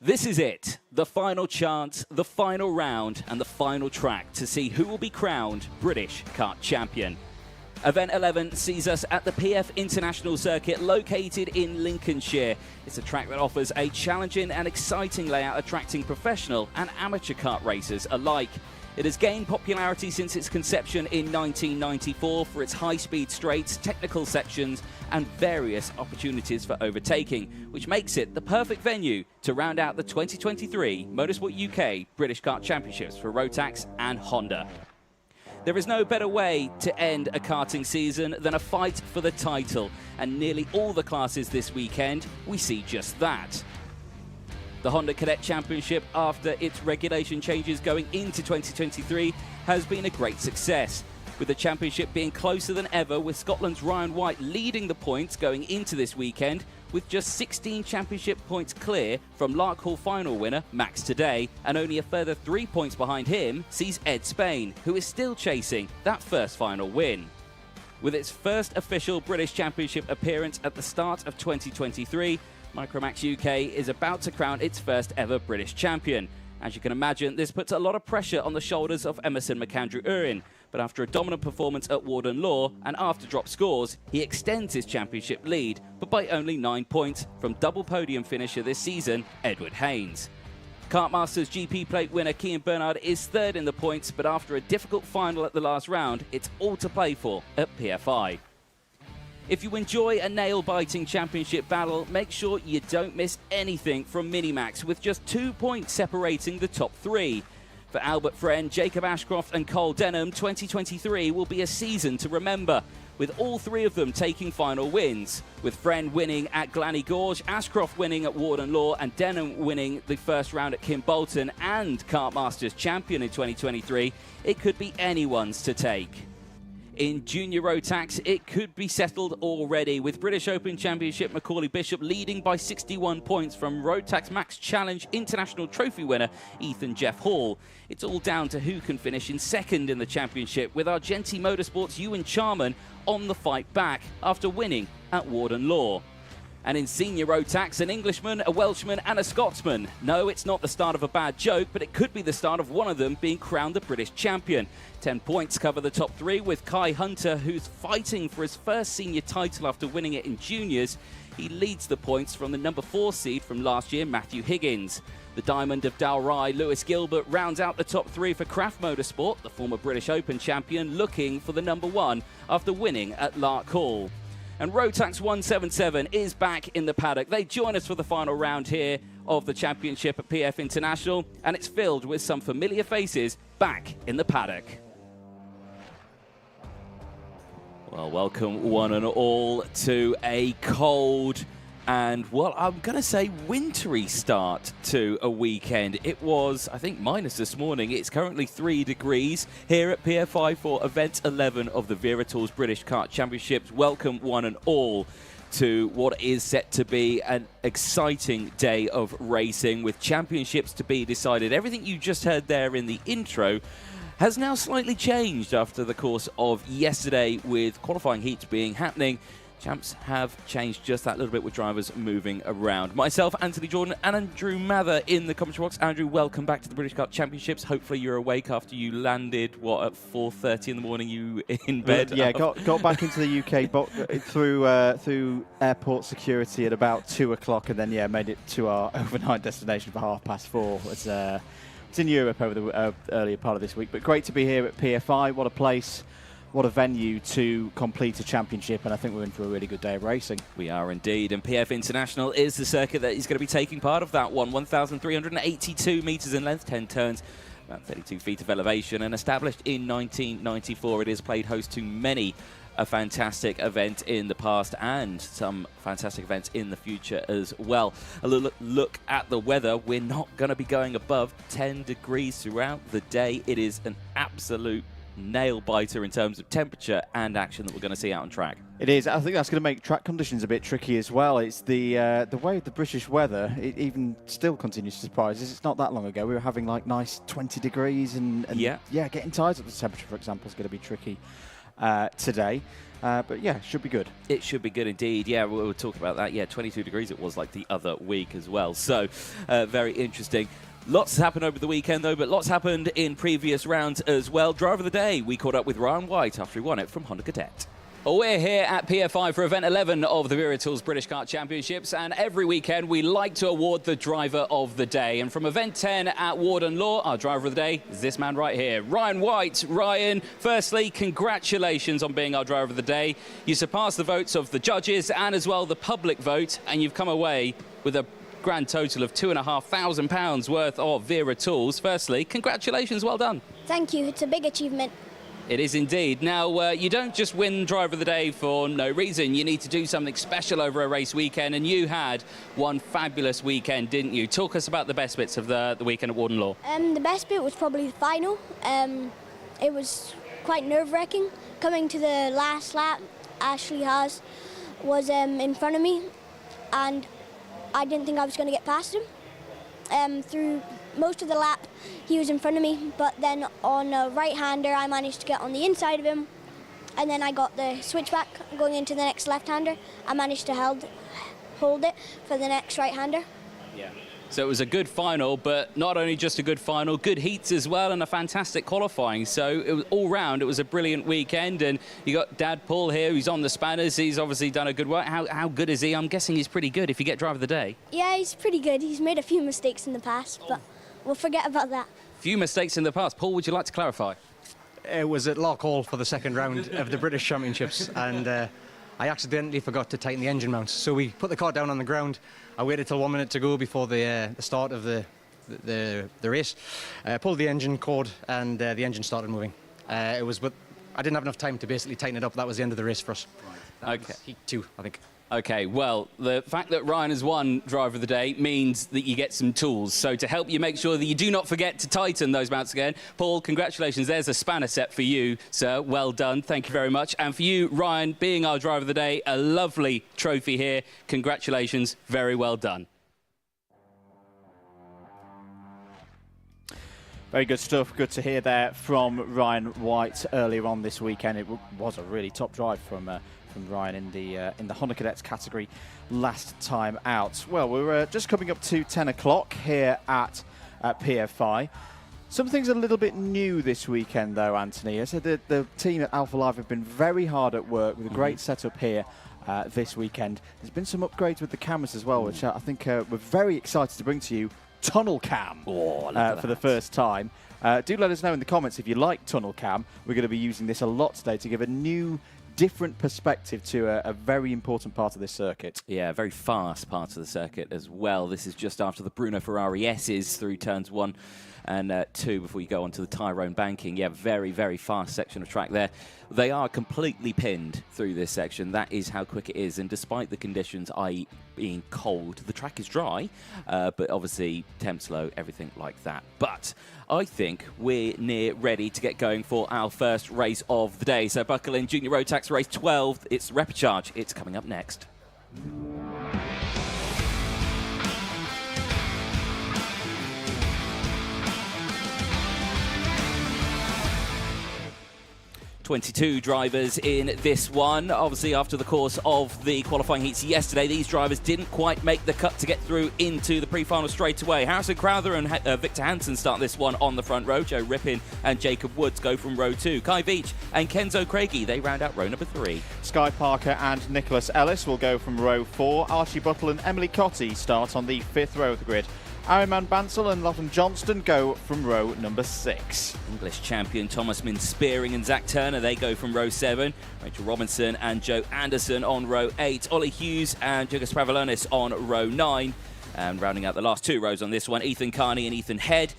This is it, the final chance, the final round, and the final track to see who will be crowned British Kart Champion. Event 11 sees us at the PF International Circuit located in Lincolnshire. It's a track that offers a challenging and exciting layout attracting professional and amateur kart racers alike. It has gained popularity since its conception in 1994 for its high-speed straights, technical sections and various opportunities for overtaking, which makes it the perfect venue to round out the 2023 Motorsport UK British Kart Championships for Rotax and Honda. There is no better way to end a karting season than a fight for the title, and nearly all the classes this weekend, we see just that. The Honda Cadet Championship, after its regulation changes going into 2023, has been a great success, with the championship being closer than ever, with Scotland's Ryan White leading the points going into this weekend, with just 16 championship points clear from Larkhall final winner Max Today, and only a further 3 points behind him sees Ed Spain, who is still chasing that first final win. With its first official British Championship appearance at the start of 2023, Micromax UK is about to crown its first ever British champion. As you can imagine, this puts a lot of pressure on the shoulders of Emerson McAndrew-Urin, but after a dominant performance at Warden Law and after drop scores, he extends his championship lead, but by only 9 points from double podium finisher this season, Edward Haynes. Kartmasters GP plate winner Kean Bernard is third in the points, but after a difficult final at the last round, it's all to play for at PFI. If you enjoy a nail-biting championship battle, make sure you don't miss anything from Minimax, with just 2 points separating the top three. For Albert Friend, Jacob Ashcroft and Cole Denham, 2023 will be a season to remember, with all three of them taking final wins. With Friend winning at Glanny Gorge, Ashcroft winning at Warden Law and Denham winning the first round at Kimbolton and Kartmasters champion in 2023, it could be anyone's to take. In Junior Rotax, it could be settled already, with British Open Championship Macaulay Bishop leading by 61 points from Rotax Max Challenge International Trophy winner Ethan Jeff Hall. It's all down to who can finish in second in the championship, with Argenti Motorsports' Ewan Charman on the fight back after winning at Warden Law. And in Senior Rotax, an Englishman, a Welshman and a Scotsman. No, it's not the start of a bad joke, but it could be the start of one of them being crowned the British champion. 10 points cover the top three, with Kai Hunter, who's fighting for his first senior title after winning it in juniors. He leads the points from the number 4 seed from last year, Matthew Higgins. The Diamond of Dalry, Lewis Gilbert, rounds out the top three for Craft Motorsport, the former British Open champion, looking for the number 1 after winning at Larkhall. And Rotax 177 is back in the paddock. They join us for the final round here of the championship at PF International, and it's filled with some familiar faces back in the paddock. Well, welcome one and all to a cold and, well, I'm going to say wintry start to a weekend. It was, I think, minus this morning. It's currently 3 degrees here at PFI for Event 11 of the Wera Tours British Kart Championships. Welcome one and all to what is set to be an exciting day of racing, with championships to be decided. Everything you just heard there in the intro has now slightly changed after the course of yesterday, with qualifying heats being happening. Champs have changed just that little bit, with drivers moving around. Myself, Anthony Jordan, and Andrew Mather in the commentary box. Andrew, welcome back to the British Kart Championships. Hopefully you're awake after you landed, what, at 4:30 in the morning, you in bed? Yeah, got back into the UK through airport security at about 2 o'clock, and then, yeah, made it to our overnight destination for 4:30. It's in Europe over the earlier part of this week, but great to be here at PFI. What a place. What a venue to complete a championship, and I think we're in for a really good day of racing. We are indeed, and PF International is the circuit that is going to be taking part of that one. 1,382 metres in length, 10 turns, about 32 feet of elevation, and established in 1994. It has played host to many a fantastic event in the past and some fantastic events in the future as well. A look at the weather. We're not going to be going above 10 degrees throughout the day. It is an absolute nail biter in terms of temperature and action that we're going to see out on track. It is. I think that's going to make track conditions a bit tricky as well. It's the way the British weather, it even still continues to surprise us. It's not that long ago we were having like nice 20 degrees and yeah, getting tyres at the temperature, for example, is going to be tricky today. But yeah, should be good. It should be good indeed. Yeah, we'll talk about that. Yeah, 22 degrees it was like the other week as well. So very interesting. Lots has happened over the weekend, though, but lots happened in previous rounds as well. Driver of the day, we caught up with Ryan White after he won it from Honda Cadet. We're here at PFI for event 11 of the Wera Tools British Kart Championships, and every weekend we like to award the driver of the day. And from event 10 at Warden Law, our driver of the day is this man right here, Ryan White. Ryan, firstly, congratulations on being our driver of the day. You surpassed the votes of the judges and as well the public vote, and you've come away with a grand total of £2,500 worth of Wera Tools. Firstly, congratulations, well done. Thank you, it's a big achievement. It is indeed. Now, you don't just win Driver of the Day for no reason. You need to do something special over a race weekend, and you had one fabulous weekend, didn't you? Talk us about the best bits of the weekend at Warden Law. The best bit was probably the final. It was quite nerve-wracking. Coming to the last lap, Ashley Haas was in front of me, and I didn't think I was going to get past him. Through most of the lap, he was in front of me, but then on a right-hander, I managed to get on the inside of him, and then I got the switchback going into the next left-hander. I managed to hold it for the next right-hander. Yeah. So it was a good final, but not only just a good final, good heats as well, and a fantastic qualifying. So it was all round, it was a brilliant weekend, and you got Dad Paul here, who's on the spanners. He's obviously done a good work. How good is he? I'm guessing he's pretty good if you get driver of the day. Yeah, he's pretty good. He's made a few mistakes in the past, but we'll forget about that. Few mistakes in the past. Paul, would you like to clarify? It was at Lock Hall for the second round of the British Championships, and I accidentally forgot to tighten the engine mounts. So we put the car down on the ground. I waited till 1 minute to go before the start of the race. Pulled the engine cord, and the engine started moving. But I didn't have enough time to basically tighten it up. That was the end of the race for us. Right. Okay. Heat 2, I think. Okay, well, the fact that Ryan has won Driver of the Day means that you get some tools. So to help you make sure that you do not forget to tighten those mounts again, Paul, congratulations. There's a spanner set for you, sir. Well done. Thank you very much. And for you, Ryan, being our Driver of the Day, a lovely trophy here. Congratulations. Very well done. Very good stuff. Good to hear there from Ryan White earlier on this weekend. It was a really top drive from Ryan in the Honda Cadets category last time out. Well, we're just coming up to 10 o'clock here at PFI. Something's a little bit new this weekend, though, Anthony. I said the team at Alpha Live have been very hard at work with a great setup here this weekend. There's been some upgrades with the cameras as well, which I think we're very excited to bring to you. Tunnel cam for the first time. Do let us know in the comments if you like tunnel cam. We're going to be using this a lot today to give a new, different perspective to a very important part of this circuit. Yeah, a very fast part of the circuit as well. This is just after the Bruno Ferrari S's through turns 1 and 2 before you go onto the Tyrone banking. Yeah, very, very fast section of track there. They are completely pinned through this section. That is how quick it is. And despite the conditions, i.e. being cold, the track is dry, but obviously temps low, everything like that. But I think we're near ready to get going for our first race of the day. So buckle in, Junior Rotax Race 12. It's repechage. It's coming up next. 22 drivers in this one. Obviously, after the course of the qualifying heats yesterday, these drivers didn't quite make the cut to get through into the pre-final straight away. Harrison Crowther and Victor Hansen start this one on the front row. Joe Rippin and Jacob Woods go from row 2. Kai Veach and Kenzo Craigie, they round out row number 3. Sky Parker and Nicholas Ellis will go from row 4. Archie Buttle and Emily Cotty start on the 5th row of the grid. Ariman Bansal and Lachlan Johnston go from row number 6. English champion Thomas Min Spearing and Zach Turner, they go from row 7. Rachel Robinson and Joe Anderson on row 8. Ollie Hughes and Jurgis Pravalonis on row 9. And rounding out the last 2 rows on this one, Ethan Carney and Ethan Head.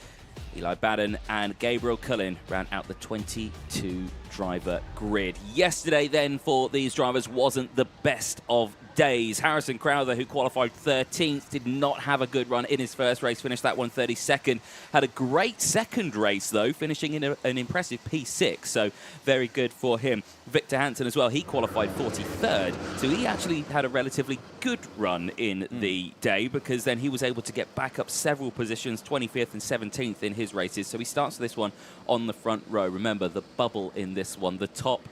Eli Baden and Gabriel Cullen round out the 22 driver grid. Yesterday then for these drivers wasn't the best of days. Harrison Crowther, who qualified 13th, did not have a good run in his first race, finished that one 32nd. Had a great second race though, finishing in an impressive P6, so very good for him. Victor Hansen as well, he qualified 43rd, so he actually had a relatively good run in the day, because then he was able to get back up several positions, 25th and 17th in his races, so he starts this one on the front row. Remember, the bubble in this one, the top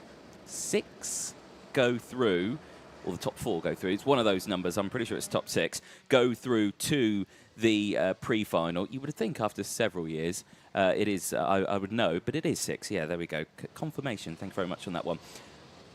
6 go through, or the top 4 go through, it's one of those numbers, I'm pretty sure it's top 6, go through to the pre-final. You would think after several years, it is, I would know, but it is 6. Yeah, there we go. Confirmation. Thank you very much on that one.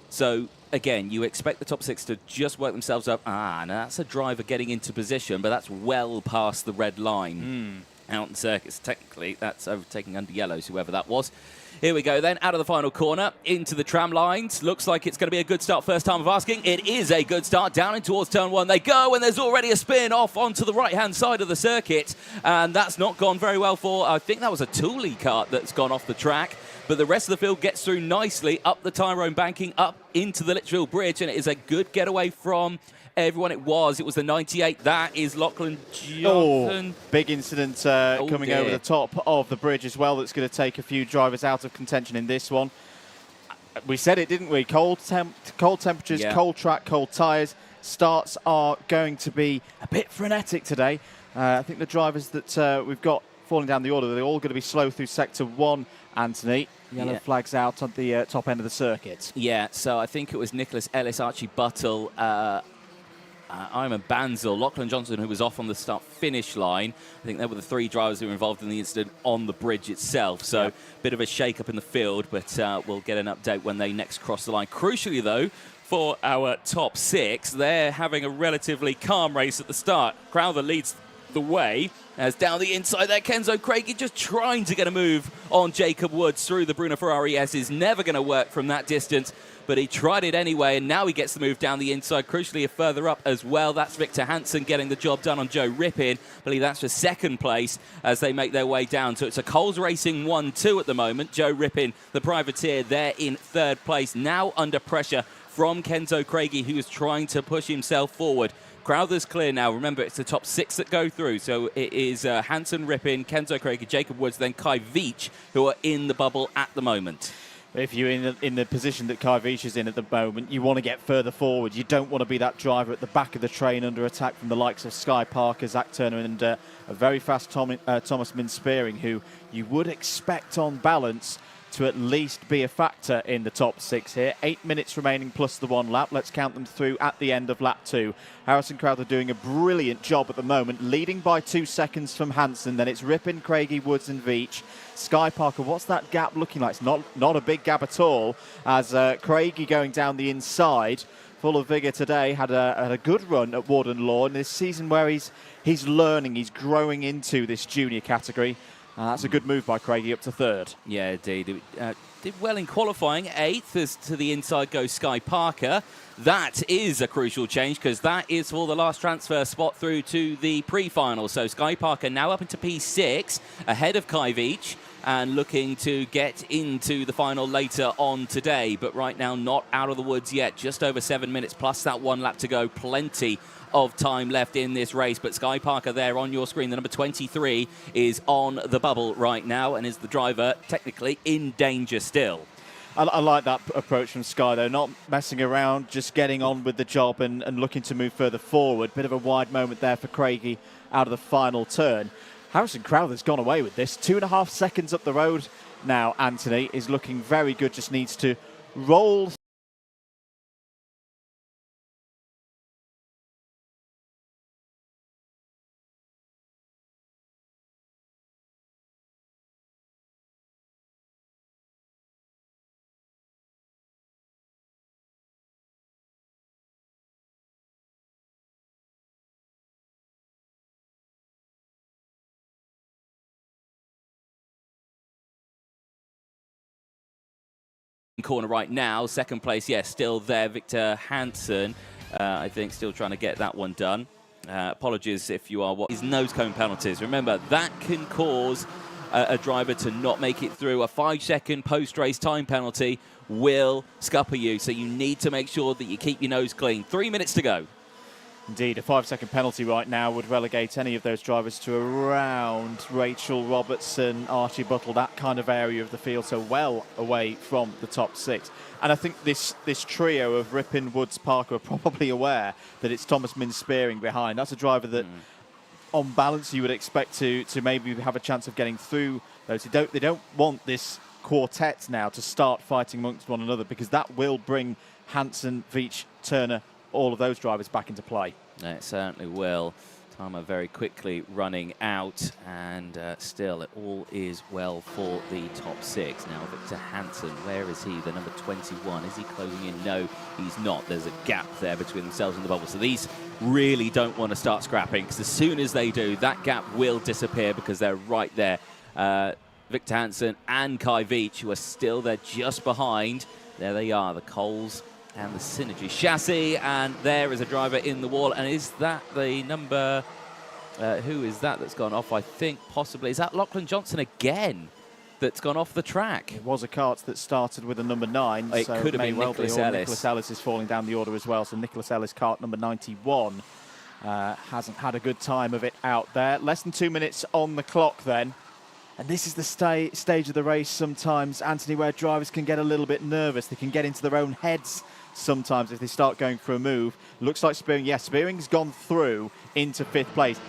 So, again, you expect the top 6 to just work themselves up. Now that's a driver getting into position, but that's well past the red line. Out in circuits, technically, that's overtaking under yellows, whoever that was. Here we go then, out of the final corner, into the tram lines. Looks like it's going to be a good start, first time of asking. It is a good start, down in towards turn 1 they go, and there's already a spin off onto the right-hand side of the circuit, and that's not gone very well for, I think that was a Thule kart that's gone off the track. But the rest of the field gets through nicely up the Tyrone banking, up into the Litchfield Bridge, and it is a good getaway from everyone. It was the 98. That is Lachlan Johnson. Big incident coming over the top of the bridge as well. That's going to take a few drivers out of contention in this one. We said it, didn't we? Cold temperatures, cold track, cold tyres. Starts are going to be a bit frenetic today. I think the drivers that we've got falling down the order, they're all going to be slow through sector 1. Anthony, yellow flags out on the top end of the circuit. Yeah, so I think it was Nicholas Ellis, Archie Buttle, Iman Banzel, Lachlan Johnson, who was off on the start-finish line. I think they were the 3 drivers who were involved in the incident on the bridge itself. So bit of a shake-up in the field, but we'll get an update when they next cross the line. Crucially, though, for our top 6, they're having a relatively calm race at the start. Crowther leads the way as down the inside there, Kenzo Craigie just trying to get a move on Jacob Woods through the Bruno Ferrari S is never going to work from that distance, but he tried it anyway, and now he gets the move down the inside. Crucially, further up as well, that's Victor Hansen getting the job done on Joe Rippin. I believe that's for 2nd place as they make their way down. So it's a Coles Racing 1-2 at the moment. Joe Rippin, the privateer, there in 3rd place, now under pressure from Kenzo Craigie, who is trying to push himself forward. Crowther's clear now. Remember, it's the top 6 that go through. So it is Hansen, Rippin, Kenzo Craigie, Jacob Woods, then Kai Veach, who are in the bubble at the moment. If you're in the position that Kai Veach is in at the moment, you want to get further forward. You don't want to be that driver at the back of the train under attack from the likes of Sky Parker, Zach Turner, and a very fast Thomas Minspearing, who you would expect on balance to at least be a factor in the top 6 here. 8 minutes remaining plus the 1 lap. Let's count them through at the end of lap 2. Harrison Crowther doing a brilliant job at the moment, leading by 2 seconds from Hansen. Then it's Rippin, Craigie, Woods and Veach. Sky Parker, what's that gap looking like? It's not a big gap at all, as Craigie going down the inside, full of vigour today, had a good run at Warden Law in this season where he's learning, he's growing into this junior category. That's a good move by Craigie up to 3rd. Yeah, indeed. Did well in qualifying. 8th as to the inside goes Sky Parker. That is a crucial change because that is for the last transfer spot through to the pre-final. So Sky Parker now up into P6 ahead of Kai Veach and looking to get into the final later on today. But right now not out of the woods yet. Just over 7 minutes plus that 1 lap to go. Plenty of time left in this race, but Sky Parker there on your screen, the number 23, is on the bubble right now and is the driver technically in danger still. I like that approach from Sky, though, not messing around, just getting on with the job and looking to move further forward. Bit of a wide moment there for Craigie out of the final turn. Harrison Crowther's gone away with this. 2.5 seconds up the road now, Anthony, is looking very good, just needs to roll corner right now. 2nd place, yes, still there. Victor Hansen, I think, still trying to get that one done. Apologies if you are his nose cone penalties. Remember, that can cause a driver to not make it through. A 5-second post-race time penalty will scupper you, so you need to make sure that you keep your nose clean. 3 minutes to go. Indeed, a 5-second penalty right now would relegate any of those drivers to around Rachel Robertson, Archie Buttle, that kind of area of the field, so well away from the top 6. And I think this trio of Rippin, Woods, Parker are probably aware that it's Thomas Minspearing behind. That's a driver that, on balance, you would expect to maybe have a chance of getting through those. They don't want this quartet now to start fighting amongst one another, because that will bring Hansen, Veach, Turner, all of those drivers back into play. It certainly will. Timer very quickly running out, and still it all is well for the top 6. Now Victor Hansen, where is he? The number 21. Is he closing in? No, he's not. There's a gap there between themselves and the bubble. So these really don't want to start scrapping, because as soon as they do, that gap will disappear because they're right there. Victor Hansen and Kai Veach, who are still there just behind. There they are, the Coles and the Synergy chassis, and there is a driver in the wall. And is that the number, who is that that's gone off? I think possibly, is that Lachlan Johnson again that's gone off the track? It was a Kart that started with a number 9. It so could have been Nicholas Ellis. Nicholas Ellis is falling down the order as well, so Nicholas Ellis, Kart number 91, hasn't had a good time of it out there. Less than 2 minutes on the clock then. And this is the stage of the race sometimes, Anthony, where drivers can get a little bit nervous. They can get into their own heads sometimes if they start going for a move. Looks like Spearing, yes, Spearing's gone through into 5th place.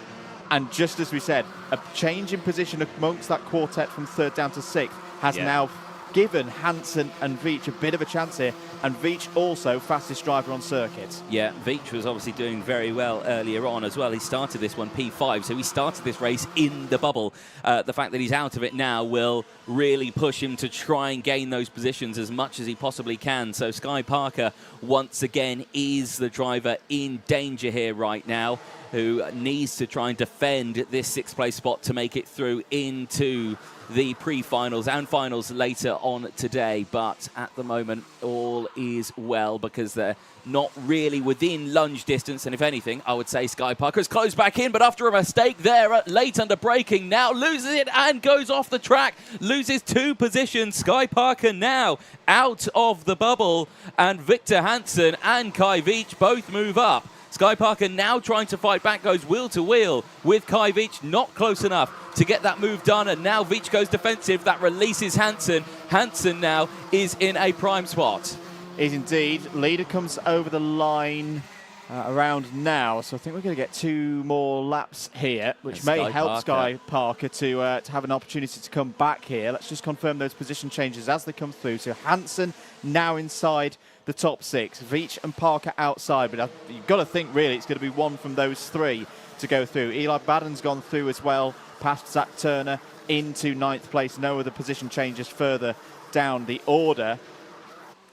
And just as we said, a change in position amongst that quartet from 3rd down to 6th has now given Hansen and Veach a bit of a chance here. And Veach also fastest driver on circuit. Yeah, Veach was obviously doing very well earlier on as well. He started this one P5, so he started this race in the bubble. The fact that he's out of it now will really push him to try and gain those positions as much as he possibly can. So Sky Parker, once again, is the driver in danger here right now, who needs to try and defend this 6th place spot to make it through into the pre-finals and finals later on today. But at the moment, all is well because they're not really within lunge distance. And if anything, I would say Sky Parker's closed back in, but after a mistake there late under braking, now loses it and goes off the track, loses 2 positions. Sky Parker now out of the bubble, and Victor Hansen and Kai Veach both move up. Sky Parker now trying to fight back, goes wheel to wheel with Kai Veach, not close enough to get that move done, and now Veach goes defensive. That releases Hansen. Hansen now is in a prime spot. Is indeed. Leader comes over the line around now, so I think we're going to get 2 more laps here, which may help Sky Parker to have an opportunity to come back here. Let's just confirm those position changes as they come through. So Hansen now inside the top 6, Veach and Parker outside, but you've got to think really it's going to be one from those 3 to go through. Eli Baden's gone through as well, past Zach Turner into 9th place. No other position changes further down the order.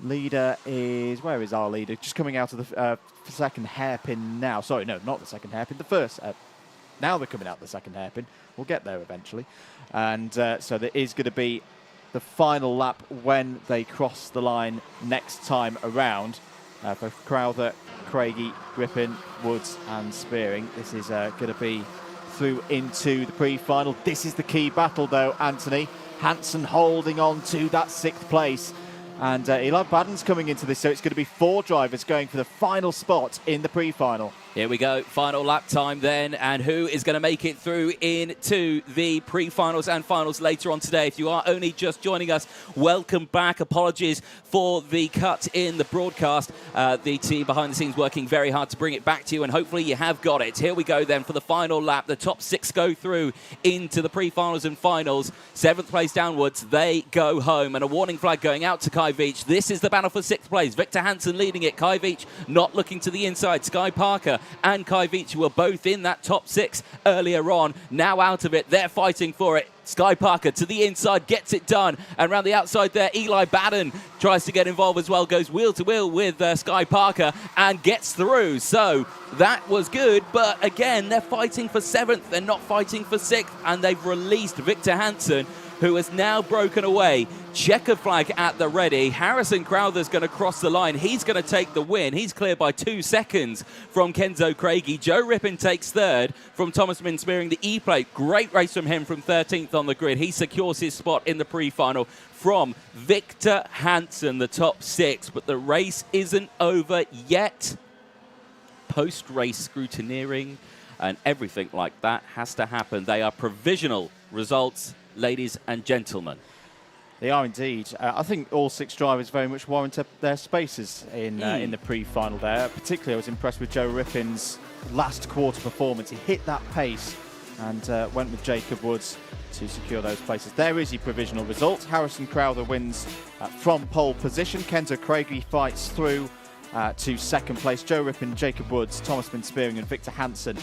Leader is, where is our leader? Just coming out of the 2nd hairpin now. Sorry, no, not the 2nd hairpin, the 1st. Now they're coming out the 2nd hairpin. We'll get there eventually. And so there is going to be the final lap when they cross the line next time around. For Crowther, Craigie, Griffin, Woods and Spearing. This is going to be through into the pre-final. This is the key battle though, Anthony. Hansen holding on to that 6th place. And Eli Baden's coming into this, so it's going to be 4 drivers going for the final spot in the pre-final. Here we go, final lap time then, and who is going to make it through into the pre-finals and finals later on today. If you are only just joining us, welcome back. Apologies for the cut in the broadcast. The team behind the scenes working very hard to bring it back to you, and hopefully you have got it. Here we go then for the final lap. The top 6 go through into the pre-finals and finals. 7th place downwards, they go home, and a warning flag going out to Kai Veach. This is the battle for 6th place. Victor Hansen leading it. Kai Veach not looking to the inside. Sky Parker and Kai Veach were both in that top 6 earlier on. Now out of it, they're fighting for it. Sky Parker to the inside, gets it done. And around the outside there, Eli Baden tries to get involved as well, goes wheel to wheel with Sky Parker and gets through. So that was good, but again, they're fighting for 7th. They're not fighting for 6th, and they've released Victor Hansen, who has now broken away. Checker flag at the ready. Harrison Crowther's going to cross the line. He's going to take the win. He's cleared by 2 seconds from Kenzo Craigie. Joe Rippin takes 3rd from Thomas Min Spearing the E-plate. Great race from him from 13th on the grid. He secures his spot in the pre-final from Victor Hansen, the top 6. But the race isn't over yet. Post-race scrutineering and everything like that has to happen. They are provisional results, ladies and gentlemen. They are indeed. I think all 6 drivers very much warrant their spaces in the pre-final there. Particularly, I was impressed with Joe Rippin's last quarter performance. He hit that pace and went with Jacob Woods to secure those places. There is your provisional result. Harrison Crowther wins from pole position. Kenzo Craigie fights through to second place. Joe Rippon, Jacob Woods, Thomas Spearing and Victor Hansen,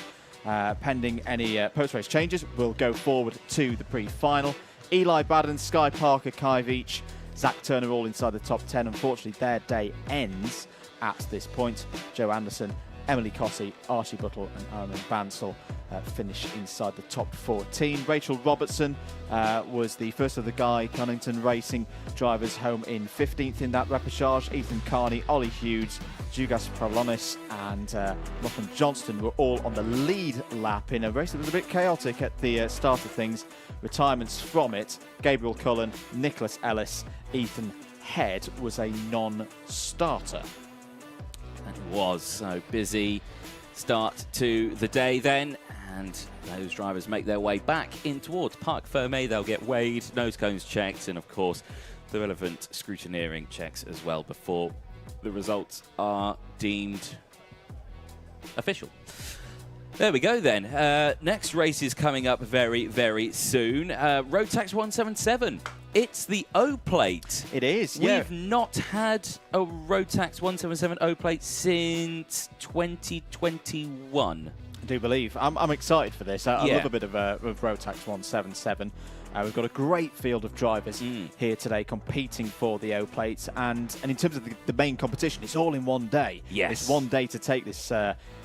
pending any post-race changes, will go forward to the pre-final. Eli Baden, Sky Parker, Kai Veach, Zach Turner all inside the top 10. Unfortunately, their day ends at this point. Joe Anderson, Emily Cossey, Archie Buttle and Armin Bansal finish inside the top 14. Rachel Robertson was the first of the Guy Cunnington Racing drivers home in 15th in that repechage. Ethan Carney, Ollie Hughes, Jugas Pralonis and Lachlan Johnston were all on the lead lap in a race that was a bit chaotic at the start of things. Retirements from it: Gabriel Cullen, Nicholas Ellis, Ethan Head was a non-starter. It was so busy start to the day then, and those drivers make their way back in towards Parc Fermé. They'll get weighed, nose cones checked, and of course the relevant scrutineering checks as well before the results are deemed official. There we go then. Next race is coming up very, very soon. Rotax 177. It's the O-plate. It is, yeah. We've not had a Rotax 177 O-plate since 2021. I do believe. I'm excited for this. I Yeah. love a bit of Rotax 177. We've got a great field of drivers here today competing for the O-plates, and in terms of the main competition, it's all in one day. Yes. It's one day to take this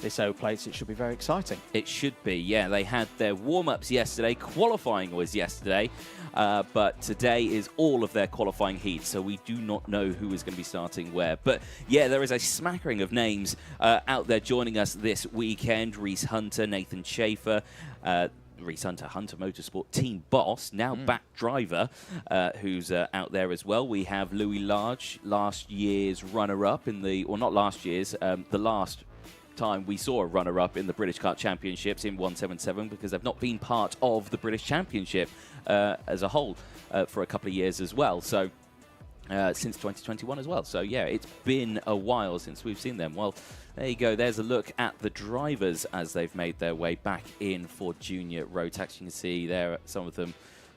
this O-plates. It should be very exciting. It should be, yeah. They had their warm-ups yesterday. Qualifying was yesterday, but today is all of their qualifying heats, so we do not know who is going to be starting where. But, yeah, there is a smattering of names out there joining us this weekend. Reese Hunter, Nathan Schaefer, Reese Hunter, Hunter Motorsport team boss, now back driver, who's out there as well. We have Louis Large, last year's runner-up in the, or not last year's, the last time we saw a runner-up in the British Kart Championships in 177, because they've not been part of the British Championship as a whole for a couple of years as well. So since 2021 as well. So yeah, it's been a while since we've seen them. Well, there you go. There's a look at the drivers as they've made their way back in for Junior Rotax. You can see there some of them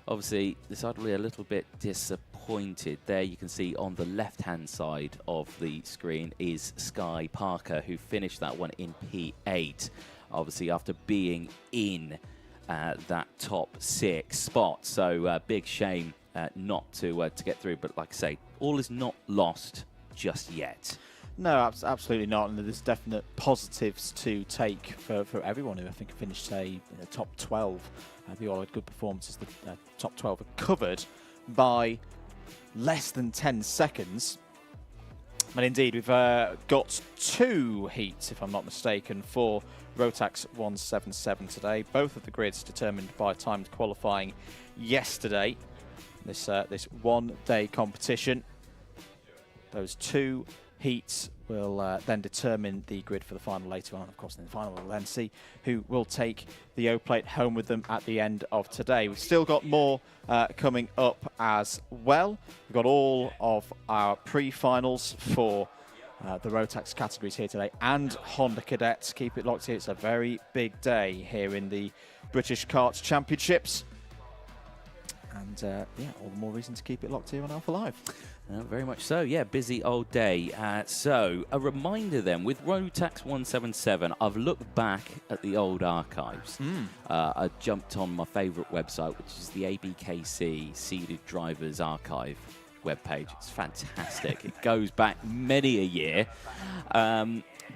obviously decidedly a little bit disappointed. There you can see on the left-hand side of the screen is Sky Parker, who finished that one in P8, obviously after being in that top 6 spot. So big shame not to get through. But like I say, all is not lost just yet. No, absolutely not. And there's definite positives to take for everyone who I think finished, say, in the top 12. They all had good performances. The top 12 are covered by less than 10 seconds. And indeed, we've got 2 heats, if I'm not mistaken, for Rotax 177 today. Both of the grids determined by timed qualifying yesterday. This one-day competition. Those 2 heats will then determine the grid for the final later on. Of course, in the final, we'll then see who will take the O-plate home with them at the end of today. We've still got more coming up as well. We've got all of our pre-finals for the Rotax categories here today, and Honda Cadets. Keep it locked here. It's a very big day here in the British Kart Championships. And yeah, all the more reason to keep it locked here on Alpha Live. Very much so, yeah, busy old day. So, a reminder then, with Rotax 177, I've looked back at the old archives. I jumped on my favourite website, which is the ABKC Seeded Drivers Archive webpage. It's fantastic. It goes back many a year.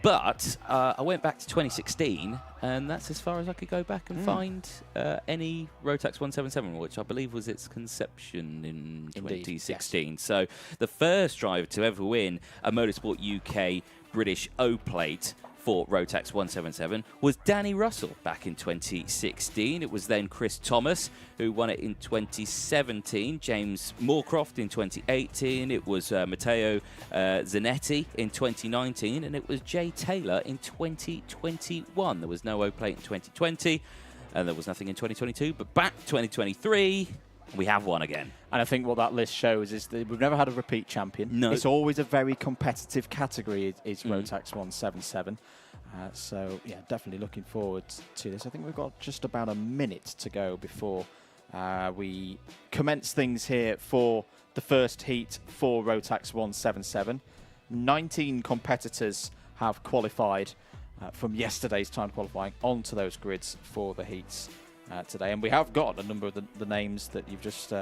But I went back to 2016, and that's as far as I could go back and find any Rotax 177, which I believe was its conception in 2016. Yes. So the first driver to ever win a Motorsport UK British O-plate for Rotax 177 was Danny Russell back in 2016. It was then Chris Thomas who won it in 2017, James Moorcroft in 2018, it was Matteo Zanetti in 2019, and it was Jay Taylor in 2021. There was no O-plate in 2020, and there was nothing in 2022, but back 2023, We have one again. And I think what that list shows is that we've never had a repeat champion. No. It's always a very competitive category, is Rotax 177. So, yeah, definitely looking forward to this. I think we've got just about a minute to go before we commence things here for the first heat for Rotax 177. 19 competitors have qualified from yesterday's time qualifying onto those grids for the heats today. And we have got a number of the names that you've just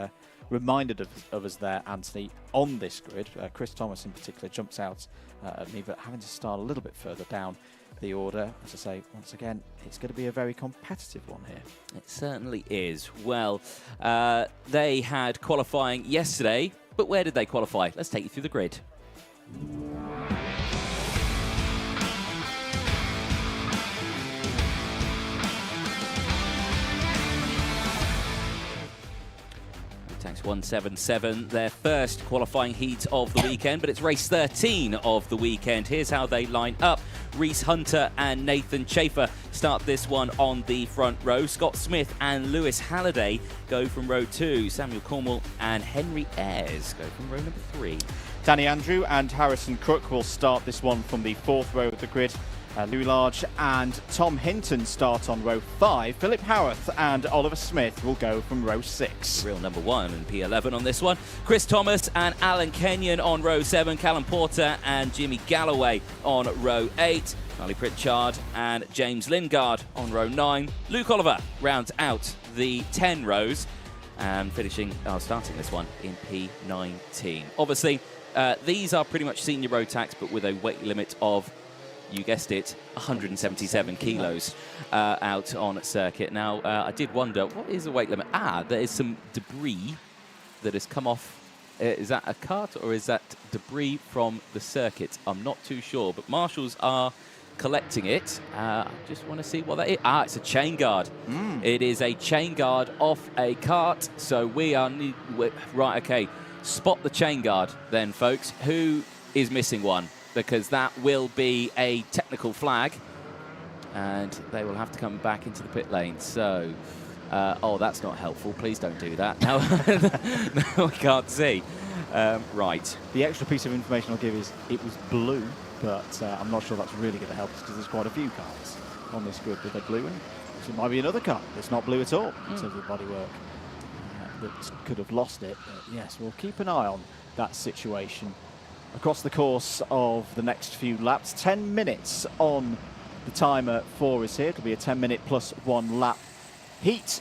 reminded of us there, Anthony, on this grid. Chris Thomas in particular jumps out at me, but having to start a little bit further down the order. As I say, once again, it's going to be a very competitive one here. It certainly is. Well, they had qualifying yesterday, but where did they qualify? Let's take you through the grid. Rotax 177, their first qualifying heat of the weekend, but it's race 13 of the weekend. Here's how they line up. Reese Hunter and Nathan Chafer start this one on the front row. Scott Smith and Lewis Halliday go from row 2. Samuel Cornwall and Henry Ayres go from row number 3. Danny Andrew and Harrison Crook will start this one from the 4th row of the grid. Louis Large and Tom Hinton start on row 5. Philip Howarth and Oliver Smith will go from row 6. Real number 1 and P11 on this one. Chris Thomas and Alan Kenyon on row 7. Callum Porter and Jimmy Galloway on row 8. Charlie Pritchard and James Lingard on row 9. Luke Oliver rounds out the 10 rows and starting this one in P19. Obviously, these are pretty much senior Rotax, but with a weight limit of, you guessed it, 177 kilos out on circuit. Now, I did wonder, what is the weight limit? There is some debris that has come off. Is that a kart or is that debris from the circuit? I'm not too sure, but marshals are collecting it. I just want to see what that is. It's a chain guard. It is a chain guard off a kart. So right, okay. Spot the chain guard then, folks. Who is missing one? Because that will be a technical flag, and they will have to come back into the pit lane. So, that's not helpful. Please don't do that. No, no, we can't see. Right. The extra piece of information I'll give is it was blue, but I'm not sure that's really going to help us because there's quite a few cars on this grid with a blue in. So it might be another car that's not blue at all in terms of bodywork that could have lost it. But yes, we'll keep an eye on that situation across the course of the next few laps. 10 minutes on the timer for us here. It'll be a 10-minute plus 1 lap heat.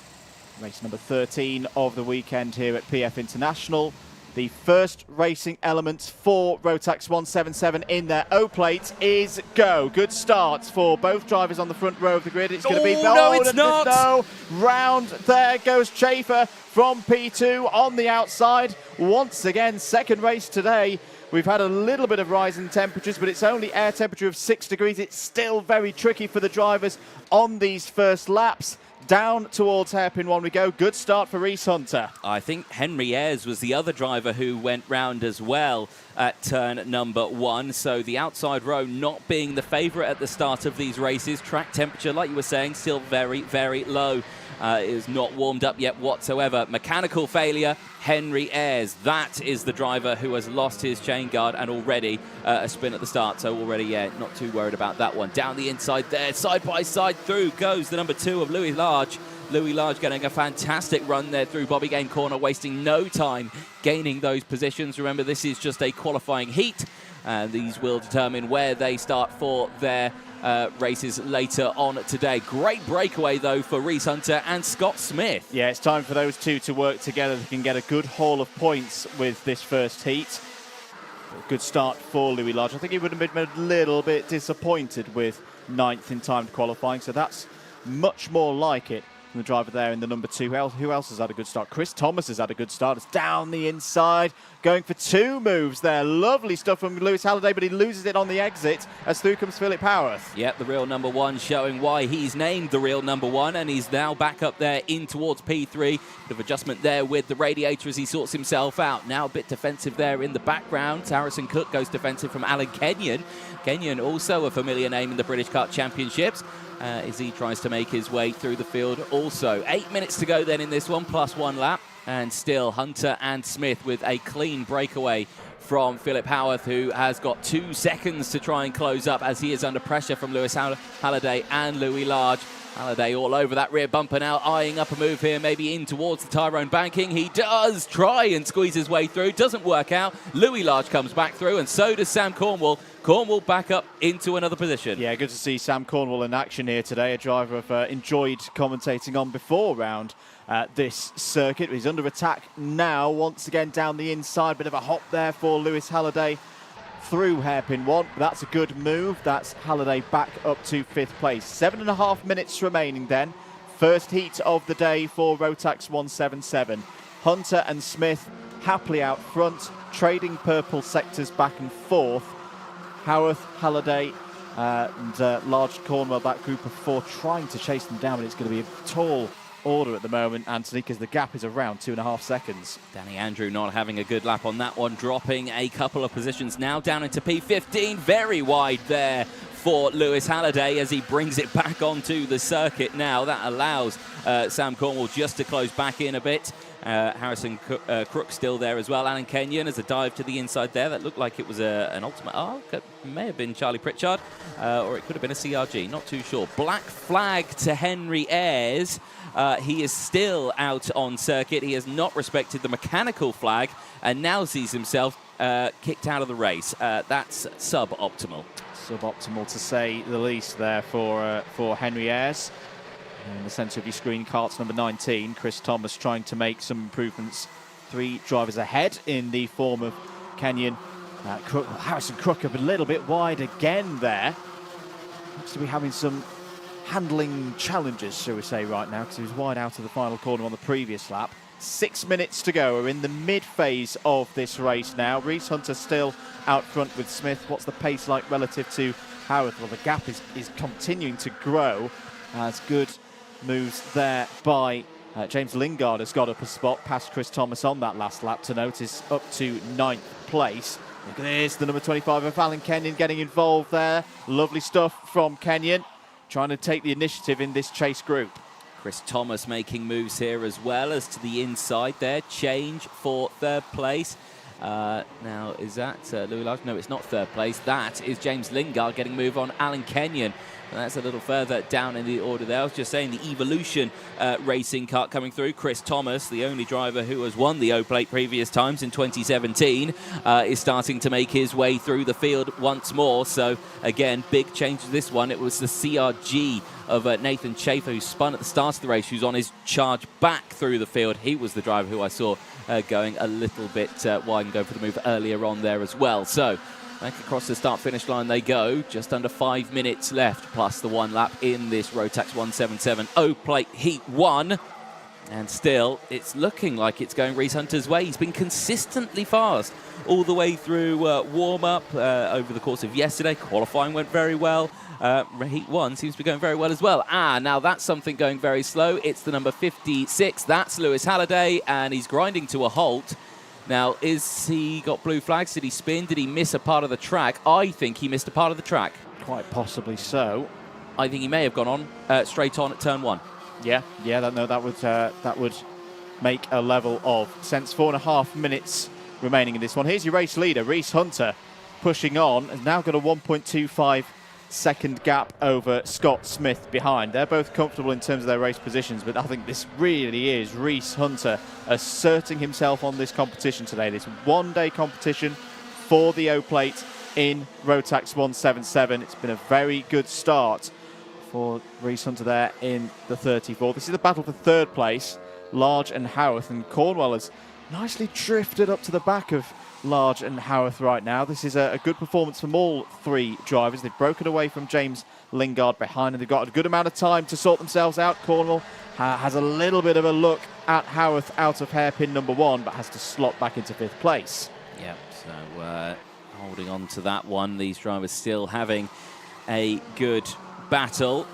Race number 13 of the weekend here at PF International. The first racing element for Rotax 177 in their O-plate is go. Good start for both drivers on the front row of the grid. It's going to be... No, it's not! No, round. There goes Chafer from P2 on the outside. Once again, second race today. We've had a little bit of rise in temperatures, but it's only air temperature of 6 degrees. It's still very tricky for the drivers on these first laps. Down towards hairpin 1 we go. Good start for Reese Hunter. I think Henry Ayres was the other driver who went round as well at turn number 1. So the outside row not being the favourite at the start of these races. Track temperature, like you were saying, still very, very low. It is not warmed up yet whatsoever. Mechanical failure, Henry Ayres. That is the driver who has lost his chain guard and already a spin at the start. So already, not too worried about that one. Down the inside there, side by side through goes the number 2 of Louis Large. Louis Large getting a fantastic run there through Bobby Game Corner, wasting no time gaining those positions. Remember, this is just a qualifying heat, and these will determine where they start for their races later on today. Great breakaway, though, for Reese Hunter and Scott Smith. Yeah, it's time for those two to work together. They can get a good haul of points with this first heat. Good start for Louis Large. I think he would have been a little bit disappointed with 9th in timed qualifying, so that's much more like it. The driver there in the number 2. Who else has had a good start? Chris Thomas has had a good start. It's down the inside, going for 2 moves there. Lovely stuff from Lewis Halliday, but he loses it on the exit as through comes Philip Howarth. Yep, the real number 1 showing why he's named the real number 1, and he's now back up there in towards P3. Bit of adjustment there with the radiator as he sorts himself out. Now a bit defensive there in the background. Harrison Cook goes defensive from Alan Kenyon. Kenyon also a familiar name in the British Kart Championships. As he tries to make his way through the field also. 8 minutes to go then in this one, plus 1 lap. And still Hunter and Smith with a clean breakaway from Philip Howarth, who has got 2 seconds to try and close up as he is under pressure from Lewis Halliday and Louis Large. Halliday all over that rear bumper now, eyeing up a move here, maybe in towards the Tyrone banking. He does try and squeeze his way through. Doesn't work out. Louis Large comes back through, and so does Sam Cornwall. Cornwall back up into another position. Yeah, good to see Sam Cornwall in action here today. A driver I've enjoyed commentating on before round this circuit. He's under attack now, once again down the inside. Bit of a hop there for Lewis Halliday through hairpin 1. That's a good move. That's Halliday back up to 5th place. 7.5 minutes remaining then. First heat of the day for Rotax 177. Hunter and Smith happily out front, trading purple sectors back and forth. Howarth, Halliday and Large Cornwell, that group of 4, trying to chase them down, but it's going to be a tall order at the moment, Anthony, because the gap is around 2.5 seconds. Danny Andrew not having a good lap on that one, dropping a couple of positions now down into P15. Very wide there for Lewis Halliday as he brings it back onto the circuit now. That allows Sam Cornwall just to close back in a bit. Harrison Crook still there as well. Alan Kenyon as a dive to the inside there. That looked like it was an ultimate. Oh, it may have been Charlie Pritchard, or it could have been a CRG. Not too sure. Black flag to Henry Ayres. He is still out on circuit. He has not respected the mechanical flag and now sees himself kicked out of the race. That's suboptimal. Suboptimal to say the least there for Henry Ayres. In the centre of your screen, Kart's number 19, Chris Thomas, trying to make some improvements. 3 drivers ahead in the form of Kenyon. Harrison Crook a little bit wide again there. Looks to be having some handling challenges, shall we say, right now, because he was wide out of the final corner on the previous lap. 6 minutes to go. We're in the mid-phase of this race now. Reese Hunter still out front with Smith. What's the pace like relative to Howarth? Well, the gap is continuing to grow as good moves there by James Lingard has got up a spot past Chris Thomas on that last lap to notice up to 9th place. Look at this, the number 25 of Alan Kenyon getting involved there. Lovely stuff from Kenyon, trying to take the initiative in this chase group. Chris Thomas making moves here as well as to the inside there. Change for 3rd place. Now, is that Louis Large? No, it's not 3rd place. That is James Lingard getting move on Alan Kenyon. And that's a little further down in the order there. I was just saying the Evolution racing kart coming through. Chris Thomas, the only driver who has won the O-Plate previous times in 2017, is starting to make his way through the field once more. So, again, big change to this one. It was the CRG of Nathan Chafer, who spun at the start of the race, who's on his charge back through the field. He was the driver who I saw going a little bit wide and go for the move earlier on there as well. So, back across the start-finish line they go. Just under 5 minutes left, plus the 1 lap in this Rotax 177 O-Plate Heat 1. And still, it's looking like it's going Reese Hunter's way. He's been consistently fast all the way through warm-up over the course of yesterday. Qualifying went very well. Heat 1 seems to be going very well as well. Now that's something going very slow. It's the number 56. That's Lewis Halliday, and he's grinding to a halt. Now, is he got blue flags? Did he spin? Did he miss a part of the track? I think he missed a part of the track. Quite possibly so. I think he may have gone on straight on at turn 1. Yeah, that would make a level of sense. 4.5 minutes remaining in this one. Here's your race leader, Reese Hunter, pushing on. Has now got a 1.25 second gap over Scott Smith behind. They're both comfortable in terms of their race positions, but I think this really is Reese Hunter asserting himself on this competition today. This one-day competition for the O-Plate in Rotax 177. It's been a very good start for Reese Hunter there in the 34. This is a battle for 3rd place. Large and Howarth, and Cornwell has nicely drifted up to the back of Large and Howarth right now. This is a good performance from all 3 drivers. They've broken away from James Lingard behind, and they've got a good amount of time to sort themselves out. Cornwell has a little bit of a look at Howarth out of hairpin number 1, but has to slot back into 5th place. Yeah, so holding on to that one. These drivers still having a good battle.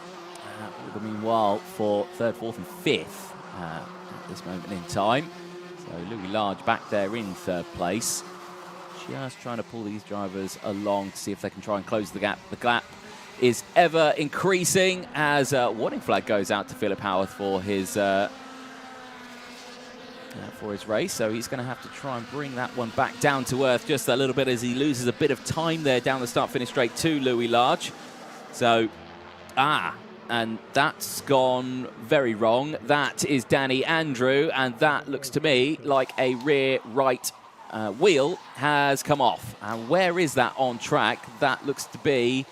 Meanwhile, for 3rd, 4th and 5th at this moment in time. So Louis Large back there in 3rd place. Just trying to pull these drivers along to see if they can try and close the gap. The gap is ever increasing as a warning flag goes out to Philip Howarth for his for his race, so he's going to have to try and bring that one back down to earth just a little bit as he loses a bit of time there down the start-finish straight to Louis Large. So, and that's gone very wrong. That is Danny Andrew, and that looks to me like a rear right wheel has come off. And where is that on track? That looks to be...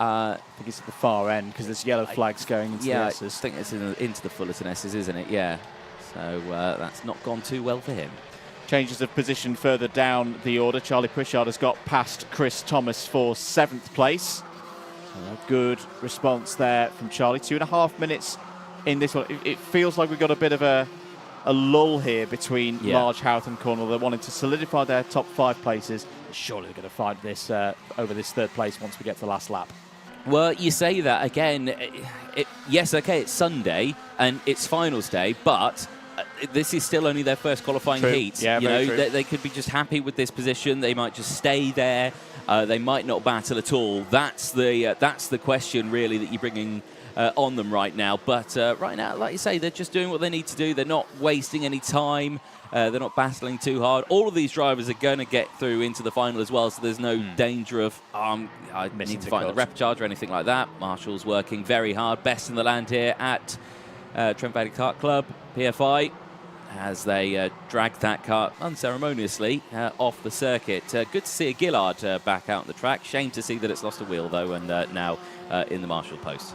I think it's at the far end because there's yellow flags going into the S's. I think it's into the Fullerton S's, isn't it? Yeah. So that's not gone too well for him. Changes of position further down the order. Charlie Pritchard has got past Chris Thomas for 7th place. A good response there from Charlie. 2.5 minutes in this one. It feels like we've got a bit of a lull here between Large, Howth and Cornwall. They're wanting to solidify their top 5 places. Surely they're going to fight this over this 3rd place once we get to the last lap. Well, you say that again. Yes, okay, it's Sunday and it's finals day, but this is still only their first qualifying heat. Yeah, you know, true. They could be just happy with this position. They might just stay there. They might not battle at all. That's the question, really, that you're bringing on them right now. But right now, like you say, they're just doing what they need to do. They're not wasting any time. They're not battling too hard. All of these drivers are going to get through into the final as well, so there's no danger of I need to fight the repechage or anything like that. Marshall's working very hard, best in the land here at Trent Valley Kart Club, PFI, as they drag that kart unceremoniously off the circuit. Good to see a Gillard back out on the track. Shame to see that it's lost a wheel, though, and now in the Marshall post.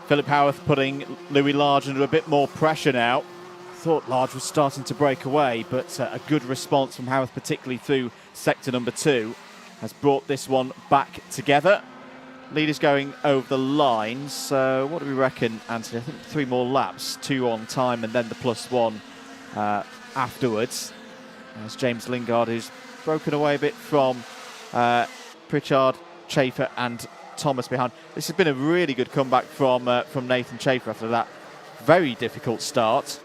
Philip Howarth putting Louis Large under a bit more pressure now. Thought Large was starting to break away, but a good response from Howarth, particularly through sector number 2, has brought this one back together. Leaders going over the line, so what do we reckon, Anthony? I think 3 more laps, 2 on time and then the +1 afterwards. As James Lingard, who's broken away a bit from Pritchard, Chafer and Thomas behind. This has been a really good comeback from Nathan Chafer after that very difficult start.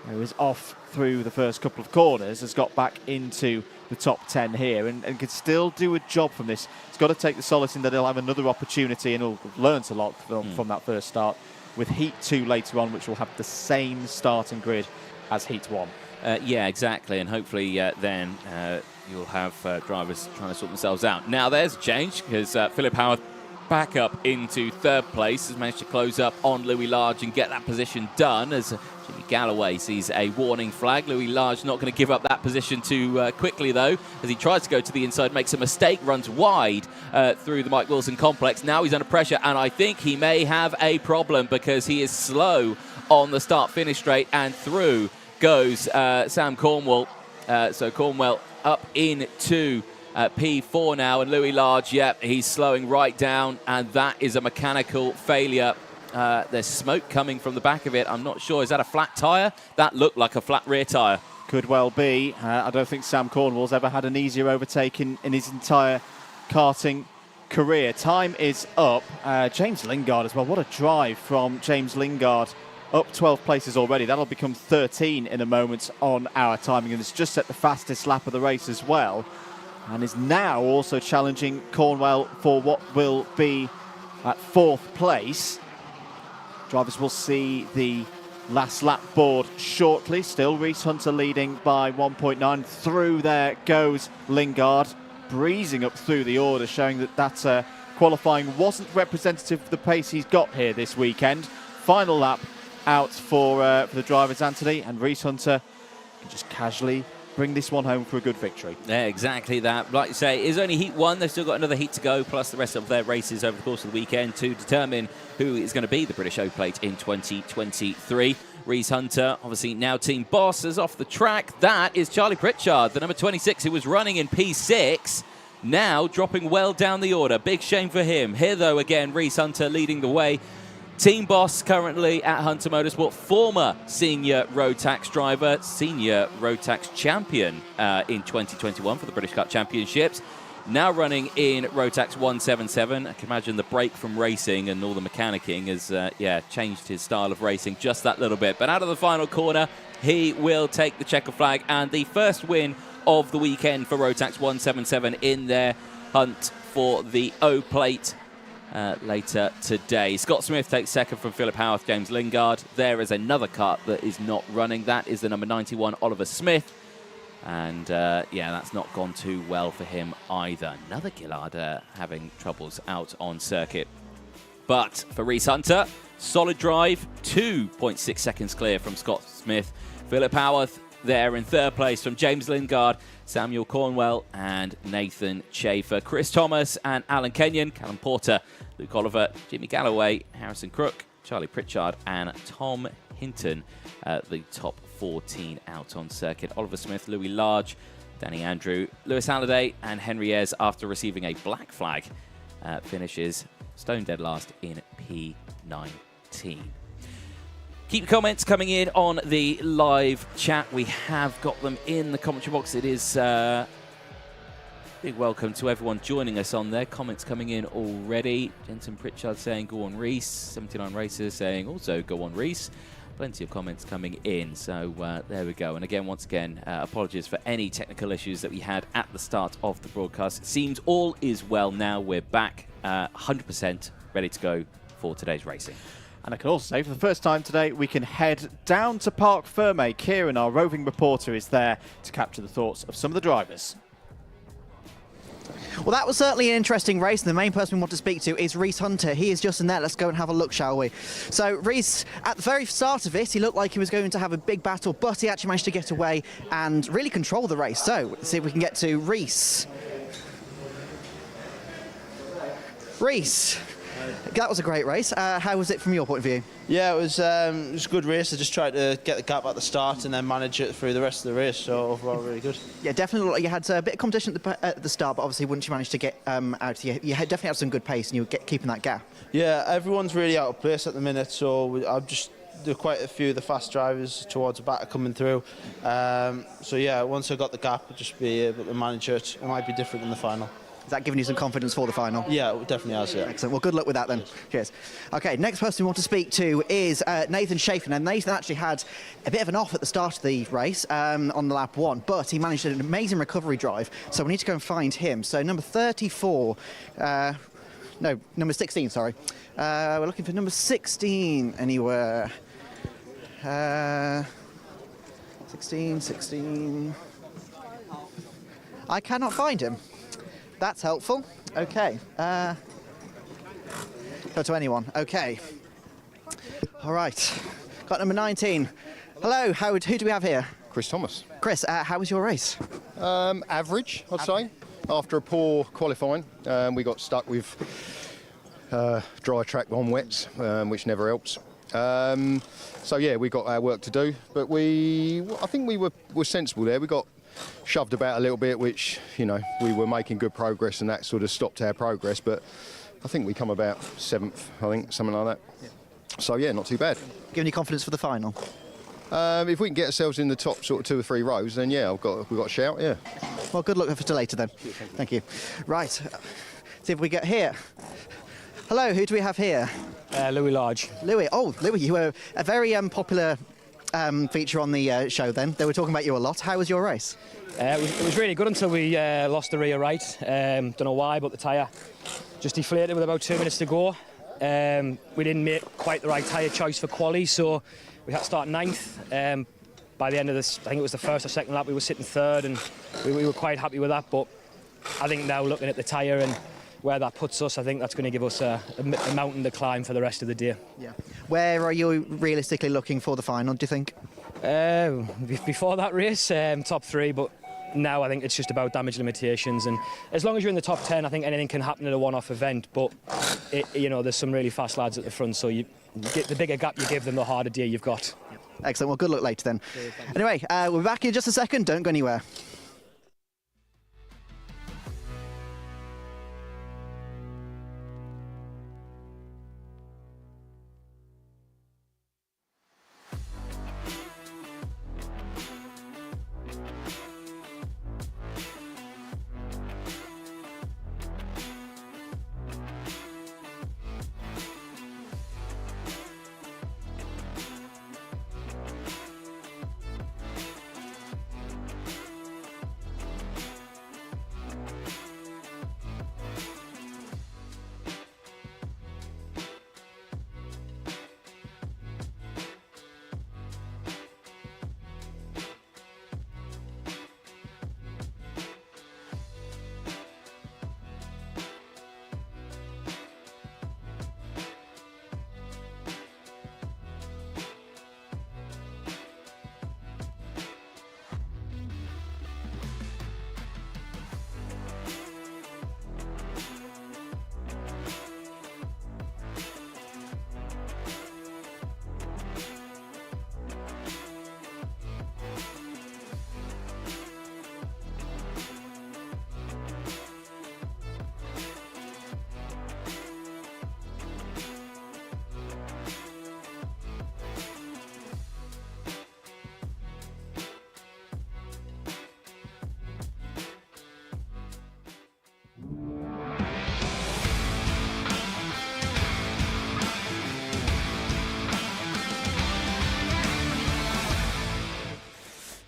He was off through the first couple of corners, has got back into the top 10 here and can still do a job from this. He's got to take the solace in that he'll have another opportunity and he'll have learnt a lot from that first start with Heat 2 later on, which will have the same starting grid as Heat 1. Yeah, exactly, and hopefully then you'll have drivers trying to sort themselves out. Now there's a change because Philip Howard back up into 3rd place, has managed to close up on Louis Large and get that position done as Jimmy Galloway sees a warning flag. Louis Large not going to give up that position too quickly, though, as he tries to go to the inside, makes a mistake, runs wide through the Mike Wilson complex. Now he's under pressure, and I think he may have a problem because he is slow on the start-finish straight, and through goes Sam Cornwell. So Cornwell up into P4 now, and Louis Large, he's slowing right down, and that is a mechanical failure. There's smoke coming from the back of it. I'm not sure. Is that a flat tyre? That looked like a flat rear tyre. Could well be. I don't think Sam Cornwall's ever had an easier overtake in his entire karting career. Time is up. James Lingard as well. What a drive from James Lingard. Up 12 places already. That'll become 13 in a moment on our timing, and it's just set the fastest lap of the race as well, and is now also challenging Cornwell for what will be at 4th place. Drivers will see the last lap board shortly. Still Reese Hunter leading by 1.9. Through there goes Lingard, breezing up through the order, showing that qualifying wasn't representative of the pace he's got here this weekend. Final lap out for the drivers, Anthony, and Reese Hunter can just casually bring this one home for a good victory. Yeah, exactly that. Like you say, it's only Heat 1. They've still got another heat to go, plus the rest of their races over the course of the weekend to determine who is going to be the British O-Plate in 2023. Reese Hunter, obviously now team boss, is off the track. That is Charlie Pritchard, the number 26, who was running in P6, now dropping well down the order. Big shame for him. Here, though, again, Reese Hunter leading the way. Team boss currently at Hunter Motorsport, former senior Rotax driver, senior Rotax champion in 2021 for the British Kart Championships. Now running in Rotax 177. I can imagine the break from racing and all the mechanicking has changed his style of racing just that little bit. But out of the final corner, he will take the checker flag and the first win of the weekend for Rotax 177 in their hunt for the O-Plate later today. Scott Smith takes second from Philip Howarth, James Lingard. There is another kart that is not running. That is the number 91, Oliver Smith. And, yeah, that's not gone too well for him either. Another Gillard having troubles out on circuit. But for Rhys Hunter, solid drive, 2.6 seconds clear from Scott Smith. Philip Howarth there in third place from James Lingard, Samuel Cornwell and Nathan Chafer. Chris Thomas and Alan Kenyon, Callum Porter, Luke Oliver, Jimmy Galloway, Harrison Crook, Charlie Pritchard and Tom Hinton, the top 14 out on circuit. Oliver Smith, Louis Large, Danny Andrew, Lewis Halliday and Henry Ayres, after receiving a black flag, finishes stone dead last in P19. Keep your comments coming in on the live chat. We have got them in the commentary box. It is big welcome to everyone joining us on there. Comments coming in already. Jensen Pritchard saying go on Rhys. 79 Racers saying also go on Rhys. Plenty of comments coming in, so there we go. And again, once again, apologies for any technical issues that we had at the start of the broadcast. It seems all is well now. We're back 100% ready to go for today's racing. And I can also say, for the first time today, we can head down to Parc Fermé. Kieran, our roving reporter, is there to capture the thoughts of some of the drivers. Well, that was certainly an interesting race, and the main person we want to speak to is Rhys Hunter. He is just in there. Let's go and have a look, shall we? So, Rhys, at the very start of it, he looked like he was going to have a big battle, but he actually managed to get away and really control the race. So, let's see if we can get to Rhys. Rhys, that was a great race. How was it from your point of view? Yeah, it was a good race. I just tried to get the gap at the start and then manage it through the rest of the race, so overall really good. Yeah, definitely looked like you had a bit of competition at the start, but obviously once you managed to get out, you definitely had some good pace and you were keeping that gap. Yeah, everyone's really out of place at the minute, so there are quite a few of the fast drivers towards the back are coming through. So yeah, once I got the gap, I'll just be able to manage it. It might be different in the final. Is that giving you some confidence for the final? Yeah, it definitely has, yeah. Excellent. Well, good luck with that then. Cheers. Okay, next person we want to speak to is Nathan Chafer. Now, Nathan actually had a bit of an off at the start of the race on the lap 1, but he managed an amazing recovery drive, so we need to go and find him. So number 34, no, number 16, sorry. We're looking for number 16 anywhere. 16. I cannot find him. That's helpful. Okay. Go to anyone. Okay. All right. Got number 19. Hello. Who do we have here? Chris Thomas. Chris, how was your race? Average, I'd say. After a poor qualifying, we got stuck with dry track on wets, which never helps. So yeah, we got our work to do, but I think we were sensible there. We got shoved about a little bit, which, you know, we were making good progress and that sort of stopped our progress, but I think we come about 7th, I think, something like that. Yeah. So yeah, not too bad. Giving you confidence for the final? If we can get ourselves in the top sort of 2 or 3 rows, then yeah, we've got a shout, yeah. Well, good luck for later then. Thank you. Right, see if we get here. Hello, who do we have here? Louis Large. Louis, you were a very popular feature on the show then. They were talking about you a lot. How was your race? It was really good until we lost the rear right. Don't know why, but the tyre just deflated with about 2 minutes to go. We didn't make quite the right tyre choice for quali, so we had to start 9th. By the end of this, I think it was the first or second lap, we were sitting 3rd, and we were quite happy with that. But I think now, looking at the tyre and where that puts us, I think that's going to give us a mountain to climb for the rest of the day. Yeah. Where are you realistically looking for the final, do you think? Before that race, top 3, but now I think it's just about damage limitations, and as long as you're in the top 10, I think anything can happen at a one-off event. But there's some really fast lads at the front, so you get the bigger gap you give them, the harder day you've got. Excellent. Well, good luck later then. Anyway, we'll be back in just a second. Don't go anywhere.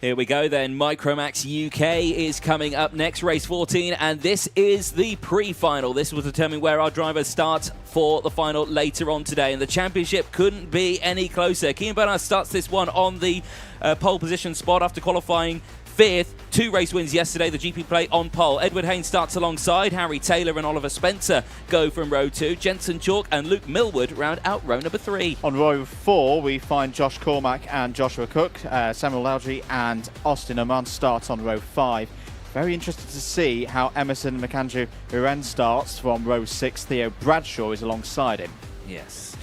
Here we go then. Micromax UK is coming up next, race 14, and this is the pre-final. This will determine where our drivers start for the final later on today, and the championship couldn't be any closer. Kean Bernard starts this one on the pole position spot after qualifying 5th. 2 race wins yesterday, the GP plate on pole. Edward Haynes starts alongside. Harry Taylor and Oliver Spencer go from row 2. Jensen Chalk and Luke Millwood round out row number 3. On row 4, we find Josh Cormack and Joshua Cook. Samuel Lowry and Austin Oman start on row 5. Very interested to see how Emerson Makanju Uren starts from row 6. Theo Bradshaw is alongside him. Yes.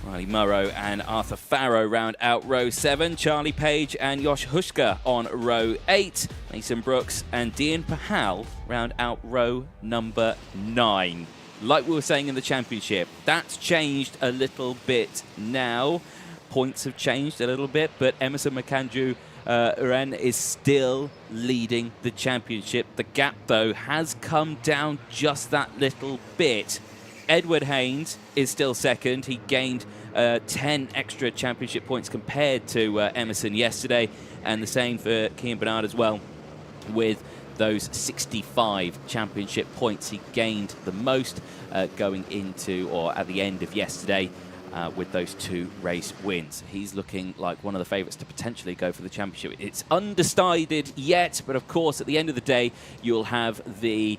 Riley Murrow and Arthur Farrow round out row 7. Charlie Page and Josh Hushka on row 8. Mason Brooks and Dean Pahal round out row number 9. Like we were saying in the championship, that's changed a little bit now. Points have changed a little bit, but Emerson Makanju Uren is still leading the championship. The gap, though, has come down just that little bit. Edward Haynes is still second. He gained 10 extra championship points compared to Emerson yesterday, and the same for Kean Bernard as well, with those 65 championship points. He gained the most going into or at the end of yesterday with those 2 race wins. He's looking like one of the favourites to potentially go for the championship. It's undecided yet, but of course at the end of the day you'll have the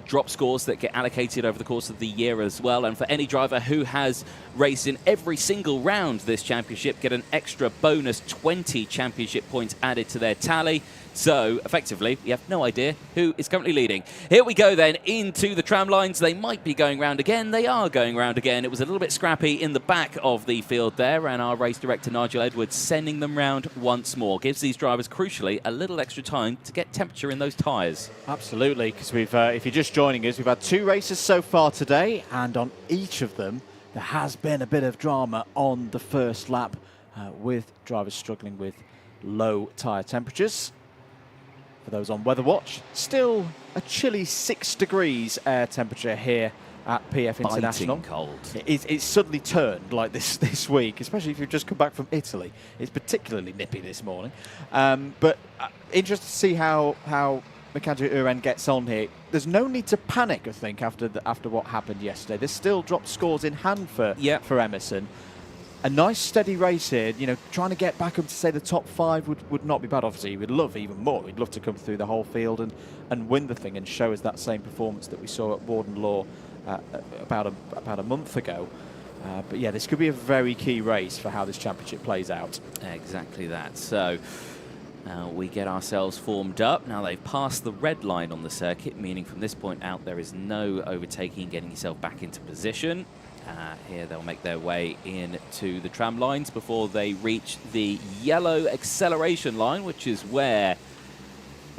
drop scores that get allocated over the course of the year as well, and for any driver who has raced in every single round this championship, get an extra bonus 20 championship points added to their tally. So effectively we have no idea who is currently leading. Here we go then into the tram lines. They might be going round again. They are going round again. It was a little bit scrappy in the back of the field there, and our race director Nigel Edwards sending them round once more. Gives these drivers crucially a little extra time to get temperature in those tyres. Absolutely, because we've if you're just joining us, we've had 2 races so far today, and on each of them there has been a bit of drama on the first lap with drivers struggling with low tyre temperatures. For those on Weather Watch, still a chilly 6 degrees air temperature here at PF International. Biting cold. It's suddenly turned like this week, especially if you've just come back from Italy. It's particularly nippy this morning. But interested to see how Makanju Uren gets on here. There's no need to panic, I think, after what happened yesterday. There's still dropped scores in hand for Emerson. A nice steady race here, you know, trying to get back up to say the top 5 would not be bad. Obviously, we'd love even more. We'd love to come through the whole field and win the thing and show us that same performance that we saw at Warden Law about a month ago. But yeah, this could be a very key race for how this championship plays out. Exactly that. So we get ourselves formed up. Now they've passed the red line on the circuit, meaning from this point out there is no overtaking, getting yourself back into position. Here they'll make their way into the tram lines before they reach the yellow acceleration line, which is where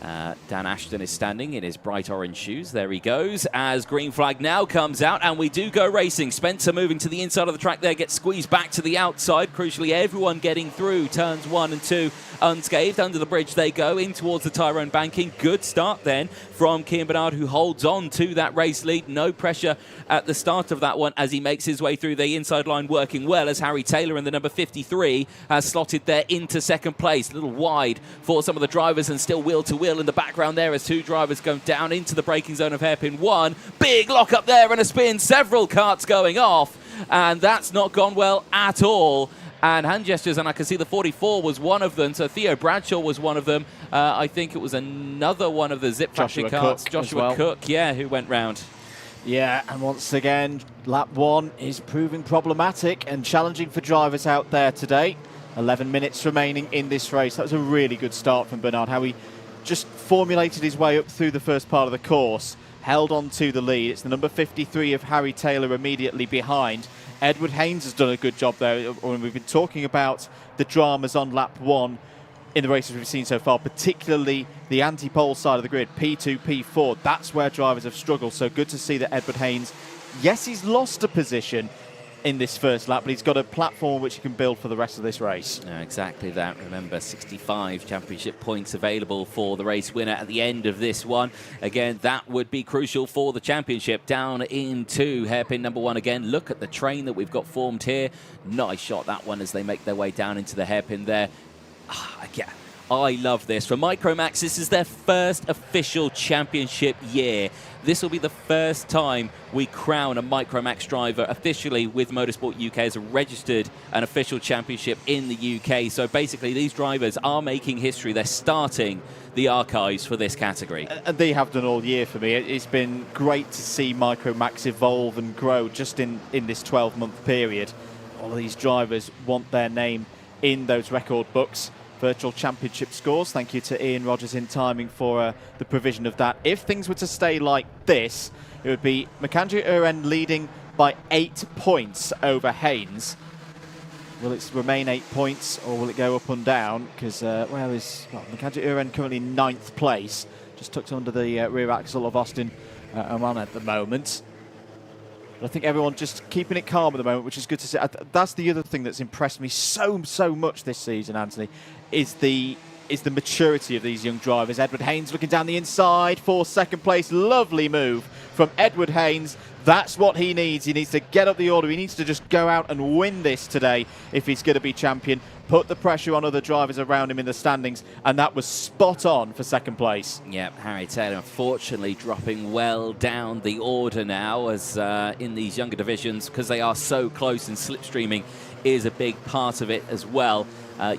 Dan Ashton is standing in his bright orange shoes. There he goes as green flag now comes out, and we do go racing. Spencer moving to the inside of the track there, gets squeezed back to the outside. Crucially, everyone getting through turns 1 and 2 unscathed. Under the bridge they go in towards the Tyrone banking. Good start then from Kean Bernard, who holds on to that race lead. No pressure at the start of that one as he makes his way through the inside line, working well as Harry Taylor in the number 53 has slotted there into second place. A little wide for some of the drivers and still wheel to wheel in the background there as 2 drivers go down into the braking zone of hairpin 1. Big lock up there and a spin. Several karts going off, and that's not gone well at all. And hand gestures, and I can see the 44 was one of them. So Theo Bradshaw was one of them. I think it was another one of the Zip Factory karts. Joshua Cook, yeah, who went round. Yeah, and once again, lap 1 is proving problematic and challenging for drivers out there today. 11 minutes remaining in this race. That was a really good start from Bernard, how he just formulated his way up through the first part of the course, held on to the lead. It's the number 53 of Harry Taylor immediately behind. Edward Haynes has done a good job there. When we've been talking about the dramas on lap 1 in the races we've seen so far, particularly the anti-pole side of the grid, P2, P4, that's where drivers have struggled. So good to see that Edward Haynes, yes, he's lost a position in this first lap, but he's got a platform which he can build for the rest of this race. No, exactly that. Remember, 65 championship points available for the race winner at the end of this one. Again, that would be crucial for the championship. Down into hairpin number 1 again. Look at the train that we've got formed here. Nice shot, that one, as they make their way down into the hairpin there. Yeah, I love this. For Micromax, this is their first official championship year. This will be the first time we crown a Micromax driver officially with Motorsport UK as a registered and official championship in the UK. So basically, these drivers are making history. They're starting the archives for this category. And they have done all year for me. It's been great to see Micromax evolve and grow just in this 12-month period. All of these drivers want their name in those record books. Virtual championship scores. Thank you to Ian Rogers in timing for the provision of that. If things were to stay like this, it would be Macandrew Uren leading by 8 points over Haynes. Will it remain 8 points, or will it go up and down? Because where is Macandrew Uren currently in 9th place, just tucked under the rear axle of Austin Oman at the moment. But I think everyone just keeping it calm at the moment, which is good to see. That's the other thing that's impressed me so much this season, Anthony, is the maturity of these young drivers. Edward Haynes looking down the inside for 2nd place. Lovely move from Edward Haynes. That's what he needs. He needs to get up the order. He needs to just go out and win this today if he's going to be champion. Put the pressure on other drivers around him in the standings, and that was spot on for 2nd place. Yep, Harry Taylor unfortunately dropping well down the order now, as in these younger divisions, because they are so close, and slipstreaming is a big part of it as well.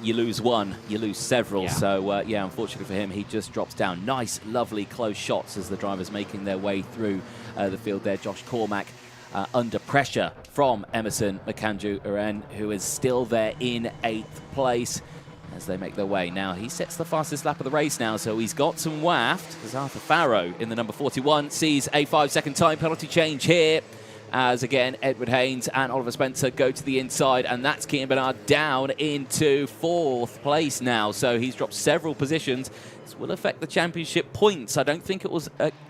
You lose one, you lose several. Yeah. So, yeah, unfortunately for him, he just drops down. Nice, lovely, close shots as the drivers making their way through the field there. Josh Cormack under pressure from Emerson Macandrew Uren, who is still there in 8th place as they make their way. Now, he sets the fastest lap of the race now, so he's got some waft, because Arthur Farrow in the number 41 sees a 5-second time penalty change here, as again Edward Haynes and Oliver Spencer go to the inside, and that's Kean Bernard down into 4th place now, so he's dropped several positions. This will affect the championship points. I don't think it will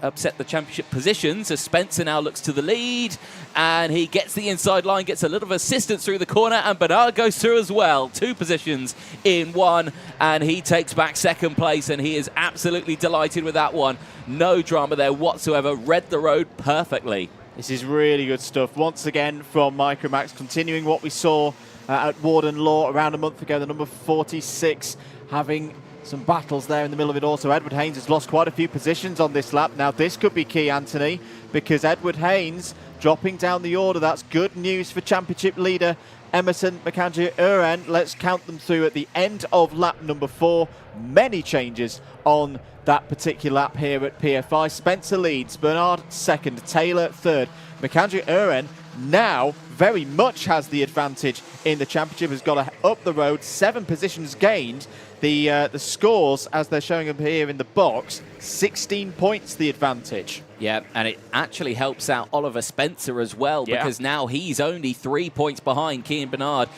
upset the championship positions, as Spencer now looks to the lead, and he gets the inside line, gets a little assistance through the corner, and Bernard goes through as well. 2 positions in 1, and he takes back 2nd place, and he is absolutely delighted with that one. No drama there whatsoever. Read the road perfectly. This is really good stuff. Once again from Micromax, continuing what we saw at Warden Law around a month ago, the number 46 having some battles there in the middle of it also. Edward Haynes has lost quite a few positions on this lap. Now this could be key, Anthony, because Edward Haynes dropping down the order. That's good news for championship leader Emerson Macandrew Uren. Let's count them through at the end of lap number 4. Many changes on that particular lap here at PFI. Spencer leads, Bernard 2nd, Taylor 3rd. Macandrew Uren now very much has the advantage in the championship, has got to up the road, 7 positions gained. The scores, as they're showing them here in the box, 16 points the advantage. Yeah, and it actually helps out Oliver Spencer as well, because now he's only 3 points behind Kean Bernard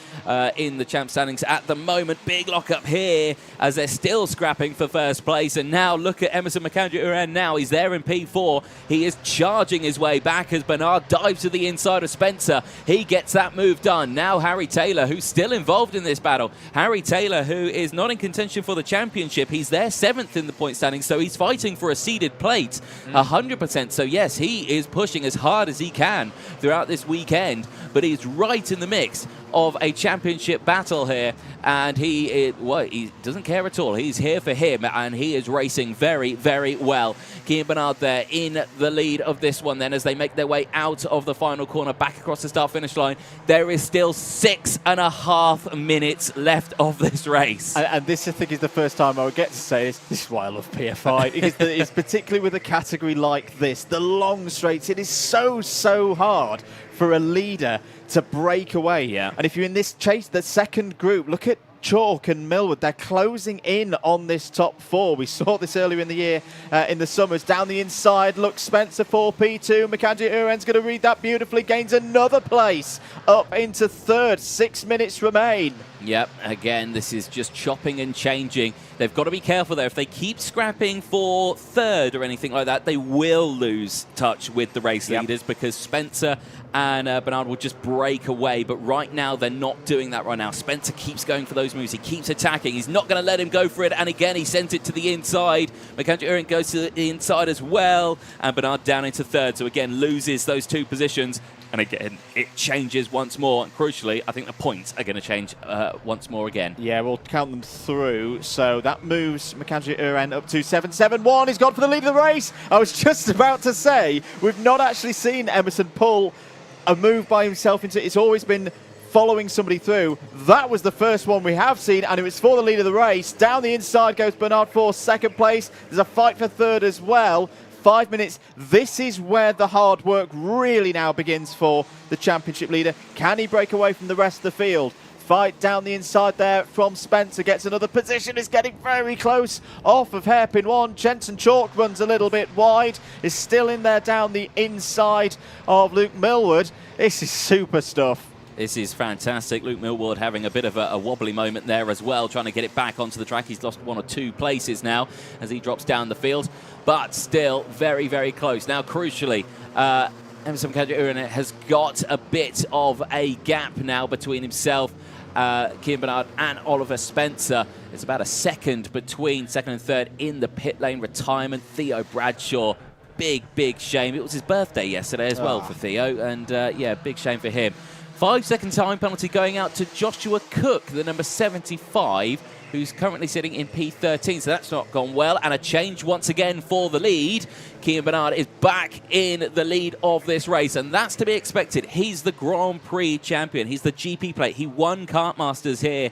in the champ standings at the moment. Big lock up here as they're still scrapping for 1st place. And now look at Emerson Macandrew Uren now. He's there in P4. He is charging his way back as Bernard dives to the inside of Spencer. He gets that move done. Now Harry Taylor, who's still involved in this battle. Harry Taylor, who is not in contention for the championship. He's there 7th in the point standings, so he's fighting for a seeded plate 100%. So yes, he is pushing as hard as he can throughout this weekend, but he's right in the mix of a championship battle here, and he doesn't care at all. He's here for him, and he is racing very, very well. Kean Bernard there in the lead of this one then, as they make their way out of the final corner back across the start-finish line. There is still 6.5 minutes left of this race. And this, I think, is the first time I would get to say this. This is why I love PFI. It's particularly with a category like this, the long straights. It is so hard for a leader to break away. Yeah. And if you're in this chase, the 2nd group, look at Chalk and Millwood. They're closing in on this top 4. We saw this earlier in the year in the summers. Down the inside, look, Spencer 4P2. Macandrew Uren's going to read that beautifully. Gains another place up into 3rd. 6 minutes remain. Yep, again, this is just chopping and changing. They've got to be careful there. If they keep scrapping for 3rd or anything like that, they will lose touch with the race leaders, because Spencer and Bernard will just break away. But right now, they're not doing that right now. Spencer keeps going for those moves. He keeps attacking. He's not going to let him go for it. And again, he sends it to the inside. Macandrew Uren goes to the inside as well. And Bernard down into 3rd. So again, loses those 2 positions. And again, it changes once more. And crucially, I think the points are going to change once more again. Yeah, we'll count them through. So that moves Mackenzie Uren up to 7-7-1. He's gone for the lead of the race. I was just about to say, we've not actually seen Emerson pull a move by himself into. It's always been following somebody through. That was the first one we have seen, and it was for the lead of the race. Down the inside goes Bernard for second place. There's a fight for third as well. 5 minutes. This is where the hard work really now begins for the championship leader. Can he break away from the rest of the field? Fight down the inside there from Spencer. Gets another position. Is getting very close off of hairpin 1. Jensen Chalk runs a little bit wide. Is still in there down the inside of Luke Millward. This is super stuff. This is fantastic. Luke Millward having a bit of a wobbly moment there as well, trying to get it back onto the track. He's lost 1 or 2 places now as he drops down the field, but still very, very close. Now, crucially, Emerson Uren has got a bit of a gap now between himself, Cian Bernard, and Oliver Spencer. It's about a second between second and third in the pit lane retirement. Theo Bradshaw, big shame. It was his birthday yesterday as well for Theo, and yeah, big shame for him. 5-second time penalty going out to Joshua Cook, the number 75, who's currently sitting in P13, so that's not gone well. And a change once again for the lead. Cian Bernard is back in the lead of this race, and that's to be expected. He's the Grand Prix champion. He's the GP plate. He won Kart Masters here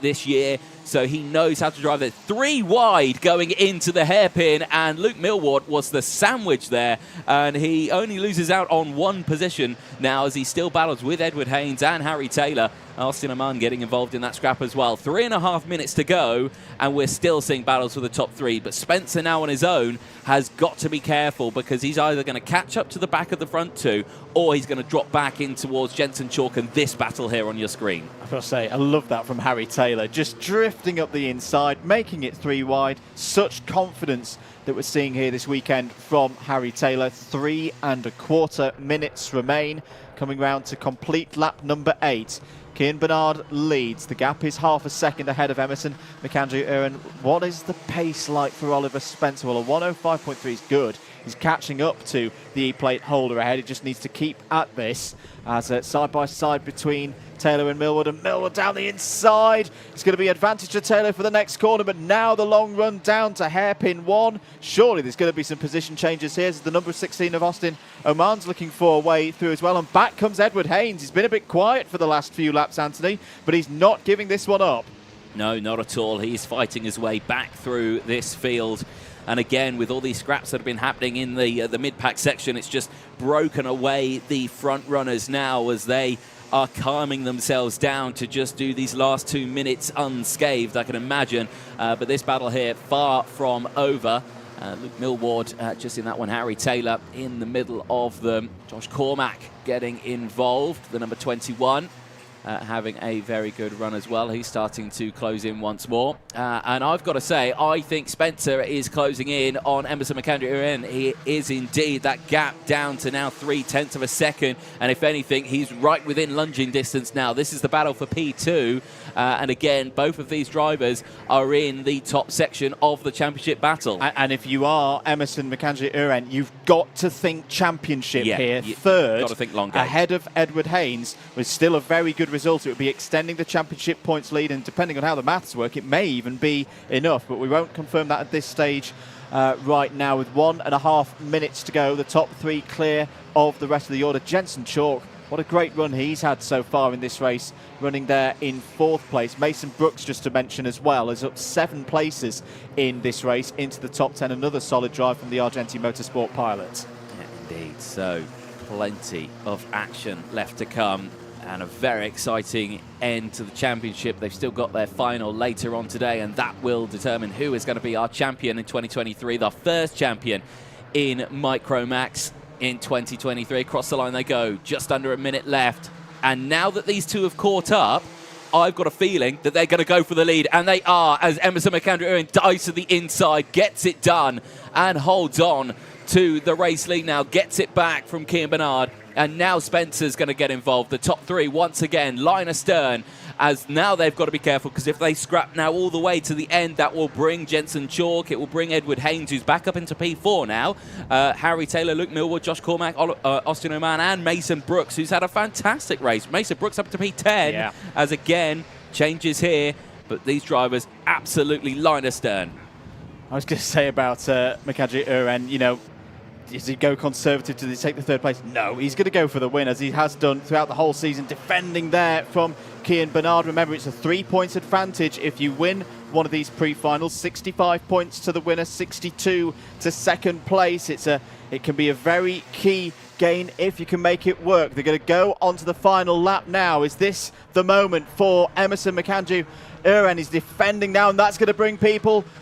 this year, so he knows how to drive it. 3 wide going into the hairpin, and Luke Millward was the sandwich there, and he only loses out on 1 position now as he still battles with Edward Haynes and Harry Taylor. Austin Aman getting involved in that scrap as well. 3.5 minutes to go, and we're still seeing battles for the top 3. But Spencer now on his own has got to be careful, because he's either going to catch up to the back of the front 2, or he's going to drop back in towards Jensen Chalk and this battle here on your screen. I've got to say, I love that from Harry Taylor. Just drifting up the inside, making it 3 wide. Such confidence that we're seeing here this weekend from Harry Taylor. 3.25 minutes remain, coming round to complete lap number 8. Cian Bernard leads. The gap is half a second ahead of Emerson Mackenzie Uren. What is the pace like for Oliver Spencer? Well, a 105.3 is good. He's catching up to the E-plate holder ahead. He just needs to keep at this as side by side between Taylor and Millward down the inside. It's going to be advantage to Taylor for the next corner, but now the long run down to hairpin 1. Surely there's going to be some position changes here. As the number 16 of Austin Oman's looking for a way through as well, and back comes Edward Haynes. He's been a bit quiet for the last few laps, Anthony, but he's not giving this one up. No, not at all. He's fighting his way back through this field. And again, with all these scraps that have been happening in the mid-pack section, it's just broken away the front runners now as they are calming themselves down to just do these last 2 minutes unscathed, I can imagine. But this battle here, far from over. Luke Millward just in that one. Harry Taylor in the middle of them. Josh Cormack getting involved, the number 21. Having a very good run as well. He's starting to close in once more. And I've got to say, I think Spencer is closing in on Emerson Mackenzie Uren. He is indeed. That gap down to now 0.3 of a second. And if anything, he's right within lunging distance now. This is the battle for P2. And again, both of these drivers are in the top section of the championship battle. And if you are Emerson Mackenzie Uren, you've got to think championship here. Third, got to think long game. Ahead of Edward Haynes, was still a very good result. It would be extending the championship points lead, and depending on how the maths work, it may even be enough, but we won't confirm that at this stage right now. With 1.5 minutes to go, the top 3 clear of the rest of the order. Jensen Chalk, what a great run he's had so far in this race, running there in 4th place. Mason Brooks, just to mention as well, is up 7 places in this race into the top 10. Another solid drive from the Argentine Motorsport pilot. Yeah, indeed. So plenty of action left to come, and a very exciting end to the championship. They've still got their final later on today, and that will determine who is going to be our champion in 2023, the first champion in Micromax in 2023. Across the line they go, just under a minute left. And now that these two have caught up, I've got a feeling that they're going to go for the lead, and they are, as Emerson Mackenzie Uren dives to the inside, gets it done, and holds on to the race lead now, gets it back from Cian Bernard. And now Spencer's going to get involved. The top three, once again, line astern, as now they've got to be careful, because if they scrap now all the way to the end, that will bring Jensen Chalk, it will bring Edward Haynes, who's back up into P4 now, Harry Taylor, Luke Millwood, Josh Cormack, Austin Oman, and Mason Brooks, who's had a fantastic race. Mason Brooks up to P10, as again, changes here, but these drivers absolutely line astern. I was going to say about Mikaji Uren, you know, does he go conservative? Does he take the third place? No, he's going to go for the win, as he has done throughout the whole season, defending there from Kian Bernard. Remember, it's a 3-point advantage if you win one of these pre-finals. 65 points to the winner, 62 to second place. It can be a very key gain if you can make it work. They're going to go onto the final lap now. Is this the moment for Emerson Mkanju? Uren is defending now, and that's going to bring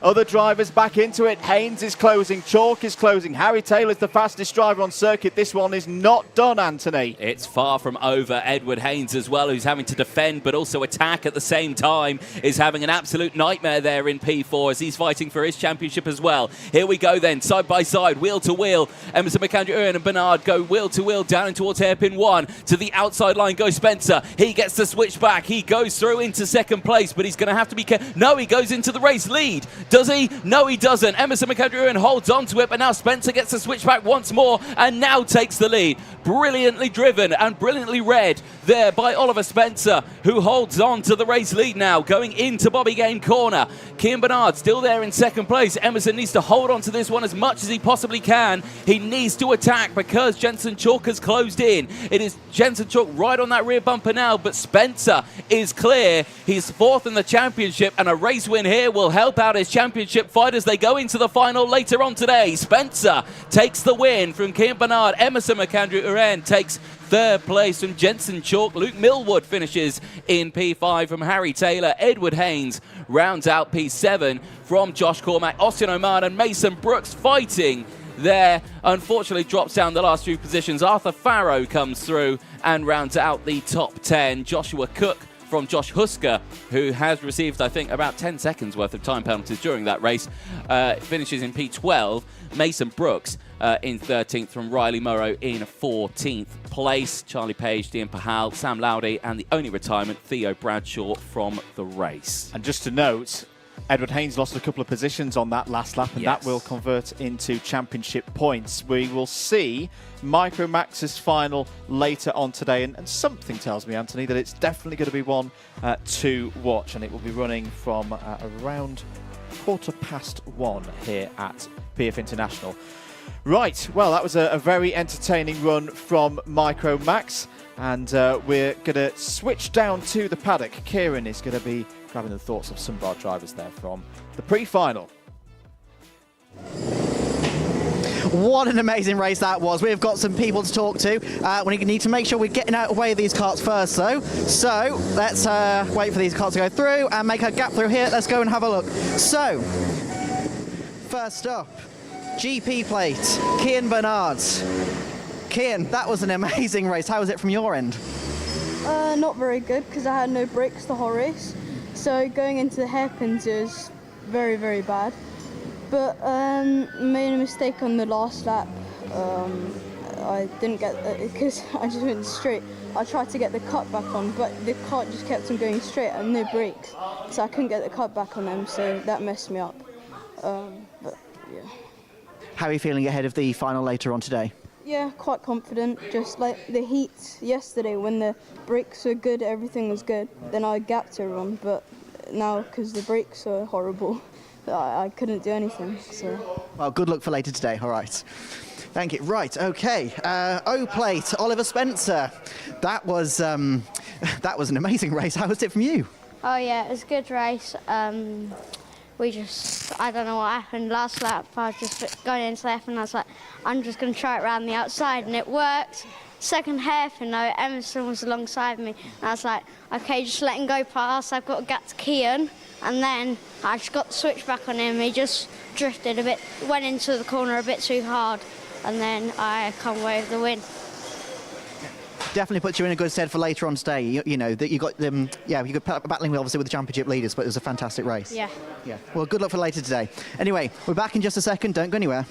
other drivers back into it. Haynes is closing, Chalk is closing, Harry Taylor's the fastest driver on circuit. This one is not done, Anthony. It's far from over. Edward Haynes as well, who's having to defend but also attack at the same time, is having an absolute nightmare there in P4 as he's fighting for his championship as well. Here we go then, side by side, wheel to wheel. Emerson Mkanju, Uren and Bernard go wheel to wheel down in towards hairpin 1. To the outside line goes Spencer. He gets to switch back. He goes through into second place, but he's going to have to be careful. No, he goes into the race lead. Does he? No, he doesn't. Emerson Mkanju holds on to it, but now Spencer gets to switch back once more and now takes the lead. Brilliantly driven and brilliantly read there by Oliver Spencer, who holds on to the race lead now, going into Bobby Game corner. Kian Bernard still there in second place. Emerson needs to hold on to this one as much as he possibly can. He needs to attack because Jensen Chalk has closed in. It is Jensen Chalk right on that rear bumper now, but Spencer is clear. He's fourth in the championship, and a race win here will help out his championship fight as they go into the final later on today. Spencer takes the win from Kian Bernard. Emerson Mkanju Uren takes third place from Jensen Chalk. Luke Millwood finishes in P5 from Harry Taylor. Edward Haynes rounds out P7 from Josh Cormack. Austin Oman and Mason Brooks fighting there. Unfortunately drops down the last few positions. Arthur Farrow comes through and rounds out the top 10. Joshua Cook from Josh Husker, who has received, I think, about 10 seconds worth of time penalties during that race, finishes in P12. Mason Brooks in 13th from Riley Morrow in 14th place. Charlie Page, Dean Pahal, Sam Lowdy, and the only retirement, Theo Bradshaw from the race. And just to note, Edward Haynes lost a couple of positions on that last lap, and that will convert into championship points. We will see Micromax's final later on today, and something tells me, Anthony, that it's definitely going to be one to watch, and it will be running from around 1:15 here at PF International. Right, well, that was a very entertaining run from Micromax, and we're going to switch down to the paddock. Kieran is going to be grabbing the thoughts of some of our drivers there from the pre-final. What an amazing race that was. We've got some people to talk to. We need to make sure we're getting out of the way of these carts first, though. So let's wait for these carts to go through and make a gap through here. Let's go and have a look. So, first up, GP plate, Kian Bernard. Kian, that was an amazing race. How was it from your end? Not very good, because I had no brakes the whole race. So going into the hairpins was very, very bad. But made a mistake on the last lap. I didn't get because I just went straight. I tried to get the cut back on, but the cart just kept on going straight and no brakes, so I couldn't get the cut back on them. So that messed me up. But yeah. How are you feeling ahead of the final later on today? Yeah, quite confident. Just like the heat yesterday, when the brakes were good, everything was good. Then I gapped everyone, but now because the brakes are horrible, I couldn't do anything. So. Well, good luck for later today. All right. Thank you. Right. Okay. O-plate, Oliver Spencer. That was an amazing race. How was it from you? Oh yeah, it was a good race. I don't know what happened last lap. I was just going into left and I was like, I'm just going to try it around the outside, and it worked. Second hairpin though, Emerson was alongside me, and I was like, okay, just let him go past. I've got to get to Kian, and then I just got the switch back on him. He just drifted a bit, went into the corner a bit too hard, and then I come away with the win. Definitely puts you in a good stead for later on today. You know that you got them. Yeah, you got battling obviously with the championship leaders, but it was a fantastic race. Yeah. Yeah. Well, good luck for later today. Anyway, we're back in just a second. Don't go anywhere.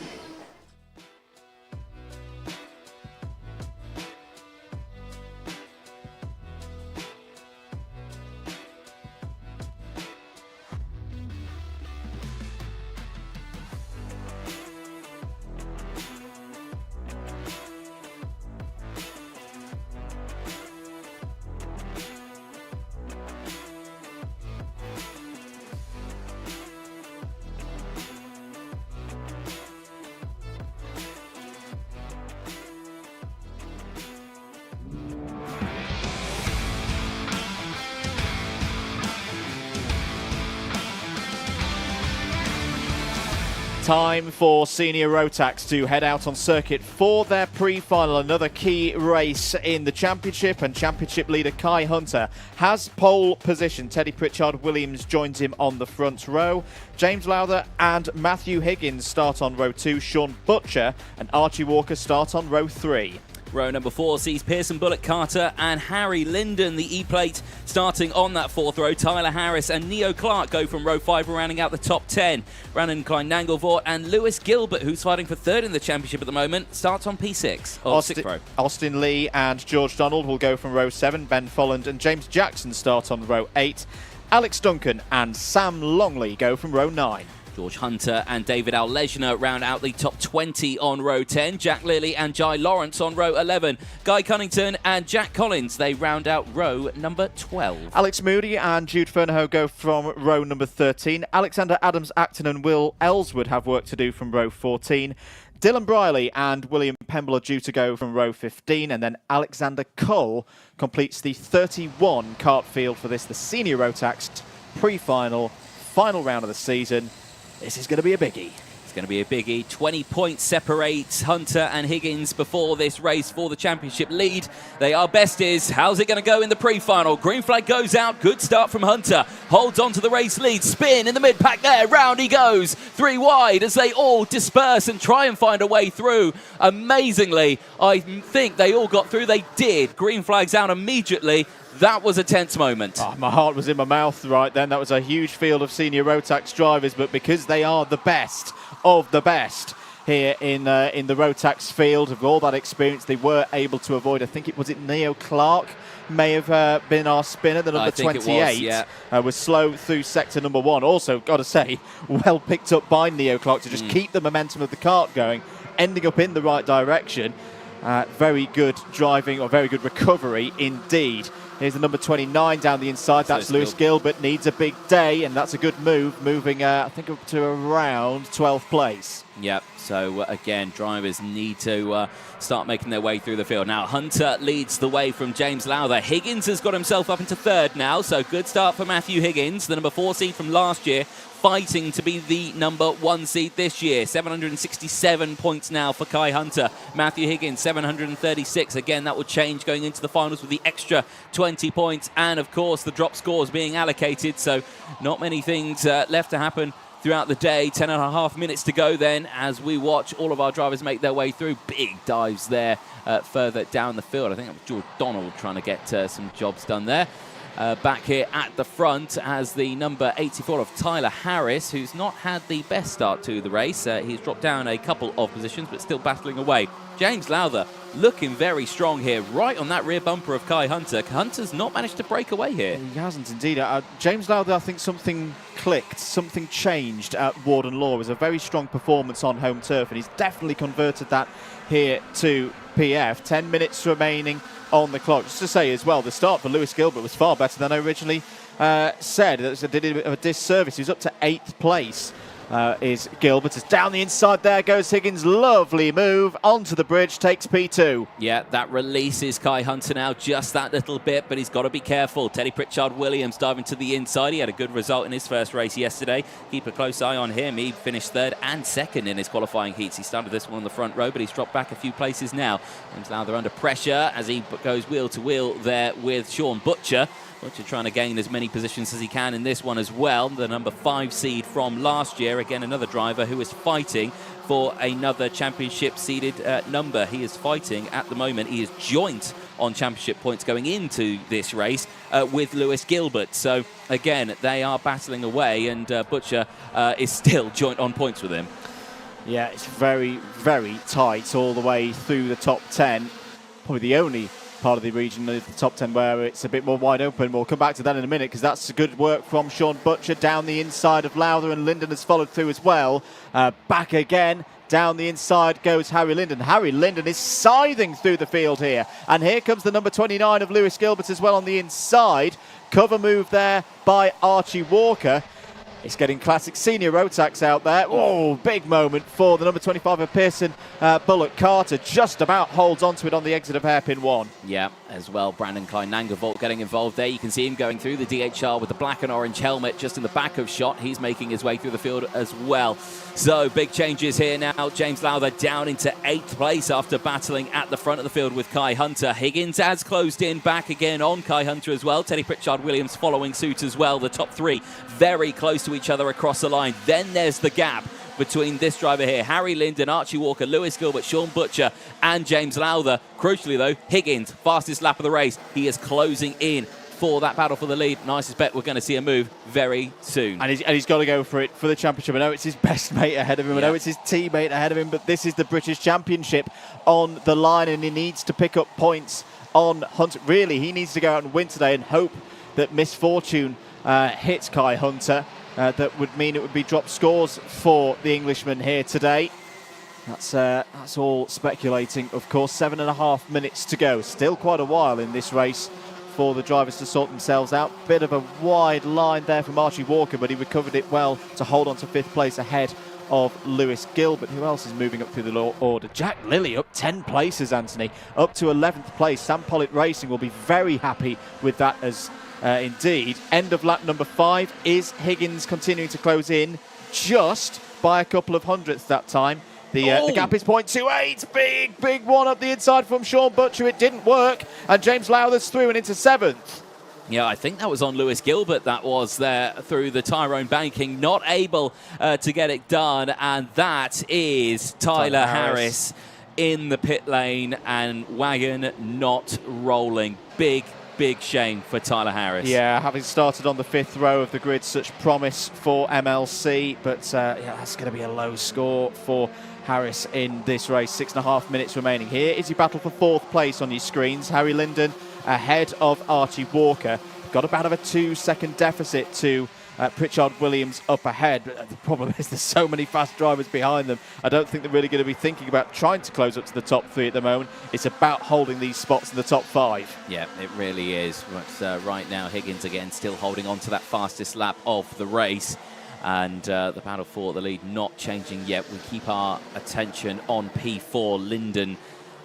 Time for Senior Rotax to head out on circuit for their pre-final. Another key race in the championship, and championship leader Kai Hunter has pole position. Teddy Pritchard-Williams joins him on the front row. James Lowther and Matthew Higgins start on row 2. Sean Butcher and Archie Walker start on row 3. Row number 4 sees Pearson Bullock Carter and Harry Linden, the E-plate, starting on that 4th row. Tyler Harris and Neo Clark go from row 5, rounding out the top 10. Brandon Klein-Nangelvoort and Lewis Gilbert, who's fighting for 3rd in the championship at the moment, starts on P6, or 6th row. Austin Lee and George Donald will go from row 7. Ben Folland and James Jackson start on row 8. Alex Duncan and Sam Longley go from row 9. George Hunter and David Al-Lejner round out the top 20 on row 10. Jack Lilly and Jai Lawrence on row 11. Guy Cunnington and Jack Collins, they round out row number 12. Alex Moody and Jude Fernahoe go from row number 13. Alexander Adams-Acton and Will Ellswood have work to do from row 14. Dylan Briley and William Pemble are due to go from row 15, and then Alexander Cole completes the 31 kart field for the Senior Rotax pre-final, final round of the season. This is going to be a biggie. It's going to be a biggie. 20 points separate Hunter and Higgins before this race for the championship lead. They are besties. How's it going to go in the pre-final? Green flag goes out. Good start from Hunter. Holds on to the race lead. Spin in the mid-pack there. Round he goes. 3 wide as they all disperse and try and find a way through. Amazingly, I think they all got through. They did. Green flags out immediately. That was a tense moment. Oh, my heart was in my mouth right then. That was a huge field of Senior Rotax drivers, but because they are the best of the best here in the Rotax field, of all that experience, they were able to avoid, I think was Neo Clark may have been our spinner, the number 28, was slow through sector number 1. Also, got to say, well picked up by Neo Clark to just keep the momentum of the kart going, ending up in the right direction. Very good driving, or very good recovery indeed. Here's the number 29 down the inside. That's Lewis Gilbert. Needs a big day, and that's a good move, moving, I think, up to around 12th place. Yep, so again, drivers need to start making their way through the field. Now, Hunter leads the way from James Lowther. Higgins has got himself up into 3rd now, so good start for Matthew Higgins, the number 4 seed from last year, fighting to be the number 1 seed this year. 767 points now for Kai Hunter. Matthew Higgins, 736. Again, that will change going into the finals with the extra 20 points. And, of course, the drop scores being allocated, so not many things left to happen throughout the day. 10.5 minutes to go then as we watch all of our drivers make their way through. Big dives there further down the field. I think it was George Donald trying to get some jobs done there. Back here at the front as the number 84 of Tyler Harris, who's not had the best start to the race. He's dropped down a couple of positions, but still battling away. James Lowther looking very strong here, right on that rear bumper of Kai Hunter. Hunter's not managed to break away here. He hasn't indeed. James Lowther, I think something clicked, something changed at Warden Law. It was a very strong performance on home turf, and he's definitely converted that here to PF. 10 minutes remaining on the clock. Just to say as well, the start for Lewis Gilbert was far better than I originally said. It did a disservice. He was up to 8th place. Is Gilbert. As down the inside there goes Higgins. Lovely move onto the bridge, takes P2. Yeah, that releases Kai Hunter now just that little bit, but he's got to be careful. Teddy Pritchard-Williams diving to the inside. He had a good result in his first race yesterday. Keep a close eye on him. He finished 3rd and 2nd in his qualifying heats. He started this one on the front row, but he's dropped back a few places now. James Lowther under pressure as he goes wheel to wheel there with Sean Butcher. Butcher trying to gain as many positions as he can in this one as well. The number 5 seed from last year. Again, another driver who is fighting for another championship seeded number. He is fighting at the moment. He is joint on championship points going into this race with Lewis Gilbert. So, again, they are battling away, and Butcher is still joint on points with him. Yeah, it's very, very tight all the way through the top 10. Probably the only part of the region is the top 10 where it's a bit more wide open. We'll come back to that in a minute because that's good work from Sean Butcher down the inside of Lowther, and Linden has followed through as well. Back again. Down the inside goes Harry Linden. Harry Linden is scything through the field here. And here comes the number 29 of Lewis Gilbert as well on the inside. Cover move there by Archie Walker. It's getting classic Senior Rotax out there. Oh, big moment for the number 25 of Pearson Bullock Carter. Just about holds onto it on the exit of hairpin 1. Yeah, as well. Brandon Klein-Nangervold getting involved there. You can see him going through the DHR with the black and orange helmet just in the back of shot. He's making his way through the field as well. So big changes here now. James Lowther down into 8th place after battling at the front of the field with Kai Hunter. Higgins has closed in back again on Kai Hunter as well. Teddy Pritchard-Williams following suit as well. The top 3 very close to each other across the line. Then there's the gap between this driver here, Harry Linden, Archie Walker, Lewis Gilbert, Sean Butcher and James Lowther. Crucially though, Higgins, fastest lap of the race. He is closing in for that battle for the lead. Nicest bet we're going to see a move very soon. And he's got to go for it for the championship. I know it's his best mate ahead of him. I know it's his teammate ahead of him, but this is the British Championship on the line and he needs to pick up points on Hunter. Really, he needs to go out and win today and hope that misfortune hits Kai Hunter. That would mean it would be drop scores for the Englishman here today. That's all speculating, of course. 7.5 minutes to go. Still quite a while in this race for the drivers to sort themselves out. Bit of a wide line there from Archie Walker, but he recovered it well to hold on to 5th place ahead of Lewis Gilbert. Who else is moving up through the order? Jack Lilly up 10 places, Anthony, up to 11th place. Sam Pollitt Racing will be very happy with that as indeed. End of lap number 5 is Higgins continuing to close in just by a couple of hundredths that time. The gap is 0.28. Big one up the inside from Sean Butcher. It didn't work. And James Lowther's through and into 7th. Yeah, I think that was on Lewis Gilbert that was there through the Tyrone banking. Not able to get it done. And that is Tyler Harris in the pit lane and wagon not rolling. Big shame for Tyler Harris. Yeah, having started on the 5th row of the grid, such promise for MLC, but yeah, that's going to be a low score for Harris in this race. 6.5 minutes remaining. Here is your battle for 4th place on your screens. Harry Linden ahead of Archie Walker. Got about a 2-second deficit to Pritchard-Williams up ahead. But the problem is there's so many fast drivers behind them. I don't think they're really going to be thinking about trying to close up to the top 3 at the moment. It's about holding these spots in the top 5. Yeah, it really is. But right now, Higgins again still holding on to that fastest lap of the race. And the battle for the lead not changing yet. We keep our attention on P4. Linden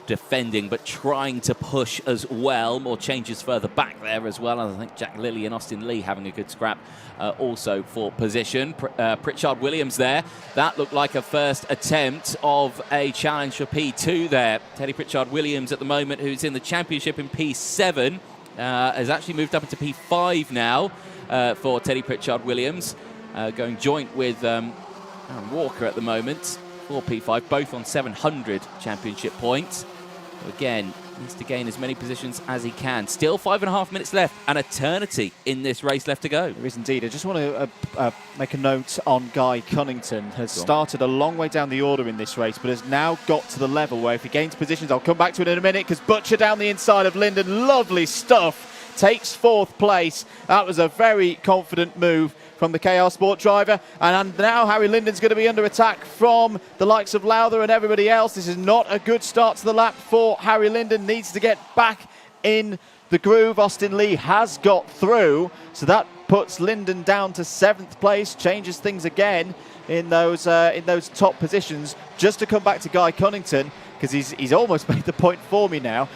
defending, but trying to push as well. More changes further back there as well. And I think Jack Lilly and Austin Lee having a good scrap also for position. Pritchard-Williams there. That looked like a first attempt of a challenge for P2 there. Teddy Pritchard-Williams at the moment, who's in the championship in P7, has actually moved up into P5 now for Teddy Pritchard-Williams. Going joint with Aaron Walker at the moment for P5, both on 700 championship points. Again, needs to gain as many positions as he can. Still 5.5 minutes left, an eternity in this race left to go. There is indeed. I just want to make a note on Guy Cunnington. Has started a long way down the order in this race, but has now got to the level where if he gains positions, I'll come back to it in a minute, because Butcher down the inside of Linden, lovely stuff, takes 4th place. That was a very confident move from the KR Sport driver, and now Harry Linden's going to be under attack from the likes of Lowther and everybody else. This is not a good start to the lap for Harry Linden. Needs to get back in the groove. Austin Lee has got through, so that puts Linden down to 7th place, changes things again in those top positions. Just to come back to Guy Cunnington, because he's almost made the point for me now.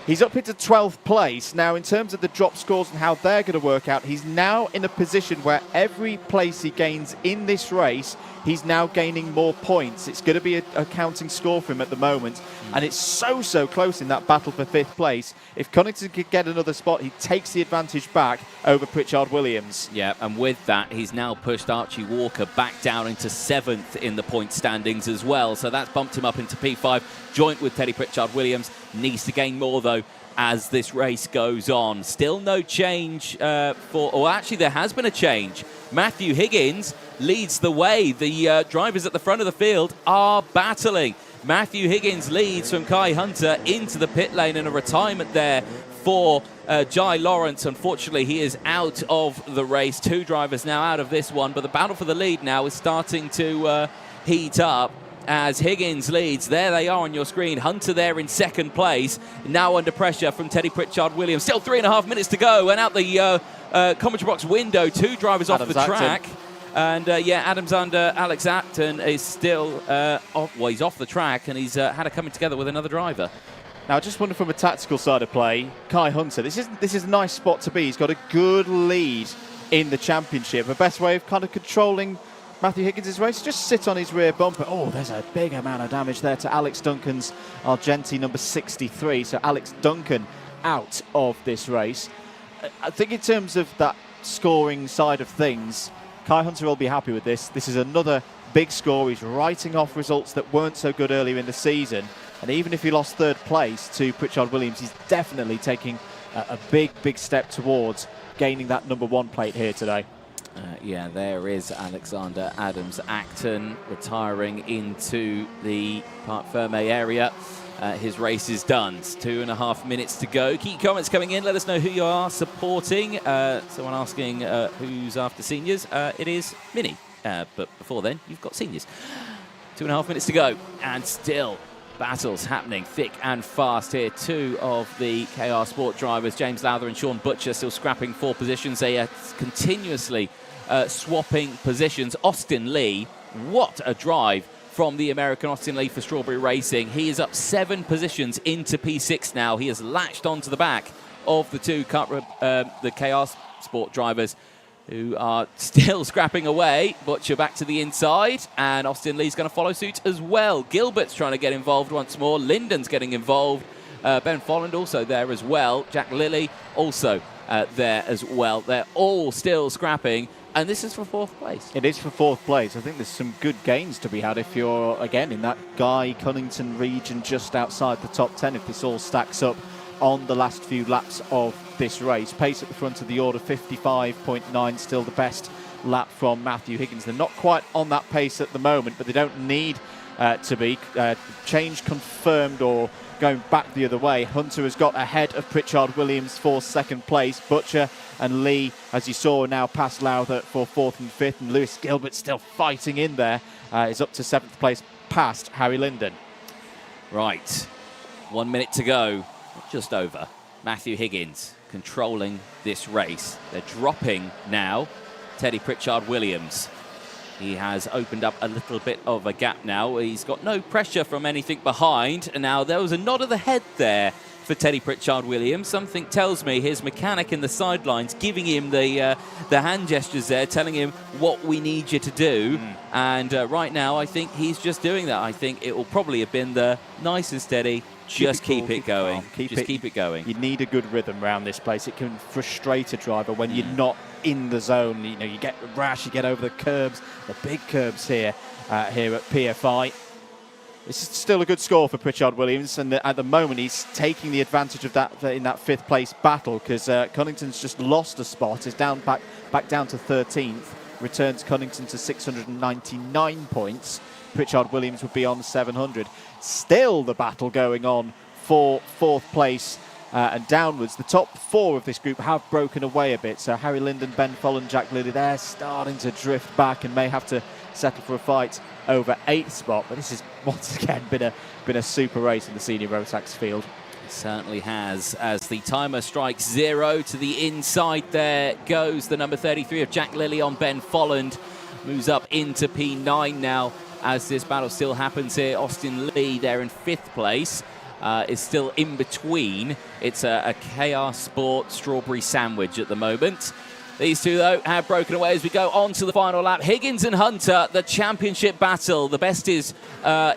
He's up into 12th place. Now, in terms of the drop scores and how they're going to work out, he's now in a position where every place he gains in this race, he's now gaining more points. It's going to be a counting score for him at the moment. And it's so close in that battle for 5th place. If Cunnington could get another spot, he takes the advantage back over Pritchard-Williams. Yeah, and with that, he's now pushed Archie Walker back down into 7th in the point standings as well. So that's bumped him up into P5, joint with Teddy Pritchard-Williams. Needs to gain more, though, as this race goes on. Still no change actually there has been a change. Matthew Higgins leads the way. The drivers at the front of the field are battling. Matthew Higgins leads from Kai Hunter into the pit lane, and a retirement there for Jai Lawrence. Unfortunately, he is out of the race. 2 drivers now out of this one, but the battle for the lead now is starting to heat up as Higgins leads. There they are on your screen. Hunter there in 2nd place, now under pressure from Teddy Pritchard-Williams. Still 3.5 minutes to go, and out the commentary box window, 2 drivers off the track. And yeah, Adams under Alex Acton is still he's off the track, and he's had a coming together with another driver. Now, I just wonder from a tactical side of play, Kai Hunter, this is a nice spot to be. He's got a good lead in the championship. The best way of kind of controlling Matthew Higgins' race, just sit on his rear bumper. Oh, there's a big amount of damage there to Alex Duncan's Argenti number 63. So Alex Duncan out of this race. I think in terms of that scoring side of things, Kai Hunter will be happy with this. This is another big score. He's writing off results that weren't so good earlier in the season. And even if he lost third place to Pritchard Williams, he's definitely taking a big step towards gaining that number 1 plate here today. Yeah, there is Alexander Adams Acton retiring into the Parc Ferme area. His race is done. It's 2.5 minutes to go. Keep comments coming in. Let us know who you are supporting. Someone asking who's after seniors. It is Mini. But before then, you've got seniors. 2.5 minutes to go. And still battles happening thick and fast here. Two of the KR Sport drivers, James Lowther and Sean Butcher, still scrapping for positions. They are continuously swapping positions. Austin Lee, what a drive from the American Austin Lee for Strawberry Racing. He is up 7 positions into P6 now. He has latched onto the back of the two the KR Sport drivers who are still scrapping away. Butcher back to the inside, and Austin Lee's going to follow suit as well. Gilbert's trying to get involved once more. Linden's getting involved. Ben Folland also there as well. Jack Lilly also there as well. They're all still scrapping. And this is for 4th place. It is for 4th place. I think there's some good gains to be had if you're, again, in that Guy Cunnington region just outside the top 10, if this all stacks up on the last few laps of this race. Pace at the front of the order, 55.9, still the best lap from Matthew Higgins. They're not quite on that pace at the moment, but they don't need to be. Change confirmed or going back the other way. Hunter has got ahead of Pritchard Williams for 2nd place. Butcher and Lee, as you saw, now past Lowther for 4th and 5th. And Lewis Gilbert still fighting in there. Is up to 7th place past Harry Linden. Right. 1 minute to go. Just over. Matthew Higgins controlling this race. They're dropping now Teddy Pritchard Williams. He has opened up a little bit of a gap now. He's got no pressure from anything behind. And now there was a nod of the head there for Teddy Pritchard Williams. Something tells me his mechanic in the sidelines giving him the hand gestures there, telling him what we need you to do. And right now, I think he's just doing that. I think it will probably have been the nice and steady. Just keep it going. Keep it going. You need a good rhythm around this place. It can frustrate a driver when you're not in the zone. You know, you get rash, you get over the curbs, the big curbs here at PFI. This is still a good score for Pritchard Williams, and at the moment he's taking the advantage of that in that 5th place battle, because Cunnington's just lost a spot. Is down back down to 13th. Returns Cunnington to 699 points. Pritchard Williams would be on 700. Still the battle going on for 4th place and downwards. The top 4 of this group have broken away a bit. So Harry Linden, Ben Folland, Jack Lilly, they're starting to drift back and may have to settle for a fight over 8th spot. But this has once again been a super race in the senior Rotax field. It certainly has. As the timer strikes 0 to the inside, there goes the number 33 of Jack Lilly on Ben Folland. Moves up into P9 now as this battle still happens here. Austin Lee there in 5th place. Is still in between. It's a KR Sport strawberry sandwich at the moment. These two, though, have broken away as we go on to the final lap. Higgins and Hunter, the championship battle. The best is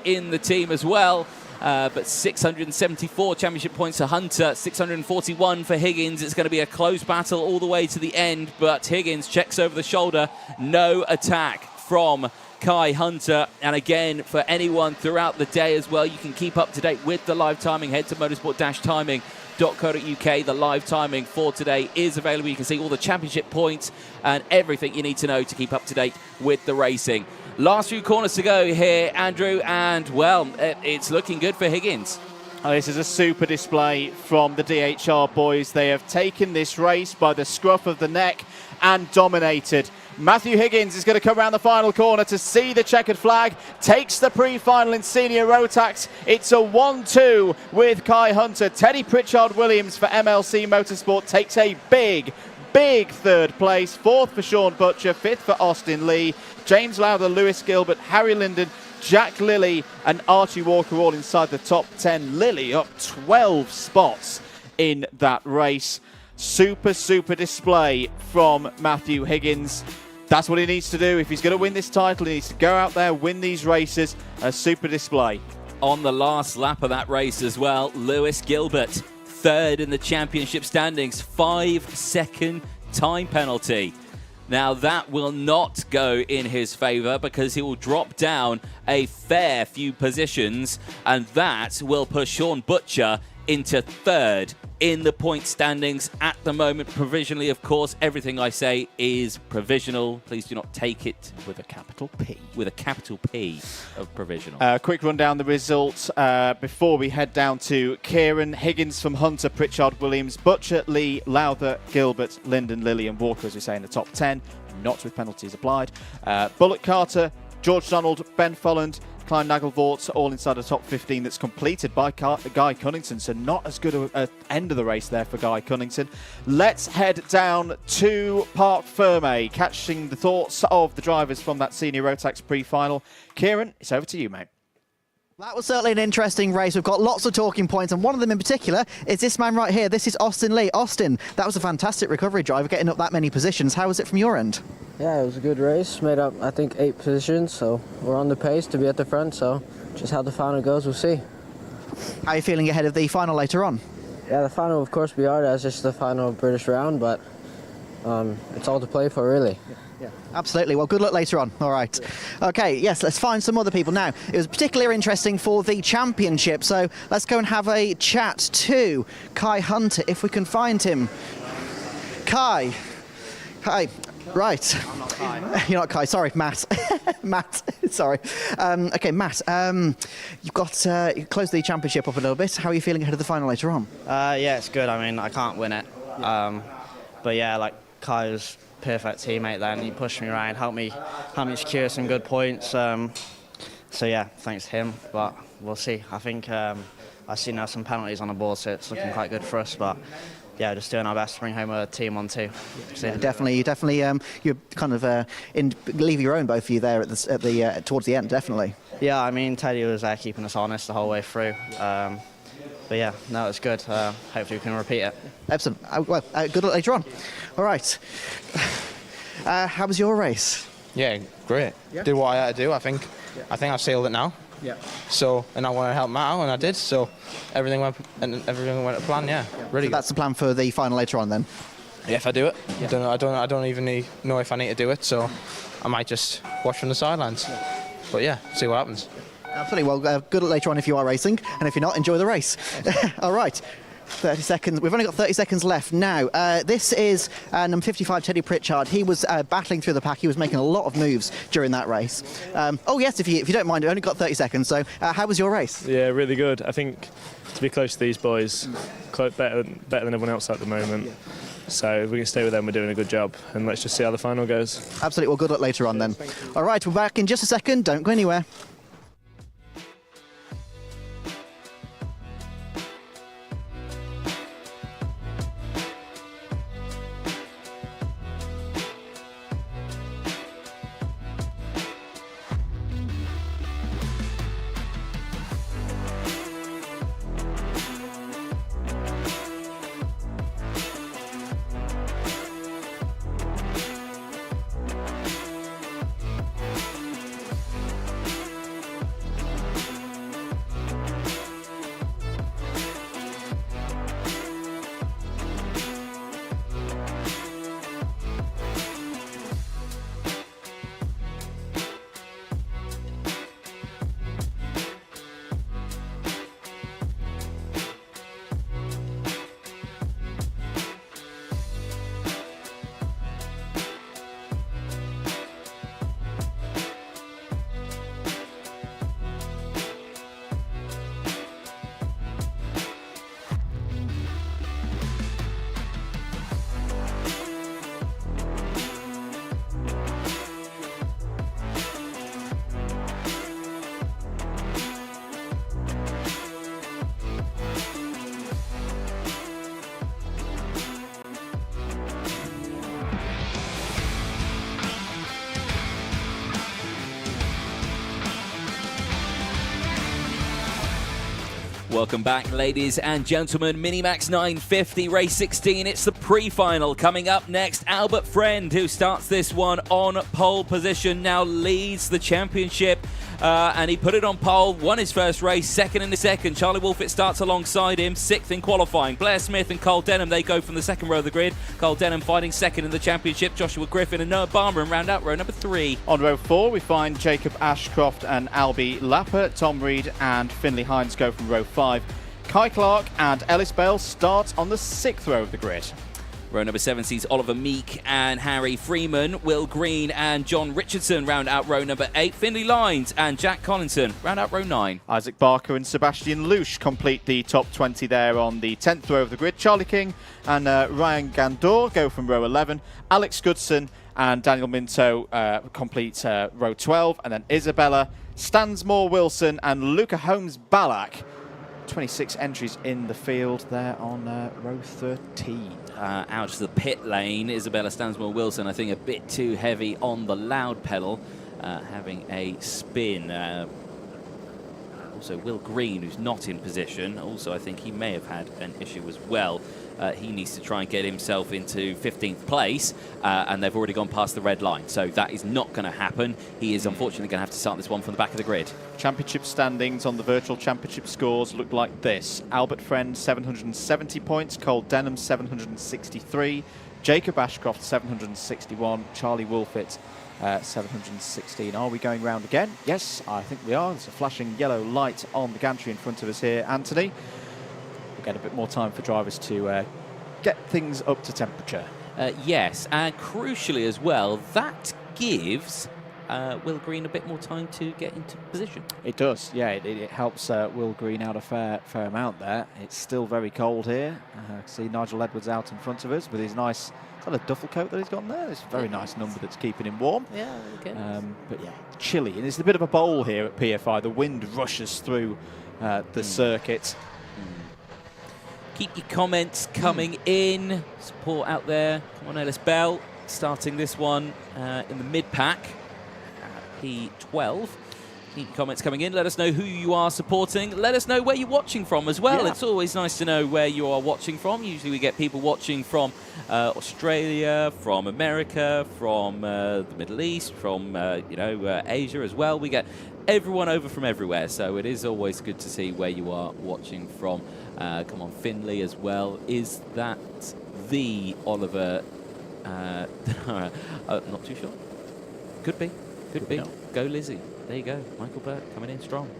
in the team as well. But 674 championship points to Hunter, 641 for Higgins. It's going to be a close battle all the way to the end, but Higgins checks over the shoulder. No attack from Kai Hunter. And again, for anyone throughout the day as well, you can keep up to date with the live timing. Head to motorsport-timing.co.uk. The live timing for today is available. You can see all the championship points and everything you need to know to keep up to date with the racing. Last few corners to go here, Andrew, and, well, it's looking good for Higgins. This is a super display from the DHR boys. They have taken this race by the scruff of the neck and dominated. Matthew Higgins is going to come around the final corner to see the checkered flag. Takes the pre-final in senior Rotax. It's a 1-2 with Kai Hunter. Teddy Pritchard Williams for MLC Motorsport takes a big 3rd place. 4th for Sean Butcher. 5th for Austin Lee. James Lowther, Lewis Gilbert, Harry Linden, Jack Lilly and Archie Walker all inside the top 10. Lilly up 12 spots in that race. Super display from Matthew Higgins. That's what he needs to do. If he's going to win this title, he needs to go out there, win these races. A super display. On the last lap of that race as well, Lewis Gilbert, third in the championship standings, 5-second time penalty. Now that will not go in his favour because he will drop down a fair few positions, and that will push Sean Butcher into third in the point standings at the moment. Provisionally, of course, everything I say is provisional. Please do not take it with a capital P. With a capital P of provisional. Quick run down the results before we head down to Kieran. Higgins from Hunter, Pritchard, Williams, Butcher, Lee, Lowther, Gilbert, Linden, Lilly and Walker, as we say, in the top 10, not with penalties applied. Bullock, Carter, George Donald, Ben Folland, Klein Nagelvort, all inside the top 15. That's completed by Guy Cunnington, so not as good an end of the race there for Guy Cunnington. Let's head down to Parc Ferme, catching the thoughts of the drivers from that senior Rotax pre-final. Kieran, it's over to you, mate. That was certainly an interesting race. We've got lots of talking points, and one of them in particular is this man right here. This is Austin Lee. Austin, that was a fantastic recovery drive, getting up that many positions. How was it from your end? Yeah, it was a good race. Made up, I think, 8 positions, so we're on the pace to be at the front, so just how the final goes, we'll see. How are you feeling ahead of the final later on? Yeah, the final, of course, we are. That's just the final British round, but it's all to play for, really. Yeah, absolutely. Well, good luck later on. All right. Okay, yes, let's find some other people now. It was particularly interesting for the championship, so let's go and have a chat to Kai Hunter, if we can find him. Kai. Hi. Right. I'm not Kai. You're not Kai. Sorry, Matt. Matt. Sorry. Okay, Matt. You've got you closed the championship up a little bit. How are you feeling ahead of the final later on? Yeah, it's good. I mean, I can't win it. But yeah, like Kai was perfect teammate then. He pushed me around, helped me secure some good points. So yeah, thanks to him. But we'll see. I think I see now some penalties on the board, so it's looking quite good for us. But yeah, just doing our best to bring home a team on two. Yeah, definitely. You're kind of leave your own, both of you there at towards the end. Definitely. Yeah, I mean Teddy was there keeping us honest the whole way through. But yeah, no, it's good. Hopefully we can repeat it. Excellent. Well, good luck later on. All right. How was your race? Yeah, great. Yeah. Did what I had to do. I think I've sealed it now. Yeah. So, and I want to help Matt out, and I did. So, everything went to plan. Yeah, really. So that's the plan for the final later on, then. Yeah, if I do it. Yeah. I don't even know if I need to do it. So, I might just watch from the sidelines. But yeah, see what happens. Absolutely. Well, good luck later on if you are racing, and if you're not, enjoy the race. All right. 30 seconds. We've only got 30 seconds left now. This is number 55, Teddy Pritchard. He was battling through the pack. He was making a lot of moves during that race. Oh yes, if you don't mind, we've only got 30 seconds. So how was your race? Yeah, really good. I think to be close to these boys, better than everyone else at the moment. So if we can stay with them, we're doing a good job. And let's just see how the final goes. Absolutely. Well, good luck later on then. All right, we're back in just a second. Don't go anywhere. Welcome back, ladies and gentlemen. Minimax 950, race 16. It's the pre-final. Coming up next, Albert Friend, who starts this one on pole position, now leads the championship. And he put it on pole, won his first race, second in the second. Charlie Wolfett starts alongside him, sixth in qualifying. Blair Smith and Cole Denham, they go from the second row of the grid. Cole Denham fighting second in the championship. Joshua Griffin and Noah Barmer round out row number 3. On row 4, we find Jacob Ashcroft and Albie Lapper. Tom Reed and Finley Hines go from row 5. Kai Clark and Ellis Bale start on the 6th row of the grid. Row number 7 sees Oliver Meek and Harry Freeman. Will Green and John Richardson round out row number 8. Finley Lines and Jack Collinson round out row 9. Isaac Barker and Sebastian Louche complete the top 20 there on the 10th row of the grid. Charlie King and Ryan Gandor go from row 11. Alex Goodson and Daniel Minto complete row 12. And then Isabella, Stansmore Wilson and Luca Holmes Ballack. 26 entries in the field there on row 13. Out to the pit lane, Isabella Stansmore Wilson, I think a bit too heavy on the loud pedal, having a spin. Also, Will Green, who's not in position, also I think he may have had an issue as well. He needs to try and get himself into 15th place, and they've already gone past the red line, so that is not going to happen. He is unfortunately going to have to start this one from the back of the grid. Championship standings on the virtual championship scores look like this. Albert Friend 770 points, Cole Denham 763, Jacob Ashcroft 761, Charlie Wolfett 716. Are we going round again? Yes, I think we are. There's a flashing yellow light on the gantry in front of us here, Anthony. We'll get a bit more time for drivers to get things up to temperature. Yes, and crucially as well, that gives Will Green a bit more time to get into position. It does, yeah. It helps Will Green out a fair amount there. It's still very cold here. See Nigel Edwards out in front of us with his nice, is that a duffel coat that he's got there? It's a very nice number that's keeping him warm. Yeah, okay. But yeah, chilly. And it's a bit of a bowl here at PFI. The wind rushes through the circuit. Keep your comments coming in. Support out there. Come on, Ellis Bell. Starting this one in the mid-pack at P12. Keep your comments coming in. Let us know who you are supporting. Let us know where you're watching from as well. Yeah. It's always nice to know where you are watching from. Usually we get people watching from Australia, from America, from the Middle East, from Asia as well. We get everyone over from everywhere, so it is always good to see where you are watching from. Come on, Finley as well. Is that the Oliver? Not too sure. Could be. Could be. Go Lizzie. There you go. Michael Burt coming in strong.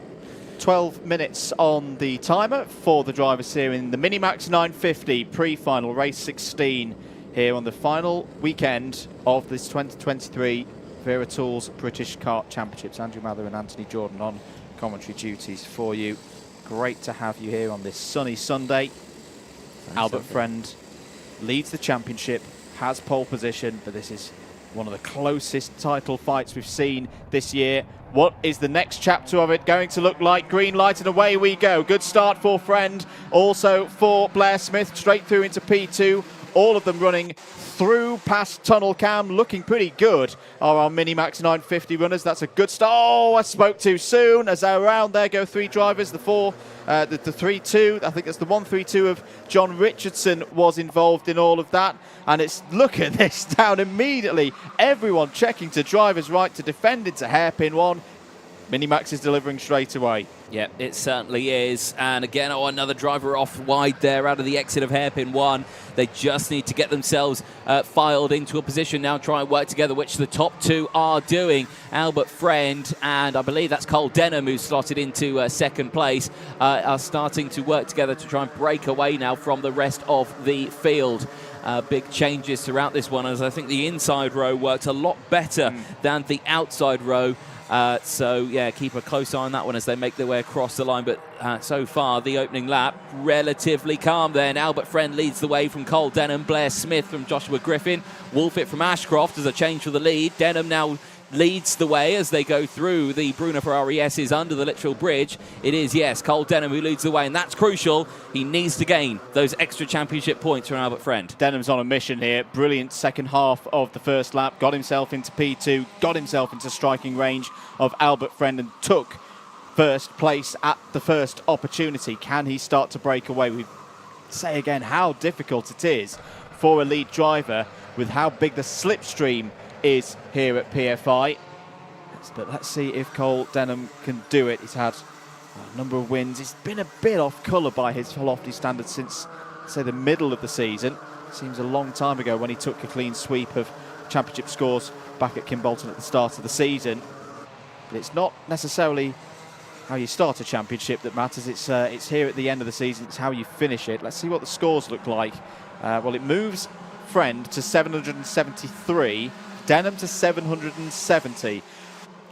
12 minutes on the timer for the drivers here in the Minimax 950 pre-final race 16 here on the final weekend of this 2023 Wera Tools British Kart Championships. Andrew Mather and Anthony Jordan on commentary duties for you. Great to have you here on this sunny Sunday. Albert Friend leads the championship, has pole position, but this is one of the closest title fights we've seen this year. What is the next chapter of it going to look like? Green light and away we go. Good start for Friend, also for Blair Smith, straight through into P2. All of them running through past Tunnel Cam, looking pretty good are our Minimax 950 runners. That's a good start. Oh, I spoke too soon. As around there go 3 drivers, the 3-2. I think that's the 1-3-2 of John Richardson was involved in all of that. And it's, look at this, down immediately. Everyone checking to driver's right to defend into hairpin 1. Minimax is delivering straight away. Yeah, it certainly is. And again, another driver off wide there out of the exit of hairpin 1. They just need to get themselves filed into a position now, try and work together, which the top 2 are doing. Albert Friend and I believe that's Cole Denham, who's slotted into second place, are starting to work together to try and break away now from the rest of the field. Big changes throughout this one, as I think the inside row worked a lot better than the outside row. So, yeah, keep a close eye on that one as they make their way across the line. But so far, the opening lap, relatively calm then. Albert Friend leads the way from Cole Denham. Blair Smith from Joshua Griffin. Wolfett from Ashcroft as a change for the lead. Denham now leads the way as they go through the Bruno Ferrari S's under the Litchfield Bridge. It is, yes, Cole Denham who leads the way, and that's crucial. He needs to gain those extra championship points from Albert Friend. Denham's on a mission here. Brilliant second half of the first lap. Got himself into P2, got himself into striking range of Albert Friend and took first place at the first opportunity. Can he start to break away? We say again how difficult it is for a lead driver with how big the slipstream is here at PFI. But let's see if Cole Denham can do it. He's had a number of wins. He's been a bit off colour by his lofty standards since, say, the middle of the season. Seems a long time ago when he took a clean sweep of championship scores back at Kimbolton at the start of the season. But it's not necessarily how you start a championship that matters. It's here at the end of the season. It's how you finish it. Let's see what the scores look like. Well, it moves Friend to 773, Denham to 770.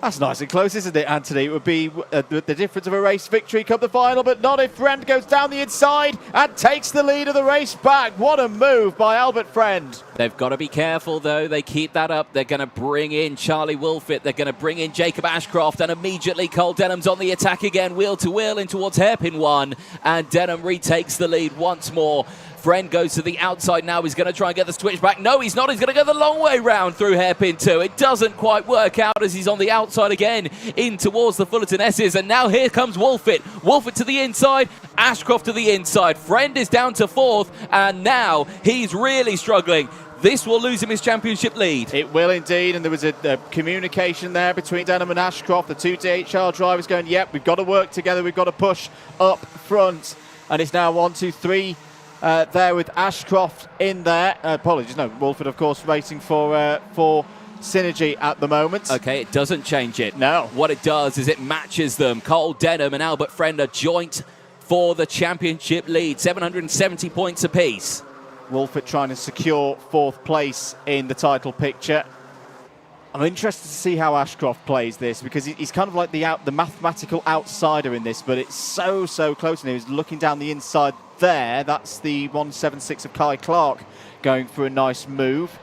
That's nice and close, isn't it, Anthony? It would be the difference of a race victory come the final, but not if Friend goes down the inside and takes the lead of the race back. What a move by Albert Friend. They've got to be careful, though. They keep that up. They're going to bring in Charlie Wolfett. They're going to bring in Jacob Ashcroft, and immediately Cole Denham's on the attack again, wheel to wheel in towards hairpin 1, and Denham retakes the lead once more. Friend goes to the outside now. He's going to try and get the switch back. No, he's not. He's going to go the long way round through hairpin 2. It doesn't quite work out as he's on the outside again in towards the Fullerton S's. And now here comes Wolfett. Wolfett to the inside. Ashcroft to the inside. Friend is down to 4th. And now he's really struggling. This will lose him his championship lead. It will indeed, and there was a communication there between Denham and Ashcroft, the two DHR drivers going, yep, we've got to work together, we've got to push up front. And it's now 1, 2, 3 there with Ashcroft in there. Apologies, no, Wolfett, of course, racing for Synergy at the moment. Okay, it doesn't change it. No. What it does is it matches them. Cole Denham and Albert Friend are joint for the championship lead, 770 points apiece. Wolfett trying to secure 4th place in the title picture. I'm interested to see how Ashcroft plays this, because he's kind of like the mathematical outsider in this, but it's so close, and he was looking down the inside there. That's the 176 of Kai Clark going for a nice move.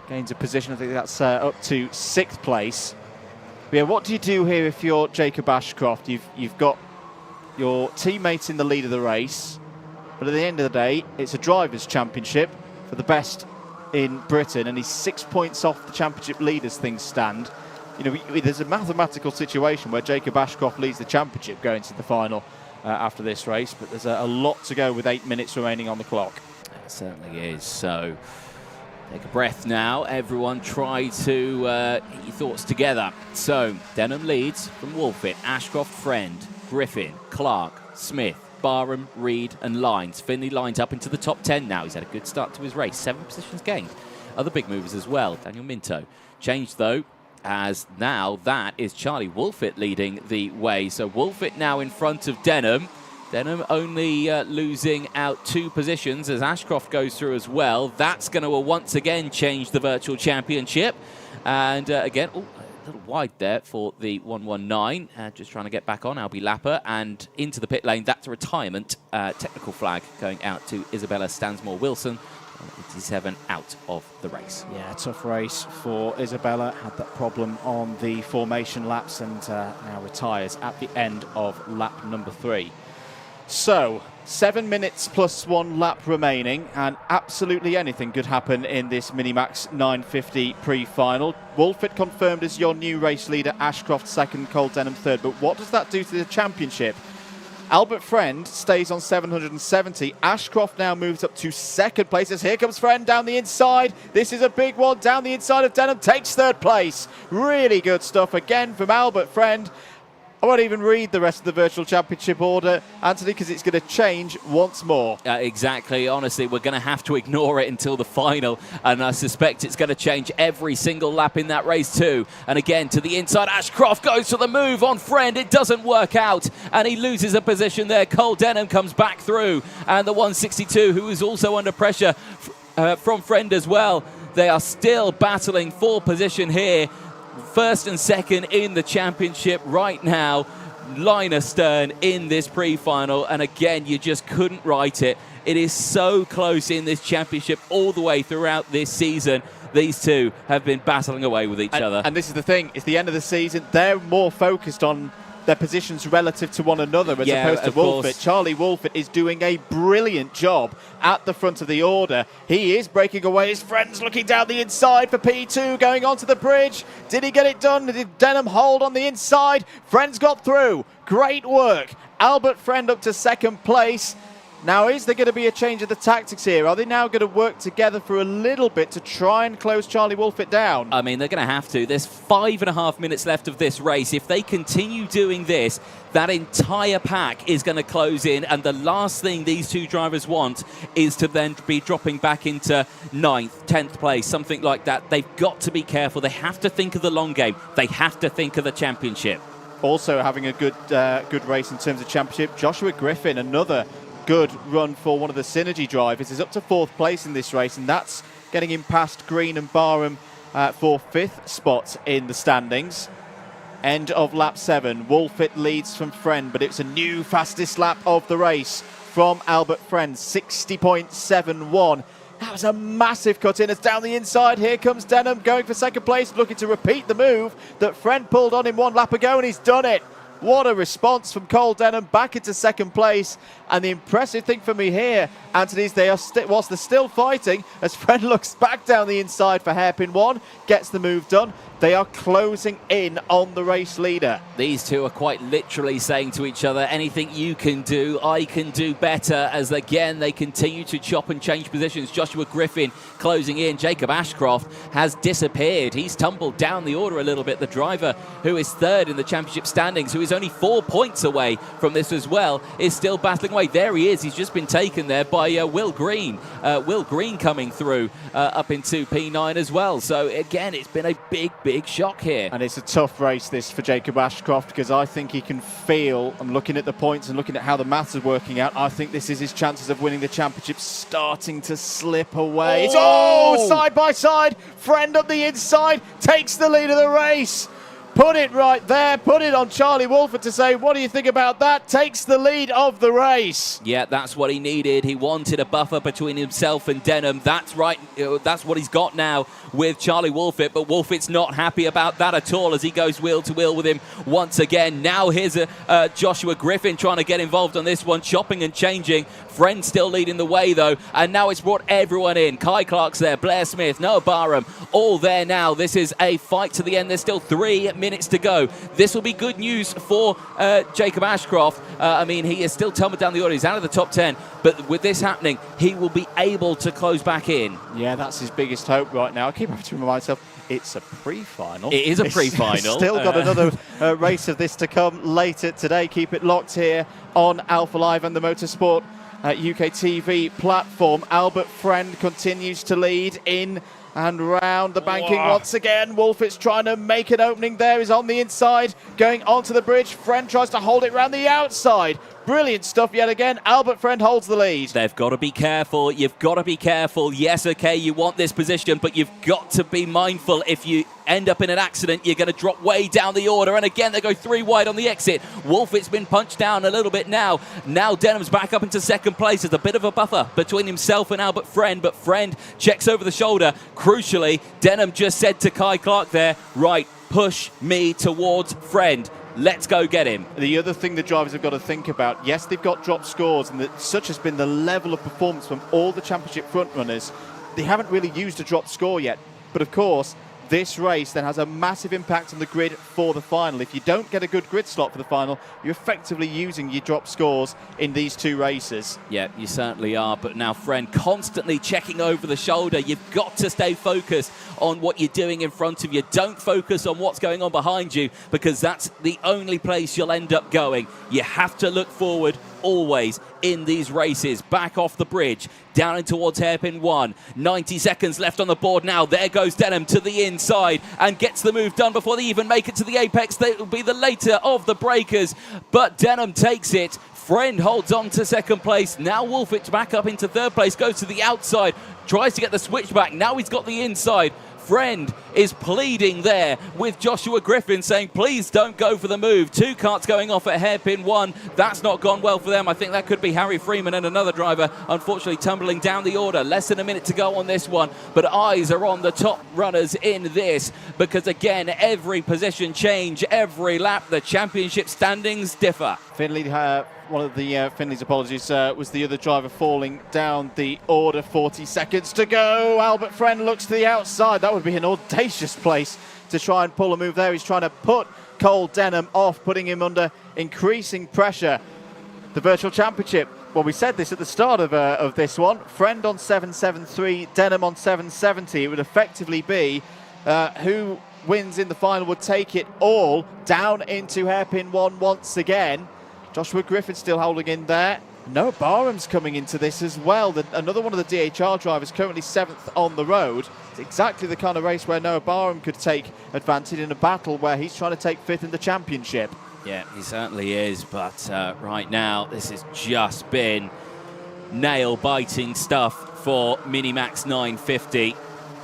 Gains a position, I think that's up to 6th place. But yeah, what do you do here if you're Jacob Ashcroft? You've got your teammates in the lead of the race, but at the end of the day, it's a drivers' championship for the best in Britain, and he's 6 points off the championship lead as things stand. You know, there's a mathematical situation where Jacob Ashcroft leads the championship going to the final after this race, but there's a lot to go with 8 minutes remaining on the clock. It certainly is. So take a breath now. Everyone try to get your thoughts together. So Denham leads from Wolfett, Ashcroft, Friend, Griffin, Clark, Smith, Barham, Reed and Lines. Finley lines up into the top 10 now. He's had a good start to his race. 7 positions gained. Other big movers as well. Daniel Minto. Changed though, as now that is Charlie Wolfett leading the way. So Wolfett now in front of Denham. Denham only losing out 2 positions as Ashcroft goes through as well. That's going to once again change the virtual championship. And again, a little wide there for the 119. Just trying to get back on Albie Lapper and into the pit lane. That's a retirement technical flag going out to Isabella Stansmore-Wilson. 87 out of the race. Yeah, tough race for Isabella. Had that problem on the formation laps and now retires at the end of lap number 3. So, 7 minutes plus 1 lap remaining, and absolutely anything could happen in this Minimax 950 pre-final. Wolfett confirmed as your new race leader, Ashcroft second, Cole Denham third. But what does that do to the championship? Albert Friend stays on 770. Ashcroft now moves up to 2nd place as here comes Friend down the inside. This is a big one down the inside of Denham, takes 3rd place. Really good stuff again from Albert Friend. I won't even read the rest of the virtual championship order, Anthony, because it's going to change once more. Exactly. Honestly, we're going to have to ignore it until the final, and I suspect it's going to change every single lap in that race too. And again, to the inside, Ashcroft goes for the move on Friend. It doesn't work out, and he loses a position there. Cole Denham comes back through, and the 162, who is also under pressure from Friend as well. They are still battling for position here. 1st and 2nd in the championship right now. Line astern in this pre-final, and again, you just couldn't write it. It is so close in this championship all the way throughout this season. These two have been battling away with each other. And this is the thing, it's the end of the season. They're more focused on their positions relative to one another as opposed to Wolfett. Charlie Wolfett is doing a brilliant job at the front of the order. He is breaking away. His friend's looking down the inside for P2, going onto the bridge. Did he get it done? Did Denham hold on the inside? Friend's got through. Great work. Albert Friend up to second place. Now, is there going to be a change of the tactics here? Are they now going to work together for a little bit to try and close Charlie Wolfett down? I mean, they're going to have to. There's 5.5 minutes left of this race. If they continue doing this, that entire pack is going to close in, and the last thing these two drivers want is to then be dropping back into 9th, 10th place, something like that. They've got to be careful. They have to think of the long game. They have to think of the championship. Also having a good race in terms of championship, Joshua Griffin, another good run for one of the Synergy drivers, is up to 4th place in this race, and that's getting him past Green and Barham for 5th spot in the standings. End of lap 7. Wolfett leads from Friend, but it's a new fastest lap of the race from Albert Friend, 60.71. That was a massive cut in. It's down the inside. Here comes Denham going for second place, looking to repeat the move that Friend pulled on him 1 lap ago, and he's done it. What a response from Cole Denham, back into second place. And the impressive thing for me here, Anthony, is they are whilst they're still fighting, as Friend looks back down the inside for hairpin 1, gets the move done. They are closing in on the race leader. These two are quite literally saying to each other, anything you can do, I can do better, as again they continue to chop and change positions. Joshua Griffin closing in. Jacob Ashcroft has disappeared. He's tumbled down the order a little bit. The driver who is 3rd in the championship standings, who is only 4 points away from this as well, is still battling away. There he is. He's just been taken there by Will Green. Will Green coming through up into P9 as well. So again, it's been a big shock here. And it's a tough race, this, for Jacob Ashcroft, because I think he can feel, I'm looking at the points and looking at how the maths are working out, I think this is his chances of winning the championship starting to slip away. It's side by side. Friend up the inside, takes the lead of the race. Put it right there, put it on Charlie Wolfett to say, what do you think about that? Takes the lead of the race. Yeah, that's what he needed. He wanted a buffer between himself and Denham. That's right. That's what he's got now with Charlie Wolfett, but Wolfett's not happy about that at all as he goes wheel to wheel with him once again. Now here's Joshua Griffin trying to get involved on this one, chopping and changing. Friend still leading the way, though, and now it's brought everyone in. Kai Clark's there, Blair Smith, Noah Barham, all there now. This is a fight to the end. There's still 3 minutes to go. This will be good news for Jacob Ashcroft. I mean, he is still tumbled down the order. He's out of the top 10, but with this happening, he will be able to close back in. Yeah, that's his biggest hope right now. I keep having to remind myself, it's a pre-final. It is a pre-final. Still got another race of this to come later today. Keep it locked here on Alpha Live and the Motorsport UK TV platform. Albert Friend continues to lead in and round the banking once again. Wolfett's trying to make an opening there. He's on the inside, going onto the bridge. Friend tries to hold it round the outside. Brilliant stuff yet again. Albert Friend holds the lead. They've got to be careful. You've got to be careful. Yes, okay, you want this position, but you've got to be mindful. If you end up in an accident, you're going to drop way down the order. And again, they go 3 wide on the exit. Wolfett's been punched down a little bit now. Now Denham's back up into second place. There's a bit of a buffer between himself and Albert Friend, but Friend checks over the shoulder. Crucially, Denham just said to Kai Clark there, right, push me towards Friend. Let's go get him. The other thing the drivers have got to think about, yes, they've got drop scores, and such has been the level of performance from all the championship front runners. They haven't really used a drop score yet. But of course, this race then has a massive impact on the grid for the final. If you don't get a good grid slot for the final, you're effectively using your drop scores in these 2 races. Yeah, you certainly are. But now Friend constantly checking over the shoulder. You've got to stay focused on what you're doing in front of you. Don't focus on what's going on behind you, because that's the only place you'll end up going. You have to look forward always in these races. Back off the bridge, down in towards hairpin 1. 90 seconds left on the board now. There goes Denham to the inside and gets the move done before they even make it to the apex. They will be the later of the breakers, but Denham takes it. Friend holds on to second place. Now Wolfett's back up into 3rd place, goes to the outside, tries to get the switch back. Now he's got the inside. Friend is pleading there with Joshua Griffin, saying, please don't go for the move. 2 karts going off at hairpin 1. That's not gone well for them. I think that could be Harry Freeman and another driver, unfortunately, tumbling down the order. Less than a minute to go on this one, but eyes are on the top runners in this, because, again, every position change, every lap, the championship standings differ. Finley, one of the Finley's apologies, was the other driver falling down the order. 40 seconds to go. Albert Friend looks to the outside. That would be an audacious place to try and pull a move there. He's trying to put Cole Denham off, putting him under increasing pressure. The Virtual Championship, well, we said this at the start of this one. Friend on 773, Denham on 770. It would effectively be who wins in the final would take it all down into hairpin 1 once again. Joshua Griffin still holding in there. Noah Barham's coming into this as well. Another one of the DHR drivers, currently 7th on the road. It's exactly the kind of race where Noah Barham could take advantage in a battle where he's trying to take 5th in the championship. Yeah, he certainly is, but right now this has just been nail-biting stuff for Minimax 950.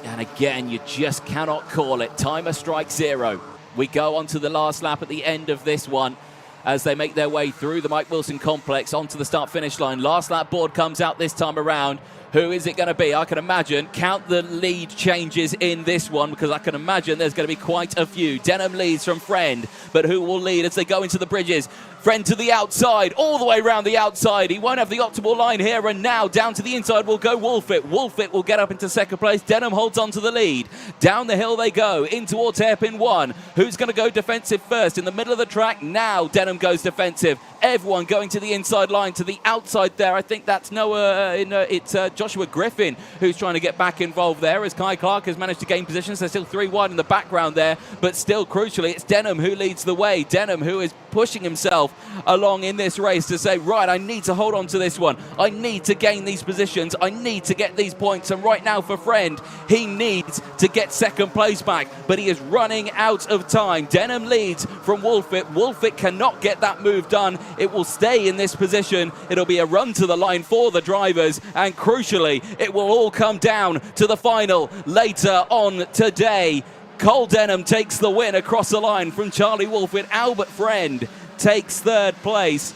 And again, you just cannot call it. Timer strike 0. We go on to the last lap at the end of this one as they make their way through the Mike Wilson complex onto the start-finish line. Last lap board comes out this time around. Who is it going to be? I can imagine. Count the lead changes in this one, because I can imagine there's going to be quite a few. Denham leads from Friend, but who will lead as they go into the bridges? Friend to the outside, all the way around the outside. He won't have the optimal line here, and now down to the inside will go Wolfit. Wolfit will get up into second place. Denham holds on to the lead. Down the hill they go, in towards hairpin 1. Who's going to go defensive first? In the middle of the track, now Denham goes defensive. Everyone going to the inside line, to the outside there. I think that's it's Joshua Griffin who's trying to get back involved there, as Kai Clark has managed to gain positions. They're still 3 wide in the background there, but still crucially, it's Denham who leads the way. Denham who is pushing himself along in this race to say, right, I need to hold on to this one. I need to gain these positions. I need to get these points. And right now for Friend, he needs to get second place back, but he is running out of time. Denham leads from Wolfit. Wolfit cannot get that move done. It will stay in this position. It'll be a run to the line for the drivers, and crucially, it will all come down to the final later on today. Cole Denham takes the win across the line from Charlie Wolfit. Albert Friend takes 3rd place.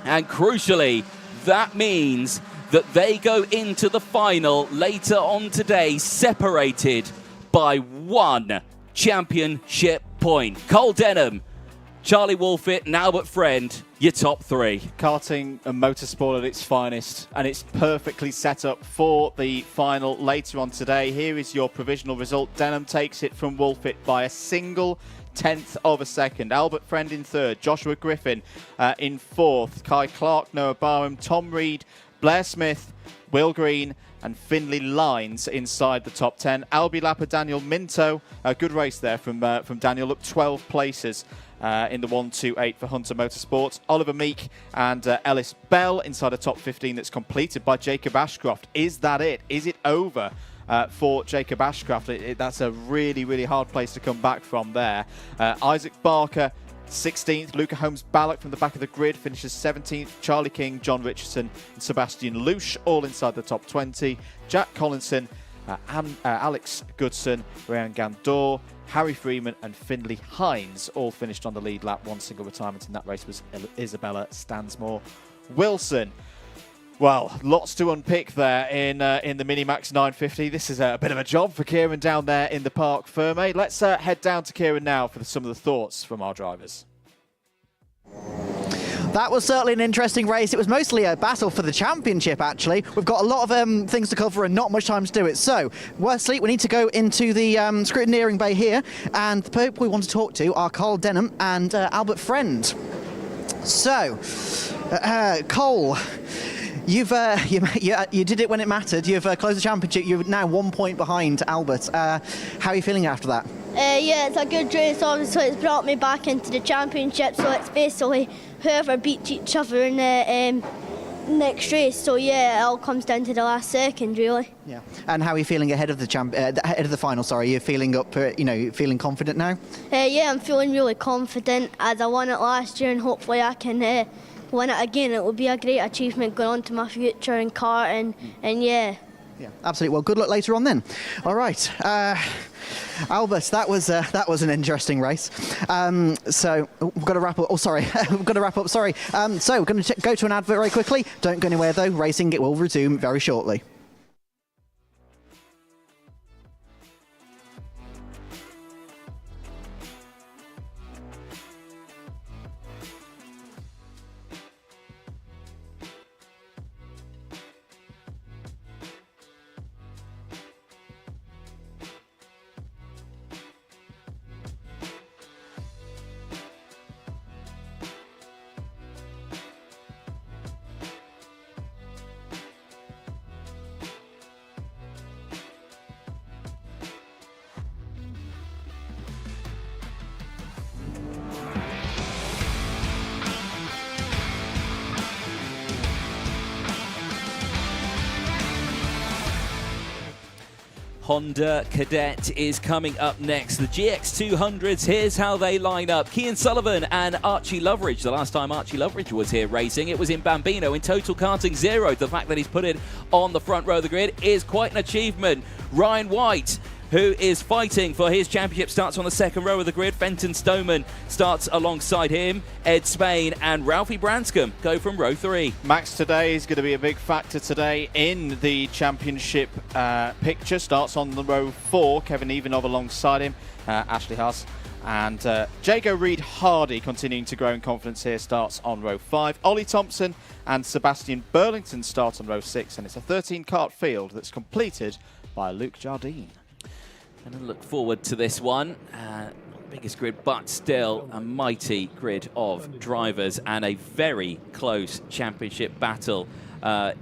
And crucially, that means that they go into the final later on today separated by 1 championship point. Cole Denham, Charlie Wolfit and Albert Friend, your top 3. Karting and motorsport at its finest, and it's perfectly set up for the final later on today. Here is your provisional result. Denham takes it from Wolfit by a single 1/10 of a second. Albert Friend in 3rd, Joshua Griffin in 4th, Kai Clark, Noah Barham, Tom Reed, Blair Smith, Will Green and Finley Lines inside the top 10. Albie Lapper, Daniel Minto, a good race there from Daniel, up 12 places in the 1-2-8 for Hunter Motorsports. Oliver Meek and Ellis Bell inside a top 15 that's completed by Jacob Ashcroft. Is that it? Is it over for Jacob Ashcroft? That's a really, really hard place to come back from there. Isaac Barker, 16th. Luca Holmes-Ballock from the back of the grid finishes 17th. Charlie King, John Richardson and Sebastian Lusch all inside the top 20. Jack Collinson, Alex Goodson, Ryan Gandor, Harry Freeman and Finley Hines all finished on the lead lap. 1 single retirement in that race was Isabella Stansmore Wilson. Well, lots to unpick there in the Minimax 950. This is a bit of a job for Kieran down there in the Parc Ferme. Let's head down to Kieran now for some of the thoughts from our drivers. That was certainly an interesting race. It was mostly a battle for the championship, actually. We've got a lot of things to cover and not much time to do it. So, Wesley, we need to go into the scrutineering bay here. And the people we want to talk to are Cole Denham and Albert Friend. So, Cole, you did it when it mattered. You've closed the championship. You're now 1 point behind Albert. How are you feeling after that? Yeah, it's a good race. Obviously, it's brought me back into the championship. So it's basically whoever beats each other in the next race. So yeah, it all comes down to the last second, really. Yeah. And how are you feeling ahead of the ahead of the final? Sorry, you're feeling up. Feeling confident now? Yeah, I'm feeling really confident as I won it last year, and hopefully I can win it again. It will be a great achievement going on to my future in karting, and yeah. Yeah, absolutely. Well, good luck later on then. All right, Albert, that was an interesting race. So we've got to wrap up. Oh, sorry, we've got to wrap up. Sorry. So we're going to go to an advert very quickly. Don't go anywhere though. Racing it will resume very shortly. Honda Cadet is coming up next. The GX200s, here's how they line up. Cian Sullivan and Archie Loveridge. The last time Archie Loveridge was here racing, it was in Bambino in Total Karting Zero. The fact that he's put it on the front row of the grid is quite an achievement. Ryan White, who is fighting for his championship, starts on the second row of the grid. Fenton Stoneman starts alongside him. Ed Spain and Ralphie Branscombe go from row 3. Max today is going to be a big factor today in the championship picture. Starts on the row 4. Kevin Ivanov alongside him. Ashley Haas and Jago Reed Hardy continuing to grow in confidence here. Starts on row 5. Ollie Thompson and Sebastian Burlington start on row 6. And it's a 13-kart field that's completed by Luke Jardine. And I look forward to this one. Not the biggest grid, but still a mighty grid of drivers and a very close championship battle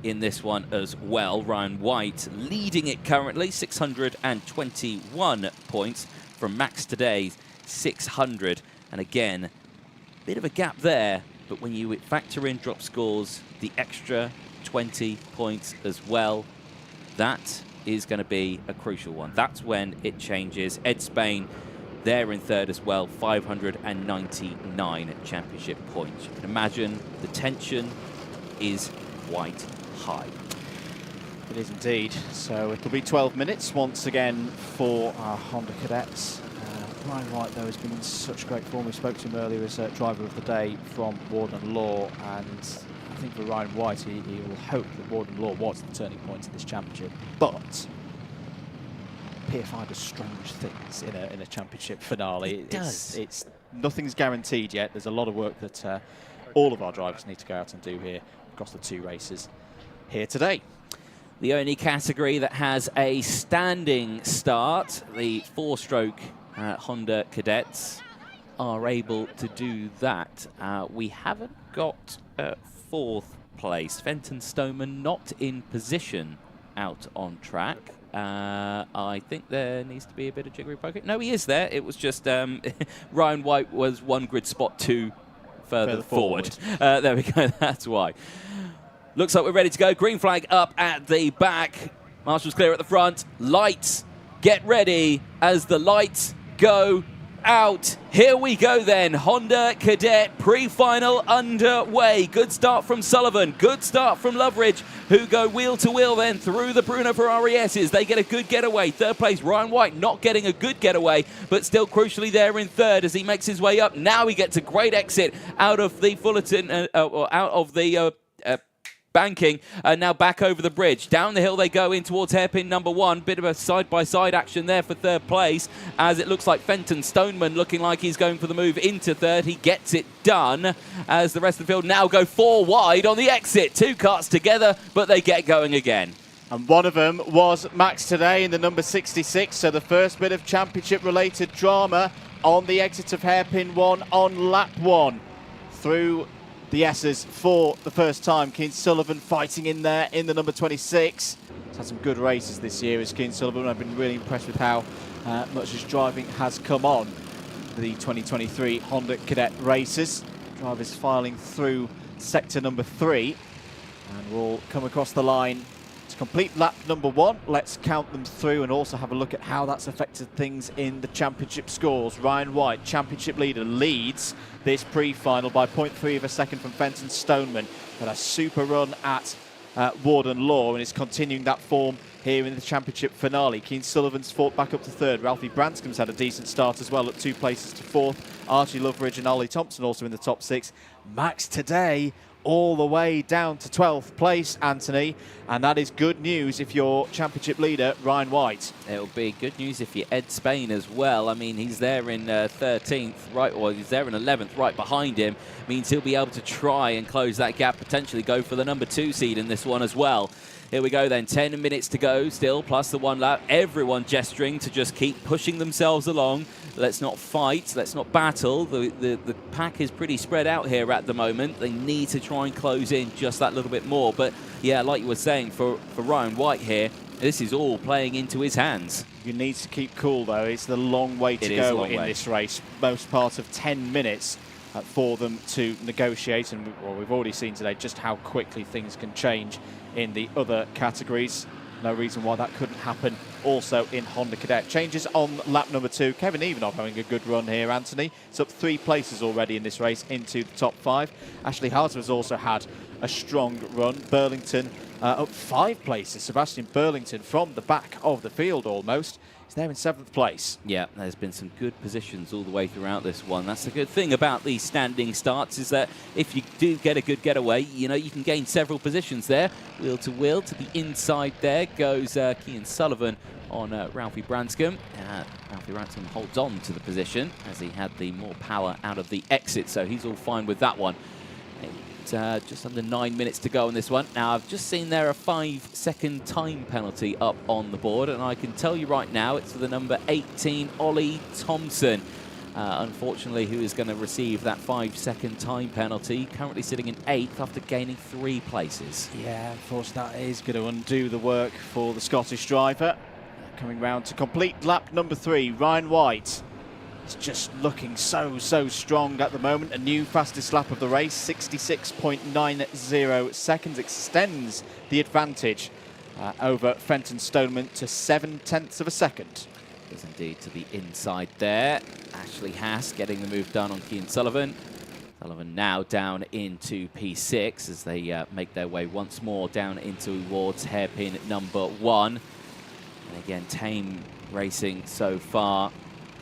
in this one as well. Ryan White leading it currently, 621 points from Max today's 600. And again, bit of a gap there, but when you factor in drop scores, the extra 20 points as well, that is going to be a crucial one. That's when it changes. Ed Spain there in third as well, 599 championship points. You can imagine the tension is quite high. It is indeed. So it'll be 12 minutes once again for our Honda Cadets. Ryan White, though, has been in such great form. We spoke to him earlier as driver of the day from Warden Law, and I think for Ryan White, he will hope that Warden Law was the turning point in this championship. But PFI does strange things in a championship finale. It does. It's nothing's guaranteed yet. There's a lot of work that all of our drivers need to go out and do here across the 2 races here today. The only category that has a standing start, the 4-stroke Honda Cadets are able to do that. We haven't got 4th place. Fenton Stoneman not in position out on track. I think there needs to be a bit of jiggery pokery. No, he is there. It was just Ryan White was 1 grid spot 2 further forward. There we go. That's why. Looks like we're ready to go. Green flag up at the back. Marshall's clear at the front. Lights, get ready as the lights go out. Here we go then. Honda Cadet pre-final underway. Good start from Sullivan. Good start from Loveridge, who go wheel to wheel then through the Bruno Ferrari S's. They get a good getaway. Third place, Ryan White not getting a good getaway, but still crucially there in third as he makes his way up. Now he gets a great exit out of the Fullerton, out of the banking, now back over the bridge. Down the hill they go in towards hairpin number 1. Bit of a side-by-side action there for third place, as it looks like Fenton Stoneman looking like he's going for the move into third. He gets it done as the rest of the field now go 4 wide on the exit. 2 karts together, but they get going again. And one of them was Max today in the number 66, so the first bit of championship-related drama on the exit of hairpin 1 on lap 1. Through the S's for the first time. Cian Sullivan fighting in there in the number 26. He's had some good races this year as Cian Sullivan. I've been really impressed with how much his driving has come on the 2023 Honda Cadet races. Drivers filing through sector number 3 and will come across the line to complete lap number 1. Let's count them through and also have a look at how that's affected things in the championship scores. Ryan White, championship leader, leads this pre-final by 0.3 of a second from Fenton Stoneman. But a super run at Warden Law and is continuing that form here in the championship finale. Keane Sullivan's fought back up to third. Ralphie Branscombe's had a decent start as well, up 2 places to fourth. Archie Loveridge and Ollie Thompson also in the top 6. Max today all the way down to 12th place, Anthony, and that is good news if you're championship leader Ryan White. It'll be good news if you're Ed Spain as well. I mean, he's there in 13th, right, or he's there in 11th, right behind him. Means he'll be able to try and close that gap, potentially go for the number 2 seed in this one as well. Here we go then, 10 minutes to go still, plus the 1 lap. Everyone gesturing to just keep pushing themselves along. Let's not fight, let's not battle. The pack is pretty spread out here at the moment. They need to try and close in just that little bit more. But yeah, like you were saying, for Ryan White here, this is all playing into his hands. You need to keep cool though. It's the long way to go in this race. Most part of 10 minutes for them to negotiate. And we've already seen today just how quickly things can change in the other categories. No reason why that couldn't happen also in Honda Cadet. Changes on lap number 2. Kevin Ivanov having a good run here, Anthony. It's up 3 places already in this race into the top 5. Ashley Harter has also had a strong run. Burlington up 5 places. Sebastian Burlington from the back of the field almost. He's there in 7th place. Yeah, there's been some good positions all the way throughout this one. That's the good thing about these standing starts, is that if you do get a good getaway, you know, you can gain several positions there. Wheel to the inside there goes Keane Sullivan on Ralphie Branscombe. Ralphie Branscombe holds on to the position as he had the more power out of the exit, so he's all fine with that one. Just under 9 minutes to go on this one. Now, I've just seen there a 5-second time penalty up on the board, and I can tell you right now it's for the number 18, Ollie Thompson. Unfortunately, who is going to receive that 5-second time penalty, currently sitting in 8th after gaining 3 places. Yeah, unfortunately, that is going to undo the work for the Scottish driver. Coming round to complete lap number 3, Ryan White. It's just looking so strong at the moment. A new fastest lap of the race, 66.90 seconds, extends the advantage over Fenton Stoneman to 0.7 of a second. Is indeed to the inside there. Ashley Haas getting the move done on Keane Sullivan. Sullivan now down into P6 as they make their way once more down into towards hairpin number 1. And again, tame racing so far.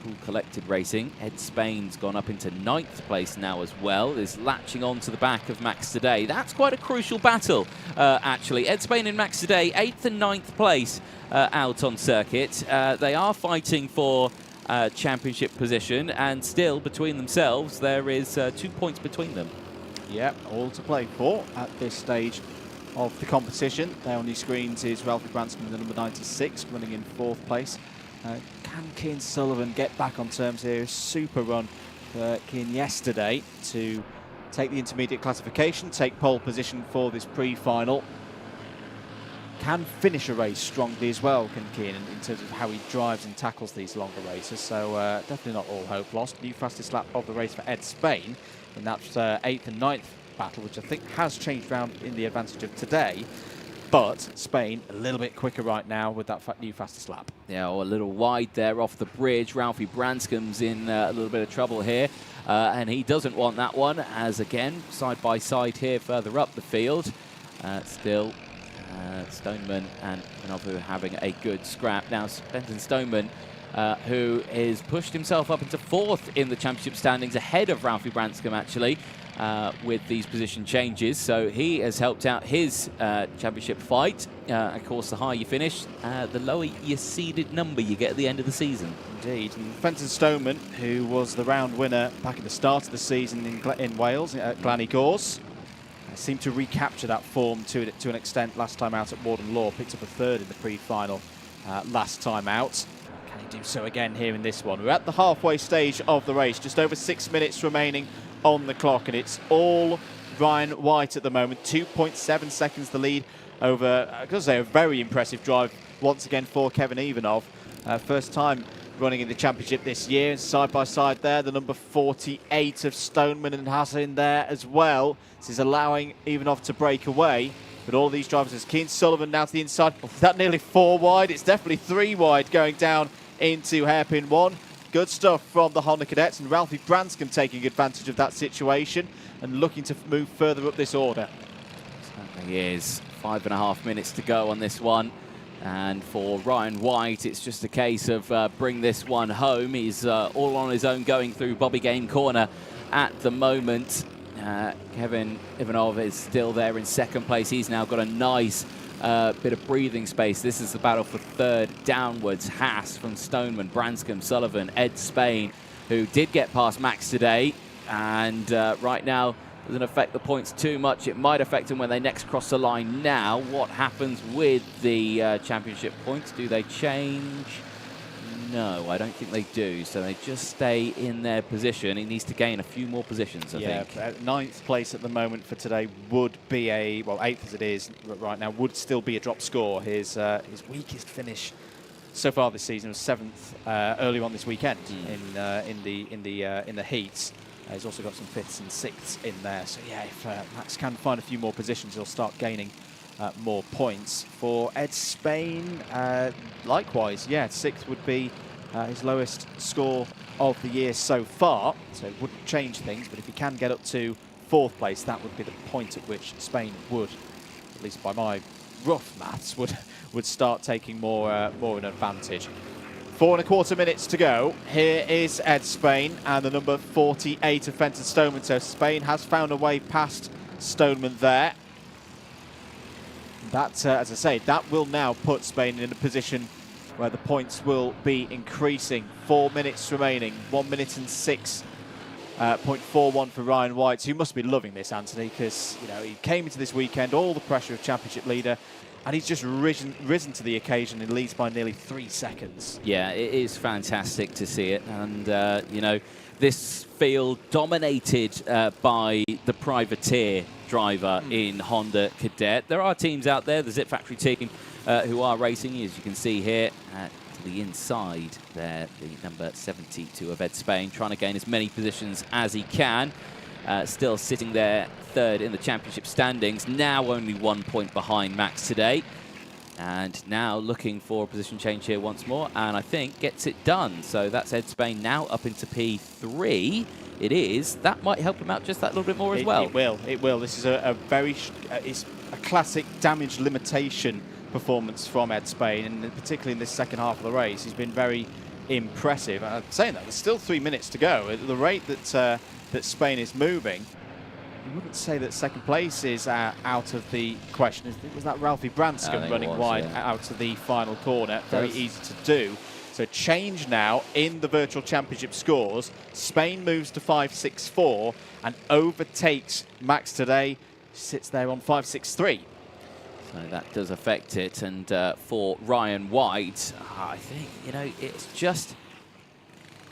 Cool collected racing. Ed Spain's gone up into 9th place now as well. Is latching on to the back of Max today. That's quite a crucial battle, actually. Ed Spain and Max today, 8th and 9th place out on circuit. They are fighting for championship position, and still between themselves there is 2 points between them. Yeah, all to play for at this stage of the competition. There on your screens is Ralphie Branscombe, the number 96, running in 4th place. Can Keane Sullivan get back on terms here? A super run for Keane yesterday to take the intermediate classification, take pole position for this pre-final. Can finish a race strongly as well, can Keane, in terms of how he drives and tackles these longer races. So definitely not all hope lost. New fastest lap of the race for Ed Spain in that 8th and 9th battle, which I think has changed round in the advantage of today. But Spain a little bit quicker right now with that new fastest lap. Yeah, a little wide there off the bridge. Ralphie Branscombe's in a little bit of trouble here. And he doesn't want that one, as again, side by side here further up the field. Still, Stoneman and Minovu having a good scrap. Now, Benton Stoneman, who has pushed himself up into 4th in the championship standings, ahead of Ralphie Branscombe, actually. With these position changes, so he has helped out his championship fight. Of course, the higher you finish, the lower your seeded number you get at the end of the season. Indeed. And Fenton Stoneman, who was the round winner back at the start of the season in Wales at Glanny Gors, seemed to recapture that form to an extent last time out at Warden Law. Picked up a 3rd in the pre-final last time out. Can he do so again here in this one? We're at the halfway stage of the race, just over 6 minutes remaining on the clock, and it's all Ryan White at the moment. 2.7 seconds the lead over, I gotta say, a very impressive drive once again for Kevin Ivanov. First time running in the championship this year. Side by side there, the number 48 of Stoneman and Haas in there as well. This is allowing Ivanov to break away. But all these drivers, as Keane Sullivan now to the inside. Oh, that nearly 4 wide. It's definitely 3 wide going down into hairpin 1. Good stuff from the Honda Cadets, and Ralphie Branscombe taking advantage of that situation and looking to move further up this order. Certainly is. 5.5 minutes to go on this one. And for Ryan White, it's just a case of bring this one home. He's all on his own going through Bobby Game corner at the moment. Kevin Ivanov is still there in second place. He's now got a nice bit of breathing space. This is the battle for third downwards. Haas from Stoneman, Branscombe, Sullivan, Ed Spain, who did get past Max today. And right now, doesn't affect the points too much. It might affect them when they next cross the line. Now, what happens with the championship points? Do they change? No, I don't think they do. So they just stay in their position. He needs to gain a few more positions, I think. Yeah, ninth place at the moment for today would be a, well, eighth as it is right now, would still be a drop score. His weakest finish so far this season was seventh earlier on this weekend in the heats. He's also got some fifths and sixths in there. So yeah, if Max can find a few more positions, he'll start gaining more points. For Ed Spain, likewise, yeah, sixth would be his lowest score of the year so far. So it wouldn't change things, but if he can get up to fourth place, that would be the point at which Spain would, at least by my rough maths, would start taking more an advantage. 4.25 minutes to go. Here is Ed Spain and the number 48 of Fenton Stoneman. So Spain has found a way past Stoneman there. That, as I say, that will now put Spain in a position where the points will be increasing. 4 minutes remaining. 1 minute and 6.41 for Ryan White. You must be loving this, Anthony, because he came into this weekend all the pressure of championship leader. And he's just risen to the occasion and leads by nearly 3 seconds. Yeah, it is fantastic to see it. And, this field dominated by the privateer driver in Honda Cadet. There are teams out there, the Zip Factory team, who are racing, as you can see here, to the inside there, the number 72 of Ed Spain, trying to gain as many positions as he can. Still sitting there third in the championship standings, now only 1 point behind Max today. And now looking for a position change here once more, and I think gets it done. So that's Ed Spain now up into P3. It is. That might help him out just that little bit more as well. It will. This is a very, it's a classic damage limitation performance from Ed Spain, and particularly in this second half of the race, he's been very impressive. I'm saying that, there's still 3 minutes to go. At the rate that Spain is moving, you wouldn't say that second place is out of the question. Was that Ralphie Branscombe running wide out of the final corner? Very easy to do. So change now in the virtual championship scores. Spain moves to 5.64 and overtakes Max today. Sits there on 5.63. So that does affect it. And for Ryan White, I think, it's just...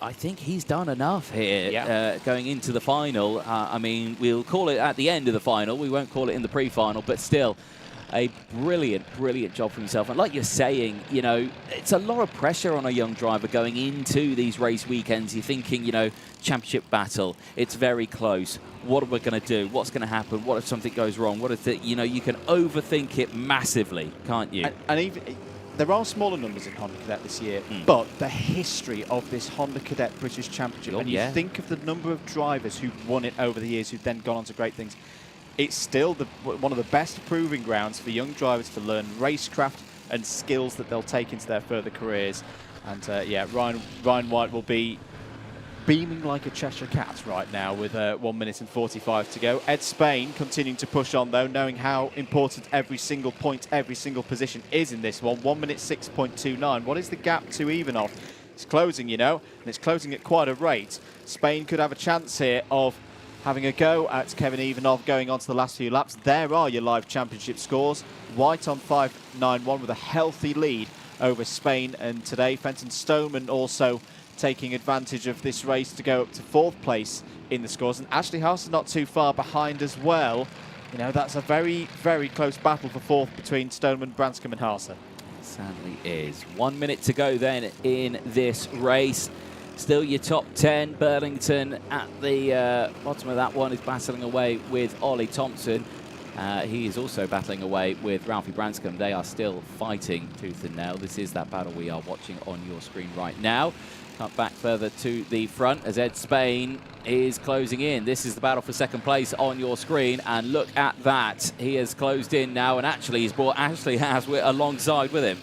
I think he's done enough here going into the final. I mean, we'll call it at the end of the final. We won't call it in the pre-final, but still a brilliant, brilliant job for himself. And like you're saying, it's a lot of pressure on a young driver going into these race weekends. You're thinking, championship battle, it's very close. What are we going to do? What's going to happen? What if something goes wrong? What if you can overthink it massively, can't you? And even... There are smaller numbers in Honda Cadet this year, but the history of this Honda Cadet British Championship, and you think of the number of drivers who've won it over the years, who've then gone on to great things, it's still one of the best proving grounds for young drivers to learn racecraft and skills that they'll take into their further careers. And Ryan White will be beaming like a Cheshire cat right now with 1 minute and 45 to go. Ed Spain continuing to push on, though, knowing how important every single point, every single position is in this one. 1 minute 6.29. What is the gap to Ivanov? It's closing, and it's closing at quite a rate. Spain could have a chance here of having a go at Kevin Ivanov going on to the last few laps. There are your live championship scores. White on 5.91 with a healthy lead over Spain. And today, Fenton Stoneman also taking advantage of this race to go up to fourth place in the scores. And Ashley Haas is not too far behind as well. That's a very, very close battle for fourth between Stoneman, Branscombe and Haas. Sadly is. 1 minute to go then in this race. Still your top 10. Burlington at the bottom of that one is battling away with Ollie Thompson. He is also battling away with Ralphie Branscombe. They are still fighting tooth and nail. This is that battle we are watching on your screen right now. Cut back further to the front as Ed Spain is closing in. This is the battle for second place on your screen, and look at that. He has closed in now, and actually he's brought Ashley Haas alongside with him.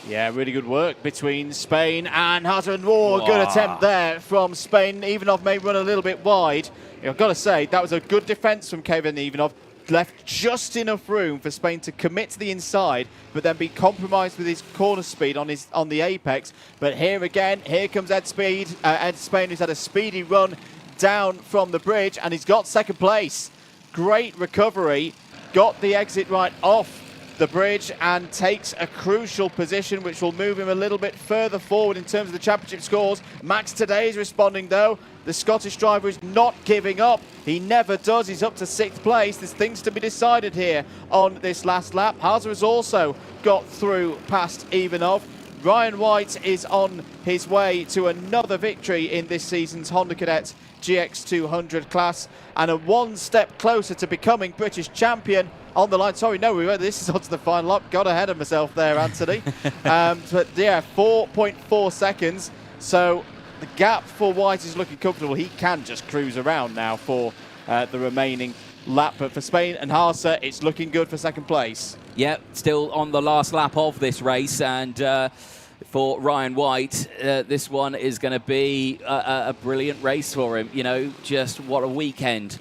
Yeah, really good work between Spain and Hutton. Oh, good attempt there from Spain. Ivanov may run a little bit wide. I've got to say, that was a good defence from Kevin Ivanov. Left just enough room for Spain to commit to the inside, but then be compromised with his corner speed on the apex. But here again, here comes Ed Spain, who's had a speedy run down from the bridge, and he's got second place. Great recovery, got the exit right off the bridge and takes a crucial position which will move him a little bit further forward in terms of the championship scores. Max Today is responding though. The Scottish driver is not giving up. He never does. He's up to 6th place. There's things to be decided here on this last lap. Haase has also got through past Ivanov. Ryan White is on his way to another victory in this season's Honda Cadet GX200 class and a one step closer to becoming British champion. On the line, sorry, no, this is on to the final lap. Got ahead of myself there, Anthony. But yeah, 4.4 seconds. So the gap for White is looking comfortable. He can just cruise around now for the remaining lap. But for Spain and Haase, it's looking good for second place. Yep, still on the last lap of this race. And for Ryan White, this one is going to be a brilliant race for him. You know, just what a weekend.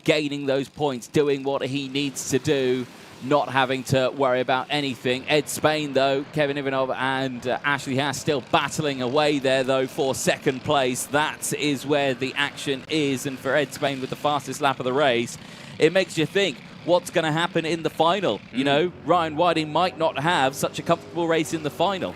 Gaining those points, doing what he needs to do, not having to worry about anything. Ed Spain, though, Kevin Ivanov and Ashley Haase still battling away there, though, for second place. That is where the action is. And for Ed Spain with the fastest lap of the race, it makes you think, what's going to happen in the final? You know, Ryan Whiting might not have such a comfortable race in the final.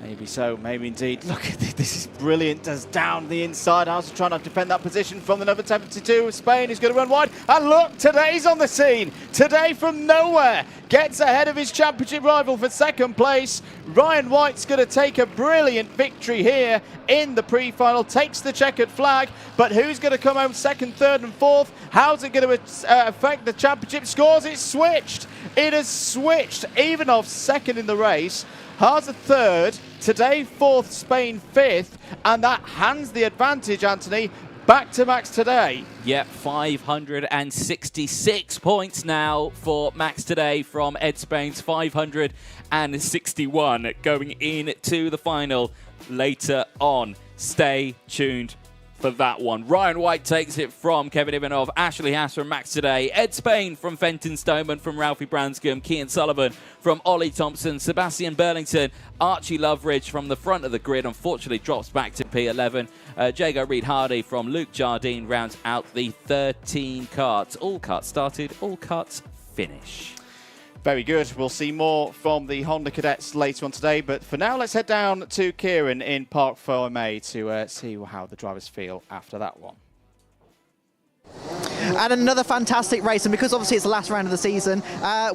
Maybe so, maybe indeed. Look, this is brilliant. As down the inside, Haase trying to defend that position from the number 72 of Spain. He's going to run wide. And look, Today's on the scene. Today from nowhere gets ahead of his championship rival for second place. Ryan White's going to take a brilliant victory here in the pre-final. Takes the checkered flag. But who's going to come home second, third and fourth? How's it going to affect the championship scores? It's switched. It has switched. Ivanov second in the race. Haase third, Today fourth, Spain fifth, and that hands the advantage, Anthony, back to Max Today. Yep, 566 points now for Max Today from Ed Spain's 561 going into the final later on. Stay tuned for that one. Ryan White takes it from Kevin Ivanov, Ashley Haase from Max Today, Ed Spain from Fenton Stoneman, from Ralphie Branscombe, Kean Sullivan from Ollie Thompson, Sebastian Burlington, Archie Loveridge from the front of the grid, unfortunately drops back to P11. Jago Reed-Hardy from Luke Jardine rounds out the 13 karts. All karts started, all karts finish. Very good. We'll see more from the Honda Cadets later on today. But for now, let's head down to Kieran in Parc Fermé to see how the drivers feel after that one. And another fantastic race, and because obviously it's the last round of the season,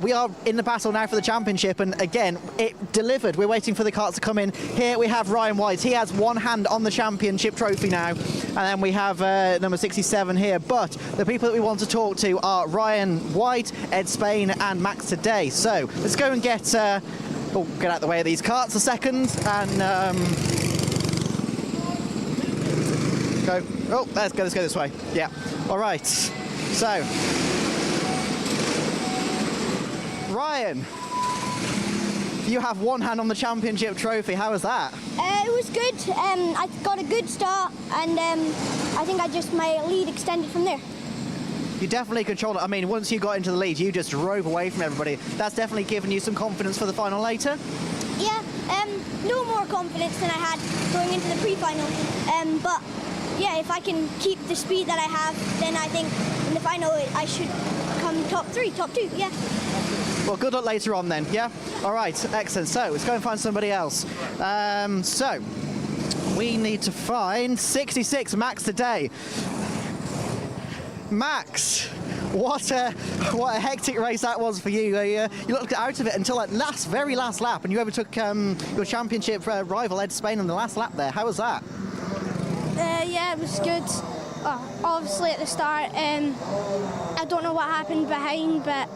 we are in the battle now for the championship, and again, it delivered. We're waiting for the karts to come in. Here we have Ryan White. He has one hand on the championship trophy now, and then we have number 67 here. But the people that we want to talk to are Ryan White, Ed Spain, and Max Today. So let's go and get out the way of these karts a second, and go. Oh, let's go this way. Yeah. All right. So, Ryan, you have one hand on the championship trophy. How was that? It was good. I got a good start, and I think my lead extended from there. You definitely controlled it. I mean, once you got into the lead, you just drove away from everybody. That's definitely given you some confidence for the final later. Yeah, no more confidence than I had going into the pre-final. But yeah, if I can keep the speed that I have, then I think in the final I should come top 3, top 2, yeah. Well, good luck later on then, yeah? All right, excellent. So let's go and find somebody else. So we need to find 66, Max Today. Max, what a hectic race that was for you. You looked out of it until that very last lap, and you overtook your championship rival Ed Spain on the last lap there. How was that? Yeah, it was good. Obviously at the start, I don't know what happened behind, but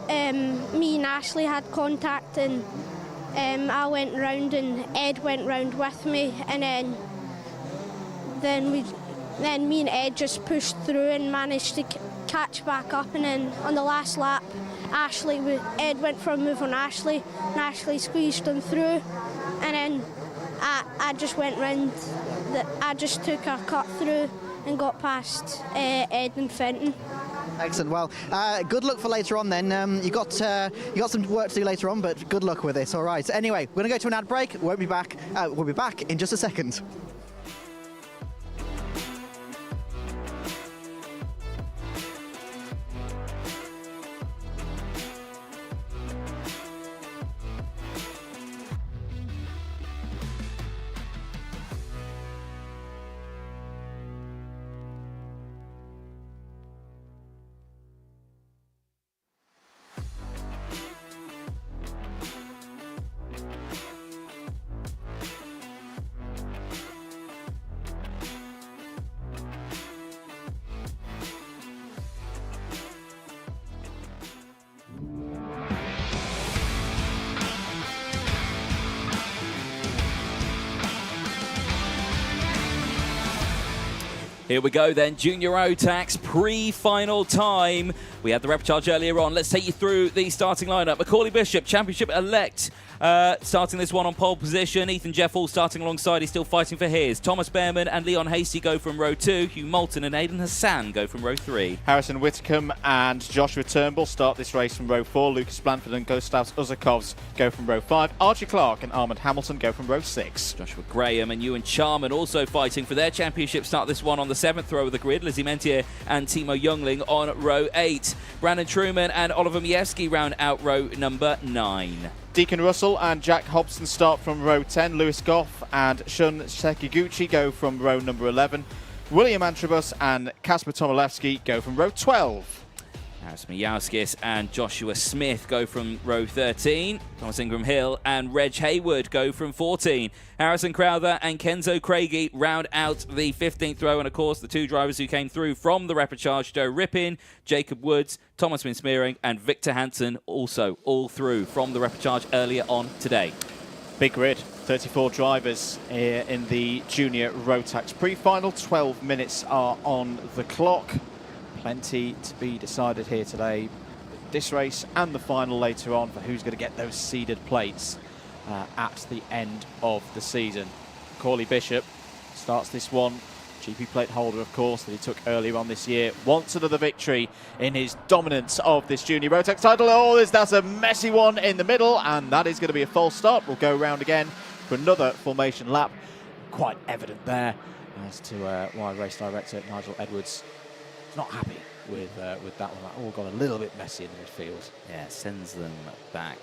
me and Ashley had contact, and I went round and Ed went round with me, and then me and Ed just pushed through and managed to catch back up, and then on the last lap, Ed went for a move on Ashley, and Ashley squeezed him through, and then I just went round. I just took a cut through and got past Ed and Fenton. Excellent. Well, good luck for later on then. You got some work to do later on, but good luck with it. All right. Anyway, we're going to go to an ad break. We'll be back in just a second. Here we go then, Junior Rotax pre-final time. We had the repechage earlier on. Let's take you through the starting lineup. Macaulay Bishop, championship elect, starting this one on pole position. Ethan Jeffall starting alongside, he's still fighting for his. Thomas Behrman and Leon Hasty go from row 2. Hugh Moulton and Aidan Hassan go from row 3. Harrison Whitcomb and Joshua Turnbull start this race from row 4. Lucas Blanford and Gustav Uzakovs go from row 5. Archie Clark and Armand Hamilton go from row 6. Joshua Graham and Ewan Charman also fighting for their championship start this one on the 7th row of the grid. Lizzie Mentier and Timo Youngling on row 8. Brandon Truman and Oliver Mievski round out row number 9. Deacon Russell and Jack Hobson start from row 10. Lewis Goff and Shun Sekiguchi go from row number 11. William Antrobus and Kasper Tomilewski go from row 12. Harris Mijauskis and Joshua Smith go from row 13. Thomas Ingram Hill and Reg Hayward go from 14. Harrison Crowther and Kenzo Craigie round out the 15th row. And of course, the two drivers who came through from the repechage, Joe Rippin, Jacob Woods, Thomas Minsmeering and Victor Hansen, also all through from the repechage earlier on today. Big grid, 34 drivers here in the Junior Rotax pre-final. 12 minutes are on the clock. Plenty to be decided here today. This race and the final later on for who's going to get those seeded plates at the end of the season. Macaulay Bishop starts this one. GP plate holder, of course, that he took earlier on this year. Wants another victory in his dominance of this Junior Rotax title. Oh, that's a messy one in the middle, and that is going to be a false start. We'll go round again for another formation lap. Quite evident there as to why race director Nigel Edwards not happy with that one. That all got a little bit messy in the midfield. Yeah, sends them back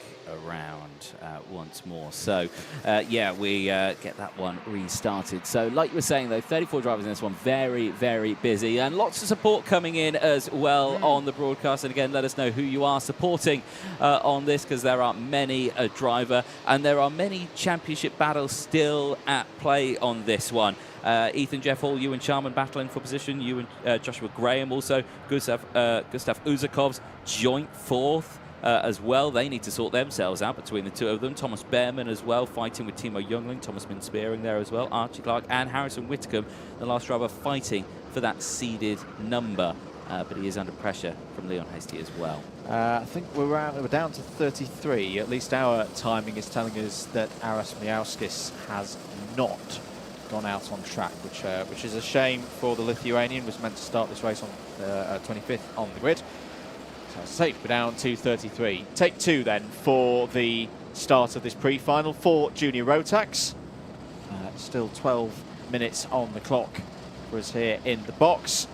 around once more. So, yeah, we get that one restarted. So, like you were saying, though, 34 drivers in this one, very, very busy. And lots of support coming in as well on the broadcast. And again, let us know who you are supporting on this, because there are many a driver. And there are many championship battles still at play on this one. Ethan Jeffall, Ewan Charman battling for position. You and Joshua Graham also. Gustav Uzakovs joint fourth as well. They need to sort themselves out between the two of them. Thomas Behrman as well, fighting with Timo Youngling. Thomas Minspeering there as well. Archie Clark and Harrison Whitcomb, the last driver, fighting for that seeded number. But he is under pressure from Leon Hasty as well. I think we're down to 33. At least our timing is telling us that Aras Miauskis has not gone out on track, which is a shame for the Lithuanian. Was meant to start this race on 25th on the grid. So as I say, we're down to 33. Take two then for the start of this pre-final for Junior Rotax. Still 12 minutes on the clock for us here in the box.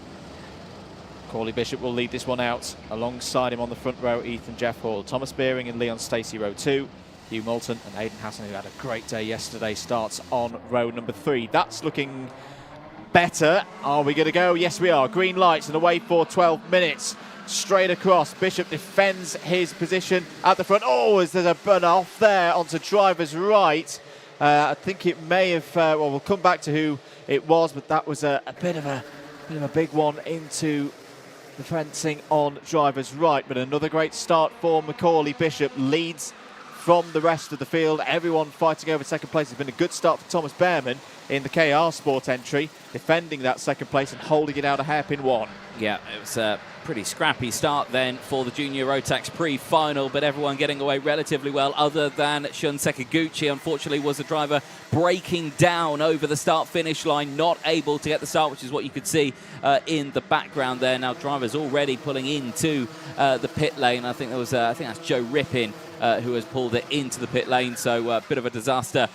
Macaulay Bishop will lead this one out. Alongside him on the front row, Ethan Jeffall, Thomas Beering and Leon Stacey, row 2. Hugh Moulton and Aidan Hassan, who had a great day yesterday, starts on row number 3. That's looking better. Are we going to go? Yes, we are. Green lights and away for 12 minutes. Straight across. Bishop defends his position at the front. Oh, there's a burn off there onto driver's right. I think it may have, well, we'll come back to who it was, but that was a bit of a big one into the fencing on driver's right. But another great start for Macaulay Bishop. Leads from the rest of the field. Everyone fighting over second place. It's been a good start for Thomas Behrman in the KR Sport entry, defending that second place and holding it out a hairpin one. Yeah, it was a pretty scrappy start then for the Junior Rotax pre-final, but everyone getting away relatively well, other than Shun Sakaguchi. Unfortunately, was the driver breaking down over the start-finish line, not able to get the start, which is what you could see in the background there. Now, drivers already pulling into the pit lane. I think that's Joe Rippin who has pulled it into the pit lane, so a bit of a disaster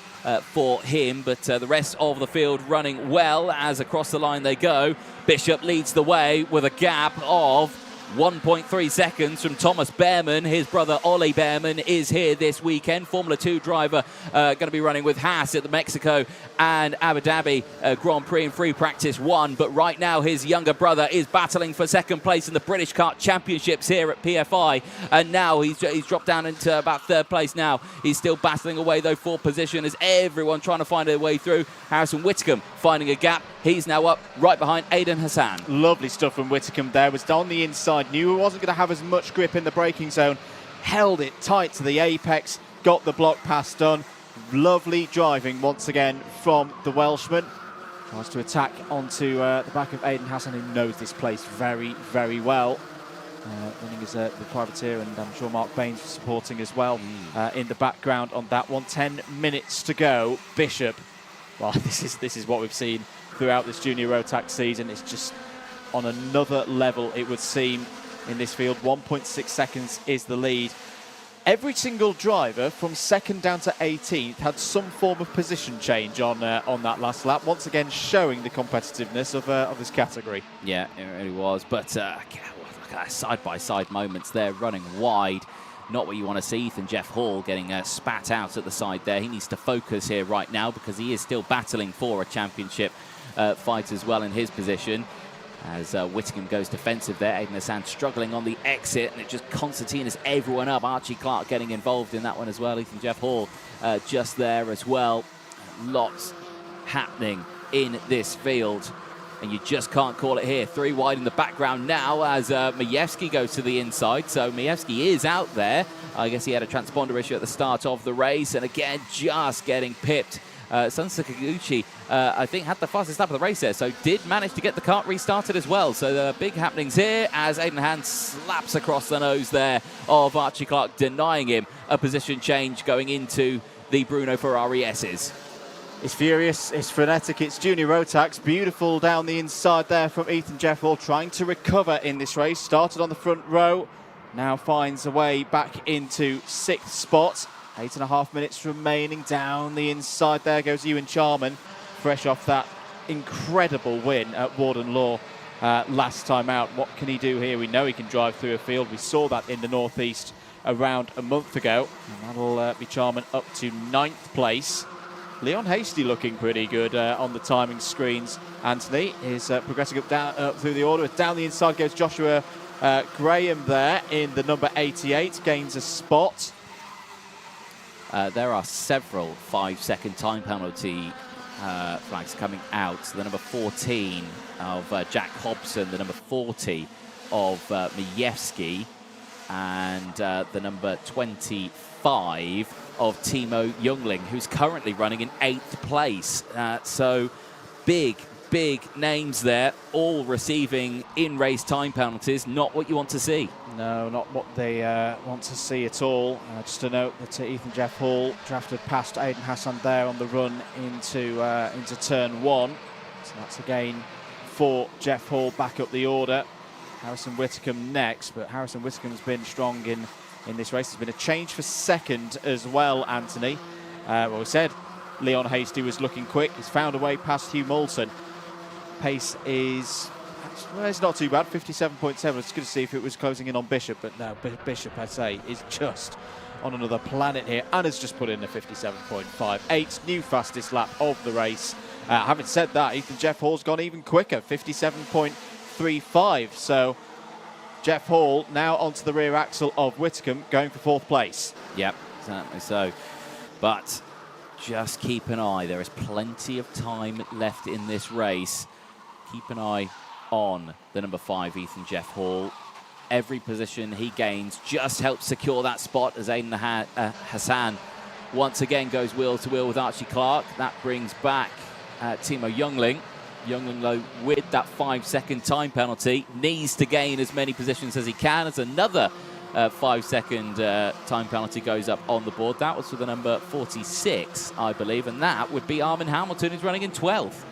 for him, but the rest of the field running well as across the line they go. Bishop leads the way with a gap of 1.3 seconds from Thomas Behrman. His brother Ollie Behrman is here this weekend. Formula 2 driver going to be running with Haas at the Mexico and Abu Dhabi Grand Prix in free practice 1. But right now his younger brother is battling for second place in the British Kart Championships here at PFI. And now he's dropped down into about third place now. He's still battling away though for position as everyone trying to find their way through. Harrison Whitcomb finding a gap. He's now up right behind Aidan Hassan. Lovely stuff from Whitcomb there. Was on the inside, knew he wasn't going to have as much grip in the braking zone, held it tight to the apex, got the block pass done. Lovely driving once again from the Welshman. Tries to attack onto the back of Aidan Hassan, who knows this place very, very well. Running as the privateer, and I'm sure Mark Baines was supporting as well in the background on that one. 10 minutes to go. Bishop, well, this is what we've seen throughout this Junior Rotax season. It's just on another level, it would seem, in this field. 1.6 seconds is the lead. Every single driver from second down to 18th had some form of position change on that last lap, once again showing the competitiveness of this category. Yeah, it really was. But side-by-side moments there, running wide. Not what you want to see. Ethan Jeff Hall getting spat out at the side there. He needs to focus here right now because he is still battling for a championship fight as well in his position. As Whittingham goes defensive there, Aidan Hassan struggling on the exit, and it just concertinas everyone up. Archie Clark getting involved in that one as well. Ethan Jeff Hall just there as well. Lots happening in this field, and you just can't call it here. 3 wide in the background now as Majewski goes to the inside. So Majewski is out there. I guess he had a transponder issue at the start of the race, and again, just getting pipped. Sun Sakaguchi, I think, had the fastest lap of the race there, so did manage to get the kart restarted as well. So the big happenings here as Aidan Hassan slaps across the nose there of Archie Clark, denying him a position change going into the Bruno Ferrari S's. It's furious, it's frenetic, it's Junior Rotax. Beautiful down the inside there from Ethan Jeff Hall, trying to recover in this race. Started on the front row, now finds a way back into 6th spot. 8.5 minutes remaining. Down the inside there goes Ewan Charman, fresh off that incredible win at Warden Law last time out. What can he do here? We know he can drive through a field. We saw that in the Northeast around a month ago. And that'll be Charman up to 9th place. Leon Hasty looking pretty good on the timing screens. Anthony is progressing up through the order. Down the inside goes Joshua Graham there in the number 88, gains a spot. There are several 5-second time penalty flags coming out. The number 14 of Jack Hobson, the number 40 of Majewski, and the number 25 of Timo Youngling, who's currently running in 8th place. So big names there, all receiving in-race time penalties. Not what you want to see. No, not what they want to see at all. Just to note that Ethan Jeff Hall drafted past Aidan Hassan there on the run into turn 1. So that's again for Jeff Hall back up the order. Harrison Whitcomb next, but Harrison Whitcomb's been strong in this race. There's been a change for second as well, Anthony. Well, we said Leon Hasty was looking quick. He's found a way past Hugh Moulton. Pace is, well, it's not too bad, 57.7. It's good to see if it was closing in on Bishop, but no, Bishop, I'd say, is just on another planet here and has just put in a 57.58, new fastest lap of the race. Having said that, Ethan Jeff Hall's gone even quicker, 57.35. So Jeff Hall now onto the rear axle of Whitcomb, going for 4th place. Yep, certainly so. But just keep an eye. There is plenty of time left in this race. Keep an eye on the number 5, Ethan Jeff Hall. every position he gains just helps secure that spot as Aiden Hassan once again goes wheel to wheel with Archie Clark. That brings back Timo Youngling. Youngling, though, with that 5-second time penalty, needs to gain as many positions as he can as another 5-second time penalty goes up on the board. That was for the number 46, I believe, and that would be Armin Hamilton, who's running in 12th.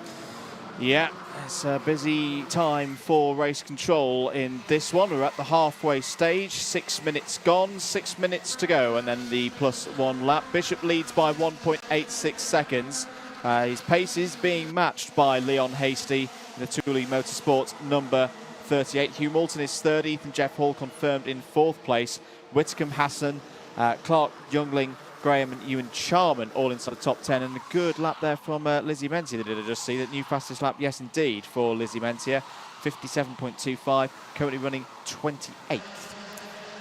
Yeah, it's a busy time for race control in this one. We're at the halfway stage, 6 minutes gone, 6 minutes to go, and then the +1 lap. Bishop leads by 1.86 seconds. His pace is being matched by Leon Hasty in the Thule Motorsports number 38. Hugh Moulton is third, Ethan Jeff Hall confirmed in fourth place. Whitcomb, Hassan, Clark, Youngling, Graham and Ewan Charman all inside the top 10, and a good lap there from Lizzie Mentia. Did I just see that new fastest lap? Yes, indeed, for Lizzie Mentia. 57.25, currently running 28th.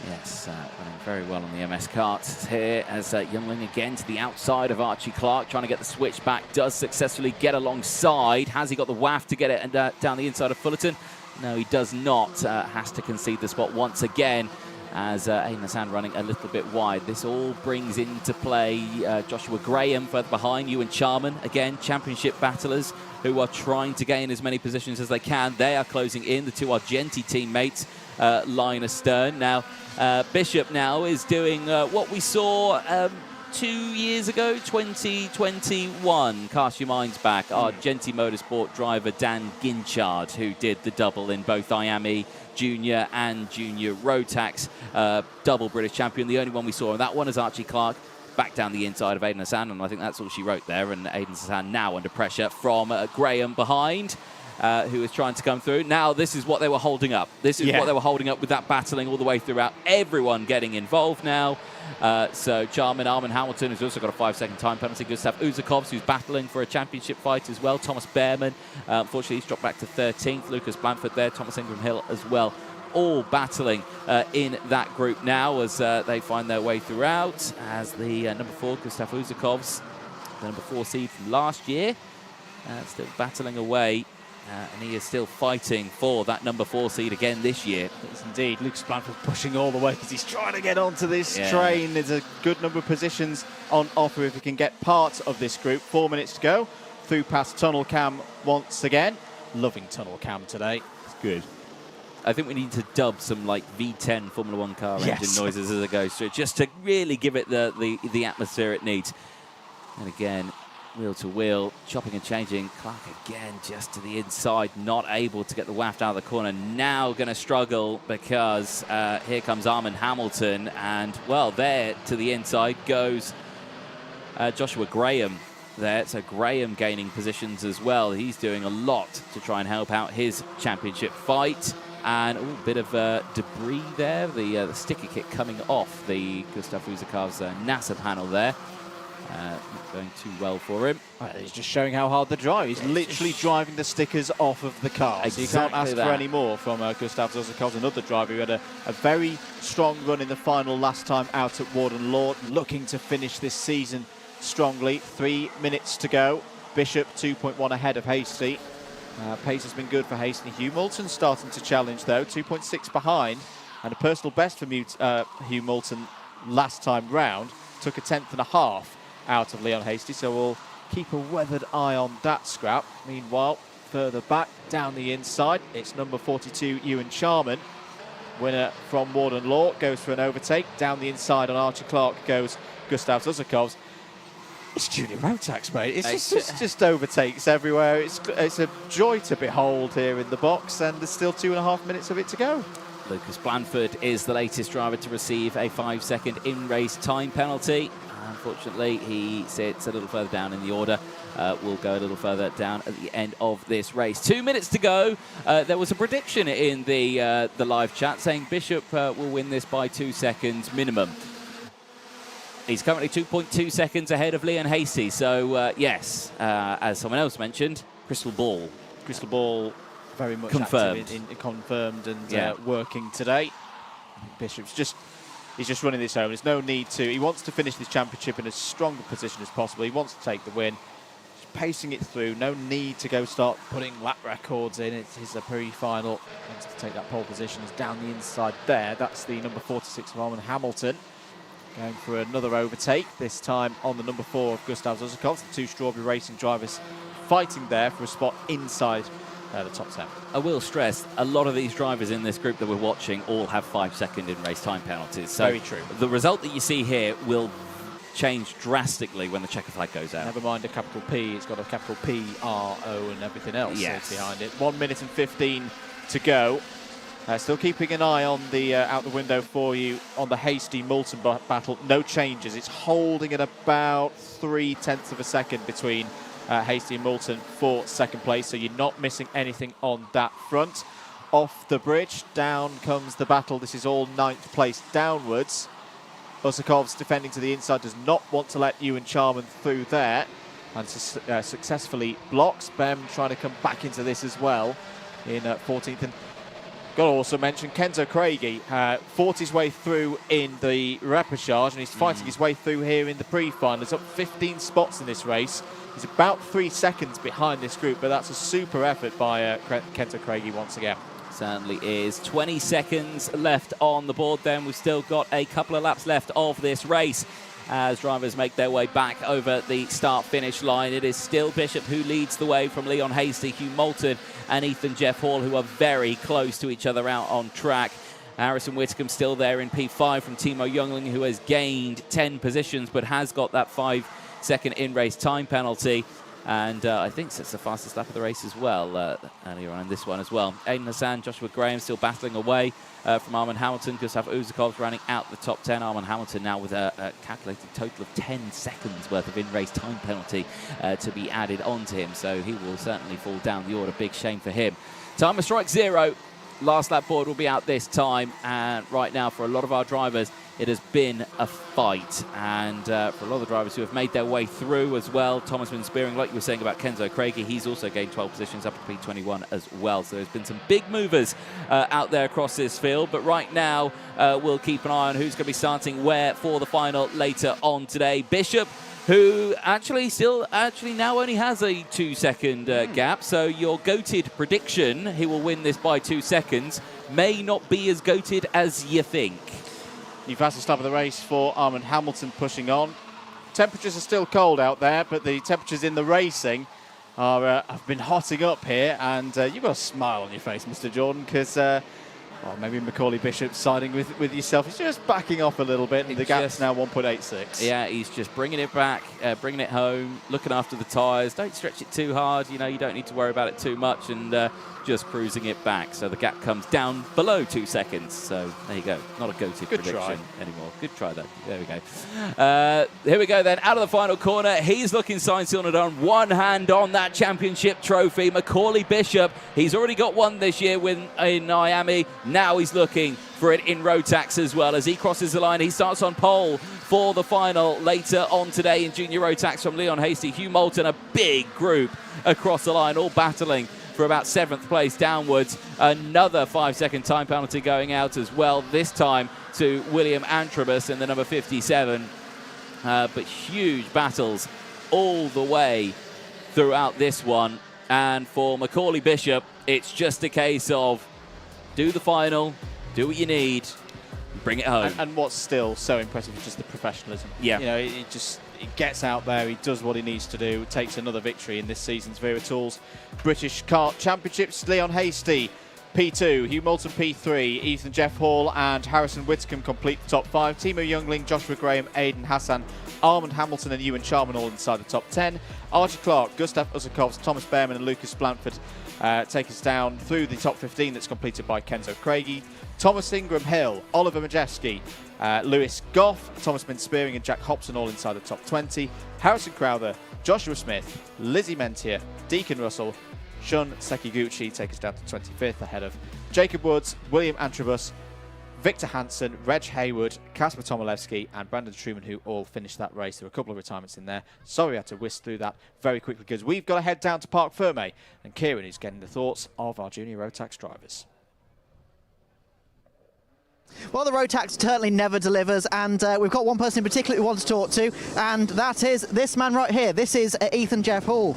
Yes, running very well on the MS Karts here as Youngling again to the outside of Archie Clark, trying to get the switch back, does successfully get alongside. Has he got the waft to get it down the inside of Fullerton? No, he does not. Has to concede the spot once again as Aiden Hassan running a little bit wide. This all brings into play Joshua Graham further behind, Ewan Charman, again, championship battlers who are trying to gain as many positions as they can. They are closing in, the two Argenti teammates, line astern. Now, Bishop now is doing what we saw 2 years ago, 2021. Cast your minds back. Argenti Motorsport driver Dan Ginchard, who did the double in both IAME Junior and Junior Rotax, double British champion. The only one we saw on that one is Archie Clark, back down the inside of Aiden Hassan, and I think that's all she wrote there. And Aiden Hassan now under pressure from Graham behind, who is trying to come through. Now, this is what they were holding up. This is what they were holding up with that battling all the way throughout. Everyone getting involved now. So Charman, Armin Hamilton, who's also got a 5-second time penalty. Gustav Uzakovs, who's battling for a championship fight as well. Thomas Behrman, unfortunately, he's dropped back to 13th. Lucas Blanford there, Thomas Ingram Hill as well. All battling in that group now as they find their way throughout. As the number 4, Gustav Uzakovs, the number 4 seed from last year, still battling away. And he is still fighting for that number 4 seed again this year. Yes, indeed. Lucas Blanford pushing all the way because he's trying to get onto this train. There's a good number of positions on offer if he can get part of this group. 4 minutes to go. Through past Tunnel Cam once again. Loving Tunnel Cam today. It's good. I think we need to dub some like V10 Formula 1 car engine noises as it goes through, just to really give it the atmosphere it needs. And again, wheel to wheel, chopping and changing. Clark again just to the inside, not able to get the waft out of the corner. Now going to struggle because here comes Armin Hamilton, and well, there to the inside goes Joshua Graham there. So Graham gaining positions as well. He's doing a lot to try and help out his championship fight. And a bit of debris there. The sticker kit coming off the Gustav Uzakov's NASA panel there. Not going too well for him. He's just showing how hard they drive. He's literally driving the stickers off of the car. Exactly. So you can't ask for any more from Gustav Uzakovs, another driver who had a very strong run in the final last time out at Warden Law, looking to finish this season strongly. 3 minutes to go. Bishop 2.1 ahead of Hasty. Pace has been good for Hasty. Hugh Moulton starting to challenge though, 2.6 behind, and a personal best for Hugh Moulton last time round. Took a 10th and a half out of Leon Hasty, so we'll keep a weathered eye on that scrap. Meanwhile, further back down the inside, it's number 42 Ewan Charman. Winner from Warden Law goes for an overtake. Down the inside on Archie Clark goes Gustav Uzakovs. It's Junior Rotax, mate. It's just overtakes everywhere. It's a joy to behold here in the box, and there's still 2.5 minutes of it to go. Lucas Blanford is the latest driver to receive a 5-second in-race time penalty. Unfortunately, he sits a little further down in the order. We'll go a little further down at the end of this race. 2 minutes to go. There was a prediction in the live chat saying Bishop will win this by 2 seconds minimum. He's currently 2.2 seconds ahead of Leon Hasty. So, yes, as someone else mentioned, crystal ball. Crystal ball very much confirmed, confirmed and working today. Bishop's he's just running this home. There's no need to. He wants to finish this championship in as strong a position as possible. He wants to take the win. pacing it through. No need to go start putting lap records in. It's a pre-final. Wants to take that pole position. Is down the inside there. That's the number 46 of Armin Hamilton. Going for another overtake, this time on the number 4 of Gustav Zuzakov. The two Strawberry Racing drivers fighting there for a spot inside the top 10. I will stress, a lot of these drivers in this group that we're watching all have 5-second in-race time penalties. So very true. The result that you see here will change drastically when the checker flag goes out. Never mind a capital P, it's got a capital P, R, O and everything else behind it. 1 minute and 15 to go. Still keeping an eye on the out the window for you on the Hasty-Moulton battle. No changes. It's holding at about 0.3 of a second between Hasty and Moulton for second place, so you're not missing anything on that front. Off the bridge, down comes the battle. This is all 9th place downwards. Usakov's defending to the inside, does not want to let Ewan Charman through there, and successfully blocks. Bem trying to come back into this as well in 14th. And got to also mention Kenzo Craigie fought his way through in the repechage, and he's fighting his way through here in the pre-final. He's up 15 spots in this race. He's about 3 seconds behind this group, but that's a super effort by Kenzo Craigie once again. Certainly is. 20 seconds left on the board then. We've still got a couple of laps left of this race as drivers make their way back over the start-finish line. It is still Bishop who leads the way from Leon Hasty, Hugh Moulton and Ethan Jeff Hall, who are very close to each other out on track. Harrison Whitcomb still there in P5 from Timo Youngling, who has gained 10 positions but has got that 5-second in-race time penalty. And I think it's the fastest lap of the race as well, earlier on in this one as well. Aidan Hassan, Joshua Graham still battling away from Armin Hamilton. Gustav Usakov's running out the top 10. Armin Hamilton now with a calculated total of 10 seconds worth of in-race time penalty to be added onto him. So he will certainly fall down the order. Big shame for him. Timer strike 0. Last lap board will be out this time. And right now, for a lot of our drivers, it has been a fight. And for a lot of the drivers who have made their way through as well, Thomas been spearing, like you were saying about Kenzo Craigie, he's also gained 12 positions up to P21 as well. So there's been some big movers out there across this field. But right now, we'll keep an eye on who's going to be starting where for the final later on today. Bishop, who actually now only has a 2-second gap. So your goated prediction, he will win this by 2 seconds, may not be as goated as you think. New fastest lap of the race for Armin Hamilton pushing on. Temperatures are still cold out there, but the temperatures in the racing are have been hotting up here, and you've got a smile on your face, Mr. Jordan, because well, maybe Macaulay Bishop's siding with yourself. He's just backing off a little bit, and the gap's now 1.86. Yeah, he's just bringing it back, bringing it home, looking after the tyres. Don't stretch it too hard. You know, you don't need to worry about it too much, and just cruising it back. So the gap comes down below 2 seconds. So there you go. Not a goated prediction anymore. Good try, though. There we go. Here we go, then. Out of the final corner. He's looking signed, sealed, and done. One hand on that championship trophy. Macaulay Bishop. He's already got one this year in Miami. Now he's looking for it in Rotax as well. As he crosses the line, he starts on pole for the final later on today in Junior Rotax from Leon Hasty, Hugh Moulton, a big group across the line, all battling for about 7th place downwards. Another 5-second time penalty going out as well, this time to William Antrobus in the number 57. But huge battles all the way throughout this one. And for Macaulay Bishop, it's just a case of do the final, do what you need, bring it home. And what's still so impressive is just the professionalism. Yeah. You know, he gets out there, he does what he needs to do, takes another victory in this season's Wera Tools British Kart Championships. Leon Hasty, P2, Hugh Moulton, P3, Ethan Jeff Hall and Harrison Whitcomb complete the top 5. Timo Youngling, Joshua Graham, Aidan Hassan, Armand Hamilton and Ewan Charman all inside the top 10. Archie Clark, Gustav Usakovs, Thomas Behrman and Lucas Blanford take us down through the top 15 that's completed by Kenzo Craigie. Thomas Ingram Hill, Oliver Majeski, Lewis Goff, Thomas Spearing and Jack Hobson all inside the top 20. Harrison Crowther, Joshua Smith, Lizzie Mentier, Deacon Russell, Shun Sekiguchi take us down to 25th ahead of Jacob Woods, William Antrobus, Victor Hansen, Reg Hayward, Kasper Tomilewski and Brandon Truman, who all finished that race. There were a couple of retirements in there. Sorry I had to whisk through that very quickly because we've got to head down to Parc Ferme and Kieran is getting the thoughts of our junior Rotax drivers. Well, the Rotax certainly never delivers, and we've got one person in particular we want to talk to, and that is this man right here. This is Ethan Jeff Hall.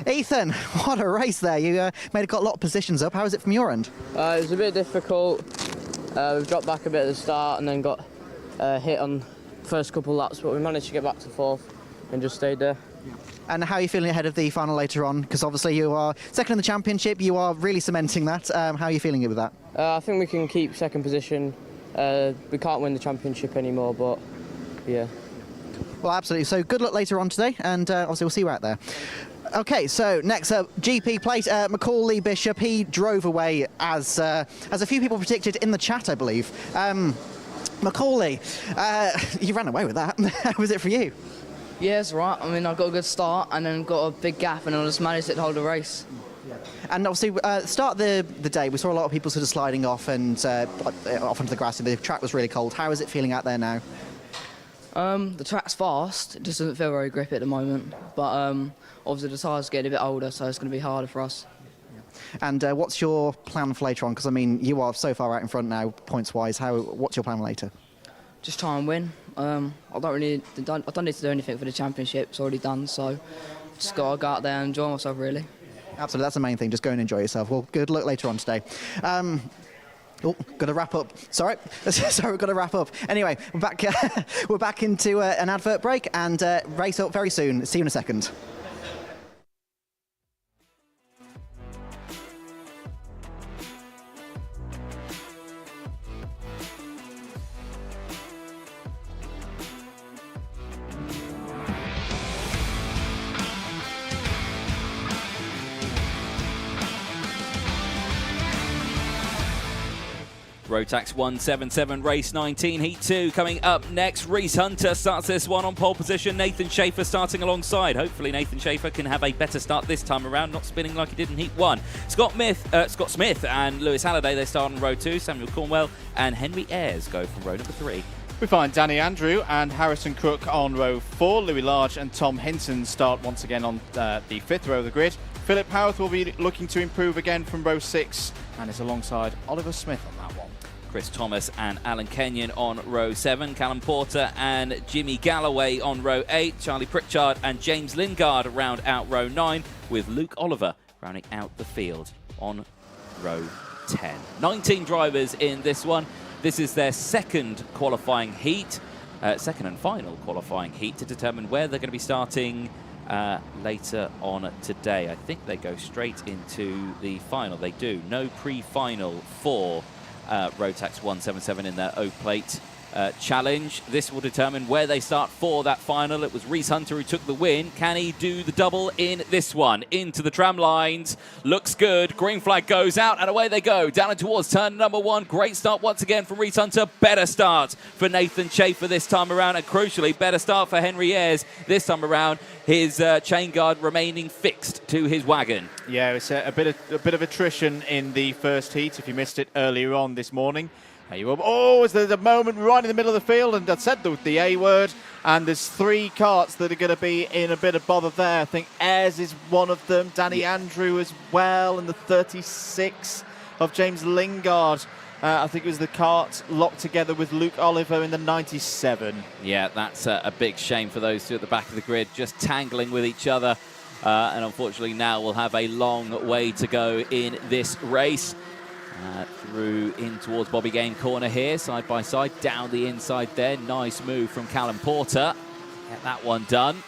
Ethan, what a race there. You got a lot of positions up. How is it from your end? It was a bit difficult. We've dropped back a bit at the start and then got hit on the first couple of laps, but we managed to get back to fourth and just stayed there. And how are you feeling ahead of the final later on? Because obviously you are second in the championship, you are really cementing that. How are you feeling with that? I think we can keep second position. We can't win the championship anymore, but yeah. Well, absolutely. So good luck later on today, and obviously we'll see you out there. Okay, so next up, GP plate, Macaulay Bishop. He drove away as a few people predicted in the chat, I believe. Macaulay, you ran away with that. How was it for you? Yeah, it's right. I mean, I got a good start and then got a big gap and I just managed it to hold the race. And obviously, start the day, we saw a lot of people sort of sliding off and off onto the grass, and the track was really cold. How is it feeling out there now? The track's fast. It just doesn't feel very grippy at the moment. But obviously the tyres are getting a bit older, so it's going to be harder for us. And what's your plan for later on? Because, I mean, you are so far out in front now, points-wise. What's your plan later? Just try and win. I don't need to do anything for the championship. It's already done, so just got to go out there and enjoy myself, really. Absolutely, that's the main thing. Just go and enjoy yourself. Well, good luck later on today. Got to wrap up. Sorry, we've got to wrap up. Anyway, we're back. We're back into an advert break and race up very soon. See you in a second. Rotax 177 race 19 heat 2 coming up next. Reese Hunter starts this one on pole position. Nathan Schaefer starting alongside. Hopefully Nathan Schaefer can have a better start this time around, not spinning like he did in heat 1. Scott Smith and Lewis Halliday, they start on row 2. Samuel Cornwell and Henry Ayres go from row number 3. We find Danny Andrew and Harrison Crook on row 4. Louis Large and Tom Hinton start once again on the 5th row of the grid. Philip Howarth will be looking to improve again from row 6 and is alongside Oliver Smith on that one. Chris Thomas and Alan Kenyon on row 7. Callum Porter and Jimmy Galloway on row 8. Charlie Pritchard and James Lingard round out row 9, with Luke Oliver rounding out the field on row 10. 19 drivers in this one. This is their second qualifying heat, second and final qualifying heat, to determine where they're going to be starting later on today. I think they go straight into the final. They do. No pre-final for Rotax 177 in their O-Plate challenge. This will determine where they start for that final. It was Reese Hunter who took the win. Can he do the double in this one? Into the tram lines. Looks good. Green flag goes out and away they go. Down and towards turn number 1. Great start once again from Reese Hunter. Better start for Nathan Schaefer this time around, and crucially, better start for Henry Ayres this time around. His chain guard remaining fixed to his wagon. Yeah, it's a bit of attrition in the first heat. If you missed it earlier on this morning, is there a moment right in the middle of the field, and I said the A word, and there's 3 karts that are going to be in a bit of bother there. I think Ayres is one of them, Danny Andrew as well, and the 36 of James Lingard. I think it was the kart locked together with Luke Oliver in the 97. Yeah, that's a big shame for those two at the back of the grid, just tangling with each other. And unfortunately now we'll have a long way to go in this race. Through in towards Bobby Game corner here, side by side, down the inside there. Nice move from Callum Porter. Get that one done.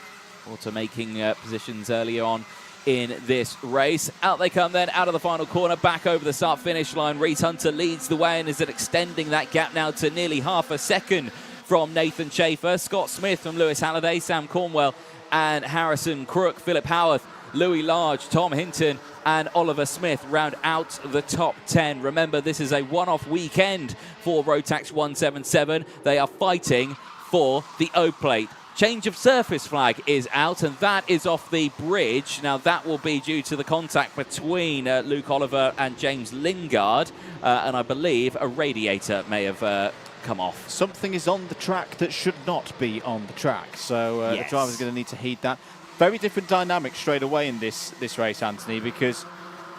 Porter making positions earlier on in this race. Out they come then, out of the final corner, back over the start-finish line. Reese Hunter leads the way and is extending that gap now to nearly half a second from Nathan Schaefer. Scott Smith from Lewis Halliday, Sam Cornwell and Harrison Crook, Philip Howarth, Louis Large, Tom Hinton and Oliver Smith round out the top 10. Remember, this is a one-off weekend for Rotax 177. They are fighting for the O-Plate. Change of surface flag is out, and that is off the bridge. Now, that will be due to the contact between Luke Oliver and James Lingard, and I believe a radiator may have come off. Something is on the track that should not be on the track, so yes. The driver's going to need to heed that. Very different dynamic straight away in this race, Anthony, because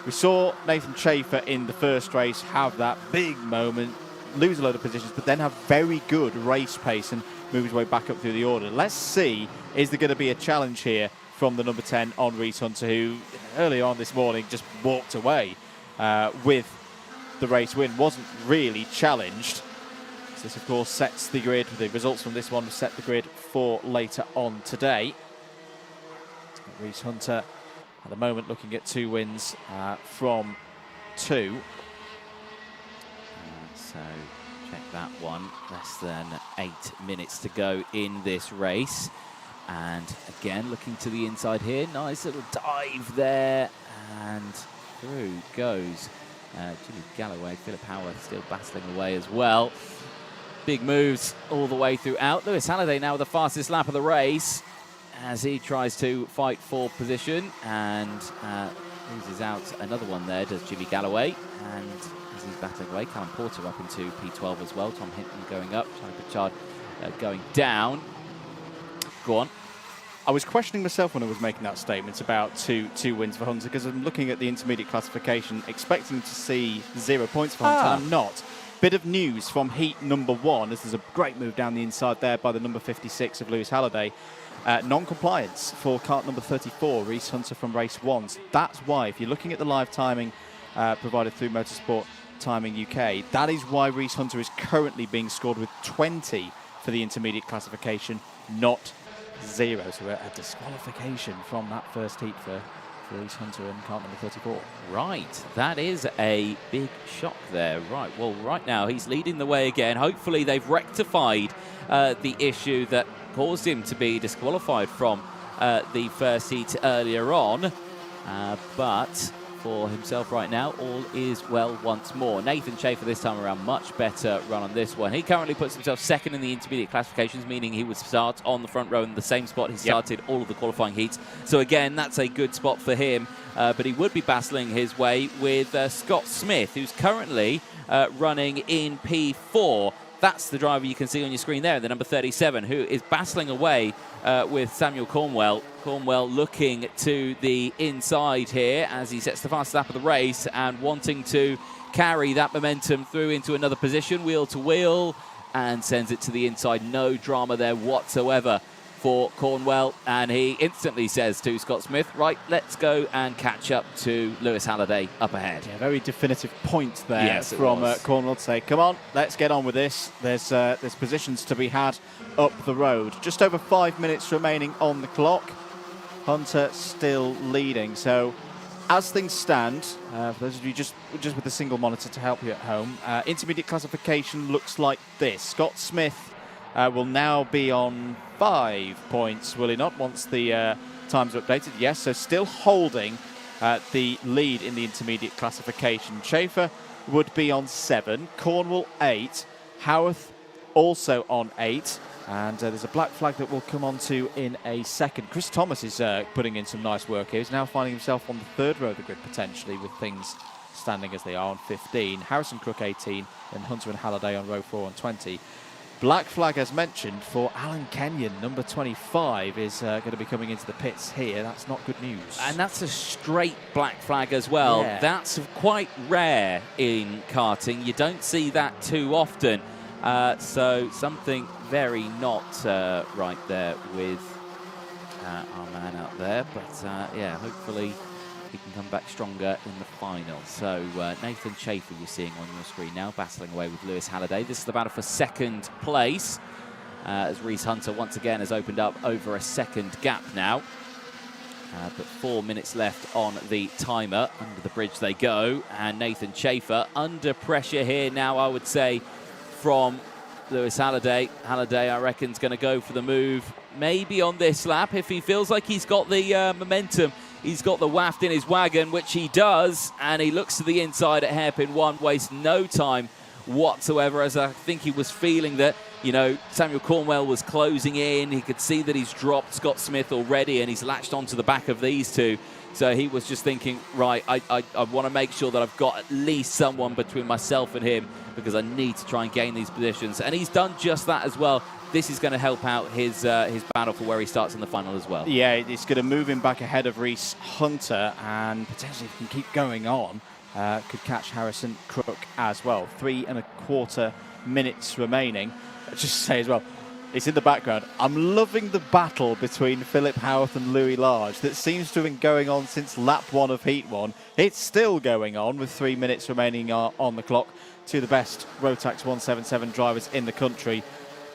we saw Nathan Schaefer in the first race have that big moment, lose a load of positions, but then have very good race pace and move his way back up through the order. Let's see, is there going to be a challenge here from the number 10 on Reese Hunter, who early on this morning just walked away with the race win, wasn't really challenged. So this, of course, sets the grid. The results from this one set the grid for later on today. Reese Hunter, at the moment, looking at 2 wins from 2. So check that one. Less than 8 minutes to go in this race. And again, looking to the inside here. Nice little dive there. And through goes Jimmy Galloway. Philip Howard still battling away as well. Big moves all the way throughout. Lewis Halliday now with the fastest lap of the race as he tries to fight for position and loses out another one there, does Jimmy Galloway. And as he's battling away, Callum Porter up into P12 as well. Tom Hinton going up, Charlie Pritchard going down. Go on. I was questioning myself when I was making that statement about two wins for Hunter, because I'm looking at the intermediate classification, expecting to see 0 points for Hunter, and I'm not. Bit of news from heat number 1, as there's a great move down the inside there by the number 56 of Lewis Halliday. Non-compliance for kart number 34, Reese Hunter from race 1. So that's why, if you're looking at the live timing provided through Motorsport Timing UK, that is why Reese Hunter is currently being scored with 20 for the intermediate classification, not 0. So we're at a disqualification from that first heat for Reese Hunter and kart number 34. Right, that is a big shock there. Right, well, right now he's leading the way again. Hopefully they've rectified the issue that caused him to be disqualified from the first heat earlier on. But for himself right now, all is well once more. Nathan Schaefer this time around, much better run on this one. He currently puts himself second in the intermediate classifications, meaning he would start on the front row in the same spot he started all of the qualifying heats. So again, that's a good spot for him, but he would be battling his way with Scott Smith, who's currently running in P4. That's the driver you can see on your screen there, the number 37, who is battling away with Samuel Cornwell. Cornwell looking to the inside here as he sets the fastest lap of the race and wanting to carry that momentum through into another position, wheel to wheel, and sends it to the inside. No drama there whatsoever for Cornwell, and he instantly says to Scott Smith, right, let's go and catch up to Lewis Halliday up ahead. Yeah, very definitive point there from Cornwell to say, come on, let's get on with this. There's positions to be had up the road. Just over 5 minutes remaining on the clock. Hunter still leading. So as things stand, for those of you just with a single monitor to help you at home, intermediate classification looks like this. Scott Smith will now be on 5 points, will he not, once the times are updated? Yes, so still holding the lead in the intermediate classification. Schaefer would be on 7, Cornwall 8, Howarth also on 8, and there's a black flag that we'll come on to in a second. Chris Thomas is putting in some nice work here. He's now finding himself on the 3rd row of the grid, potentially, with things standing as they are on 15. Harrison Crook 18, and Hunter and Halliday on row 4 on 20. Black flag, as mentioned, for Alan Kenyon, number 25, is going to be coming into the pits here. That's not good news. And that's a straight black flag as well. Yeah. That's quite rare in karting. You don't see that too often. So something very not right there with our man out there. But yeah, hopefully he can come back stronger in the final. So Nathan Schaefer you're seeing on your screen now, battling away with Lewis Halliday. This is the battle for 2nd place, as Reese Hunter once again has opened up over a 2nd gap now. But 4 minutes left on the timer. Under the bridge they go, and Nathan Schaefer under pressure here now, I would say, from Lewis Halliday. Halliday, I reckon, is going to go for the move maybe on this lap if he feels like he's got the momentum. He's got the waft in his wagon, which he does, and he looks to the inside at hairpin 1, wastes no time whatsoever, as I think he was feeling that, you know, Samuel Cornwell was closing in. He could see that he's dropped Scott Smith already, and he's latched onto the back of these two. So he was just thinking, right, I want to make sure that I've got at least someone between myself and him, because I need to try and gain these positions. And he's done just that as well. this is going to help out his battle for where he starts in the final as well. Yeah, it's going to move him back ahead of Reese Hunter, and potentially if he can keep going on, could catch Harrison Crook as well. 3 1/4 minutes remaining. Just say as well, it's in the background. I'm loving the battle between Philip Howarth and Louis Large that seems to have been going on since lap 1 of heat 1. It's still going on with 3 minutes remaining on the clock. Two of the best Rotax 177 drivers in the country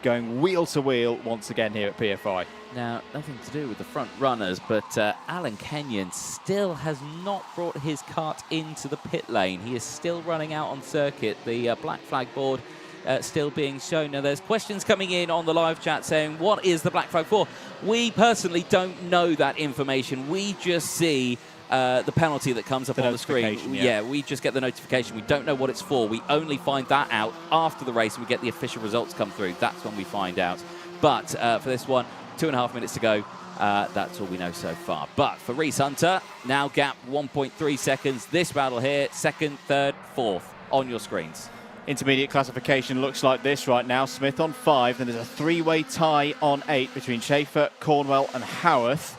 going wheel to wheel once again here at PFI. Now, nothing to do with the front runners, but Alan Kenyon still has not brought his kart into the pit lane. He is still running out on circuit. The black flag board still being shown. Now, there's questions coming in on the live chat saying, what is the black flag for? We personally don't know that information. We just see the penalty that comes up on the screen. Yeah, we just get the notification. We don't know what it's for. We only find that out after the race and we get the official results come through. That's when we find out. But for this one, 2.5 minutes to go. That's all we know so far. But for Reese Hunter, now gap 1.3 seconds. This battle here, 2nd, 3rd, 4th on your screens. Intermediate classification looks like this right now. Smith on 5, then there's a 3-way tie on 8 between Schaefer, Cornwell and Howarth.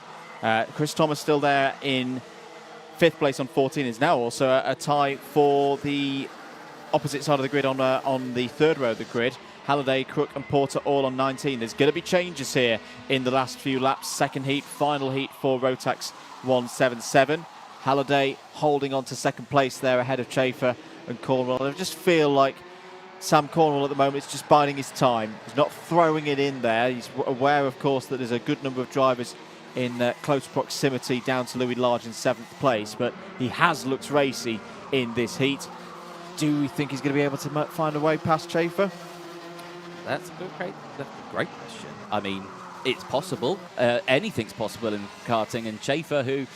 Chris Thomas still there in 5th place on 14. Is now also a tie for the opposite side of the grid on the 3rd row of the grid. Halliday, Crook and Porter all on 19. There's going to be changes here in the last few laps. Second heat, final heat for Rotax 177. Halliday holding on to 2nd place there ahead of Schaefer and Cornwell. I just feel like Sam Cornwell at the moment is just biding his time. He's not throwing it in there. He's aware, of course, that there's a good number of drivers in close proximity down to Louis Large in 7th place, but he has looked racy in this heat. Do we think he's going to be able to find a way past Schaefer? That's a great question. I mean, it's possible. Anything's possible in karting, and Schaefer, who,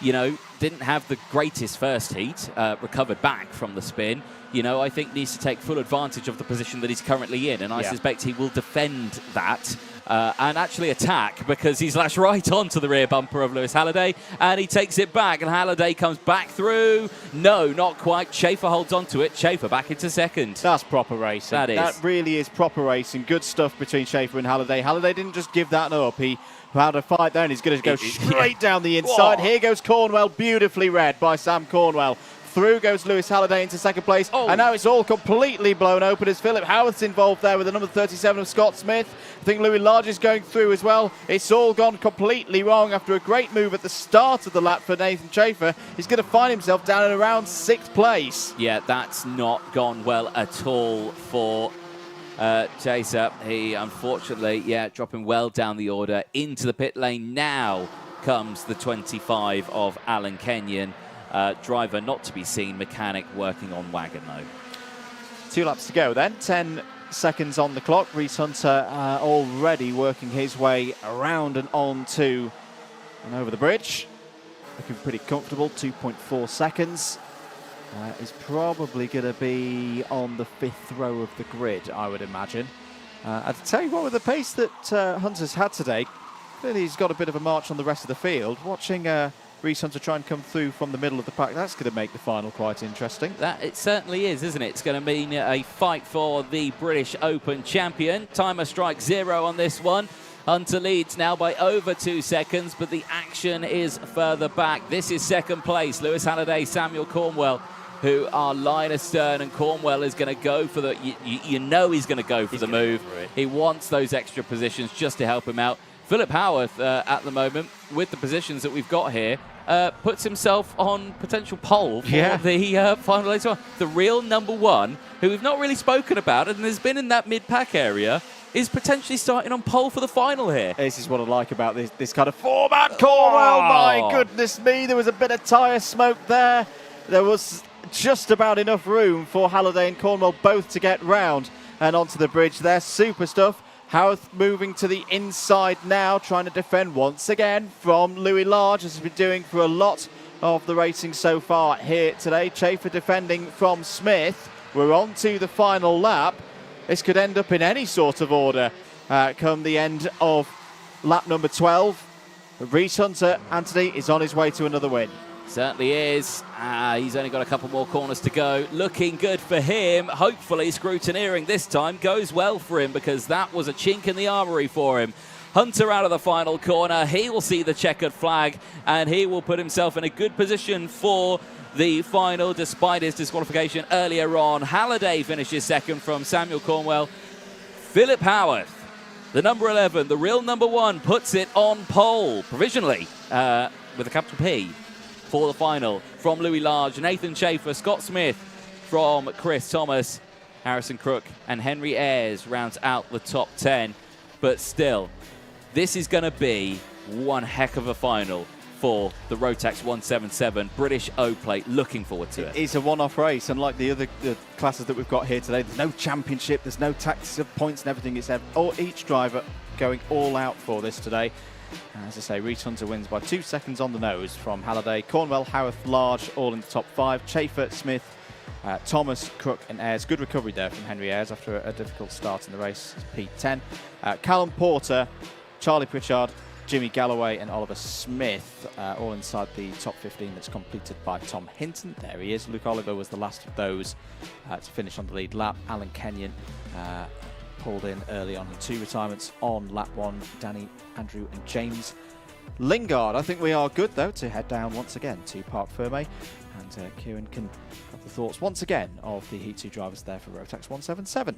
you know, didn't have the greatest first heat, recovered back from the spin, you know, I think needs to take full advantage of the position that he's currently in, and I suspect he will defend that and actually attack, because he's lashed right onto the rear bumper of Lewis Halliday, and he takes it back, and Halliday comes back through. No, not quite. Schaefer holds onto it. Schaefer back into 2nd. That's proper racing. That is. That really is proper racing. Good stuff between Schaefer and Halliday. Halliday didn't just give that up. He had a fight there, and he's going to go straight down the inside. Whoa. Here goes Cornwell, beautifully read by Sam Cornwell. Through goes Lewis Halliday into 2nd place. And now it's all completely blown open as Philip Howarth's involved there with the number 37 of Scott Smith. I think Louis Large is going through as well. It's all gone completely wrong after a great move at the start of the lap for Nathan Schaefer. He's going to find himself down at around 6th place. Yeah, that's not gone well at all for Chaser. He, unfortunately, dropping well down the order into the pit lane. Now comes the 25 of Alan Kenyon. Driver not to be seen, mechanic working on wagon though. 2 laps to go then, 10 seconds on the clock. Reese Hunter already working his way around and on to and over the bridge. Looking pretty comfortable, 2.4 seconds. Is probably going to be on the 5th row of the grid, I would imagine. I'd tell you what, with the pace that Hunter's had today, clearly he's got a bit of a march on the rest of the field. Watching Reese Hunter try and come through from the middle of the pack, that's going to make the final quite interesting. That it certainly is, isn't it? It's going to mean a fight for the British Open champion. Timer strike 0 on this one. Hunter leads now by over 2 seconds, but the action is further back. This is 2nd place. Lewis Halliday, Samuel Cornwell, who are line astern, and Cornwell is going to go for the, you know he's going to go for the move. He wants those extra positions just to help him out. Philip Howarth, at the moment, with the positions that we've got here, puts himself on potential pole for the final later on. The real number 1, who we've not really spoken about and has been in that mid-pack area, is potentially starting on pole for the final here. This is what I like about this kind of format. Cornwell, my goodness me, there was a bit of tyre smoke there. There was just about enough room for Halliday and Cornwell both to get round and onto the bridge there. Super stuff. Howarth moving to the inside now, trying to defend once again from Louis Large, as he's been doing for a lot of the racing so far here today. Schaefer defending from Smith. We're on to the final lap. This could end up in any sort of order come the end of lap number 12. Reese Hunter, Anthony, is on his way to another win. Certainly is. He's only got a couple more corners to go. Looking good for him. Hopefully scrutineering this time goes well for him, because that was a chink in the armory for him. Hunter out of the final corner. He will see the checkered flag, and he will put himself in a good position for the final, despite his disqualification earlier on. Halliday finishes second from Samuel Cornwell. Philip Howarth, the number 11, the real number 1, puts it on pole, provisionally, with a capital P, for the final. From Louis Large, Nathan Schaefer, Scott Smith from Chris Thomas, Harrison Crook and Henry Ayres rounds out the top 10. But still, this is going to be one heck of a final for the Rotax 177 British O-Plate. Looking forward to it. It's a one-off race, unlike the other classes that we've got here today. There's no championship, there's no tax of points and everything. It's each driver going all out for this today. As I say, Reece Hunter wins by 2 seconds on the nose from Halliday. Cornwell, Howarth, Large, all in the top 5. Schaefer, Smith, Thomas, Crook and Ayres. Good recovery there from Henry Ayres after a difficult start in the race. P10. Callum Porter, Charlie Pritchard, Jimmy Galloway and Oliver Smith, all inside the top 15 that's completed by Tom Hinton. There he is. Luke Oliver was the last of those to finish on the lead lap. Alan Kenyon pulled in early on. 2 retirements on lap 1, Danny, Andrew and James Lingard. I think we are good, though, to head down once again to Parc Fermé. And Kieran can have the thoughts once again of the Heat 2 drivers there for Rotax 177.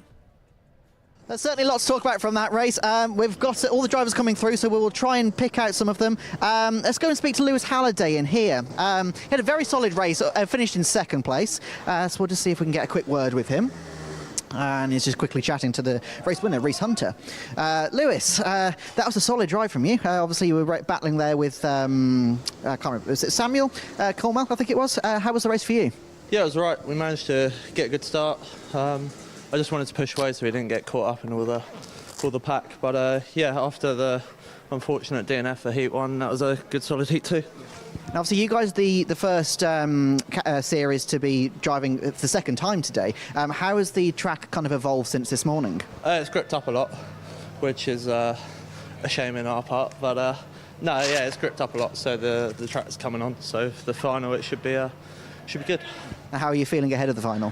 There's certainly lots to talk about from that race. We've got all the drivers coming through, so we will try and pick out some of them. Let's go and speak to Lewis Halliday in here. He had a very solid race, finished in 2nd place. So we'll just see if we can get a quick word with him. And he's just quickly chatting to the race winner, Reece Hunter. Lewis, that was a solid drive from you. Obviously, you were battling there with, I can't remember, was it Samuel Cornwell, I think it was. How was the race for you? Yeah, it was all right. We managed to get a good start. I just wanted to push away so we didn't get caught up in all the pack. But yeah, after the unfortunate DNF for Heat 1, that was a good solid Heat 2. And obviously, you guys the first series to be driving for the 2nd time today. How has the track kind of evolved since this morning? It's gripped up a lot, which is a shame in our part. But no, yeah, it's gripped up a lot. So the track's coming on. So for the final, it should be good. Now, how are you feeling ahead of the final?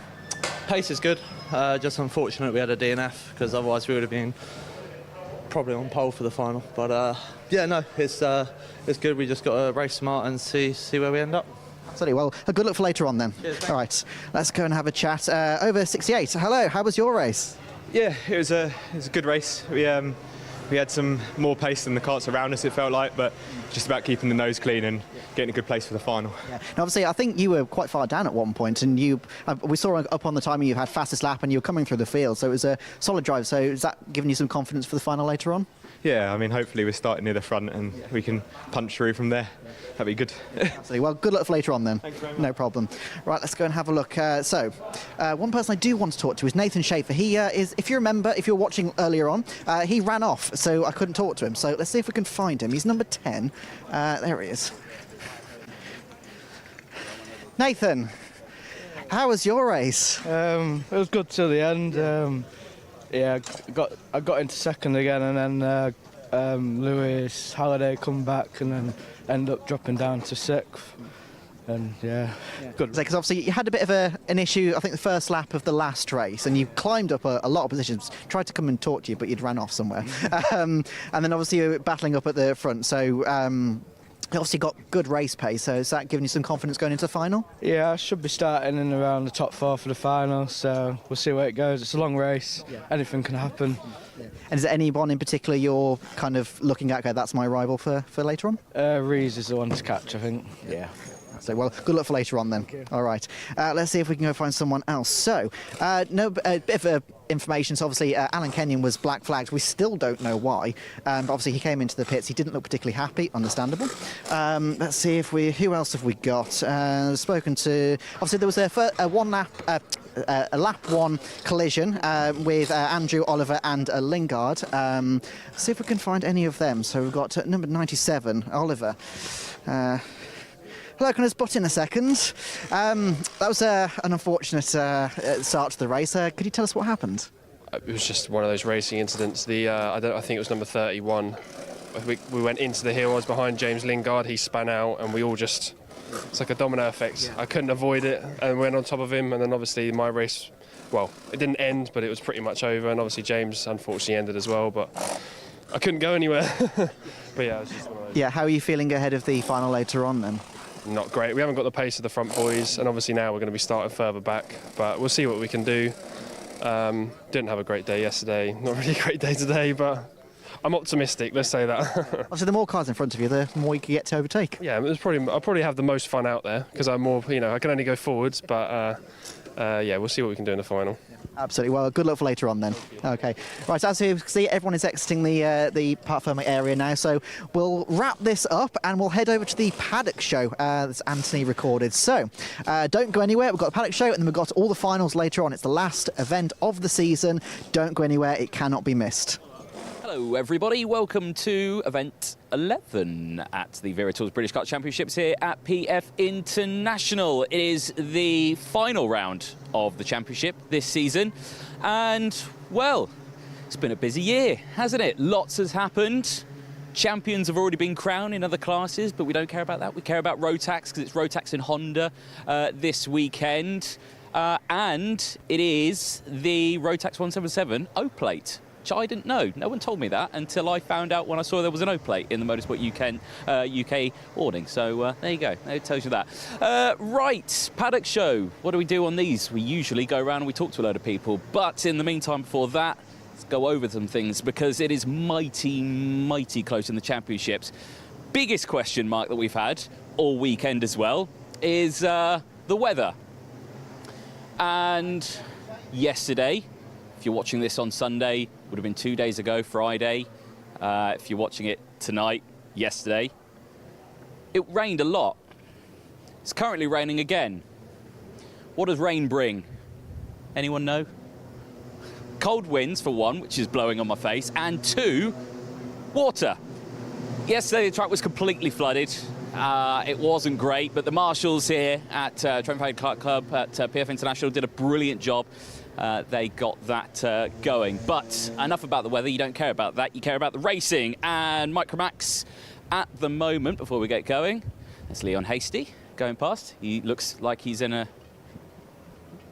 Pace is good. Just unfortunate we had a DNF, because otherwise we would have been probably on pole for the final. But yeah, no, it's good. We just got to race smart and see where we end up. Absolutely. Well, a good look for later on then. Cheers, all right, let's go and have a chat. Over 68. Hello. How was your race? Yeah, it was a good race. We had some more pace than the karts around us, it felt like, but just about keeping the nose clean and getting a good place for the final. Yeah. Now, obviously, I think you were quite far down at one point, and we saw up on the timing you had fastest lap, and you were coming through the field, so it was a solid drive. So is that giving you some confidence for the final later on? Yeah, I mean, hopefully we're starting near the front and we can punch through from there. That'd be good. Absolutely. Well, good luck for later on then. Thanks very much. No problem. Right, let's go and have a look. One person I do want to talk to is Nathan Schaefer. He is, if you remember, if you were watching earlier on, he ran off, so I couldn't talk to him. So let's see if we can find him. He's number 10. There he is. Nathan, how was your race? It was good till the end. Yeah, I got into 2nd again, and then Lewis Halliday come back, and then end up dropping down to 6th. And yeah, good. Because obviously you had a bit of an issue, I think, the first lap of the last race, and you climbed up a lot of positions, tried to come and talk to you, but you'd ran off somewhere. And then obviously you were battling up at the front, so you obviously got good race pace, so is that giving you some confidence going into the final? Yeah, I should be starting in around the top 4 for the final, so we'll see where it goes. It's a long race, anything can happen. And is there anyone in particular you're kind of looking at, okay, that's my rival for later on? Rees is the one to catch, I think. Yeah. So, well, good luck for later on then. All right. Let's see if we can go find someone else. So, a bit of information. So, obviously, Alan Kenyon was black flagged. We still don't know why. But obviously, he came into the pits. He didn't look particularly happy. Understandable. Let's see if who else have we got? Spoken to. Obviously, there was a lap 1 collision with Andrew, Oliver, and Lingard. See if we can find any of them. So we've got number 97, Oliver. Hello, can I just butt in a second? That was an unfortunate start to the race. Could you tell us what happened? It was just one of those racing incidents. I think it was number 31. We went into the hill. I was behind James Lingard. He span out, and we all just it's like a domino effect. I couldn't avoid it and went on top of him, and then obviously my race, well, it didn't end, but it was pretty much over, and obviously James unfortunately ended as well, but I couldn't go anywhere. But yeah, it was just one of those. Yeah, how are you feeling ahead of the final later on then? Not great. We haven't got the pace of the front boys, and obviously now we're going to be starting further back, but we'll see what we can do. Didn't have a great day yesterday, not really a great day today, but I'm optimistic, let's say that. Obviously, the more cars in front of you, the more you can get to overtake. Yeah, I'll probably have the most fun out there, because I'm more, I can only go forwards, but yeah, we'll see what we can do in the final. Absolutely. Well, good luck for later on then. Okay. Right, as you can see, everyone is exiting the parc fermé area now, so we'll wrap this up and we'll head over to the Paddock show that's Anthony recorded. So, don't go anywhere. We've got the Paddock show and then we've got all the finals later on. It's the last event of the season. Don't go anywhere. It cannot be missed. Hello everybody, welcome to event 11 at the Wera Tours British Kart Championships here at PF International. It is the final round of the championship this season, and well, it's been a busy year, hasn't it? Lots has happened. Champions have already been crowned in other classes, but we don't care about that. We care about Rotax because it's Rotax and Honda this weekend, and it is the Rotax 177 O-Plate. Which I didn't know. No one told me that until I found out when I saw there was an O-plate in the Motorsport UK awning. So there you go. It tells you that. Right, Paddock show. What do we do on these? We usually go around and we talk to a load of people. But in the meantime, before that, let's go over some things because it is mighty, mighty close in the championships. Biggest question mark that we've had all weekend as well is the weather. And yesterday, if you're watching this on Sunday, would have been 2 days ago, Friday. If you're watching it tonight, yesterday, it rained a lot. It's currently raining again. What does rain bring? Anyone know? Cold winds, for one, which is blowing on my face, and two, water. Yesterday, the track was completely flooded. It wasn't great, but the marshals here at Trent Kart Club at PF International did a brilliant job. They got that going. But enough about the weather. You don't care about that. You care about the racing. And Micromax at the moment, before we get going, there's Leon Hasty going past. He looks like he's in a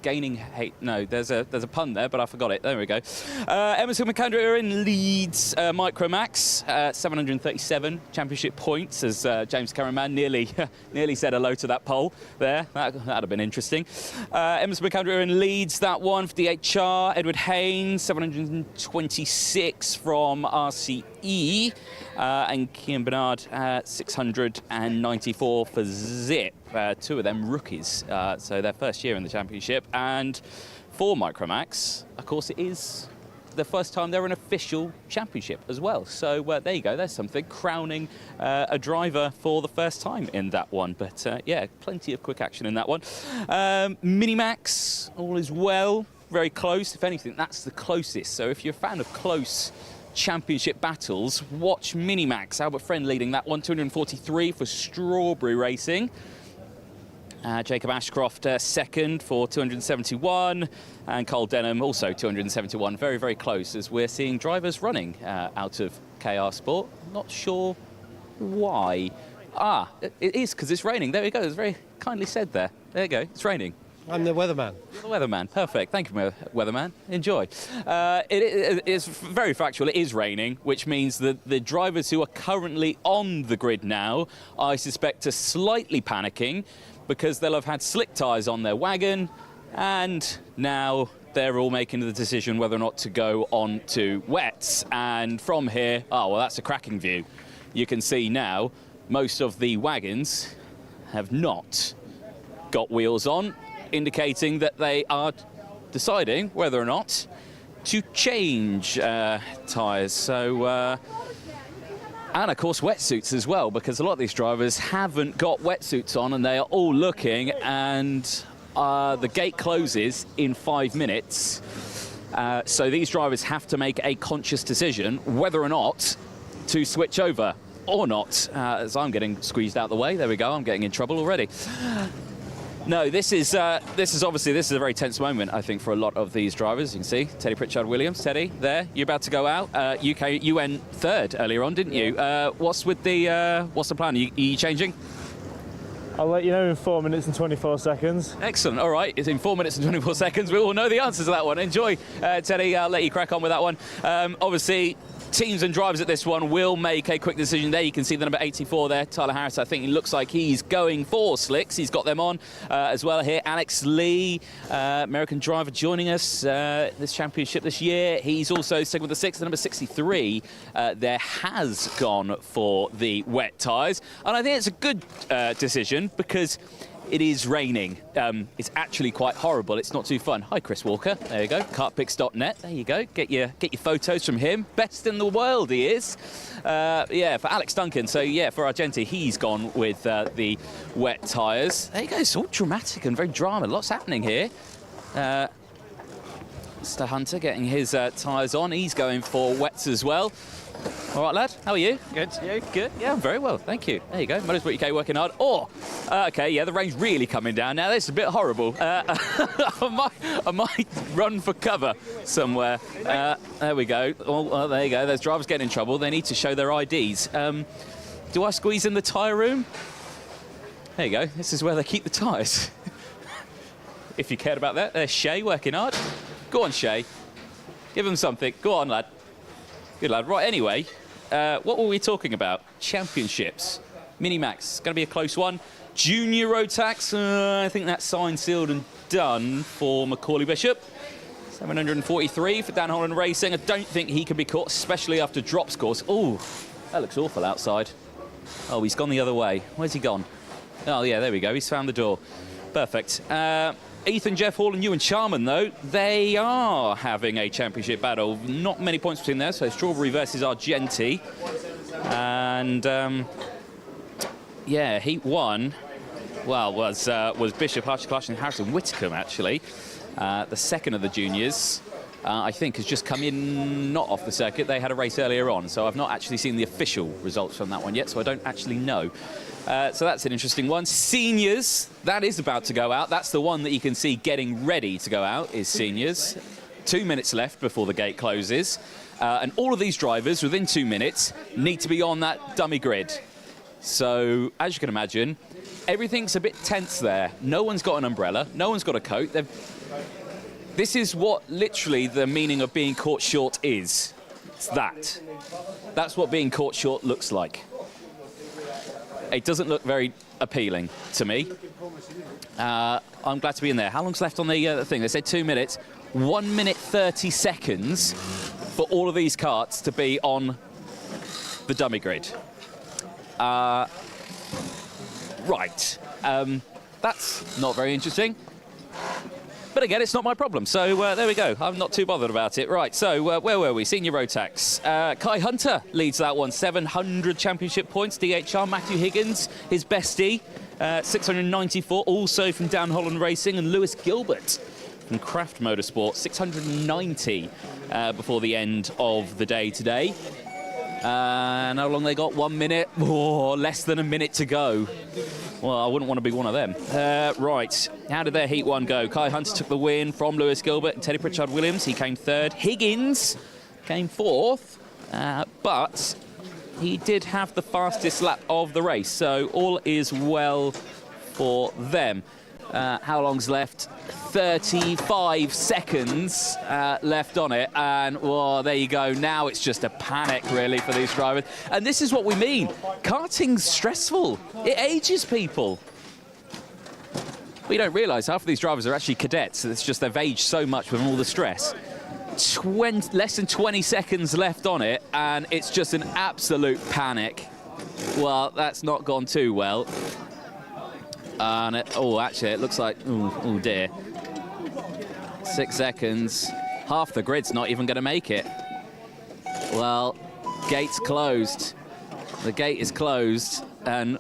gaining hate. No, there's a pun there, but I forgot it. There we go. Emerson McAndrew are in leads. Micromax, 737 championship points, as James Cameraman nearly said hello to that poll there. That'd have been interesting. Emerson McAndrew are in leads that one for DHR. Edward Haynes, 726 from RCE. And Kian Bernard, 694 for Zip. Two of them rookies, so their first year in the championship. And for Micromax, of course, it is the first time they're an official championship as well. So there you go, there's something, crowning a driver for the first time in that one. But yeah, plenty of quick action in that one. Minimax, all is well, very close. If anything, that's the closest. So if you're a fan of close championship battles, watch Minimax. Albert Friend leading that one, 243 for Strawberry Racing. Jacob Ashcroft second for 271, and Cole Denham also 271. Very, very close as we're seeing drivers running out of KR Sport. Not sure why. It is because it's raining. There we go. It's very kindly said there. There you go. It's raining. I'm the weatherman. You're the weatherman. Perfect. Thank you, weatherman. Enjoy. It is very factual. It is raining, which means that the drivers who are currently on the grid now, I suspect, are slightly panicking because they'll have had slick tyres on their wagon, and now they're all making the decision whether or not to go on to wets. And from here, well, that's a cracking view. You can see now most of the wagons have not got wheels on, indicating that they are deciding whether or not to change tyres. So, and of course wetsuits as well, because a lot of these drivers haven't got wetsuits on and they are all looking, and the gate closes in 5 minutes. So these drivers have to make a conscious decision whether or not to switch over or not. As I'm getting squeezed out the way. There we go, I'm getting in trouble already. No, this is obviously a very tense moment, I think, for a lot of these drivers. You can see Teddy Pritchard-Williams. Teddy, there, you're about to go out. You went third earlier on, didn't you? What's the plan? Are you changing? I'll let you know in 4 minutes and 24 seconds. Excellent. All right, it's in 4 minutes and 24 seconds. We all know the answers to that one. Enjoy, Teddy. I'll let you crack on with that one. Obviously, teams and drivers at this one will make a quick decision there. You can see the number 84 there, Tyler Harris. I think he looks like he's going for slicks. He's got them on as well here. Alex Lee, American driver, joining us this championship this year. He's also sticking with the 6. The number 63 there has gone for the wet tyres. And I think it's a good decision because it is raining. It's actually quite horrible. It's not too fun. Hi, Chris Walker. There you go. Kartpix.net. There you go. Get your photos from him. Best in the world, he is. Yeah, for Alex Duncan. So, yeah, for Argenti, he's gone with the wet tyres. There you go. It's all dramatic and very drama. Lots happening here. Mr. Hunter getting his tyres on. He's going for wets as well. All right, lad. How are you? Good. Yeah, good. Yeah, I'm very well. Thank you. There you go. Motorsport UK working hard. Oh, okay. Yeah, the rain's really coming down now. This is a bit horrible. I might run for cover somewhere. There we go. Oh, there you go. There's drivers getting in trouble. They need to show their IDs. Do I squeeze in the tyre room? There you go. This is where they keep the tyres. If you cared about that. There's Shay working hard. Go on, Shay. Give them something. Go on, lad. Good lad. Right, anyway, what were we talking about? Championships. Minimax, going to be a close one. Junior Rotax, I think that's signed, sealed and done for Macaulay Bishop. 743 for Dan Holland Racing. I don't think he can be caught, especially after drop scores. Oh, that looks awful outside. Oh, he's gone the other way. Where's he gone? Oh, yeah, there we go. He's found the door. Perfect. Ethan, Jeff Hall and Ewan Charman, though, they are having a championship battle. Not many points between there, so Strawberry versus Argenti. And, yeah, Heat 1, well, was Bishop, Harsh and Harrison Whitcomb, actually. The second of the juniors, I think, has just come in, not off the circuit. They had a race earlier on, so I've not actually seen the official results from that one yet, so I don't actually know. So that's an interesting one. Seniors, that is about to go out. That's the one that you can see getting ready to go out, is seniors. 2 minutes left before the gate closes. And all of these drivers, within 2 minutes, need to be on that dummy grid. So, as you can imagine, everything's a bit tense there. No one's got an umbrella. No one's got a coat. This is what literally the meaning of being caught short is. It's that. That's what being caught short looks like. It doesn't look very appealing to me. I'm glad to be in there. How long's left on the thing? They said 2 minutes. 1 minute 30 seconds for all of these karts to be on the dummy grid. Right. That's not very interesting. But again, it's not my problem. So there we go. I'm not too bothered about it. Right, so where were we? Senior Rotax. Kai Hunter leads that one. 700 championship points. DHR. Matthew Higgins, his bestie. 694, also from Dan Holland Racing. And Lewis Gilbert from Craft Motorsport. 690 before the end of the day today. And how long they got? 1 minute? Oh, less than a minute to go. Well, I wouldn't want to be one of them. Right, how did their Heat 1 go? Kai Hunter took the win from Lewis Gilbert and Teddy Pritchard-Williams. He came third. Higgins came fourth, but he did have the fastest lap of the race, so all is well for them. How long's left? 35 seconds left on it, and well, there you go. Now it's just a panic, really, for these drivers. And this is what we mean. Karting's stressful. It ages people. We don't realise half of these drivers are actually cadets. It's just they've aged so much with all the stress. Less than 20 seconds left on it, and it's just an absolute panic. Well, that's not gone too well. And actually, it looks like, oh dear. 6 seconds. Half the grid's not even going to make it. Well, gate's closed. The gate is closed, and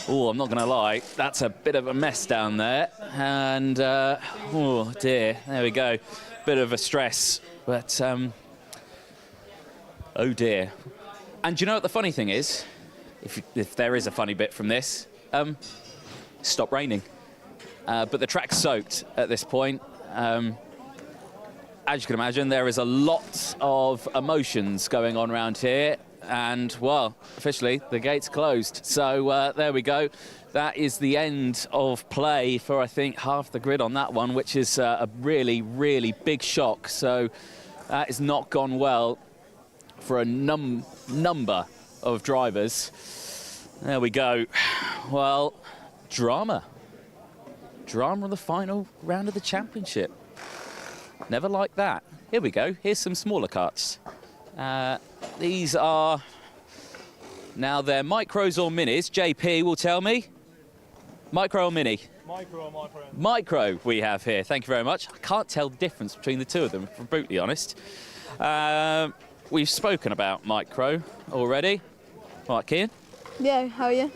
I'm not going to lie, that's a bit of a mess down there. And oh dear, there we go. Bit of a stress, but oh dear. And do you know what the funny thing is? If there is a funny bit from this, stop raining. But the track's soaked at this point. As you can imagine, there is a lot of emotions going on around here. And, well, officially, the gate's closed. So there we go. That is the end of play for, I think, half the grid on that one, which is a really, really big shock. So that has not gone well for a number of drivers. There we go. Well, drama. Drama of the final round of the championship. Never like that. Here we go. Here's some smaller karts. These are... Now they're micros or minis. JP will tell me. Micro or mini? Micro or micro? Micro we have here. Thank you very much. I can't tell the difference between the two of them, if I'm brutally honest. We've spoken about micro already. All right, Kian? Yeah, how are you?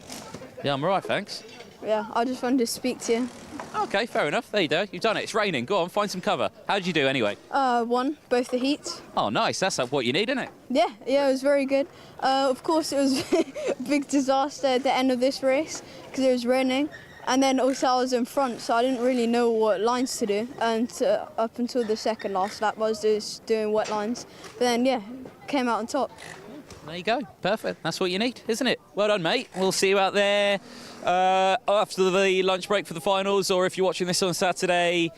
Yeah, I'm all right, thanks. Yeah, I just wanted to speak to you. OK, fair enough. There you go. You've done it. It's raining. Go on, find some cover. How did you do anyway? Won both the heats. Oh, nice. That's what you need, isn't it? Yeah, it was very good. Of course, it was a big disaster at the end of this race because it was raining. And then also I was in front, so I didn't really know what lines to do. And up until the second last lap, I was just doing wet lines. But then, yeah, came out on top. There you go. Perfect. That's what you need, isn't it? Well done, mate. We'll see you out there after the lunch break for the finals, or if you're watching this on Saturday,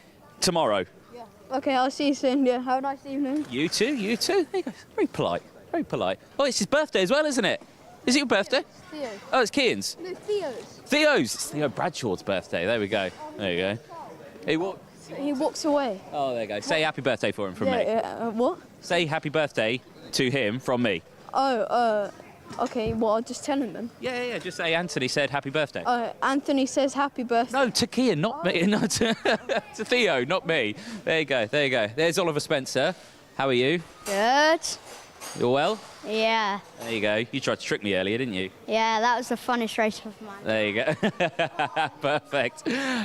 tomorrow. Yeah. OK, I'll see you soon. Yeah, have a nice evening. You too, you too. There you go. Very polite, very polite. Oh, it's his birthday as well, isn't it? Is it your birthday? Theo. Oh, it's Kian's. No, Theo's. Theo's. It's Theo Bradshaw's birthday. There we go. There you go. He walks away. Oh, there you go. Say happy birthday for him from me. Yeah, what? Say happy birthday to him from me. Oh, OK, well, I'll just tell him then. Yeah. Just say Anthony said happy birthday. Anthony says happy birthday. No, to Kian, not me. Not to Theo, not me. There you go. There's Oliver Spencer. How are you? Good. You're well? Yeah. There you go. You tried to trick me earlier, didn't you? Yeah, that was the funnest race of mine. There you go. Perfect.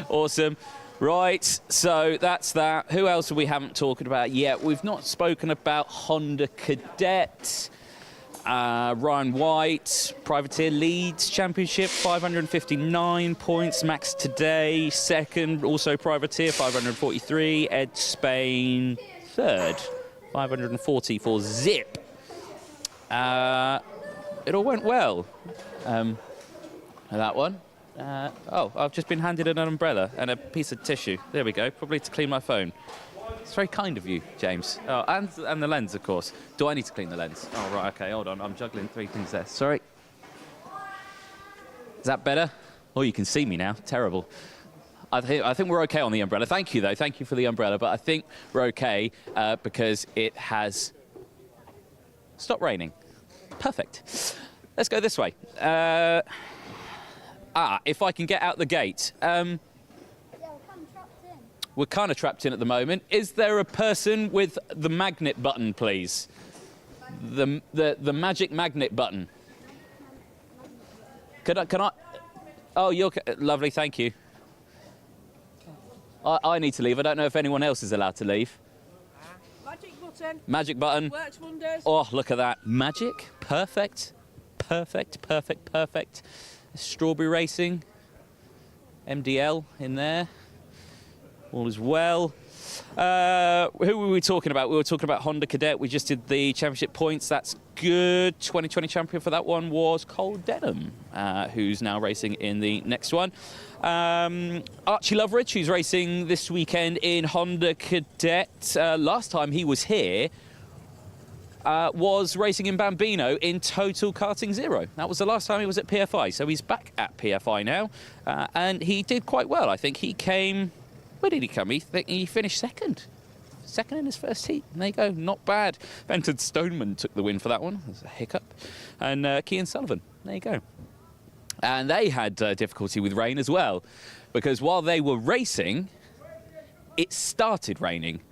Awesome. Right, so that's that. Who else we haven't talked about yet? We've not spoken about Honda Cadet. Ryan White, Privateer leads championship, 559 points. Max today, second, also Privateer, 543. Ed Spain, third, 540 for Zip. It all went well. That one. I've just been handed an umbrella and a piece of tissue. There we go, probably to clean my phone. It's very kind of you, James. Oh, and the lens, of course. Do I need to clean the lens? Oh, right, OK, hold on. I'm juggling three things there. Sorry. Is that better? Oh, you can see me now. Terrible. I think we're OK on the umbrella. Thank you, though. Thank you for the umbrella. But I think we're OK because it has stopped raining. Perfect. Let's go this way. If I can get out the gate. We're kind of trapped in at the moment. Is there a person with the magnet button, please? The magic magnet button. Can I? Oh, you're lovely. Thank you. I need to leave. I don't know if anyone else is allowed to leave. Magic button. Magic button. Works wonders. Oh, look at that. Magic. Perfect. Perfect. Perfect. Perfect. Strawberry Racing. MDL in there. All is well. Who were we talking about? We were talking about Honda Cadet. We just did the championship points. That's good. 2020 champion for that one was Cole Denham, who's now racing in the next one. Archie Loveridge, who's racing this weekend in Honda Cadet. Last time he was here, was racing in Bambino in Total Karting Zero. That was the last time he was at PFI, so he's back at PFI now. And he did quite well. I think he came... Where did he come? He finished second. Second in his first heat. And there you go, not bad. Benton Stoneman took the win for that one. There's a hiccup. And Cian Sullivan, there you go. And they had difficulty with rain as well, because while they were racing, it started raining.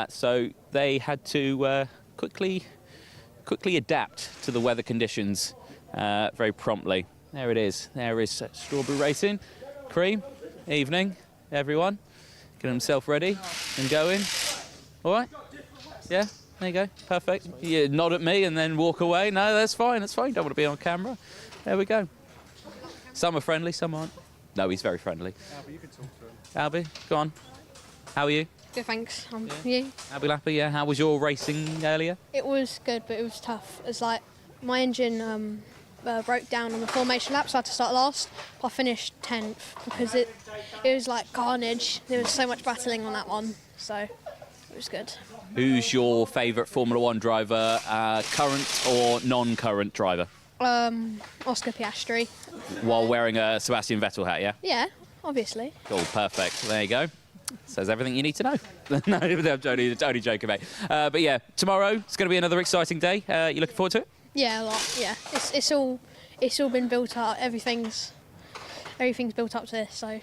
So they had to quickly adapt to the weather conditions very promptly. There it is. There is Strawberry Racing. Cream, evening, everyone. Getting himself ready and going. All right? Yeah, there you go. Perfect. You nod at me and then walk away. No, that's fine. That's fine. You don't want to be on camera. There we go. Some are friendly, some aren't. No, he's very friendly. Albie, you can talk to him. Albie, go on. How are you? Good, thanks. You? Albie Lapper, yeah. How was your racing earlier? It was good, but it was tough. It's like My engine broke down on the formation lap, so I had to start last. I finished 10th because it was like carnage. There was so much battling on that one, so it was good. Who's your favourite Formula One driver, current or non-current driver? Oscar Piastri. While wearing a Sebastian Vettel hat, yeah? Yeah, obviously. Cool, perfect. There you go. Says everything you need to know. No, I'm only joking, mate. But yeah, tomorrow it's going to be another exciting day. You looking forward to it? Yeah, a lot. Yeah, it's all been built up. Everything's built up to this, so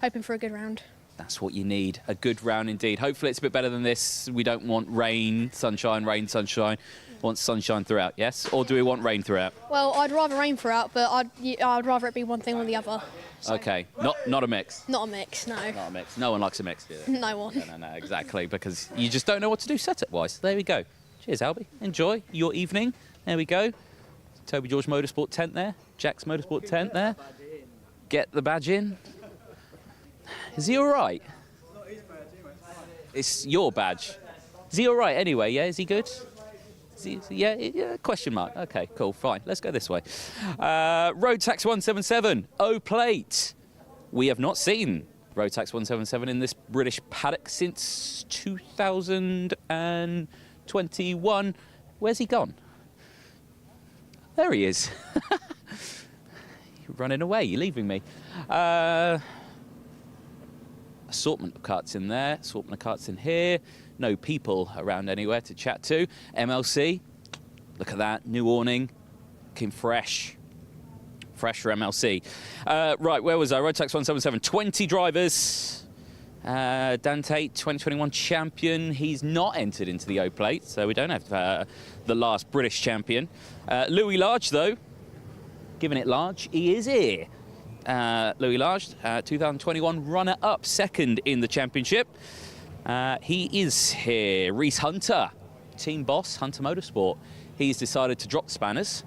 hoping for a good round. That's what you need, a good round indeed. Hopefully it's a bit better than this. We don't want rain, sunshine, rain, sunshine. We want sunshine throughout, yes? Or do we want rain throughout? Well, I'd rather rain throughout, but I'd rather it be one thing or the other. So. Okay, not a mix. Not a mix, no. Not a mix. No one likes a mix, do they? No one. No, exactly, because you just don't know what to do setup-wise. There we go. Cheers, Albie. Enjoy your evening. There we go. Toby George Motorsport tent there. Jack's Motorsport tent there. Get the badge in. Is he all right? It's your badge. Is he all right anyway, yeah? Is he good? Yeah, question mark. Okay, cool, fine. Let's go this way. Rotax 177, O-plate. We have not seen Rotax 177 in this British paddock since 2021. Where's he gone? There he is. You're running away, you're leaving me. Assortment of karts in there, assortment of karts in here. No people around anywhere to chat to. MLC, look at that, new awning, looking fresh. Fresh for MLC. Right, where was I? Rotax 177, 20 drivers. Dante, 2021 champion. He's not entered into the O-plate, so we don't have the last British champion. Louis Large, though, giving it large, he is here. Louis Large, 2021 runner-up, second in the championship. He is here. Reese Hunter, team boss, Hunter Motorsport. He's decided to drop the spanners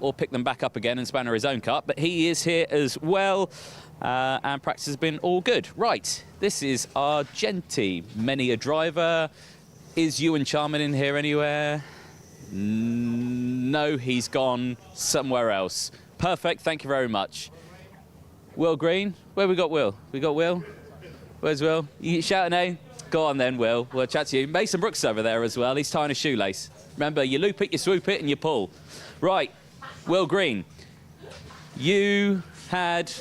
or pick them back up again and spanner his own kart, but he is here as well. And practice has been all good. Right, this is Argenti, many a driver. Is Ewan Charman in here anywhere? No, he's gone somewhere else. Perfect, thank you very much. Will Green, where we got Will? We got Will? Where's Will? You shout a name? Go on then, Will. We'll chat to you. Mason Brooks over there as well. He's tying a shoelace. Remember, you loop it, you swoop it, and you pull. Right, Will Green, you had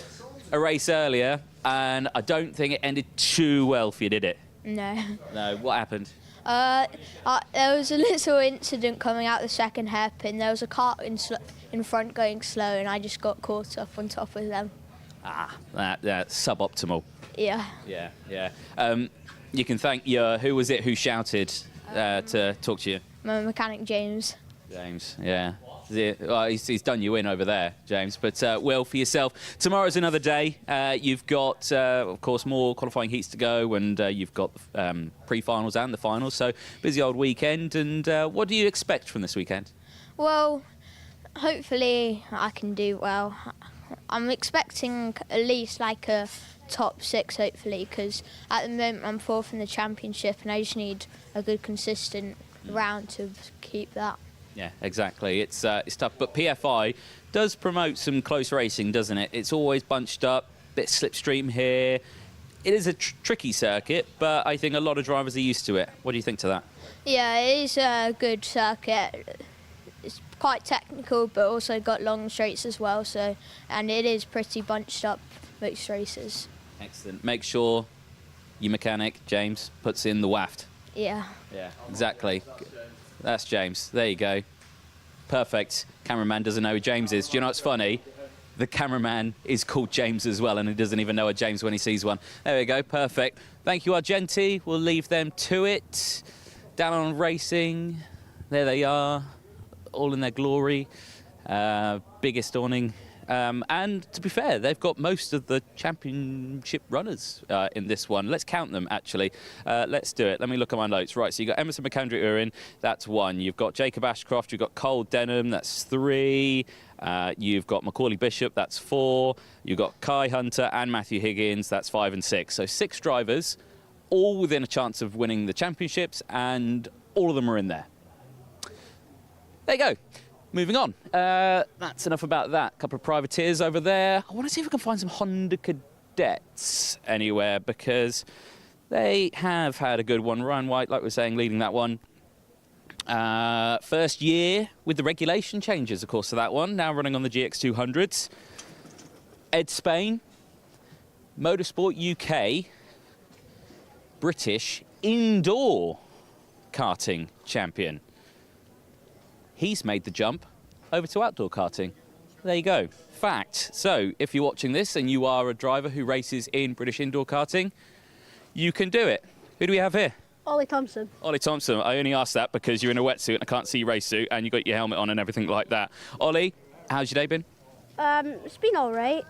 a race earlier, and I don't think it ended too well for you, did it? No. No, what happened? There was a little incident coming out the second hairpin. There was a cart in front going slow, and I just got caught up on top of them. Ah, that's suboptimal. Yeah. Yeah. You can thank your, who was it who shouted to talk to you? My mechanic, James. James, yeah. Well, he's done you in over there, James. But, Will, for yourself, tomorrow's another day. You've got, of course, more qualifying heats to go, and you've got pre-finals and the finals. So, busy old weekend. And what do you expect from this weekend? Well, hopefully I can do well. I'm expecting at least like a top 6, hopefully, because at the moment I'm 4th in the championship, and I just need a good, consistent round to keep that. Yeah, exactly. It's tough, but PFI does promote some close racing, doesn't it? It's always bunched up, bit slipstream here. It is a tricky circuit, but I think a lot of drivers are used to it. What do you think to that? Yeah, it is a good circuit. It's quite technical, but also got long straights as well. So, and it is pretty bunched up most races. Excellent. Make sure your mechanic James puts in the waft. Yeah. Yeah, exactly. That's James. There you go. Perfect. Cameraman doesn't know who James is. Do you know what's funny? The cameraman is called James as well, and he doesn't even know a James when he sees one. There we go. Perfect. Thank you, Argenti. We'll leave them to it. Down on Racing. There they are. All in their glory. Biggest awning. And to be fair, they've got most of the championship runners in this one. Let's count them, actually. Let's do it. Let me look at my notes. Right, so you've got Emerson McAndrew-Urin, that's 1. You've got Jacob Ashcroft, you've got Cole Denham, that's 3. You've got Macaulay Bishop, that's 4. You've got Kai Hunter and Matthew Higgins, that's 5 and 6. So 6 drivers, all within a chance of winning the championships, and all of them are in there. There you go. Moving on. That's enough about that. A couple of privateers over there. I want to see if we can find some Honda Cadets anywhere, because they have had a good one. Ryan White, like we were saying, leading that one. First year with the regulation changes, of course, to that one. Now running on the GX200s. Ed Spain, Motorsport UK, British indoor karting champion. He's made the jump over to outdoor karting. There you go. Fact. So, if you're watching this and you are a driver who races in British indoor karting, you can do it. Who do we have here? Ollie Thompson. Ollie Thompson. I only asked that because you're in a wetsuit and I can't see your race suit and you got your helmet on and everything like that. Ollie, how's your day been? It's been all right.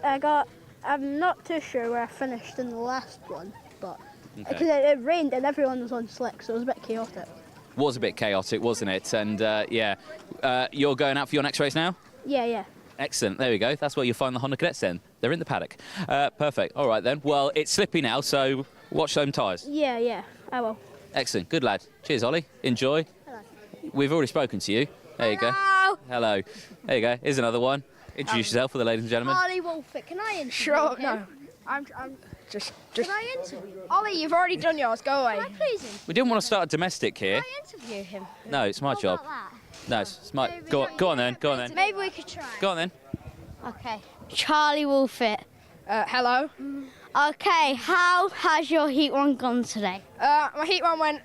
I'm not too sure where I finished in the last one, but because it rained and everyone was on slick, so it was a bit chaotic. Was a bit chaotic, wasn't it? And yeah, you're going out for your next race now? Yeah. Excellent. There we go. That's where you'll find the Honda Cadets then. They're in the paddock. Perfect. All right then. Well, it's slippy now, so watch them tyres. Yeah, I will. Excellent. Good lad. Cheers, Ollie. Enjoy. Hello. We've already spoken to you. There you go. Hello. There you go. Here's another one. Introduce yourself for the ladies and gentlemen. Ollie Wolfett, can I interview Sure, him? no. I'm just. Can I interview him? Ollie, you've already done yours. Go away. Can I please him? We didn't want to start a domestic here. Can I interview him? No, it's my job. No, it's my... Go on then. Go on then. Maybe we could try. Go on then. Okay. Charlie Wolfett. Hello. Okay, how has your heat one gone today? My heat one went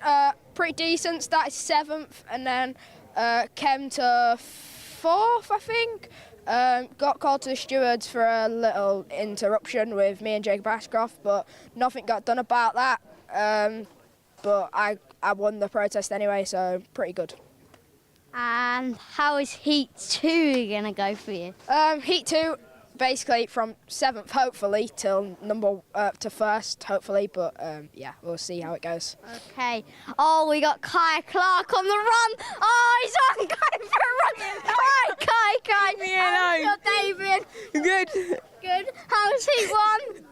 pretty decent. Started 7th and then came to 4th, I think. Got called to the stewards for a little interruption with me and Jacob Ashcroft, but nothing got done about that. But I won the protest anyway, so pretty good. And how is heat 2 gonna go for you? Heat 2, basically from 7th hopefully till to 1st hopefully, but yeah, we'll see how it goes. Okay. Oh, we got Kai Clark on the run. Oh, he's on going for a run. Kai. How's your day been? Good. How's heat 1?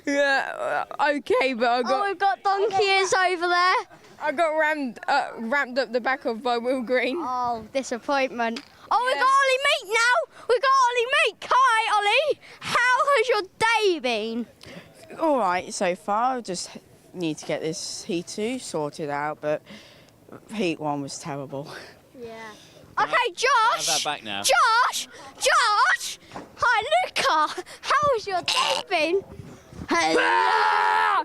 Yeah, okay, but I got. Oh, we've got Donkey is over there. I got rammed up the back of by Will Green. Oh, disappointment. Oh, we got Ollie Meat now. We got Ollie Meat. Kai, Ollie, how has your day been? All right so far. I just need to get this Heat 2 sorted out, but Heat 1 was terrible. Yeah. Okay, Josh. Have that back now. Josh. Hi, Luca. How has your day been? Hello.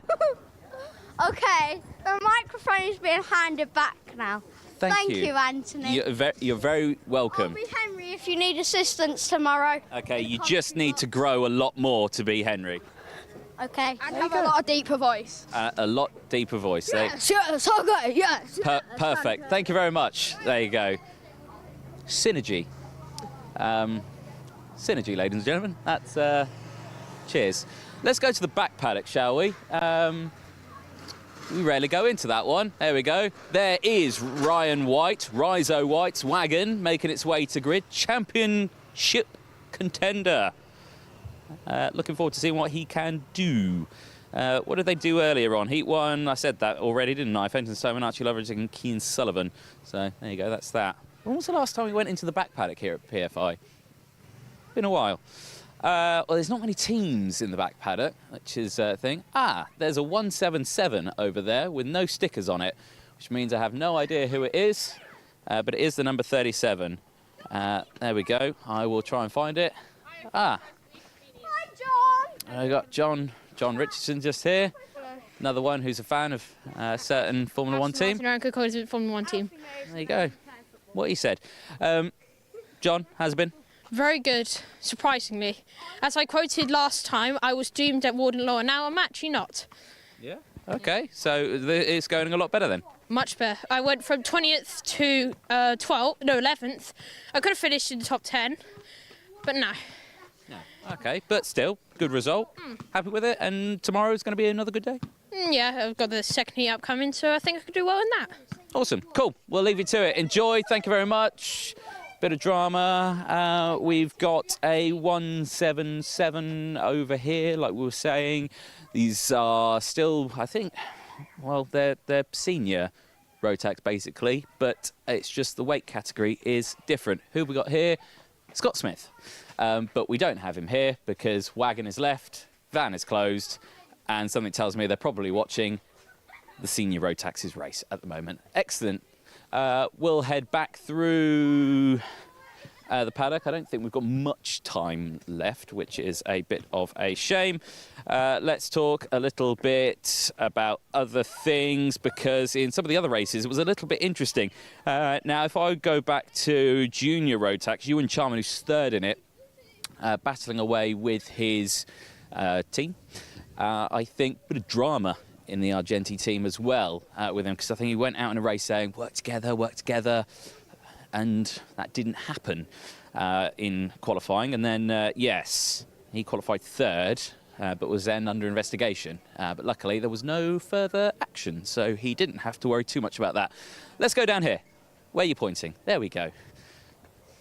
Okay, the microphone is being handed back now. Thank you, Anthony. You're very welcome. I'll be Henry if you need assistance tomorrow. Okay, you just need to grow a lot more to be Henry. Okay. And have a lot of deeper voice. A lot deeper voice. Yes, okay, yes. Perfect. Thank you very much. There you go. Synergy. Synergy, ladies and gentlemen. That's cheers. Let's go to the back paddock, shall we? We rarely go into that one. There we go. There is Ryan White, Rizo White's wagon, making its way to grid. Championship contender. Looking forward to seeing what he can do. What did they do earlier on? Heat 1, I said that already, didn't I? Fenton Stoneman, Archie Loveridge and Keane Sullivan. So there you go, that's that. When was the last time we went into the back paddock here at PFI? Been a while. Well, there's not many teams in the back paddock, which is a thing. There's a 177 over there with no stickers on it, which means I have no idea who it is, but it is the number 37. There we go. I will try and find it. Hi, John. I got John Richardson just here. Another one who's a fan of a certain Formula 1 team. Formula 1 team. There you go. What he said. John, how's it been? Very good, surprisingly. As I quoted last time, I was doomed at Warden Law, and now I'm actually not. Yeah. Okay, so it's going a lot better then? Much better. I went from 20th to 11th. I could have finished in the top 10, but no. No. Okay, but still, good result. Happy with it, and tomorrow's going to be another good day? Yeah, I've got the second heat upcoming, so I think I could do well in that. Awesome. Cool. We'll leave you to it. Enjoy. Thank you very much. Bit of drama. We've got a 177 over here, like we were saying. These are still, I think, well, they're senior Rotax basically, but it's just the weight category is different. Who have we got here? Scott Smith. But we don't have him here because Wagon is left, van is closed, and something tells me they're probably watching the senior Rotax's race at the moment. Excellent. We'll head back through the paddock. I don't think we've got much time left, which is a bit of a shame. Let's talk a little bit about other things, because in some of the other races it was a little bit interesting. Now, if I go back to junior Rotax, Ewan Charman, who's third in it, battling away with his team. I think a bit of drama in the Argenti team as well with him, because I think he went out in a race saying, work together, and that didn't happen in qualifying. And then, yes, he qualified third, but was then under investigation. But luckily, there was no further action, so he didn't have to worry too much about that. Let's go down here. Where are you pointing? There we go.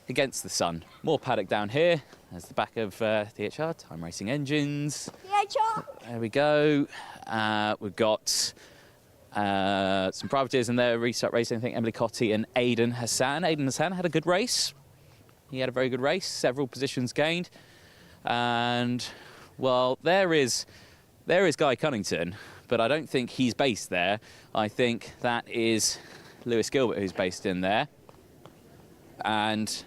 Against the sun. More paddock down here. There's the back of DHR, Time Racing Engines. DHR! There we go. We've got some privateers in there, Restart Racing, I think Emily Cotti and Aidan Hassan. Aidan Hassan had a good race. He had a very good race, several positions gained. And, well, there is Guy Cunnington, but I don't think he's based there. I think that is Lewis Gilbert who's based in there. And,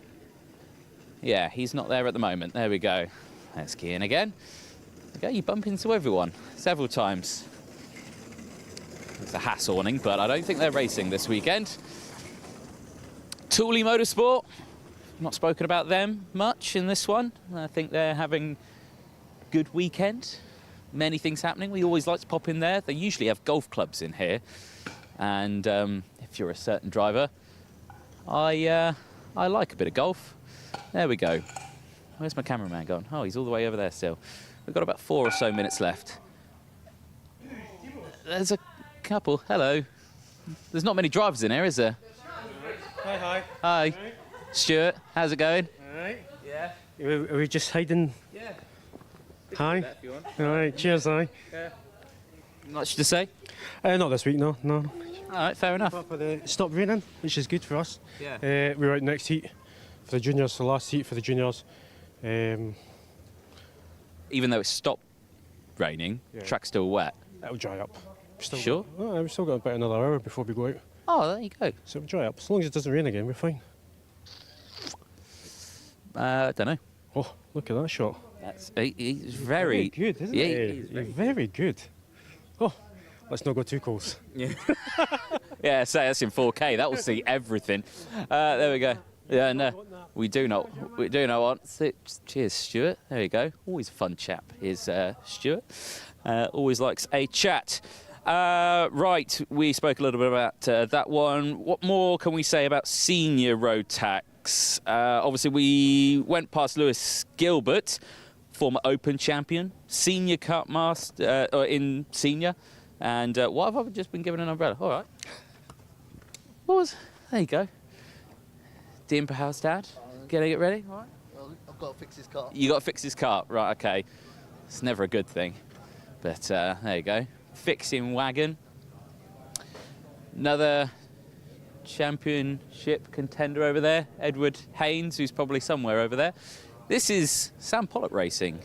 yeah, he's not there at the moment. There we go. Let's key in again. Okay, you bump into everyone several times. It's a Haas awning, but I don't think they're racing this weekend. Tooley Motorsport, not spoken about them much in this one. I think they're having a good weekend. Many things happening. We always like to pop in there. They usually have golf clubs in here. And if you're a certain driver, I like a bit of golf. There we go. Where's my cameraman gone? Oh, he's all the way over there still. We've got about 4 or so minutes left. There's a couple. Hello. There's not many drivers in here, is there? Hi. Hi. Stuart, how's it going? All right. Yeah. Are we just hiding? Yeah. Hi. All right. Cheers, hi. Yeah. Much to say? Not this week, no. All right, fair enough. It stopped raining, which is good for us. Yeah. We were out next heat for the juniors, the last heat for the juniors. Even though it stopped raining, track's still wet. It'll dry up. Sure? We've still got about another hour before we go out. Oh, there you go. So it'll dry up. As long as it doesn't rain again, we're fine. I don't know. Oh, look at that shot. He's very good, isn't yeah, it? He's very good. Oh, let's not go too close. Yeah. Yeah, say that's in 4K. That will see everything. There we go. Yeah, no, we do not want. Cheers, Stuart. There you go. Always a fun chap is Stuart. Always likes a chat. Right, we spoke a little bit about that one. What more can we say about senior Rotax? Obviously, we went past Lewis Gilbert, former Open champion, senior Kart master in senior. And what have I just been given an umbrella? All right. There you go. Dean Perhaus dad, getting it ready? All right. Well, I've got to fix his car. You got to fix his car, right? Okay. It's never a good thing, but there you go. Fixing wagon. Another championship contender over there, Edward Haynes, who's probably somewhere over there. This is Sam Pollock Racing,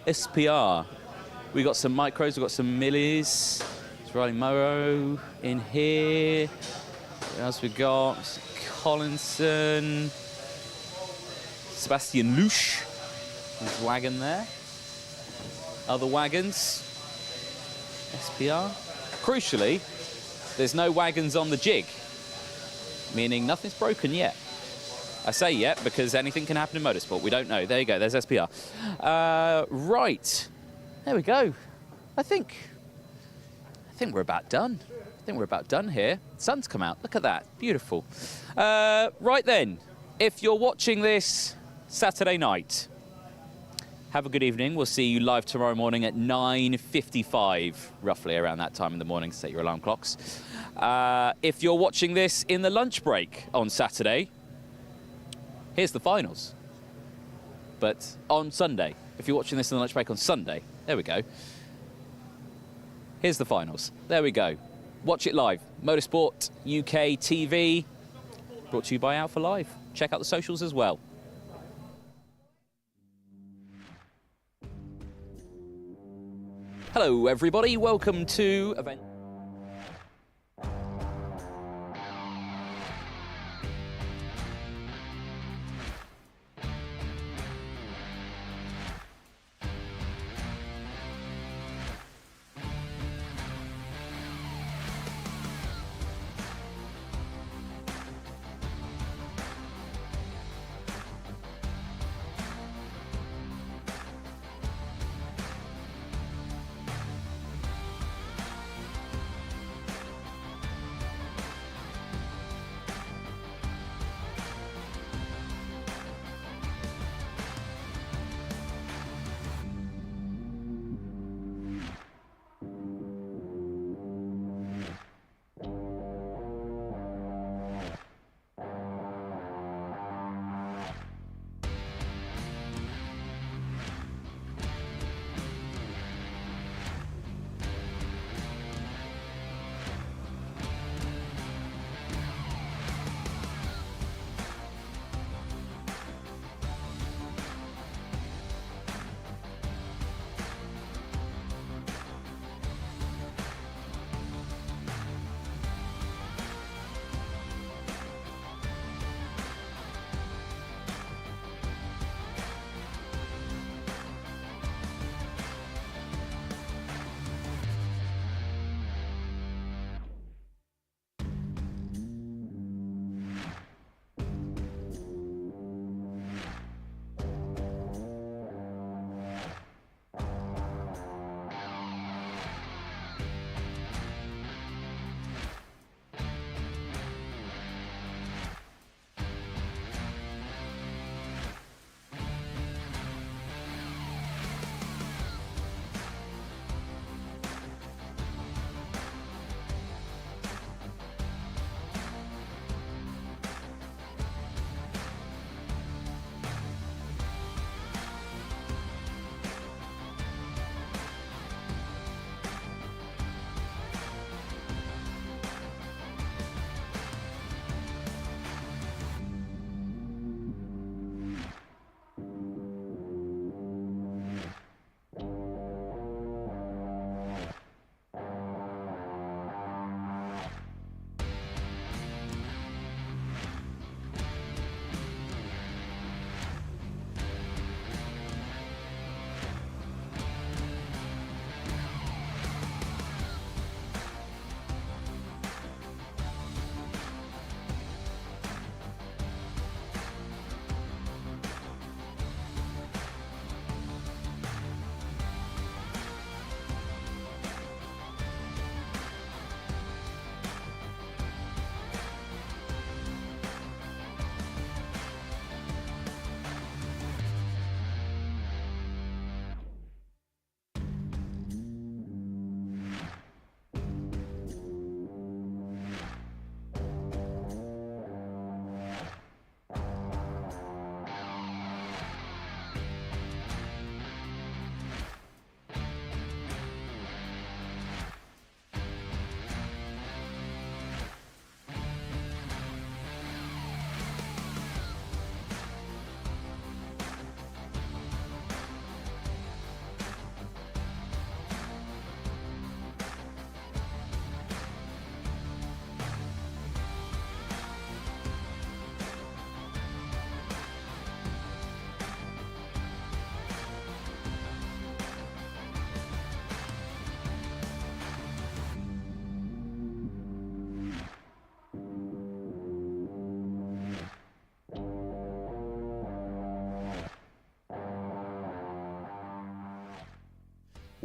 SPR. We got some micros, we got some millies. It's Riley Morrow in here. What else we got? Collinson, Sebastian Lusch, his wagon there. Other wagons, SPR. Crucially, there's no wagons on the jig, meaning nothing's broken yet. I say yet because anything can happen in motorsport. We don't know. There you go. There's SPR. Right. There we go. I think we're about done. I think we're about done here. Sun's come out. Look at that. Beautiful. Right then, if you're watching this Saturday night, have a good evening. We'll see you live tomorrow morning at 9:55, roughly around that time in the morning. Set your alarm clocks. If you're watching this in the lunch break on Saturday, here's the finals. But on Sunday, if you're watching this in the lunch break on Sunday, there we go. Here's the finals. There we go. Watch it live. Motorsport UK TV, brought to you by Out for Live. Check out the socials as well. Hello everybody, welcome to event.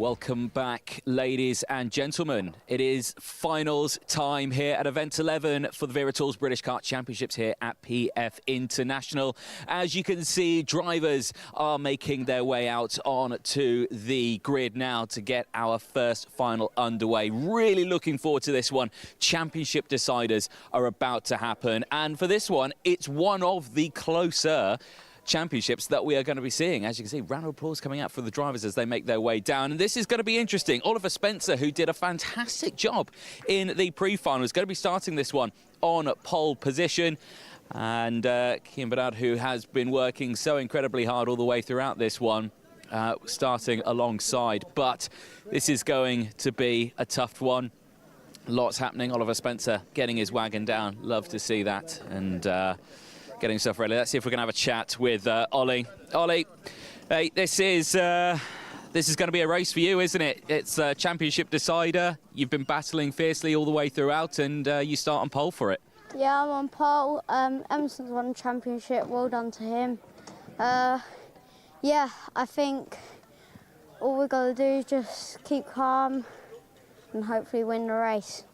Welcome back, ladies and gentlemen. It is finals time here at Event 11 for the Wera British Kart Championships here at PF International. As you can see, drivers are making their way out onto the grid now to get our first final underway. Really looking forward to this one. Championship deciders are about to happen. And for this one, it's one of the closer championships that we are going to be seeing. As you can see, round of applause coming out for the drivers as they make their way down. And this is going to be interesting. Oliver Spencer, who did a fantastic job in the pre-final, is going to be starting this one on pole position. And Cian Bernard, who has been working so incredibly hard all the way throughout this one, starting alongside. But this is going to be a tough one. Lots happening. Oliver Spencer getting his wagon down. Love to see that. And getting himself ready. Let's see if we can have a chat with Ollie. Ollie, hey, this is going to be a race for you, isn't it? It's a championship decider. You've been battling fiercely all the way throughout, and you start on pole for it. Yeah, I'm on pole. Emerson's won the championship. Well done to him. Yeah, I think all we've got to do is just keep calm and hopefully win the race.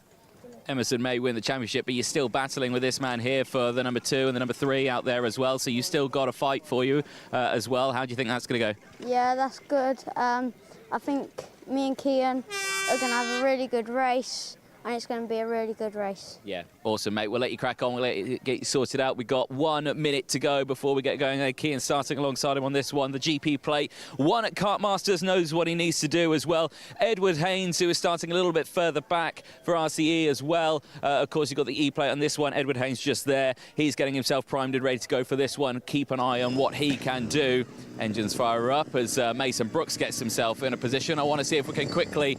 Emerson may win the championship, but you're still battling with this man here for the number 2 and the number 3 out there as well. So you still got a fight for you as well. How do you think that's going to go? Yeah, that's good. I think me and Cian are going to have a really good race, and it's going to be a really good race. Yeah, awesome, mate. We'll let you crack on. We'll let you get you sorted out. We've got 1 minute to go before we get going. Cian starting alongside him on this one. The GP plate. 1 at Kart Masters, knows what he needs to do as well. Edward Haynes, who is starting a little bit further back for RCE as well. Of course, you've got the E-plate on this one. Edward Haynes just there. He's getting himself primed and ready to go for this one. Keep an eye on what he can do. Engines fire up as Mason Brooks gets himself in a position. I want to see if we can quickly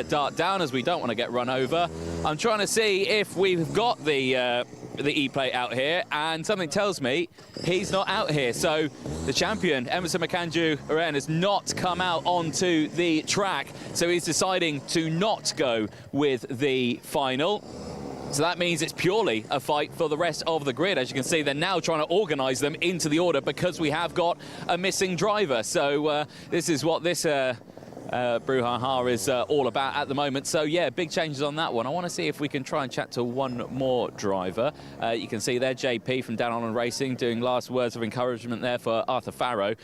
dart down, as we don't want to get run over. I'm trying to see if we've got the E-plate out here, and something tells me he's not out here. So the champion, Emerson McAndrew-Oren, has not come out onto the track, so he's deciding to not go with the final. So that means it's purely a fight for the rest of the grid. As you can see, they're now trying to organise them into the order because we have got a missing driver. So this is what this brouhaha is all about at the moment. So yeah, big changes on that one. I want to see if we can try and chat to one more driver. You can see there JP from Down On Racing doing last words of encouragement there for Arthur Farrow.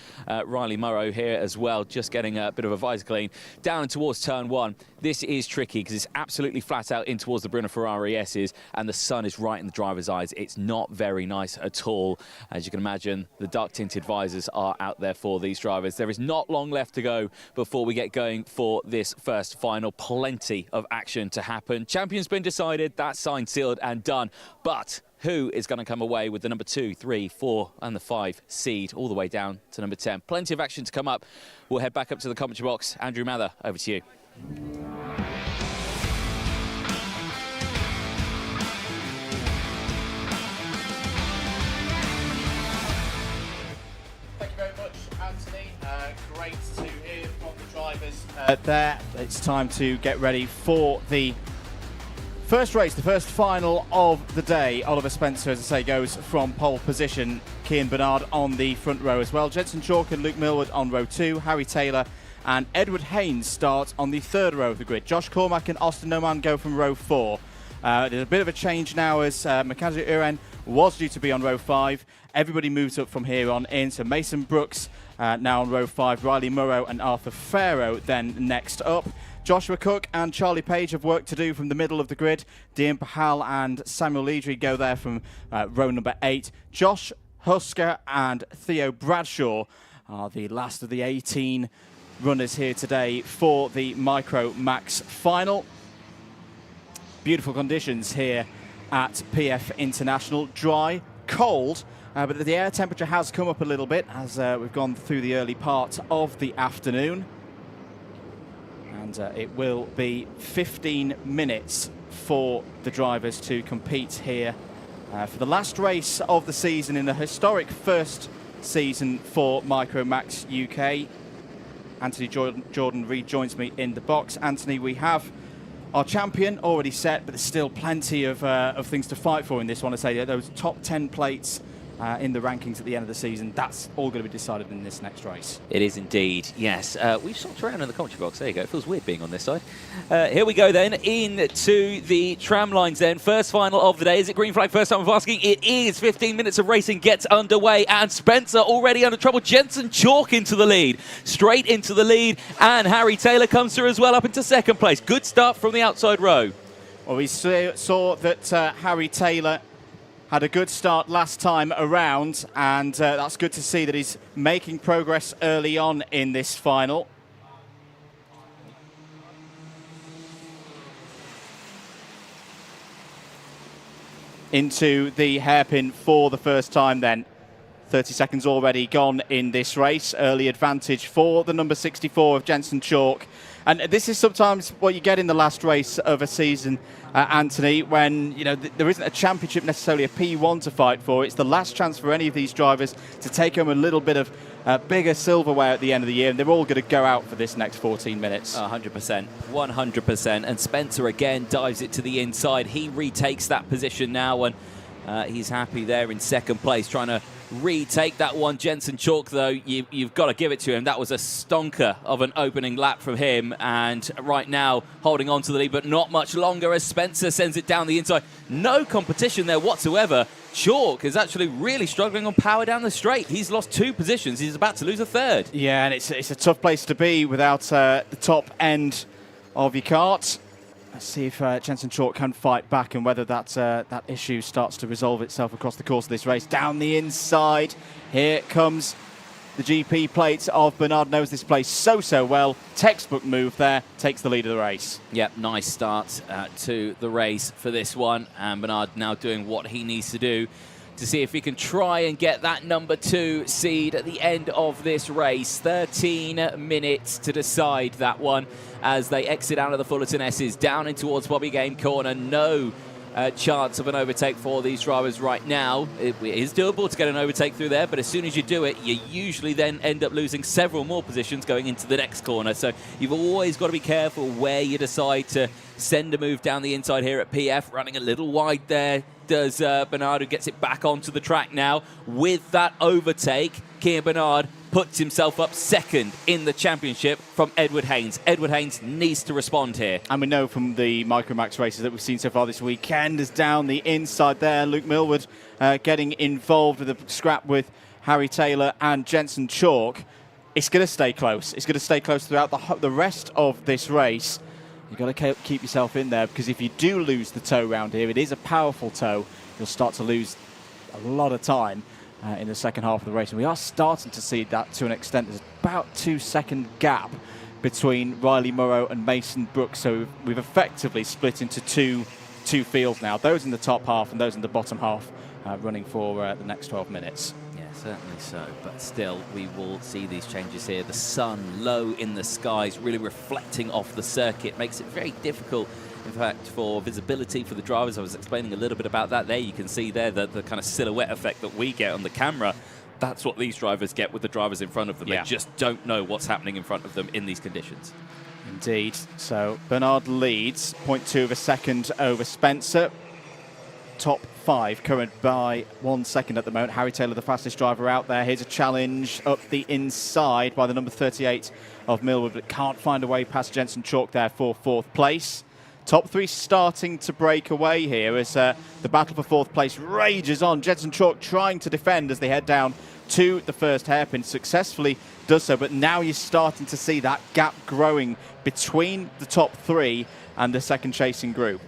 Riley Morrow here as well, just getting a bit of a visor clean. Down towards turn 1. This is tricky because it's absolutely flat out in towards the Brunner Ferrari S's, and the sun is right in the driver's eyes. It's not very nice at all. As you can imagine, the dark tinted visors are out there for these drivers. There is not long left to go before we get going for this first final. Plenty of action to happen. Champion's been decided. That's signed, sealed and done. But who is going to come away with the number 2, 3, 4 and the 5 seed all the way down to number 10? Plenty of action to come up. We'll head back up to the commentary box. Andrew Mather, over to you. Thank you very much, Anthony. Great to hear from the drivers there. It's time to get ready for the first race, the first final of the day. Oliver Spencer, as I say, goes from pole position. Cian Bernard on the front row as well. Jenson Chalk and Luke Millward on row 2. Harry Taylor and Edward Haynes start on the 3rd row of the grid. Josh Cormack and Austin Noman go from row 4. There's a bit of a change now as McAndrew-Oren was due to be on row 5. Everybody moves up from here on in. So Mason Brooks now on row 5. Riley Morrow and Arthur Farrow then next up. Joshua Cook and Charlie Page have work to do from the middle of the grid. Dean Pahal and Samuel Leedry go there from row number 8. Josh Husker and Theo Bradshaw are the last of the 18 runners here today for the Micromax final. Beautiful conditions here at PF International. Dry, cold, but the air temperature has come up a little bit as we've gone through the early part of the afternoon. And it will be 15 minutes for the drivers to compete here for the last race of the season in the historic first season for Micromax UK. Anthony Jordan rejoins me in the box. Anthony, we have our champion already set, but there's still plenty of things to fight for in this one. I say those top 10 plates in the rankings at the end of the season, that's all going to be decided in this next race. It is indeed, yes. We've swapped around in the commentary box. There you go. It feels weird being on this side. Here we go then into the tram lines then. First final of the day. Is it green flag first time of asking? It is. 15 minutes of racing gets underway, and Spencer already under trouble. Jenson Chalk into the lead. Straight into the lead, and Harry Taylor comes through as well up into 2nd place. Good start from the outside row. Well, we saw that Harry Taylor had a good start last time around, and that's good to see that he's making progress early on in this final. Into the hairpin for the first time then. 30 seconds already gone in this race. Early advantage for the number 64 of Jensen Chalk. And this is sometimes what you get in the last race of a season, Anthony, when there isn't a championship, necessarily a P1 to fight for. It's the last chance for any of these drivers to take home a little bit of bigger silverware at the end of the year, and they're all going to go out for this next 14 minutes. 100%, 100%. And Spencer again dives it to the inside. He retakes that position now, and he's happy there in second place, trying to retake that one. Jensen Chalk, though, you've got to give it to him. That was a stonker of an opening lap from him, and right now holding on to the lead, but not much longer as Spencer sends it down the inside. No competition there whatsoever. Chalk is actually really struggling on power down the straight. He's lost 2 positions. He's about to lose a third. Yeah, and it's a tough place to be without the top end of your kart. Let's see if Jensen Chalk can fight back and whether that issue starts to resolve itself across the course of this race. Down the inside, here comes the GP plate of Bernard. Knows this place so well. Textbook move there, takes the lead of the race. Yep, nice start to the race for this one. And Bernard now doing what he needs to do to see if he can try and get that number 2 seed at the end of this race. 13 minutes to decide that one as they exit out of the Fullerton S's down in towards Bobby Game Corner. No chance of an overtake for these drivers right now. It is doable to get an overtake through there, but as soon as you do it, you usually then end up losing several more positions going into the next corner. So you've always got to be careful where you decide to send a move down the inside here at PF. Running a little wide there does Bernard, who gets it back onto the track now. With that overtake, Kian Bernard puts himself up second in the championship from Edward Haynes. Edward Haynes needs to respond here. And we know from the Micromax races that we've seen so far this weekend is down the inside there. Luke Millward getting involved with a scrap with Harry Taylor and Jensen Chalk. It's going to stay close. It's going to stay close throughout the rest of this race. You've got to keep yourself in there, because if you do lose the toe round here, it is a powerful toe, you'll start to lose a lot of time in the second half of the race. And we are starting to see that to an extent. There's about 2-second gap between Riley Morrow and Mason Brooks. So we've effectively split into two fields now. Those in the top half and those in the bottom half running for the next 12 minutes. Yeah, certainly so. But still, we will see these changes here. The sun low in the skies, really reflecting off the circuit, makes it very difficult, in fact, for visibility for the drivers. I was explaining a little bit about that there. You can see there the kind of silhouette effect that we get on the camera. That's what these drivers get with the drivers in front of them. Yeah. They just don't know what's happening in front of them in these conditions. Indeed. So Bernard leads 0.2 of a second over Spencer. Top 5 current by 1 second at the moment. Harry Taylor, the fastest driver out there. Here's a challenge up the inside by the number 38 of Millwood, but can't find a way past Jensen Chalk there for 4th place. Top 3 starting to break away here as the battle for 4th place rages on. Jensen Chalk trying to defend as they head down to the first hairpin. Successfully does so, but now you're starting to see that gap growing between the top 3 and the second chasing group.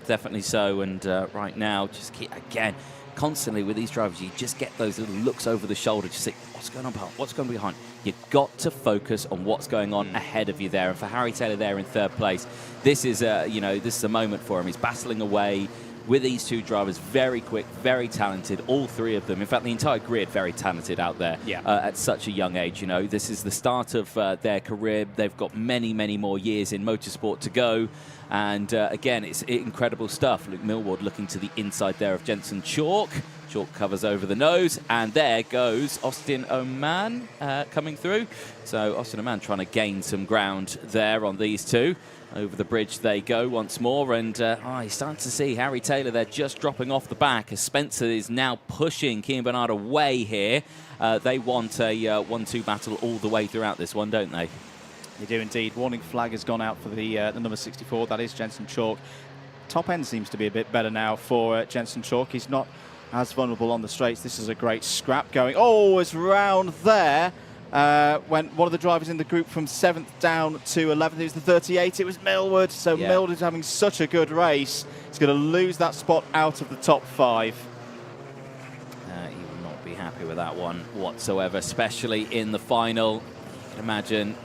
Definitely so, and right now, just keep, again, constantly with these drivers, you just get those little looks over the shoulder, just think, what's going on behind, what's going on behind? You've got to focus on what's going on ahead of you there, and for Harry Taylor there in 3rd place, this is a moment for him. He's battling away with these 2 drivers, very quick, very talented, all 3 of them. In fact, the entire grid very talented out there at such a young age. This is the start of their career. They've got many, many more years in motorsport to go. And again, it's incredible stuff. Luke Millward looking to the inside there of Jensen Chalk. Chalk covers over the nose, and there goes Austin Oman coming through. So Austin Oman trying to gain some ground there on these 2. Over the bridge they go once more, and you're starting to see Harry Taylor there just dropping off the back as Spencer is now pushing Kian Bernard away here. They want a 1-2 battle all the way throughout this one, don't they? They do indeed. Warning flag has gone out for the number 64. That is Jensen Chalk. Top end seems to be a bit better now for Jensen Chalk. He's not as vulnerable on the straights. This is a great scrap going. Oh, it's round there. Went one of the drivers in the group from 7th down to 11th. It was the 38. It was Millward. So Millward is having such a good race. He's going to lose that spot out of the top 5. happy with that one whatsoever, especially in the final. You can imagine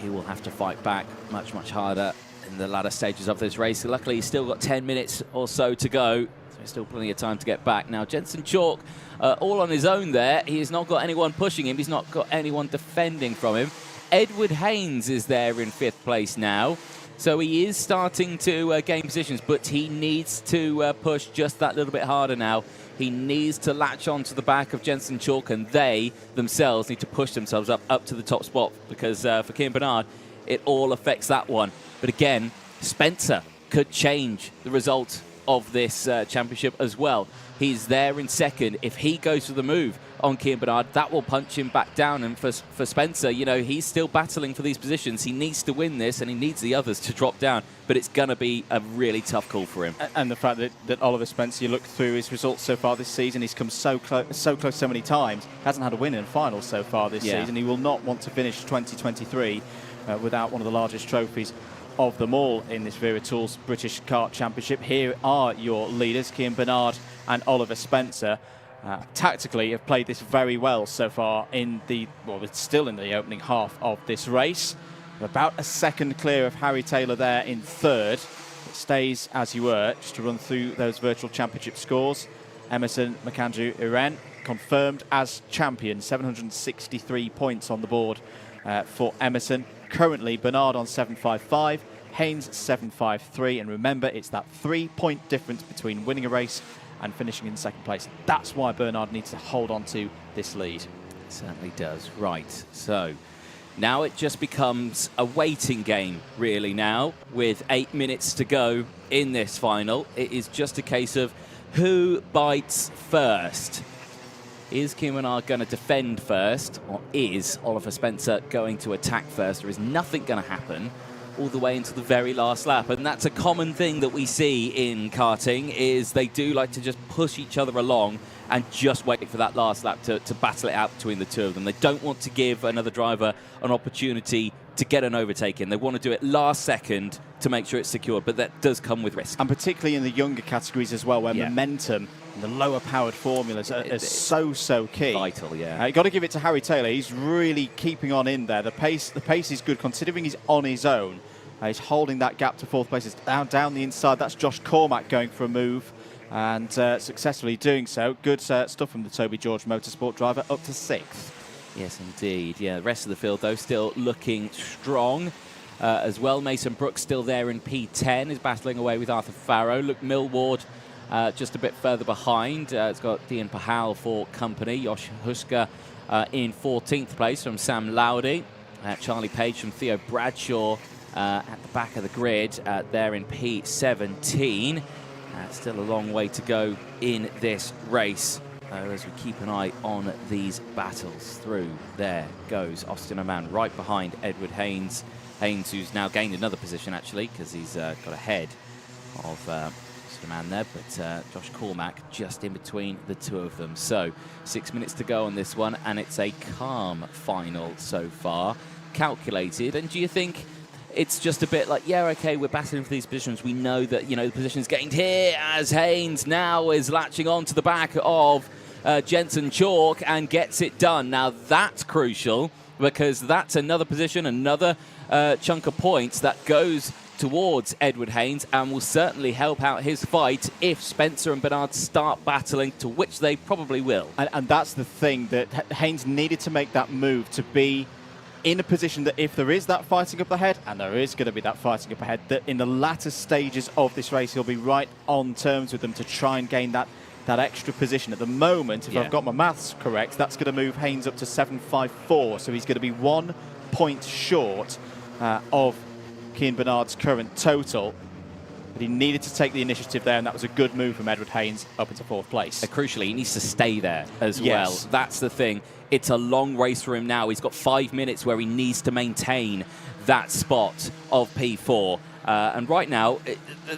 he will have to fight back much, much harder in the latter stages of this race. Luckily, he's still got 10 minutes or so to go, so there's still plenty of time to get back. Now, Jensen Chalk, all on his own there. He's not got anyone pushing him. He's not got anyone defending from him. Edward Haynes is there in 5th place now. So he is starting to gain positions, but he needs to push just that little bit harder now. He needs to latch on to the back of Jensen Chalk, and they themselves need to push themselves up to the top spot, because for Kieran Bernard, it all affects that one. But again, Spencer could change the result of this championship as well. He's there in 2nd. If he goes for the move on Kieran Bernard, that will punch him back down. And for Spencer, you know, he's still battling for these positions. He needs to win this, and he needs the others to drop down. But it's going to be a really tough call for him. And the fact that Oliver Spencer, you look through his results so far this season, he's come so close so many times. Hasn't had a win in a final so far this season. He will not want to finish 2023 without one of the largest trophies of them all in this Wera Tools British Kart Championship. Here are your leaders, Kieran Bernard and Oliver Spencer. Tactically have played this very well so far in the, well, it's still in the opening half of this race. About a second clear of Harry Taylor there in 3rd. It stays as you were, just to run through those virtual championship scores. Emerson McAndrew Iran confirmed as champion, 763 points on the board for Emerson. Currently, Bernard on 755, Haynes 753, and remember, it's that 3-point difference between winning a race and finishing in 2nd place. That's why Bernard needs to hold on to this lead. It certainly does. Right, so now it just becomes a waiting game, really, now, with 8 minutes to go in this final. It is just a case of who bites first. Is Kieran Bernard going to defend first, or is Oliver Spencer going to attack first? There is nothing going to happen all the way into the very last lap, and that's a common thing that we see in karting, is they do like to just push each other along and just wait for that last lap to battle it out between the two of them. They don't want to give another driver an opportunity to get an overtake in. They want to do it last second to make sure it's secured, but that does come with risk. And particularly in the younger categories as well, where momentum and the lower powered formulas are so key. Vital, yeah. You've got to give it to Harry Taylor. He's really keeping on in there. The pace is good, considering he's on his own. He's holding that gap to 4th place. It's down the inside. That's Josh Cormack going for a move, and successfully doing so. Good stuff from the Toby George Motorsport driver, up to 6th. Yes, indeed. Yeah, the rest of the field, though, still looking strong as well. Mason Brooks still there in P10, is battling away with Arthur Farrow. Luke Millward just a bit further behind. It's got Dean Pahal for company. Josh Huska in 14th place from Sam Lowdy. Charlie Page from Theo Bradshaw at the back of the grid there in P17. Still a long way to go in this race. As we keep an eye on these battles through. There goes Austin Oman right behind Edward Haynes. Haynes, who's now gained another position, actually, because he's got ahead of Austin Oman there. But Josh Cormack just in between the two of them. So 6 minutes to go on this one, and it's a calm final so far. Calculated. And do you think it's just a bit like, yeah, okay, we're battling for these positions. We know that, you know, the position's gained here as Haynes now is latching on to the back of Jensen Chalk and gets it done. Now, that's crucial, because that's another position, another chunk of points that goes towards Edward Haynes and will certainly help out his fight if Spencer and Bernard start battling, to which they probably will. And that's the thing, that Haynes needed to make that move to be in a position that if there is that fighting up ahead, and there is going to be that fighting up ahead, that in the latter stages of this race, he'll be right on terms with them to try and gain that extra position. At the moment, if I've got my maths correct, that's going to move Haynes up to 754, so he's going to be 1 point short of Kieran Bernard's current total. But he needed to take the initiative there, and that was a good move from Edward Haynes up into 4th place. Crucially, he needs to stay there as well. That's the thing. It's a long race for him now. He's got 5 minutes where he needs to maintain that spot of P4. And right now,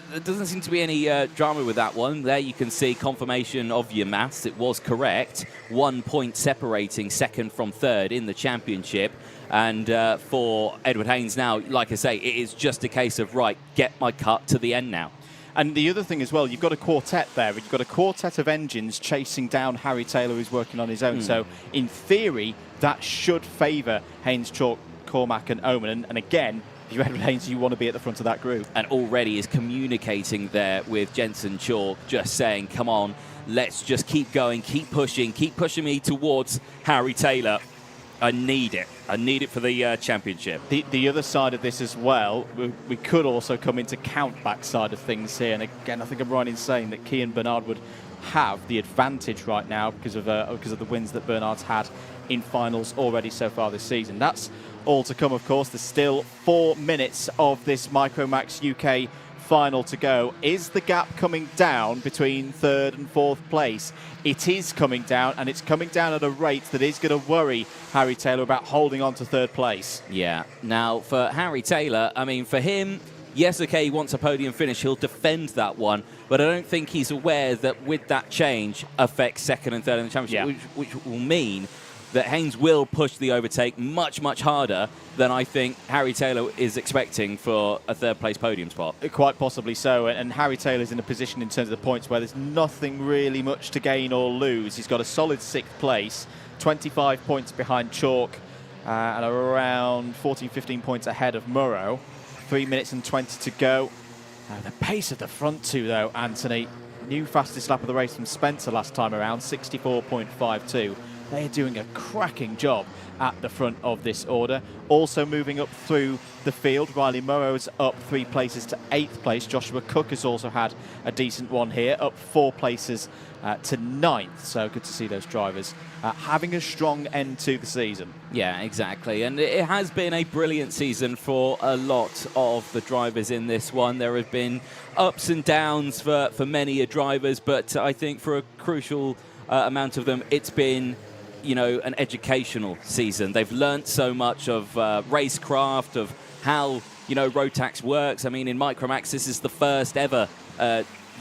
there doesn't seem to be any drama with that one. There you can see confirmation of your maths. It was correct. 1 point separating 2nd from 3rd in the championship. And for Edward Haynes now, like I say, it is just a case of, right, get my cut to the end now. And the other thing as well, you've got a quartet there. You've got a quartet of engines chasing down Harry Taylor, who's working on his own. So, in theory, that should favour Haynes, Chalk, Cormac and Oman. And again, if you're Edward Haynes, you want to be at the front of that group. And already is communicating there with Jensen Chalk, just saying, come on, let's just keep going, keep pushing me towards Harry Taylor. I need it. I need it for the championship. The other side of this as well, we could also come into countback side of things here. And again, I think I'm right in saying that Cian Bernard would have the advantage right now because of the wins that Bernard's had in finals already so far this season. That's all to come, of course. There's still 4 minutes of this Micromax UK final to go. Is the gap coming down between 3rd and 4th place? It is coming down, and it's coming down at a rate that is going to worry Harry Taylor about holding on to 3rd place. Yeah. Now, for Harry Taylor, I mean, for him, yes, okay, he wants a podium finish. He'll defend that one, but I don't think he's aware that with that change affects 2nd and 3rd in the championship, which will mean that Haynes will push the overtake much, much harder than I think Harry Taylor is expecting for a 3rd place podium spot. Quite possibly so, and Harry Taylor's in a position in terms of the points where there's nothing really much to gain or lose. He's got a solid 6th place, 25 points behind Chalk, and around 14, 15 points ahead of Murrow. 3 minutes and 20 to go. The pace of the front two, though, Anthony. New fastest lap of the race from Spencer last time around, 64.52. They are doing a cracking job at the front of this order. Also moving up through the field, Riley Murrow's up 3 places to 8th place. Joshua Cook has also had a decent one here, up 4 places to 9th. So good to see those drivers having a strong end to the season. Yeah, exactly. And it has been a brilliant season for a lot of the drivers in this one. There have been ups and downs for many drivers, but I think for a crucial amount of them, it's been, you know, an educational season. They've learnt so much of racecraft, of how, you know, Rotax works. I mean, in Micromax, this is the first ever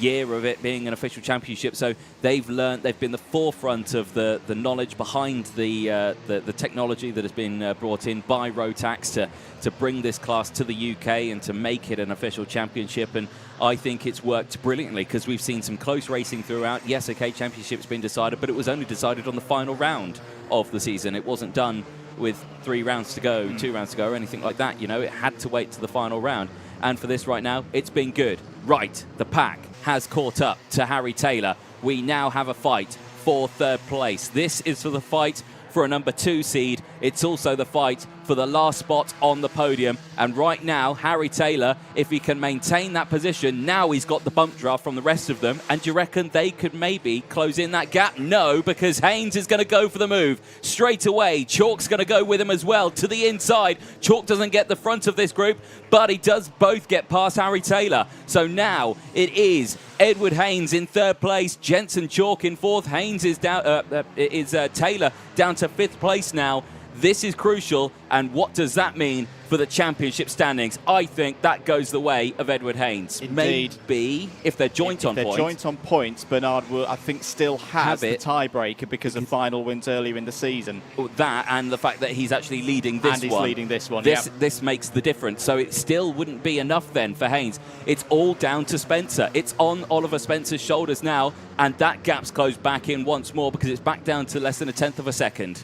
year of it being an official championship, so they've learnt, they've been the forefront of the knowledge behind the technology that has been brought in by Rotax to bring this class to the UK and to make it an official championship. And I think it's worked brilliantly because we've seen some close racing throughout. Yes, okay, championship's been decided, but it was only decided on the final round of the season. It wasn't done with 3 rounds to go, 2 rounds to go, or anything like that. You know, it had to wait to the final round. And for this right now, it's been good. Right, the pack has caught up to Harry Taylor. We now have a fight for 3rd place. This is for the fight for a number 2 seed. It's also the fight for the last spot on the podium. And right now, Harry Taylor, if he can maintain that position, now he's got the bump draft from the rest of them. And do you reckon they could maybe close in that gap? No, because Haynes is going to go for the move straight away. Chalk's going to go with him as well to the inside. Chalk doesn't get the front of this group, but he does both get past Harry Taylor. So now it is Edward Haynes in 3rd place, Jensen Chalk in 4th. Haynes is down, Taylor down to 5th place now. This is crucial, and what does that mean for the championship standings? I think that goes the way of Edward Haynes. Indeed. Maybe if they're joint on points. If they're joint on points, Bernard will, I think, still have the tiebreaker because of final wins earlier in the season. That and the fact that he's actually leading this one. And he's leading this one, This makes the difference. So it still wouldn't be enough then for Haynes. It's all down to Spencer. It's on Oliver Spencer's shoulders now, and that gap's closed back in once more because it's back down to less than 1/10 of a second.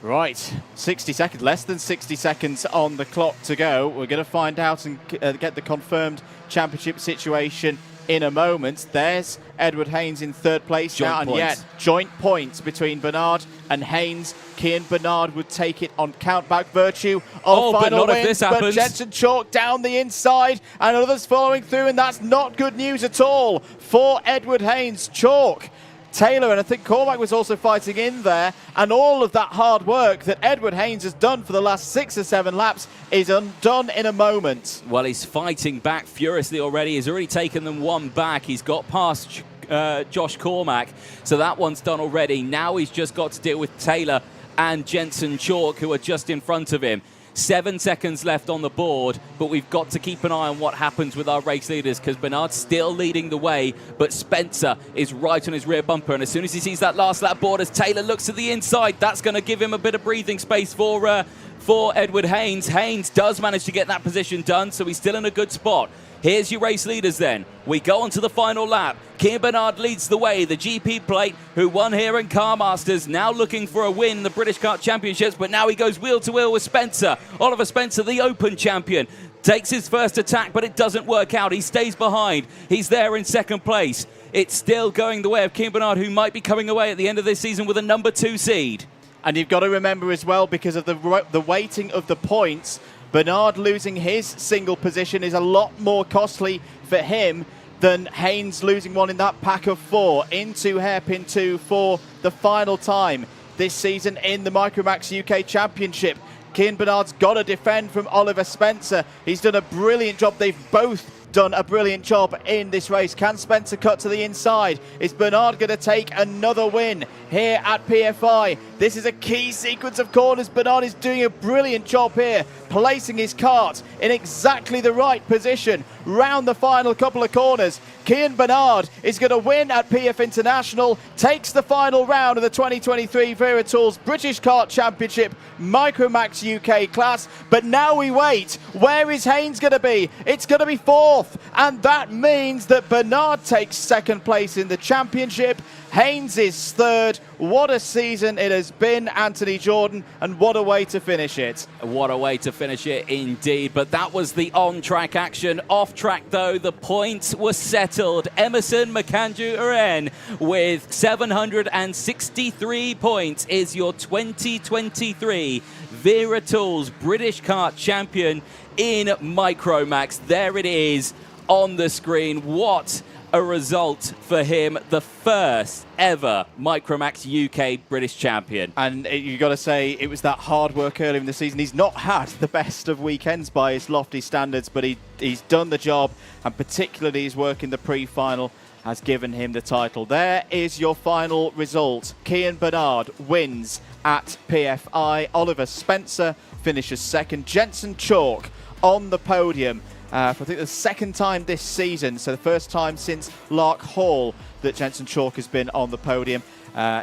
Right, 60 seconds, less than 60 seconds on the clock to go. We're going to find out and get the confirmed championship situation in a moment. There's Edward Haynes in 3rd place now, and yet joint points between Bernard and Haynes. Cian Bernard would take it on countback virtue of final wins, but Jensen Chalk down the inside and others following through, and that's not good news at all for Edward Haynes. Chalk, Taylor, and I think Cormac was also fighting in there, and all of that hard work that Edward Haynes has done for the last 6 or 7 laps is undone in a moment. Well, he's fighting back furiously already. He's already taken them 1 back. He's got past Josh Cormac, so that one's done already. Now he's just got to deal with Taylor and Jensen Chalk, who are just in front of him. 7 seconds left on the board, but we've got to keep an eye on what happens with our race leaders because Bernard's still leading the way, but Spencer is right on his rear bumper, and as soon as he sees that last lap board as Taylor looks to the inside, that's going to give him a bit of breathing space for for Edward Haynes. Haynes does manage to get that position done, so he's still in a good spot. Here's your race leaders then. We go on to the final lap. Cian Bernard leads the way. The GP plate, who won here in Car Masters, now looking for a win in the British Kart Championships, but now he goes wheel to wheel with Spencer. Oliver Spencer, the Open champion, takes his first attack, but it doesn't work out. He stays behind. He's there in second place. It's still going the way of Cian Bernard, who might be coming away at the end of this season with a number 2 seed. And you've got to remember as well, because of the weighting of the points, Bernard losing his single position is a lot more costly for him than Haynes losing one in that pack of 4 into hairpin 2 for the final time this season in the Micromax UK Championship. Cian Bernard's got to defend from Oliver Spencer. He's done a brilliant job. They've both done a brilliant job in this race. Can Spencer cut to the inside? Is Bernard going to take another win here at PFI? This is a key sequence of corners. Bernard is doing a brilliant job here, placing his kart in exactly the right position round the final couple of corners. Cian Bernard is going to win at PF International, takes the final round of the 2023 Wera Tools British Kart Championship Micromax UK class. But now we wait. Where is Haynes going to be? It's going to be 4th, and that means that Bernard takes 2nd place in the championship. Haynes is 3rd. What a season it has been, Anthony Jordan, and what a way to finish it. What a way to finish it indeed. But that was the on-track action. Off-track, though, the points were settled. Emerson Makanju-Uren with 763 points is your 2023 Wera Tools British Kart Champion in Micromax. There it is on the screen. What a result for him, the first ever Micromax UK British champion. And you've got to say, it was that hard work earlier in the season. He's not had the best of weekends by his lofty standards, but he's done the job, and particularly his work in the pre-final has given him the title. There is your final result. Cian Bernard wins at PFI. Oliver Spencer finishes 2nd. Jensen Chalk on the podium for I think the 2nd time this season, so the first time since Lark Hall that Jensen Chalk has been on the podium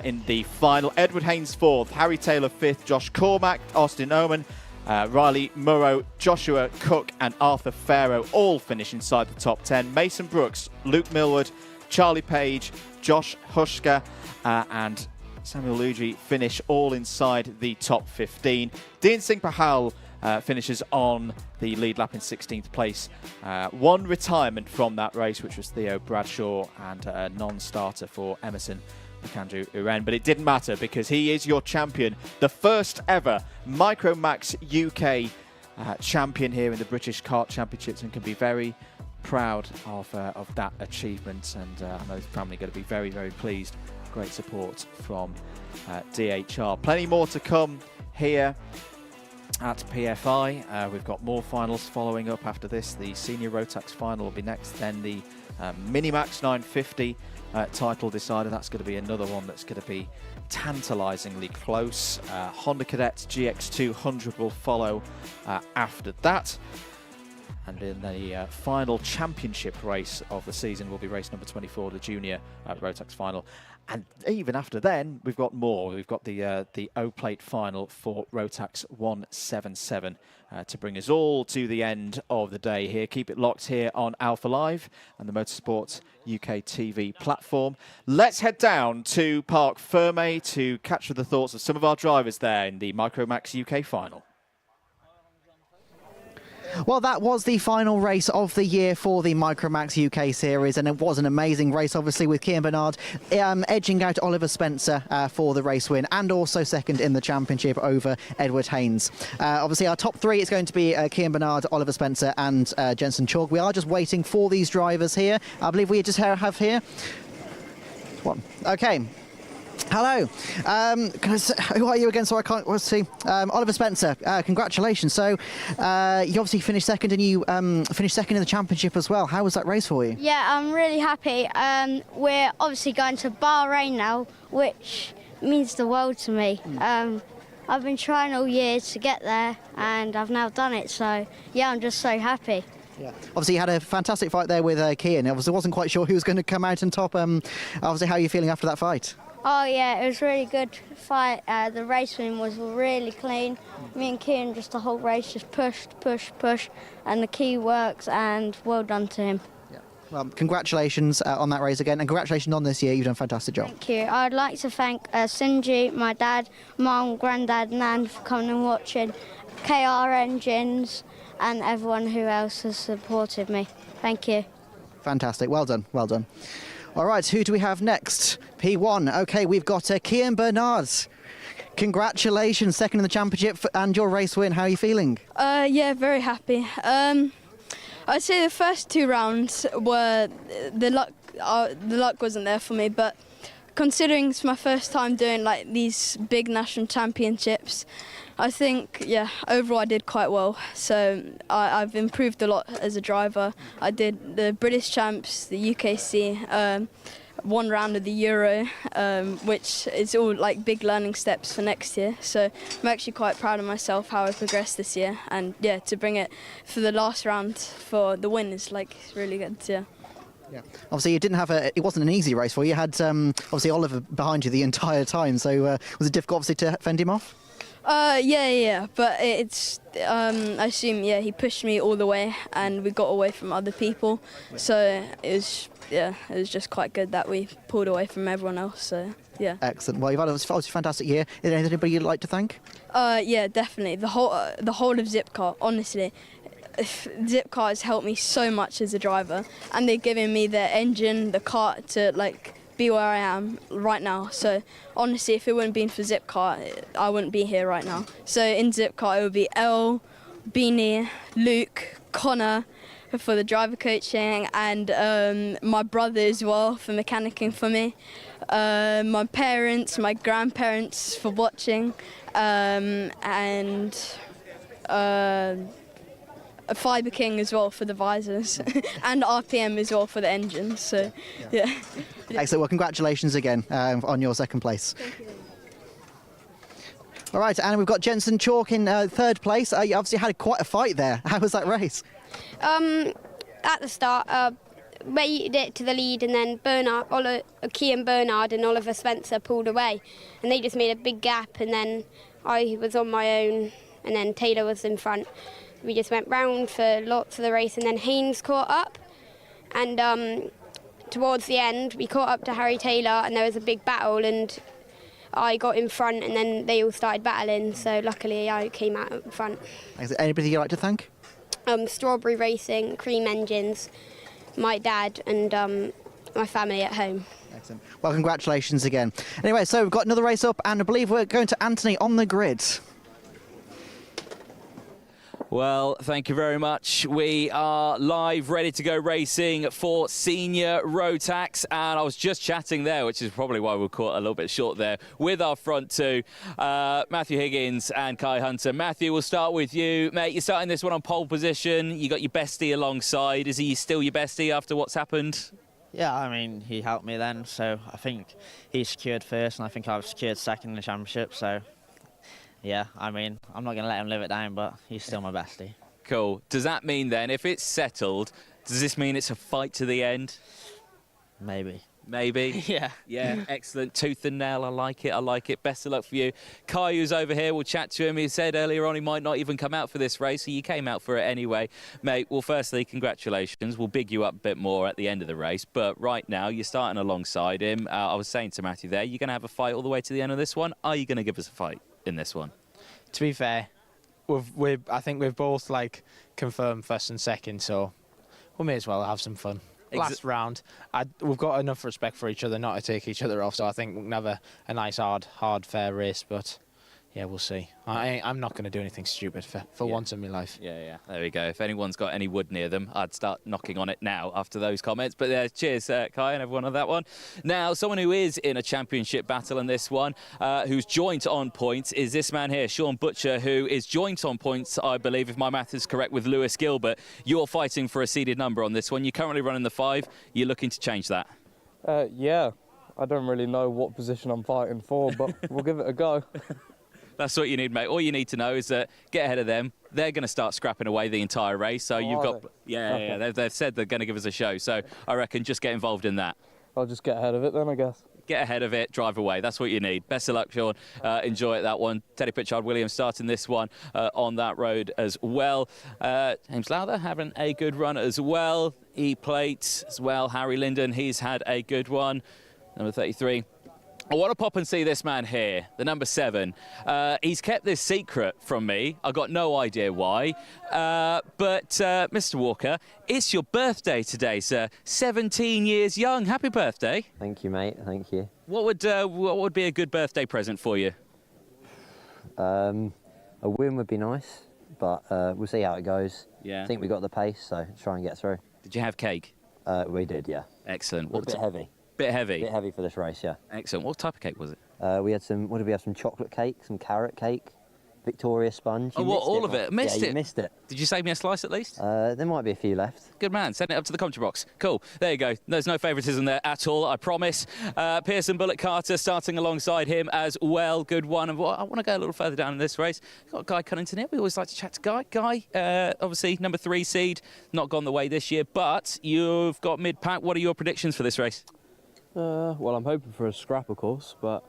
in the final. Edward Haynes 4th, Harry Taylor 5th, Josh Cormack, Austin Oman, Riley Murrow, Joshua Cook and Arthur Farrow all finish inside the top 10. Mason Brooks, Luke Millward, Charlie Page, Josh Hushka and Samuel Luigi finish all inside the top 15. Dean Singh Pahal finishes on the lead lap in 16th place. One retirement from that race, which was Theo Bradshaw, and a non-starter for Emerson Makanju-Uren. But it didn't matter, because he is your champion, the first ever Micromax UK champion here in the British Kart Championships, and can be very proud of that achievement. And I know his family are going to be very, very pleased. Great support from DHR. Plenty more to come here at PFI. We've got more finals following up after this. The Senior Rotax final will be next, then the Minimax 950 title decider. That's going to be another one that's going to be tantalizingly close. Honda Cadet GX200 will follow after that. And in the final championship race of the season will be race number 24, the Junior Rotax final. And even after then, we've got more. We've got the O-Plate final for Rotax 177 to bring us all to the end of the day here. Keep it locked here on Alpha Live and the Motorsport UK TV platform. Let's head down to Parc Fermé to capture the thoughts of some of our drivers there in the Micromax UK final. Well, that was the final race of the year for the Micromax UK Series, and it was an amazing race, obviously, with Cian Bernard edging out Oliver Spencer for the race win, and also 2nd in the championship over Edward Haynes. Obviously, our top 3 is going to be Cian Bernard, Oliver Spencer and Jensen Chalk. We are just waiting for these drivers here. I believe we just have here. One. Okay. Hello. Who are you again? So I can't see. Oliver Spencer. Congratulations. So you obviously finished 2nd, and you finished 2nd in the championship as well. How was that race for you? Yeah, I'm really happy. We're obviously going to Bahrain now, which means the world to me. I've been trying all year to get there, and I've now done it. So yeah, I'm just so happy. Yeah. Obviously, you had a fantastic fight there with Cian. Obviously, wasn't quite sure who was going to come out on top. Obviously, how are you feeling after that fight? Oh yeah, it was really good fight. The racing was really clean. Me and Kieran just the whole race just pushed, and the key works, and well done to him. Well, congratulations on that race again, and congratulations on this year. You've done a fantastic job. Thank you. I'd like to thank Sinji, my dad, mum, granddad, nan for coming and watching, KR Engines, and everyone who else has supported me. Thank you. Fantastic. Well done. Well done. All right, who do we have next? P1. OK, we've got Kian Bernard. Congratulations, second in the championship and your race win. How are you feeling? Yeah, very happy. I'd say the first 2 rounds were the luck wasn't there for me, but considering it's my first time doing like these big national championships, I think overall I did quite well. So I've improved a lot as a driver. I did the British champs, the UKC, 1 round of the Euro, which is all like big learning steps for next year. So I'm actually quite proud of myself how I progressed this year, and to bring it for the last round for the win is like really good. Yeah. Obviously, you didn't have it wasn't an easy race for you. You had obviously Oliver behind you the entire time. So was it difficult, obviously, to fend him off? Yeah, but it's I assume he pushed me all the way, and we got away from other people. So it was just quite good that we pulled away from everyone else. So yeah. Excellent. Well, you've had a fantastic year. Is there anybody you'd like to thank? Yeah, definitely the whole of Zipcar. Honestly, Zipcar has helped me so much as a driver, and they've given me the engine, the kart to be where I am right now. So honestly, if it wouldn't been for Zipcar, I wouldn't be here right now. So in Zipcar, it would be Elle, Beanie, Luke, Connor for the driver coaching, and my brother as well for mechanicking for me, my parents, my grandparents for watching, and Fibre King as well for the visors, and RPM as well for the engines. So yeah. Excellent. Well, congratulations again on your second place. Thank you. All right, and we've got Jensen Chalk in third place. You obviously had quite a fight there. How was that race? At the start, made it to the lead, and then Kian Bernard and Oliver Spencer pulled away, and they just made a big gap, and then I was on my own, and then Taylor was in front. We just went round for lots of the race, and then Haynes caught up, and towards the end we caught up to Harry Taylor, and there was a big battle, and I got in front, and then they all started battling, so luckily I came out in front. Is there anybody you'd like to thank? Strawberry Racing, Cream Engines, my dad, and my family at home. Excellent. Well, congratulations again. Anyway, so we've got another race up, and I believe we're going to Anthony on the grid. Well, thank you very much. We are live, ready to go racing for senior Rotax. And I was just chatting there, which is probably why we're caught a little bit short there, with our front two, Matthew Higgins and Kai Hunter. Matthew, we'll start with you. Mate, you're starting this one on pole position. You got your bestie alongside. Is he still your bestie after what's happened? Yeah, I mean, he helped me then. So I think he secured first, and I think I've secured second in the championship. So yeah, I mean, I'm not going to let him live it down, but he's still my bestie. Cool. Does that mean then, if it's settled, does this mean it's a fight to the end? Maybe. Maybe? Yeah. Yeah, excellent. Tooth and nail, I like it, I like it. Best of luck for you. Kai, who's over here, we'll chat to him. He said earlier on he might not even come out for this race, so you came out for it anyway. Mate, well, firstly, congratulations. We'll big you up a bit more at the end of the race, but right now, you're starting alongside him. I was saying to Matthew there, you're going to have a fight all the way to the end of this one. Are you going to give us a fight in this one? To be fair, I think we've both confirmed first and second, so we may as well have some fun. Last round, we've got enough respect for each other not to take each other off, so I think we can have a nice, hard, fair race, but yeah, we'll see. I'm not going to do anything stupid for once in my life. Yeah, there we go. If anyone's got any wood near them, I'd start knocking on it now after those comments. But cheers, Kai, and everyone on that one. Now, someone who is in a championship battle in this one, who's joint on points, is this man here, Sean Butcher, who is joint on points, I believe, if my math is correct, with Lewis Gilbert. You're fighting for a seeded number on this one. You're currently running the 5. You're looking to change that. Yeah, I don't really know what position I'm fighting for, but we'll give it a go. That's what you need, mate. All you need to know is that get ahead of them. They're going to start scrapping away the entire race. So you've got, They've said they're going to give us a show. So I reckon just get involved in that. I'll just get ahead of it then, I guess. get ahead of it, drive away. That's what you need. Best of luck, Sean. Enjoy that one. Teddy Pritchard-Williams starting this one on that road as well. James Lowther having a good run as well. E-Plate as well. Harry Linden, he's had a good one. Number 33. I want to pop and see this man here, the number 7. He's kept this secret from me. I got no idea why. But Mr. Walker, it's your birthday today, sir. 17 years young. Happy birthday. Thank you, mate. Thank you. What would be a good birthday present for you? A win would be nice, but we'll see how it goes. Yeah. I think we got the pace, so try and get through. Did you have cake? We did, yeah. Excellent. A bit heavy. Bit heavy? A bit heavy for this race, yeah. Excellent. What type of cake was it? We had some, what did we have? Some chocolate cake, some carrot cake, Victoria sponge. Oh, what, all of it? Missed it? You missed it. Did you save me a slice at least? There might be a few left. Good man. Send it up to the commentary box. Cool. There you go. There's no favouritism there at all, I promise. Pearson Bullock Carter starting alongside him as well. Good one. And I want to go a little further down in this race. Got Guy Cunnington here. We always like to chat to Guy. Guy, obviously, number 3 seed. Not gone the way this year, but you've got mid-pack. What are your predictions for this race? Well, I'm hoping for a scrap, of course, but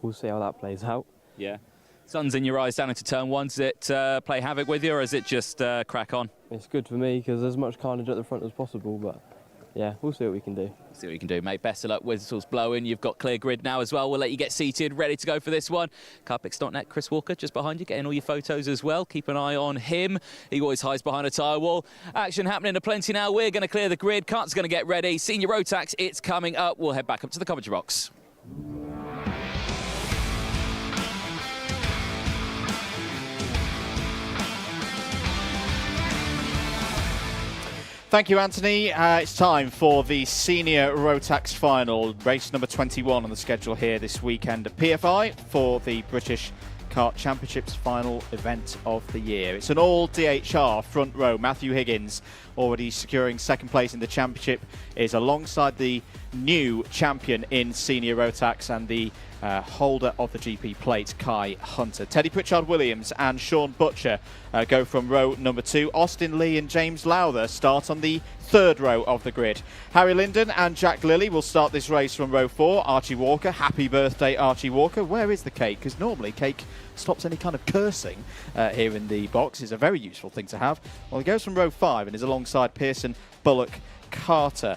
we'll see how that plays out. Yeah. Sun's in your eyes down into turn 1. Does it play havoc with you, or is it just crack on? It's good for me because there's as much carnage at the front as possible, but yeah, we'll see what we can do. See what you can do, mate. Best of luck. Whistles blowing. You've got clear grid now as well. We'll let you get seated, ready to go for this one. Carpix.net, Chris Walker, just behind you, getting all your photos as well. Keep an eye on him. He always hides behind a tyre wall. Action happening aplenty now. We're going to clear the grid. Kart's going to get ready. Senior Rotax, it's coming up. We'll head back up to the commentary box. Thank you, Anthony. It's time for the Senior Rotax Final, race number 21 on the schedule here this weekend at PFI for the British Kart Championships final event of the year. It's an all DHR front row. Matthew Higgins, already securing second place in the championship, is alongside the new champion in Senior Rotax and the holder of the GP plate, Kai Hunter. Teddy Pritchard-Williams and Sean Butcher go from row number 2. Austin Lee and James Lowther start on the third row of the grid. Harry Linden and Jack Lilly will start this race from row 4. Archie Walker, happy birthday Archie Walker. Where is the cake? Because normally cake stops any kind of cursing here in the box. It's a very useful thing to have. Well, he goes from row 5 and is alongside Pearson, Bullock, Carter.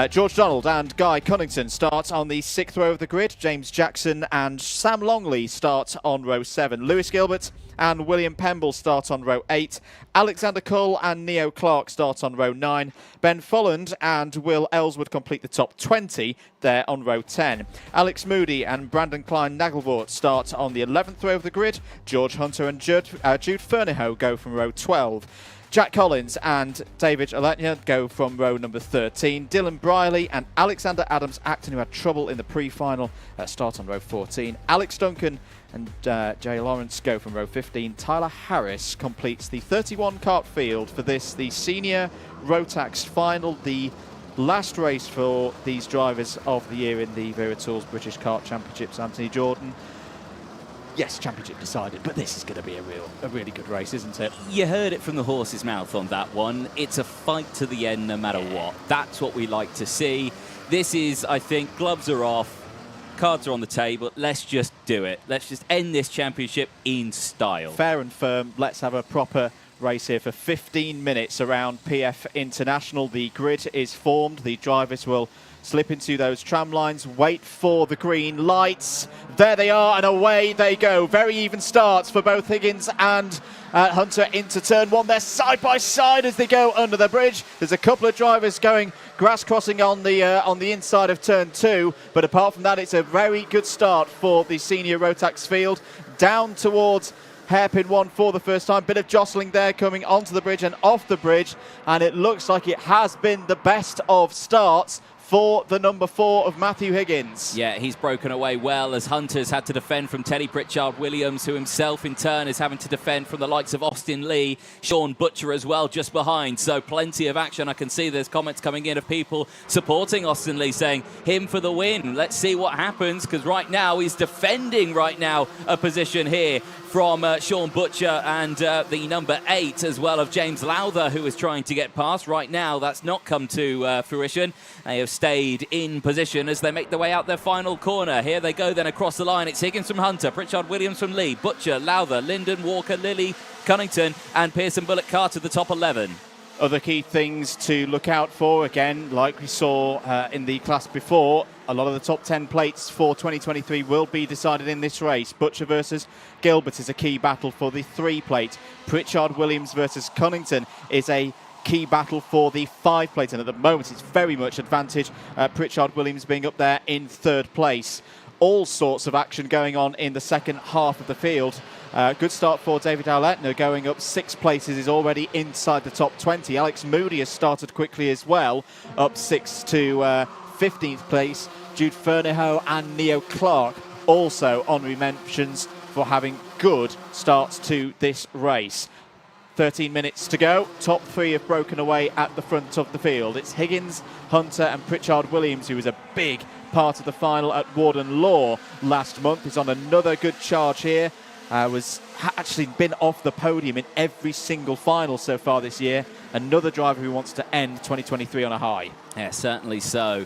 George Donald and Guy Cunnington start on the 6th row of the grid. James Jackson and Sam Longley start on row 7. Lewis Gilbert and William Pemble start on row 8. Alexander Cull and Neo Clark start on row 9. Ben Folland and Will Ellswood complete the top 20 there on row 10. Alex Moody and Brandon Klein Nagelvort start on the 11th row of the grid. George Hunter and Jude Fernihoe go from row 12. Jack Collins and David Aletnia go from row number 13. Dylan Briley and Alexander Adams-Acton, who had trouble in the pre-final, start on row 14. Alex Duncan and Jay Lawrence go from row 15. Tyler Harris completes the 31 kart field for this, the Senior Rotax Final, the last race for these drivers of the year in the Wera Tools British Kart Championships. Anthony Jordan. Yes, championship decided, but this is going to be a really good race, isn't it? You heard it from the horse's mouth on that one. It's a fight to the end no matter what. That's what we like to see. This is, I think, gloves are off, cards are on the table. Let's just do it. Let's just end this championship in style. Fair and firm. Let's have a proper race here for 15 minutes around PF International. The grid is formed. The drivers will slip into those tram lines, wait for the green lights. There they are, and away they go. Very even starts for both Higgins and Hunter into turn 1. They're side by side as they go under the bridge. There's a couple of drivers going grass crossing on the inside of turn 2, but apart from that, it's a very good start for the Senior Rotax field. Down towards hairpin 1 for the first time. Bit of jostling there coming onto the bridge and off the bridge, and it looks like it has been the best of starts for the number 4 of Matthew Higgins. Yeah, he's broken away well as Hunter's had to defend from Teddy Pritchard-Williams, who himself in turn is having to defend from the likes of Austin Lee, Sean Butcher as well just behind. So plenty of action. I can see there's comments coming in of people supporting Austin Lee, saying him for the win. Let's see what happens, because right now he's defending a position here from Sean Butcher and the number 8 as well of James Lowther, who is trying to get past. Right now, that's not come to fruition. They have stayed in position as they make their way out their final corner. Here they go then across the line. It's Higgins from Hunter, Pritchard Williams from Lee, Butcher, Lowther, Linden, Walker, Lilly, Cunnington and Pearson Bullock Kart to the top 11. Other key things to look out for, again, like we saw in the class before, a lot of the top 10 plates for 2023 will be decided in this race. Butcher versus Gilbert is a key battle for the 3 plate. Pritchard Williams versus Cunnington is a key battle for the 5 plate, and at the moment it's very much advantage Pritchard Williams being up there in 3rd place. All sorts of action going on in the second half of the field. Good start for David Auletner, going up 6 places, is already inside the top 20. Alex Moody has started quickly as well, up 6 to 15th place. Jude Fernihoe and Neo Clark also honorary mentions for having good starts to this race. 13 minutes to go. Top 3 have broken away at the front of the field. It's Higgins, Hunter and Pritchard Williams, who was a big part of the final at Warden Law last month. He's on another good charge here. Was actually been off the podium in every single final so far this year. Another driver who wants to end 2023 on a high. Yeah, certainly so.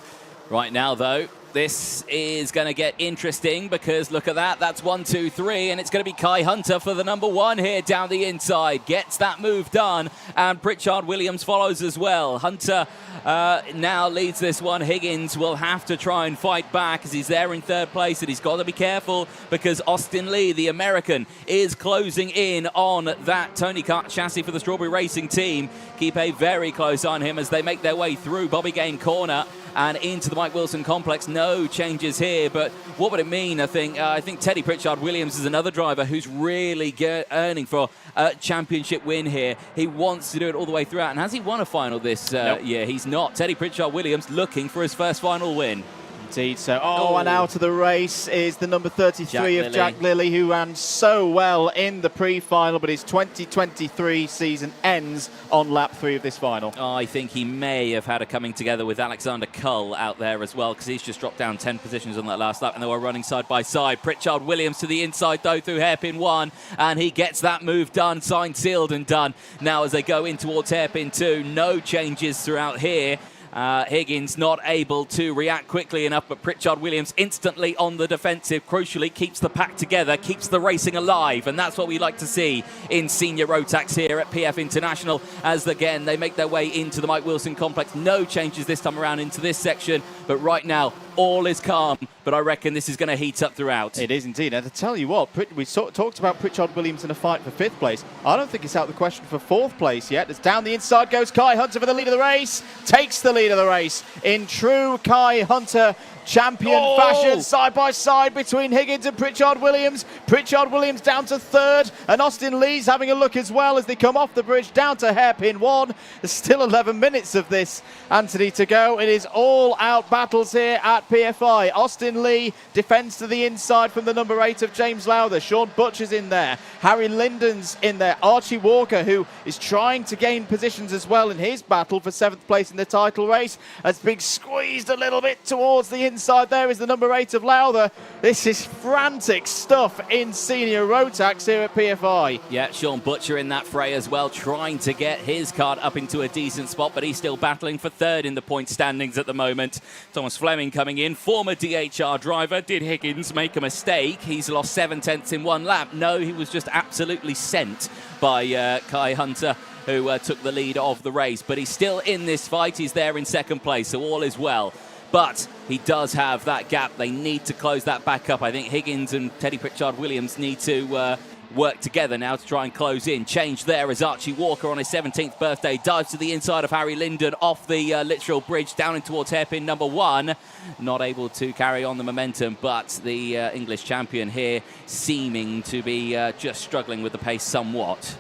Right now, though, this is going to get interesting because look at that. That's 1, 2, 3, and it's going to be Kai Hunter for the number 1 here down the inside. Gets that move done, and Pritchard Williams follows as well. Hunter now leads this one. Higgins will have to try and fight back as he's there in 3rd place, and he's got to be careful because Austin Lee, the American, is closing in on that Tony Kart chassis for the Strawberry Racing team. Keep a very close eye on him as they make their way through Bobby Game Corner and into the Mike Wilson complex. No changes here, but what would it mean? I think Teddy Pritchard Williams is another driver who's really earning for a championship win here. He wants to do it all the way throughout, and has he won a final this year? He's not. Teddy Pritchard Williams looking for his first final win. Indeed so. And out of the race is the number 33 Jack Lilly, who ran so well in the pre-final, but his 2023 season ends on lap 3 of this final. I think he may have had a coming together with Alexander Cull out there as well, because he's just dropped down 10 positions on that last lap, and they were running side by side. Pritchard Williams to the inside, though, through hairpin 1, and he gets that move done, signed, sealed, and done. Now as they go in towards hairpin 2, no changes throughout here. Higgins not able to react quickly enough, but Pritchard Williams instantly on the defensive. Crucially, keeps the pack together, keeps the racing alive, and that's what we like to see in senior Rotax here at PF International, as again they make their way into the Mike Wilson complex. No changes this time around into this section, but right now all is calm, but I reckon this is going to heat up throughout. It is indeed, and to tell you what, we talked about Pritchard Williams in a fight for 5th place. I don't think it's out of the question for 4th place yet. As down the inside goes Kai Hunter for the lead of the race, takes the lead of the race in true Kai Hunter champion fashion, side by side between Higgins and Pritchard Williams. Pritchard Williams down to 3rd, and Austin Lee's having a look as well as they come off the bridge down to hairpin 1. There's still 11 minutes of this, Anthony, to go. It is all out battles here at PFI. Austin Lee defends to the inside from the number 8 of James Lowther. Sean Butcher's in there. Harry Linden's in there. Archie Walker, who is trying to gain positions as well in his battle for 7th place in the title race, has been squeezed a little bit towards the inside. There is the number 8 of Lowther. This is frantic stuff in senior Rotax here at PFI. Yeah, Sean Butcher in that fray as well, trying to get his card up into a decent spot, but he's still battling for 3rd in the point standings at the moment. Thomas Fleming coming in, former DHR driver. Did Higgins make a mistake? He's lost 7/10 in 1 lap. No, he was just absolutely sent by Kai Hunter, who took the lead of the race, but he's still in this fight. He's there in 2nd place, so all is well. But he does have that gap. They need to close that back up. I think Higgins and Teddy Pritchard Williams need to work together now to try and close in. Change there as Archie Walker on his 17th birthday dives to the inside of Harry Linden off the Litchfield Bridge down in towards hairpin number 1. Not able to carry on the momentum, but the English champion here seeming to be just struggling with the pace somewhat.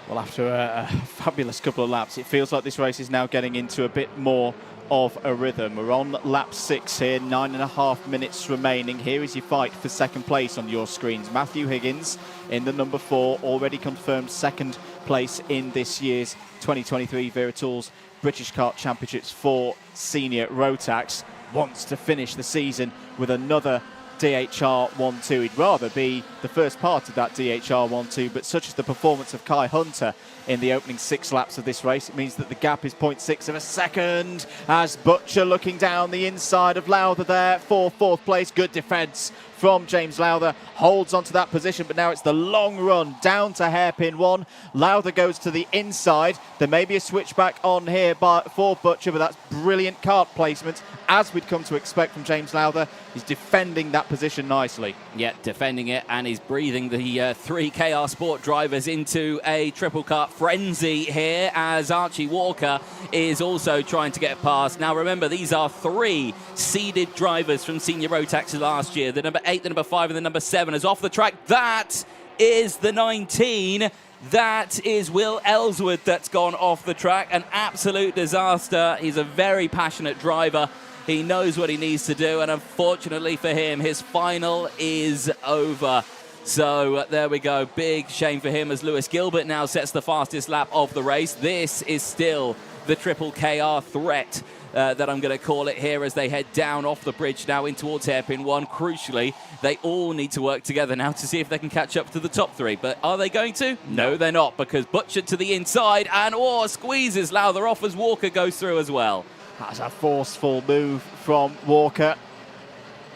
Well, after a fabulous couple of laps, it feels like this race is now getting into a bit more of a rhythm. We're on lap 6 here, 9.5 minutes remaining. Here is your fight for 2nd place on your screens. Matthew Higgins in the number 4, already confirmed 2nd place in this year's 2023 Wera Tools British Kart Championships for senior Rotax. Wants to finish the season with another DHR 1-2. He'd rather be the first part of that DHR 1-2, but such is the performance of Kai Hunter in the opening 6 laps of this race. It means that the gap is 0.6 of a second as Butcher looking down the inside of Lowther there for 4th place. Good defence from James Lowther, holds onto that position, but now it's the long run down to hairpin 1. Lowther goes to the inside. There may be a switchback on here for Butcher, but that's brilliant kart placement, as we'd come to expect from James Lowther. He's defending that position nicely. Yeah, defending it, and he's breathing the 3 KR Sport drivers into a triple kart frenzy here as Archie Walker is also trying to get past. Now remember, these are 3 seeded drivers from Senior Rotax last year. The number 8, the number 5 and the number 7 is off the track. That is the 19. That is Will Ellsworth that's gone off the track. An absolute disaster. He's a very passionate driver. He knows what he needs to do, and unfortunately for him, his final is over. So there we go. Big shame for him as Lewis Gilbert now sets the fastest lap of the race. This is still the triple KR threat that I'm going to call it here as they head down off the bridge now in towards hairpin 1. Crucially, they all need to work together now to see if they can catch up to the top 3. But are they going to? No, they're not, because Butcher to the inside and squeezes Lowther off as Walker goes through as well. That's a forceful move from Walker.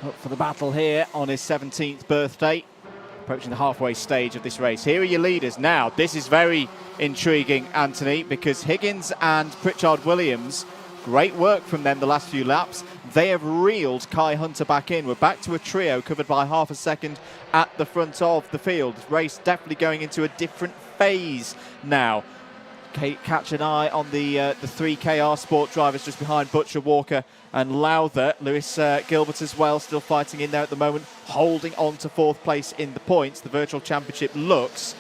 Up for the battle here on his 17th birthday. Approaching the halfway stage of this race. Here are your leaders now. This is very intriguing, Anthony, because Higgins and Pritchard Williams, great work from them the last few laps. They have reeled Kai Hunter back in. We're back to a trio covered by half a second at the front of the field. Race definitely going into a different phase now. Catch an eye on the 3 KR Sport drivers just behind Butcher, Walker and Lowther. Lewis Gilbert as well, still fighting in there at the moment, holding on to 4th place in the points. The virtual championship looks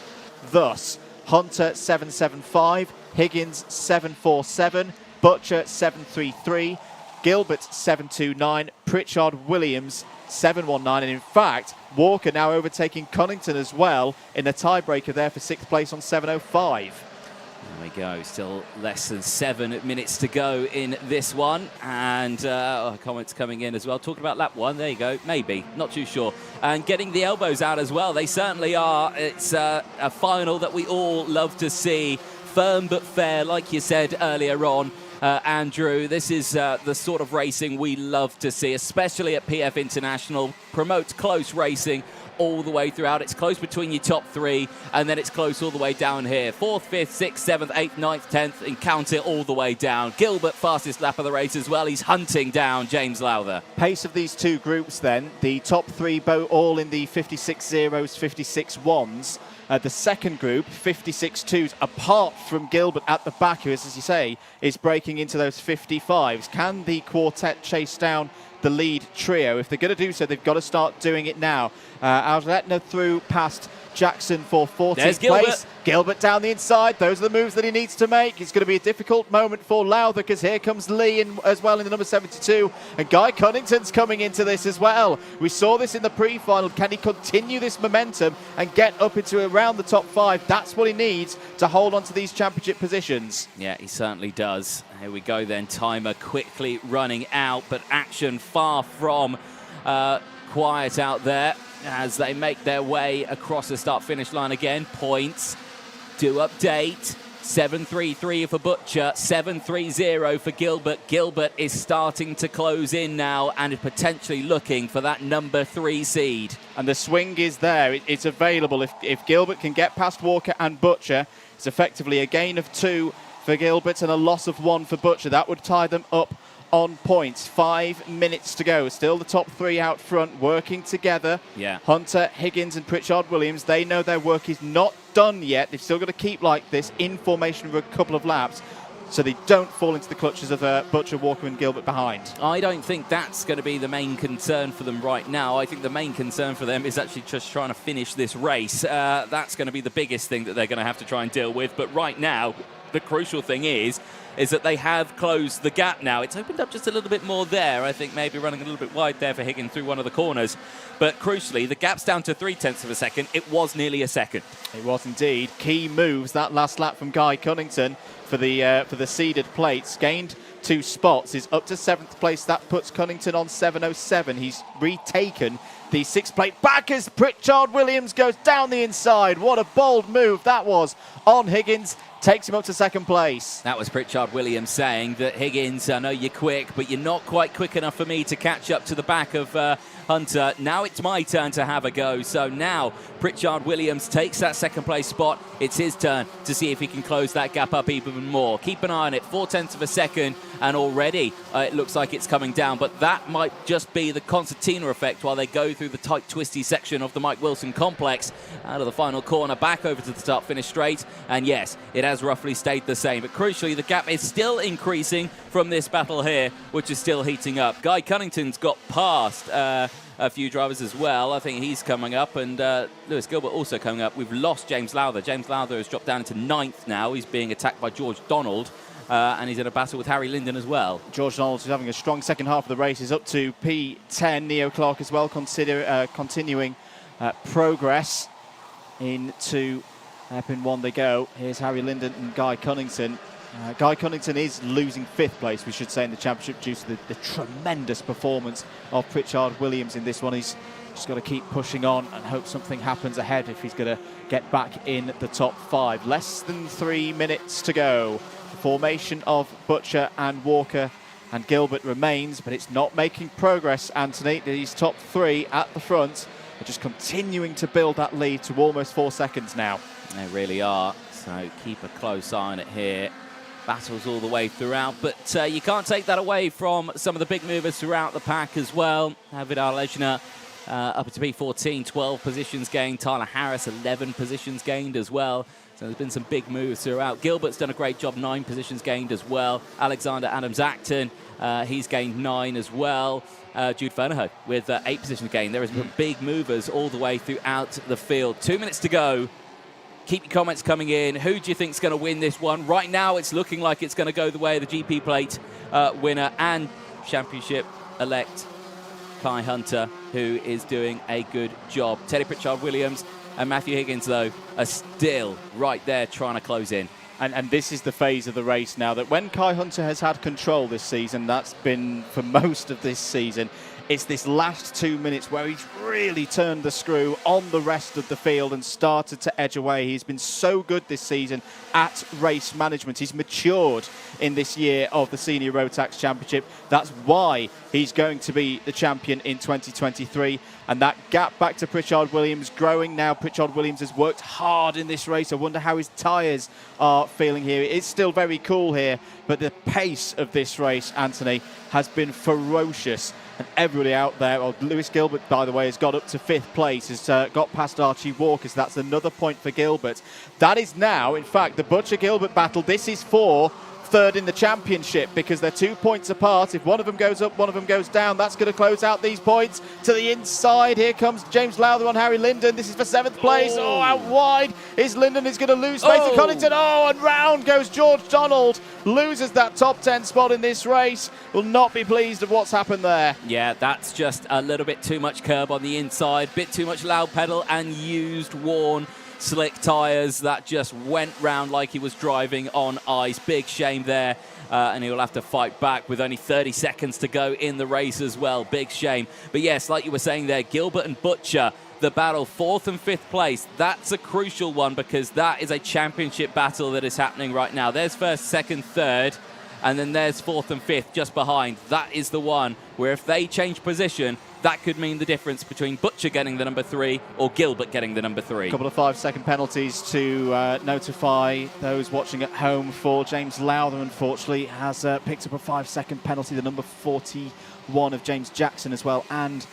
thus: Hunter 7.75, Higgins 7.47, Butcher 7.33, Gilbert 7.29, Pritchard Williams 7.19, and in fact Walker now overtaking Cunnington as well in a tiebreaker there for 6th place on 7.05. There we go, still less than 7 minutes to go in this one, and comments coming in as well, talking about lap 1, there you go, maybe, not too sure, and getting the elbows out as well, they certainly are. It's a final that we all love to see, firm but fair, like you said earlier on, Andrew. This is the sort of racing we love to see, especially at PF International, promotes close racing all the way throughout. It's close between your top 3, and then it's close all the way down here. 4th, 5th, 6th, 7th, 8th, 9th, 10th, and count it all the way down. Gilbert, fastest lap of the race as well. He's hunting down James Lowther. Pace of these 2 groups then, the top 3 all in the 56.0s, 56.1s. The second group, 56.2s, apart from Gilbert at the back, who, as you say, is breaking into those 55s. Can the quartet chase down the lead trio? If they're going to do so, they've got to start doing it now. Alretna through past Jackson for 14th place. Gilbert down the inside. Those are the moves that he needs to make. It's going to be a difficult moment for Lowther because here comes Lee as well in the number 72. And Guy Cunnington's coming into this as well. We saw this in the pre-final. Can he continue this momentum and get up into around the top 5? That's what he needs to hold on to these championship positions. Yeah, he certainly does. Here we go then. Timer quickly running out, but action far from quiet out there as they make their way across the start-finish line again. Points do update. 7.33 for Butcher, 7.30 for Gilbert. Gilbert is starting to close in now and is potentially looking for that number 3 seed. And the swing is there. It's available. If Gilbert can get past Walker and Butcher, it's effectively a gain of 2 for Gilbert and a loss of 1 for Butcher. That would tie them up on points. 5 minutes to go. Still the top 3 out front working together. Yeah. Hunter, Higgins and Pritchard Williams, they know their work is not done yet. They've still got to keep like this in formation for a couple of laps so they don't fall into the clutches of Butcher, Walker and Gilbert behind. I don't think that's going to be the main concern for them right now. I think the main concern for them is actually just trying to finish this race. That's going to be the biggest thing that they're going to have to try and deal with. But right now, the crucial thing is that they have closed the gap now. It's opened up just a little bit more there. I think maybe running a little bit wide there for Higgins through one of the corners. But crucially, the gap's down to 0.3 of a second. It was nearly a second. It was indeed. Key moves that last lap from Guy Cunnington for the seeded plates. Gained 2 spots is up to 7th place. That puts Cunnington on 7:07. He's retaken the 6th place back as Pritchard Williams goes down the inside. What a bold move that was on Higgins. Takes him up to 2nd place. That was Pritchard Williams saying that, Higgins, I know you're quick, but you're not quite quick enough for me to catch up to the back of Hunter. Now it's my turn to have a go. So now Pritchard Williams takes that 2nd place spot. It's his turn to see if he can close that gap up even more. Keep an eye on it, 0.4 of a second, and already it looks like it's coming down. But that might just be the concertina effect while they go through the tight, twisty section of the Mike Wilson complex. Out of the final corner, back over to the start, finish straight. And yes, it has roughly stayed the same. But crucially, the gap is still increasing from this battle here, which is still heating up. Guy Cunnington's got past a few drivers as well. I think he's coming up, and Lewis Gilbert also coming up. We've lost James Lowther. James Lowther has dropped down into 9th now. He's being attacked by George Donald, and he's in a battle with Harry Linden as well. George Donald is having a strong second half of the race. Is up to P10. Neo Clark as well, continuing progress into hairpin 1 they go. Here's Harry Linden and Guy Cunnington. Guy Cunnington is losing 5th place, we should say, in the championship due to the tremendous performance of Pritchard Williams in this one. He's just got to keep pushing on and hope something happens ahead if he's going to get back in the top 5. Less than 3 minutes to go. The formation of Butcher and Walker and Gilbert remains, but it's not making progress, Anthony. These top 3 at the front are just continuing to build that lead to almost 4 seconds now. They really are, so keep a close eye on it here. Battles all the way throughout, but you can't take that away from some of the big movers throughout the pack as well. David Arlejna up to P14, 12 positions gained. Tyler Harris, 11 positions gained as well. So there's been some big moves throughout. Gilbert's done a great job, 9 positions gained as well. Alexander Adams-Acton, he's gained 9 as well. Jude Fernahoe with 8 positions gained. There has been big movers all the way throughout the field. 2 minutes to go. Keep your comments coming in. Who do you think is going to win this one? Right now, it's looking like it's going to go the way of the GP Plate winner and championship-elect Kai Hunter, who is doing a good job. Teddy Pritchard Williams and Matthew Higgins, though, are still right there trying to close in. And this is the phase of the race now that when Kai Hunter has had control this season, that's been for most of this season, it's this last 2 minutes where he's really turned the screw on the rest of the field and started to edge away. He's been so good this season at race management. He's matured in this year of the Senior Rotax Championship. That's why he's going to be the champion in 2023. And that gap back to Pritchard Williams growing now. Pritchard Williams has worked hard in this race. I wonder how his tyres are feeling here. It's still very cool here, but the pace of this race, Anthony, has been ferocious. And everybody out there, well, Lewis Gilbert, by the way, has got up to 5th place, has got past Archie Walker, so that's another point for Gilbert. That is now, in fact, the Butcher-Gilbert battle. This is for 3rd in the championship because they're 2 points apart. If one of them goes up, one of them goes down, that's going to close out these points. To the inside, here comes James Lowther on Harry Linden. This is for 7th place. Oh, out wide is Linden. Is going to lose space to Cunnington. Oh, and round goes George Donald. Loses that top 10 spot in this race. Will not be pleased at what's happened there. Yeah, that's just a little bit too much curb on the inside, bit too much loud pedal and used, worn, slick tyres that just went round like he was driving on ice. Big shame there, and he'll have to fight back with only 30 seconds to go in the race as well. Big shame. But yes, like you were saying there, Gilbert and Butcher, the battle 4th and 5th place. That's a crucial one because that is a championship battle that is happening right now. There's 1st, 2nd, 3rd, and then there's 4th and 5th just behind. That is the one where if they change position, that could mean the difference between Butcher getting the number 3 or Gilbert getting the number 3. A couple of 5-second penalties to notify those watching at home for James Lowther, unfortunately, has picked up a 5-second penalty. The number 41 of James Jackson as well, and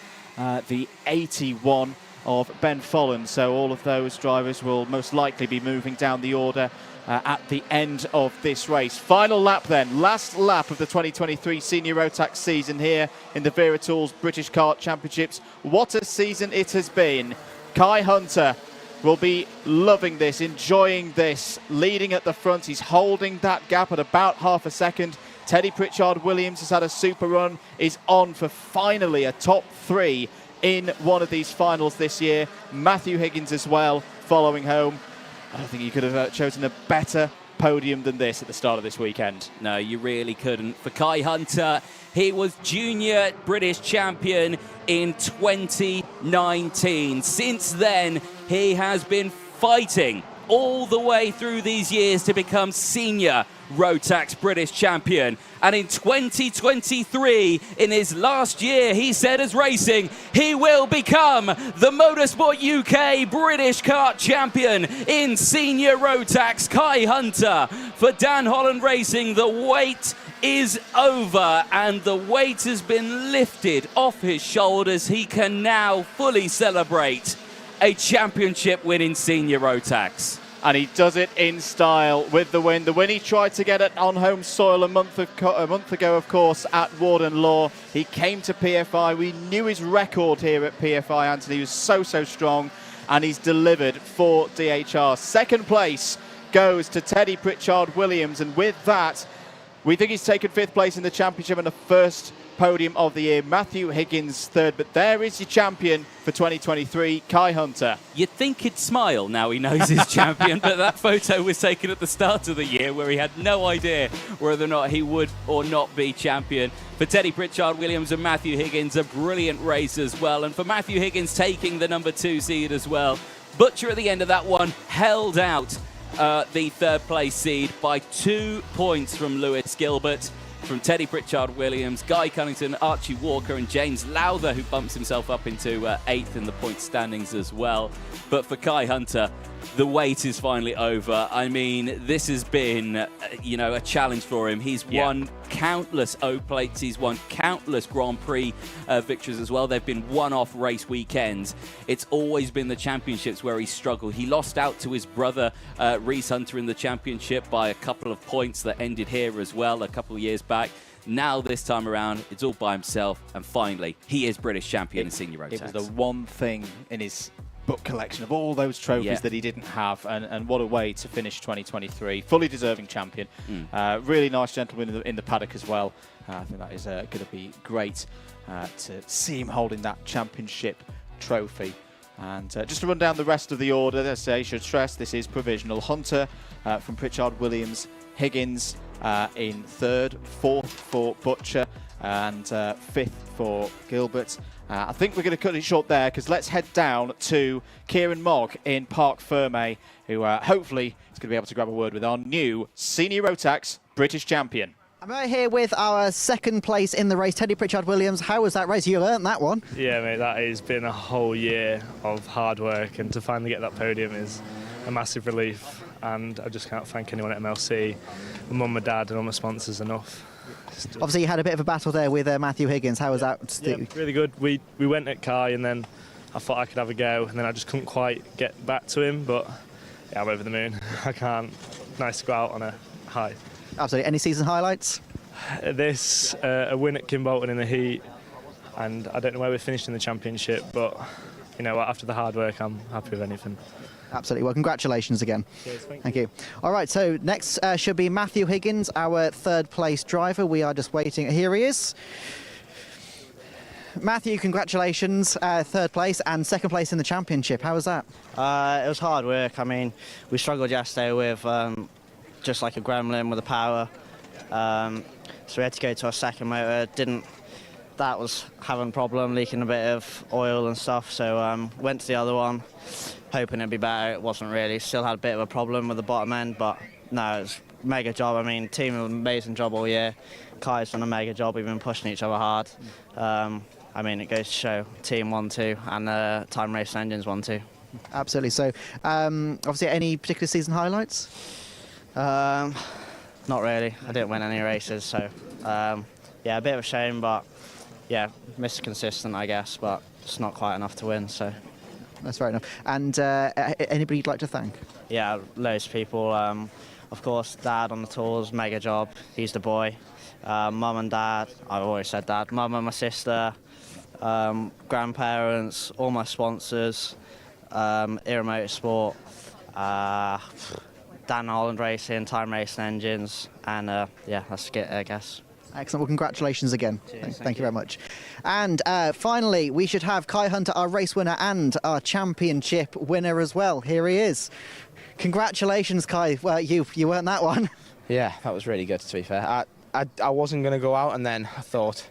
the 81 of Ben Follen. So all of those drivers will most likely be moving down the order at the end of this race. Final lap then, last lap of the 2023 Senior Rotax season here in the Wera Tools British Kart Championships. What a season it has been. Kai Hunter will be loving this, enjoying this, leading at the front. He's holding that gap at about half a second. Teddy Pritchard Williams has had a super run, is on for finally a top 3 in one of these finals this year. Matthew Higgins as well, following home. I don't think he could have chosen a better podium than this at the start of this weekend. No, you really couldn't. For Kai Hunter, he was junior British champion in 2019. Since then, he has been fighting all the way through these years to become senior Rotax British champion. And in 2023, in his last year, he said as racing, he will become the Motorsport UK British kart champion in senior Rotax. Kai Hunter for Dan Holland Racing. The wait is over and the weight has been lifted off his shoulders. He can now fully celebrate a championship win in senior Rotax. And he does it in style with the win. The win he tried to get it on home soil a month ago, of course, at Warden Law. He came to PFI. We knew his record here at PFI, Anthony. He was so strong, and he's delivered for DHR. Second place goes to Teddy Pritchard-Williams, and with that, we think he's taken 5th place in the championship and the first podium of the year. Matthew Higgins third, but there is your champion for 2023, Kai Hunter. You'd think he'd smile now he knows he's champion, but that photo was taken at the start of the year where he had no idea whether or not he would or not be champion. For Teddy Pritchard-Williams and Matthew Higgins, a brilliant race as well. And for Matthew Higgins taking the number 2 seed as well. Butcher at the end of that one held out the 3rd place seed by 2 points from Lewis Gilbert. From Teddy Pritchard-Williams, Guy Cunnington, Archie Walker and James Lowther, who bumps himself up into 8th in the point standings as well. But for Kai Hunter, the wait is finally over. I mean, this has been, a challenge for him. He's won countless O-plates. He's won countless Grand Prix victories as well. They've been one-off race weekends. It's always been the championships where he struggled. He lost out to his brother, Reese Hunter, in the championship by a couple of points that ended here as well a couple of years back. Now, this time around, it's all by himself. And finally, he is British champion in senior Rotax. It was the one thing in his book collection of all those trophies that he didn't have, and what a way to finish 2023. Fully deserving champion. Really nice gentleman in the paddock as well. I think that is going to be great to see him holding that championship trophy. And just to run down the rest of the order, as I should stress, this is provisional. Hunter from Pritchard-Williams, Higgins in 3rd, 4th for Butcher, and 5th for Gilbert. I think we're going to cut it short there, because let's head down to Kieran Mogg in Parc Ferme, who hopefully is going to be able to grab a word with our new senior Rotax British champion. I'm right here with our 2nd place in the race, Teddy Pritchard-Williams. How was that race? You earned that one. Yeah, mate, that has been a whole year of hard work, and to finally get that podium is a massive relief. And I just can't thank anyone at MLC, my mum, my dad, and all my sponsors enough. Obviously, you had a bit of a battle there with Matthew Higgins. How was that? Yeah, really good. We went at Kai, and then I thought I could have a go, and then I just couldn't quite get back to him. But yeah, I'm over the moon. I can't. Nice to go out on a high. Absolutely. Any season highlights? A win at Kimbolton in the heat, and I don't know where we're finishing the championship, but after the hard work, I'm happy with anything. Absolutely. Well, congratulations again. Cheers, thank you. All right, so next should be Matthew Higgins, our 3rd place driver. We are just waiting. Here he is. Matthew, congratulations. 3rd place and 2nd place in the championship. How was that? It was hard work. I mean, we struggled yesterday with just like a gremlin with the power. So we had to go to our 2nd motor. That was having a problem, leaking a bit of oil and stuff. So went to the other one, hoping it'd be better. It wasn't really. Still had a bit of a problem with the bottom end, but no, it was a mega job. I mean, team did an amazing job all year. Kai's done a mega job. We've been pushing each other hard. I mean, it goes to show team 1-2 and time race engines 1-2. Absolutely. So, obviously, any particular season highlights? Not really. I didn't win any races, so yeah, a bit of a shame, but yeah, Mr. Consistent, I guess, but it's not quite enough to win, so. That's fair enough. And anybody you'd like to thank? Yeah, loads of people. Of course, Dad on the tours, mega job. He's the boy. Mum and Dad, I've always said Dad. Mum and my sister, grandparents, all my sponsors, Era Motorsport, Dan Holland Racing, Time Racing Engines, and yeah, that's it, I guess. Excellent. Well, congratulations again. Cheers, Thank you very much. And finally, we should have Kai Hunter, our race winner and our championship winner as well. Here he is. Congratulations, Kai. Well, you weren't that one. Yeah, that was really good, to be fair. I wasn't going to go out, and then I thought,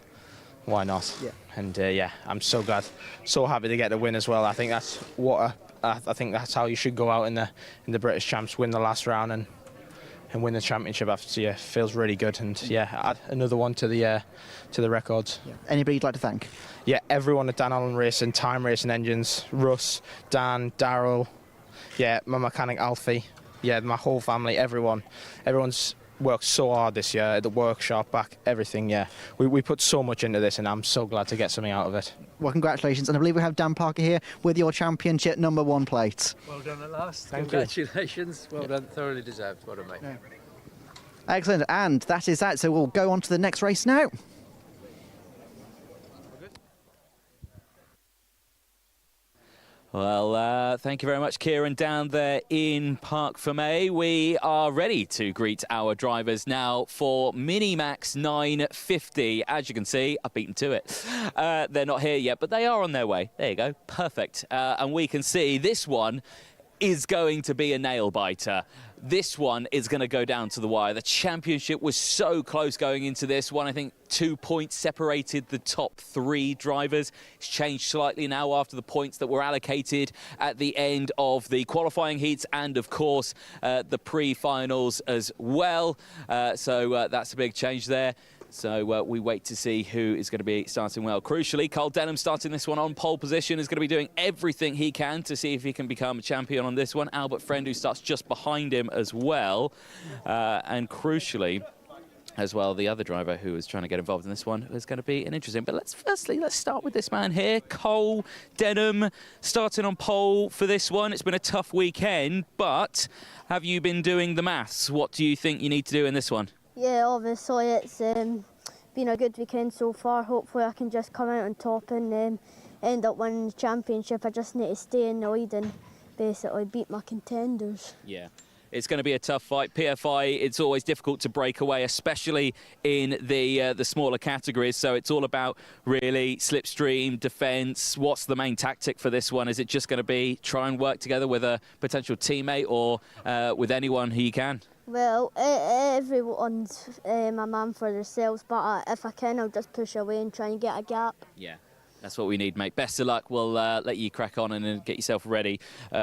why not? Yeah. And yeah, I'm so glad, so happy to get the win as well. I think that's what I think that's how you should go out in the British Champs, win the last round and win the championship after. Yeah, feels really good, and yeah, add another one to the records. Yeah. Anybody you'd like to thank? Yeah, everyone at Dan Allen Racing, Time Racing Engines, Russ, Dan, Daryl, yeah, my mechanic Alfie, yeah, my whole family, everyone's worked so hard this year at the workshop, back, everything. Yeah, we put so much into this, and I'm so glad to get something out of it. Well, congratulations, and I believe we have Dan Parker here with your championship #1 plate. Well done at last. Thank you. Congratulations. Well done. Thoroughly deserved. Well done, mate. Yeah. Excellent, and that is that. So we'll go on to the next race now. Well, thank you very much, Kieran, down there in Parc Fermé. We are ready to greet our drivers now for Minimax 950. As you can see, I've beaten to it. They're not here yet, but they are on their way. There you go. Perfect. And we can see this one is going to be a nail-biter. This one is going to go down to the wire. The championship was so close going into this one. I think 2 points separated the top 3 drivers. It's changed slightly now after the points that were allocated at the end of the qualifying heats and, of course, the pre-finals as well. So that's a big change there. So we wait to see who is going to be starting well. Crucially, Carl Denham starting this one on pole position is going to be doing everything he can to see if he can become a champion on this one. Albert Friend, who starts just behind him as well. And crucially, as well, the other driver who is trying to get involved in this one is going to be an interesting. But let's start with this man here, Cole Denham, starting on pole for this one. It's been a tough weekend, but have you been doing the maths? What do you think you need to do in this one? Yeah, obviously it's been a good weekend so far. Hopefully I can just come out on top and end up winning the championship. I just need to stay in the lead and basically beat my contenders. Yeah. It's going to be a tough fight. PFI, it's always difficult to break away, especially in the smaller categories. So it's all about really slipstream, defence. What's the main tactic for this one? Is it just going to be try and work together with a potential teammate or with anyone who you can? Well, everyone's a man for themselves, but if I can, I'll just push away and try and get a gap. Yeah. That's what we need, mate. Best of luck. We'll let you crack on and get yourself ready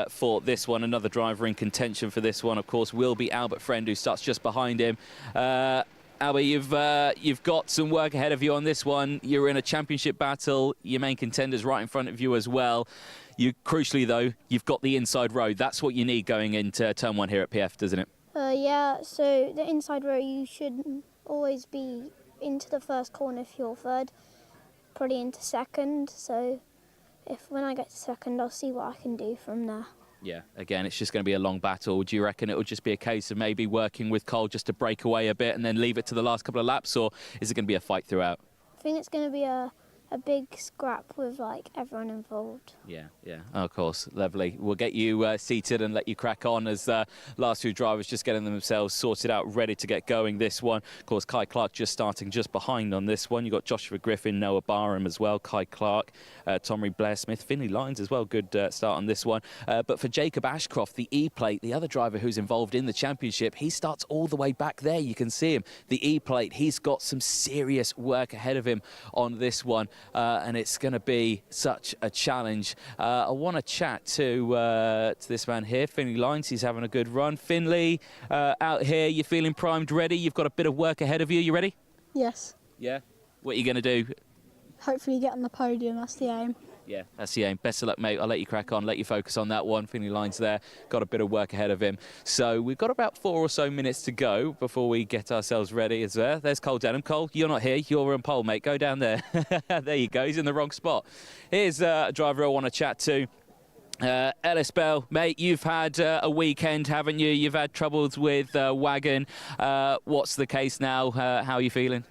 for this one. Another driver in contention for this one, of course, will be Albert Friend, who starts just behind him. Albert, you've got some work ahead of you on this one. You're in a championship battle. Your main contender's right in front of you as well. Crucially, though, you've got the inside road. That's what you need going into turn 1 here at PF, doesn't it? Yeah, so the inside road, you should always be into the first corner if you're third. Probably into second, so when I get to second, I'll see what I can do from there. Yeah, again, it's just going to be a long battle. Do you reckon it'll just be a case of maybe working with Cole just to break away a bit and then leave it to the last couple of laps, or is it going to be a fight throughout? I think it's going to be a big scrap with everyone involved. Yeah, of course, lovely. We'll get you seated and let you crack on as last 2 drivers just getting themselves sorted out, ready to get going this one. Of course, Kai Clark just starting just behind on this one. You've got Joshua Griffin, Noah Barham as well, Kai Clark, Tommy Blair Smith, Finley Lyons as well. Good start on this one. But for Jacob Ashcroft, the E-plate, the other driver who's involved in the championship, he starts all the way back there. You can see him. The E-plate, he's got some serious work ahead of him on this one. And it's going to be such a challenge. I want to chat to this man here, Finley Lyons. He's having a good run. Finley, out here, you're feeling primed, ready? You've got a bit of work ahead of you. You ready? Yes. Yeah? What are you going to do? Hopefully get on the podium, that's the aim. Yeah, that's the aim. Best of luck, mate. I'll let you crack on, let you focus on that one. Finley Lyons there, got a bit of work ahead of him. So we've got about 4 or so minutes to go before we get ourselves ready as well. There's Cole Denham. Cole, you're not here. You're on pole, mate. Go down there. There you go. He's in the wrong spot. Here's a driver I want to chat to. Ellis Bell, mate, you've had a weekend, haven't you? You've had troubles with Wagon. What's the case now? How are you feeling?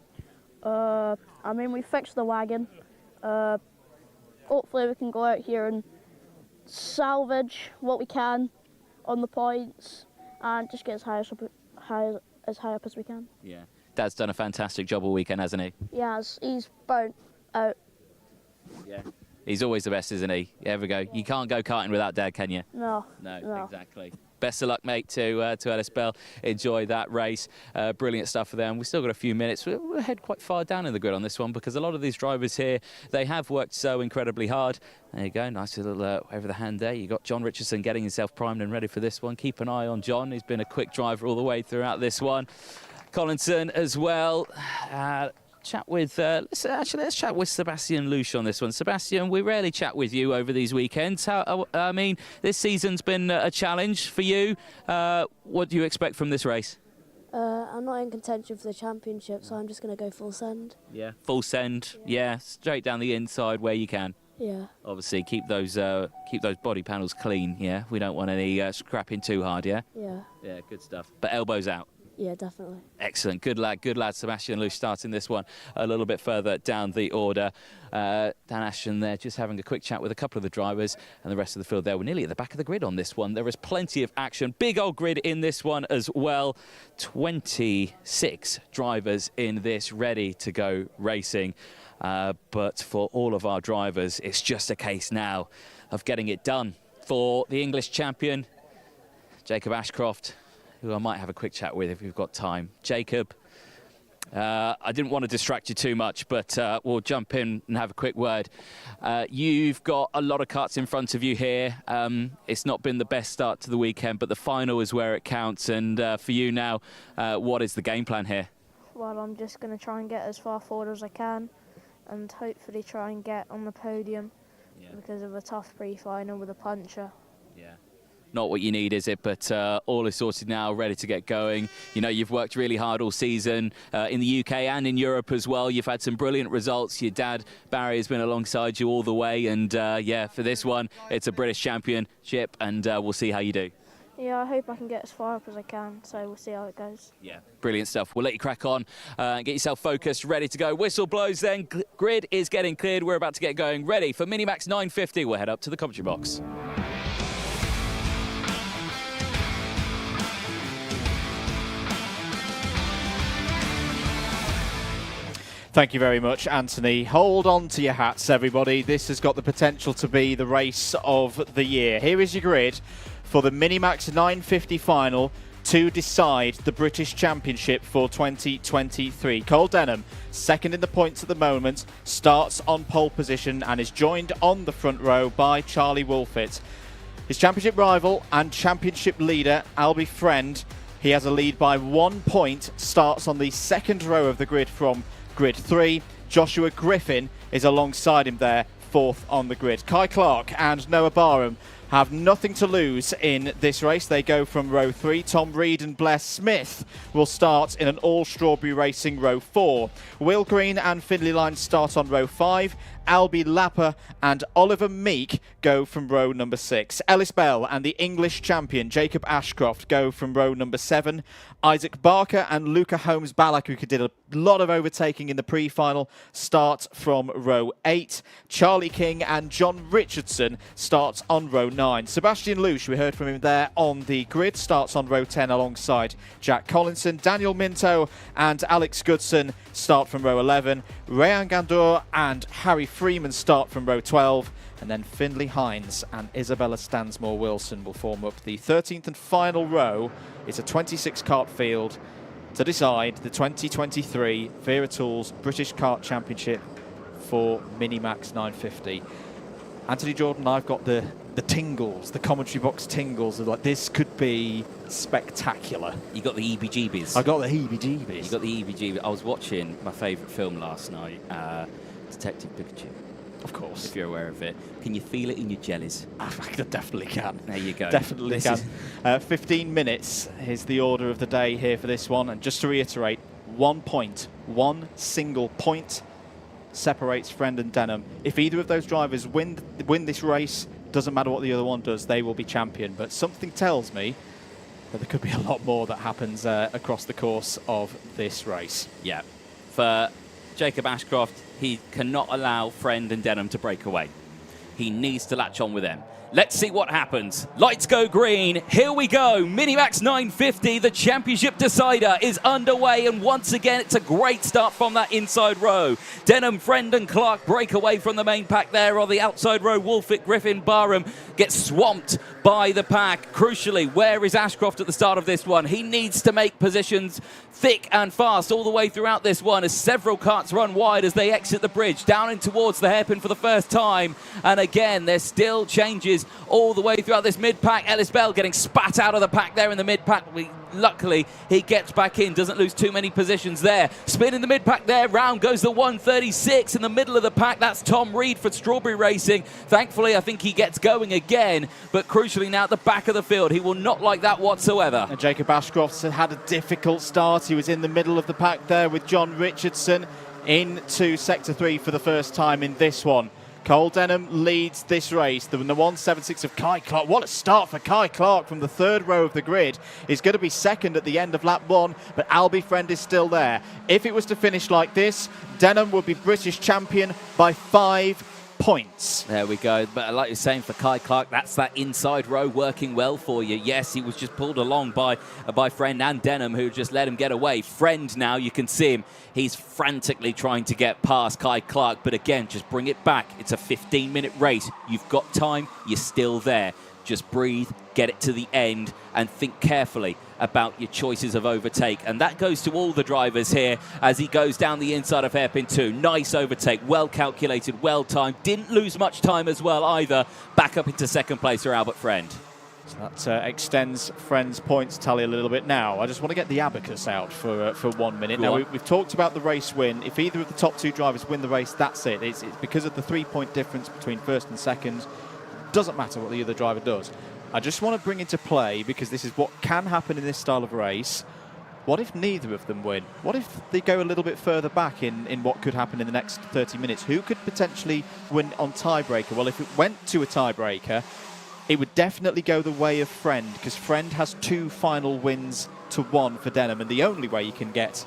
I mean, we fixed the wagon. Hopefully we can go out here and salvage what we can on the points and just get as high up as we can. Yeah. Dad's done a fantastic job all weekend, hasn't he? Yeah, he's burnt out. Yeah. He's always the best, isn't he? There we go. You can't go karting without Dad, can you? No. No, exactly. Best of luck, mate, to Ellis Bell. Enjoy that race. Brilliant stuff for them. We've still got a few minutes. We'll head quite far down in the grid on this one because a lot of these drivers here, they have worked so incredibly hard. There you go. Nice little over the hand there. You got John Richardson getting himself primed and ready for this one. Keep an eye on John. He's been a quick driver all the way throughout this one. Collinson as well. Chat with let's chat with Sebastian Lusch on this one. Sebastian, we rarely chat with you over these weekends. I mean, this season's been a challenge for you. What do you expect from this race? I'm not in contention for the championship, so I'm just going to go full send. Yeah, full send. Yeah, straight down the inside where you can. Yeah. Obviously, keep those body panels clean. Yeah, we don't want any scrapping too hard. Yeah. Yeah. Yeah, good stuff. But elbows out. Yeah, definitely. Excellent. Good lad, Sebastian Lusch starting this one a little bit further down the order. Dan Ashton there just having a quick chat with a couple of the drivers and the rest of the field there. We're nearly at the back of the grid on this one. There is plenty of action. Big old grid in this one as well. 26 drivers in this ready to go racing. But for all of our drivers, it's just a case now of getting it done. For the English champion, Jacob Ashcroft, who I might have a quick chat with if we've got time. Jacob, I didn't want to distract you too much, but we'll jump in and have a quick word. You've got a lot of karts in front of you here. It's not been the best start to the weekend, but the final is where it counts. And for you now, what is the game plan here? Well, I'm just going to try and get as far forward as I can and hopefully try and get on the podium because of a tough pre-final with a puncher. Yeah. Not what you need, is it? But all is sorted now, ready to get going. You know, you've worked really hard all season in the UK and in Europe as well. You've had some brilliant results. Your dad, Barry, has been alongside you all the way. And, yeah, for this one, it's a British championship, and we'll see how you do. Yeah, I hope I can get as far up as I can, so we'll see how it goes. Yeah, brilliant stuff. We'll let you crack on and get yourself focused, ready to go. Whistle blows then. Grid is getting cleared. We're about to get going. Ready for Minimax 950. We'll head up to the commentary box. Thank you very much, Anthony. Hold on to your hats, everybody. This has got the potential to be the race of the year. Here is your grid for the Minimax 950 final to decide the British Championship for 2023. Cole Denham, second in the points at the moment, starts on pole position and is joined on the front row by Charlie Wolfett. His championship rival and championship leader, Albie Friend, he has a lead by 1 point, starts on the second row of the grid from Grid 3. Joshua Griffin is alongside him there, fourth on the grid. Kai Clark and Noah Barham have nothing to lose in this race. They go from row 3. Tom Reed and Blair Smith will start in an all-strawberry racing row 4. Will Green and Findlay Line start on row 5. Albie Lapper and Oliver Meek go from row number 6. Ellis Bell and the English champion Jacob Ashcroft go from row number 7. Isaac Barker and Luca Holmes-Ballack, who did a lot of overtaking in the pre-final, start from row 8. Charlie King and John Richardson start on row 9. Sebastian Lusch, we heard from him there on the grid, starts on row 10 alongside Jack Collinson. Daniel Minto and Alex Goodson start from row 11. Rayan Gandour and Harry Freeman start from row 12. And then Findlay Hines and Isabella Stansmore Wilson will form up the 13th and final row. It's a 26 kart field to decide the 2023 Wera Tools British Kart Championship for Minimax 950. Anthony Jordan, I've got the tingles, the commentary box tingles of like, this could be spectacular. You got the EBGBs. I got the heebie-jeebies. You got the EBGBs. I was watching my favourite film last night, Detective Pikachu. Of course. If you're aware of it. Can you feel it in your jellies? I definitely can. There you go. Definitely can. 15 minutes is the order of the day here for this one. And just to reiterate, 1 point, one single point separates Friend and Denham. If either of those drivers win this race, doesn't matter what the other one does, they will be champion. But something tells me that there could be a lot more that happens across the course of this race. Yeah. For Jacob Ashcroft, he cannot allow Friend and Denham to break away. He needs to latch on with them. Let's see what happens. Lights go green. Here we go. Minimax 950, the championship decider, is underway. And once again, it's a great start from that inside row. Denham, Friend and Clark break away from the main pack there. On the outside row, Wolfit, Griffin, Barham get swamped by the pack. Crucially, where is Ashcroft at the start of this one? He needs to make positions thick and fast all the way throughout this one as several karts run wide as they exit the bridge down in towards the hairpin for the first time. And again, there's still changes all the way throughout this mid-pack. Ellis Bell getting spat out of the pack there in the mid-pack. Luckily, he gets back in, doesn't lose too many positions there. Spin in the mid-pack there, round goes the 136 in the middle of the pack. That's Tom Reed for Strawberry Racing. Thankfully, I think he gets going again, but crucially now at the back of the field, he will not like that whatsoever. And Jacob Ashcroft had a difficult start. He was in the middle of the pack there with John Richardson into Sector 3 for the first time in this one. Cole Denham leads this race. The 176 of Kai Clark. What a start for Kai Clark from the third row of the grid. He's going to be second at the end of lap 1, but Albie Friend is still there. If it was to finish like this, Denham would be British champion by 5 points. There we go. But like you're saying, for Kai Clark, that's that inside row working well for you. Yes, he was just pulled along by Friend and Denham, who just let him get away. Friend now, you can see him. He's frantically trying to get past Kai Clark, but again, just bring it back. It's a 15-minute race. You've got time. You're still there. Just breathe, get it to the end, and think carefully about your choices of overtake. And that goes to all the drivers here as he goes down the inside of hairpin 2. Nice overtake, well calculated, well timed. Didn't lose much time as well either. Back up into second place for Albert Friend. So that extends Friend's points tally a little bit now. I just want to get the abacus out for 1 minute. Now, we've talked about the race win. If either of the top 2 drivers win the race, that's it. It's because of the 3-point difference between first and second. Doesn't matter what the other driver does. I just want to bring into play, because this is what can happen in this style of race. What if neither of them win? What if they go a little bit further back in what could happen in the next 30 minutes? Who could potentially win on tiebreaker? Well, if it went to a tiebreaker, it would definitely go the way of Friend, because Friend has 2 final wins to 1 for Denham, and the only way you can get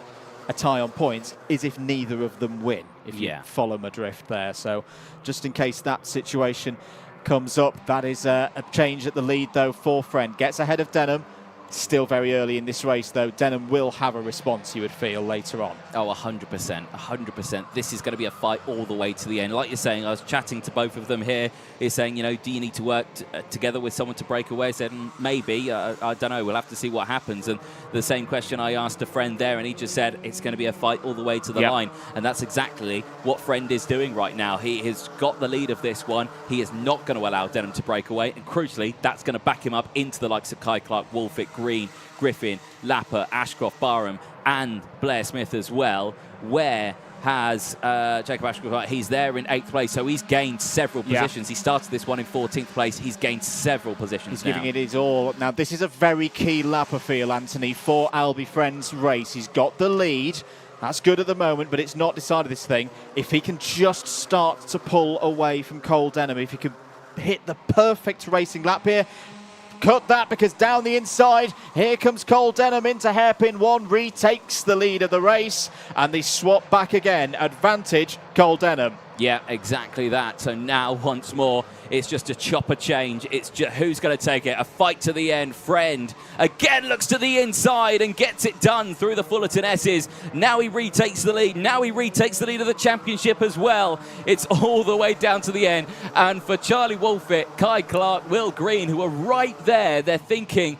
a tie on points is if neither of them win, if you follow my drift there. So just in case that situation comes up, that is a change at the lead, though, for Friend. Gets ahead of Denham. Still very early in this race, though. Denham will have a response, you would feel, later on. Oh, 100%. 100%. This is going to be a fight all the way to the end. Like you're saying, I was chatting to both of them here. He's saying, you know, do you need to work together with someone to break away? I said, maybe. I don't know. We'll have to see what happens. And the same question I asked a friend there, and he just said it's going to be a fight all the way to the line. And that's exactly what Friend is doing right now. He has got the lead of this one. He is not going to allow Denham to break away. And crucially, that's going to back him up into the likes of Kai Clark, Wolfit, Green, Griffin, Lapper, Ashcroft, Barham, and Blair Smith as well. Where has Jacob Ashcroft? He's there in 8th place, so he's gained several positions. He started this one in 14th place. He's gained several positions. He's giving it his all. Now, this is a very key lapper feel, Anthony, for Albie Friend's race. He's got the lead. That's good at the moment, but it's not decided this thing. If he can just start to pull away from Cole Denham, if he could hit the perfect racing lap here, cut that, because down the inside, here comes Cole Denham into hairpin 1, retakes the lead of the race, and they swap back again. Advantage, Cole Denham. Yeah, exactly that. So now, once more, it's just a chopper change. It's just who's going to take it. A fight to the end. Friend again looks to the inside and gets it done through the Fullerton S's. Now he retakes the lead. Now he retakes the lead of the championship as well. It's all the way down to the end. And for Charlie Wolfit, Kai Clark, Will Green, who are right there, they're thinking,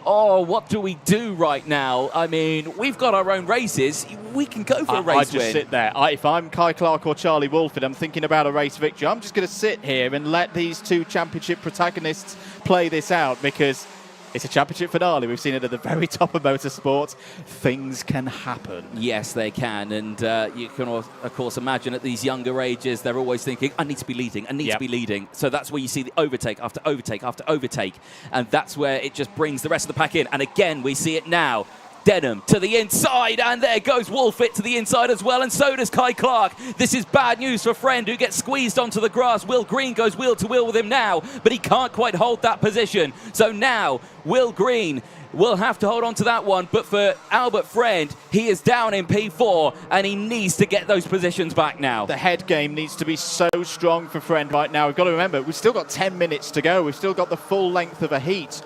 oh, what do we do right now? I mean, we've got our own races. We can go for a race I just sit there. If I'm Kai Clark or Charlie Wolfit, I'm thinking about a race victory. I'm just going to sit here and let these 2 championship protagonists play this out, because it's a championship finale. We've seen it at the very top of motorsport. Things can happen. Yes, they can. And you can, of course, imagine at these younger ages, they're always thinking, I need to be leading. I need to be leading. So that's where you see the overtake after overtake after overtake. And that's where it just brings the rest of the pack in. And again, we see it now. Denham to the inside, and there goes Wolfit to the inside as well, and so does Kai Clark. This is bad news for Friend, who gets squeezed onto the grass. Will Green goes wheel to wheel with him now, but he can't quite hold that position. So now, Will Green will have to hold on to that one. But for Albert Friend, he is down in P4 and he needs to get those positions back now. The head game needs to be so strong for Friend right now. We've got to remember, we've still got 10 minutes to go. We've still got the full length of a heat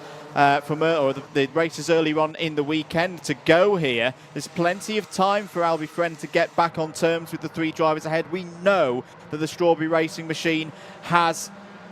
from the races earlier on in the weekend to go here. There's plenty of time for Albie Friend to get back on terms with the 3 drivers ahead. We know that the Strawberry Racing machine has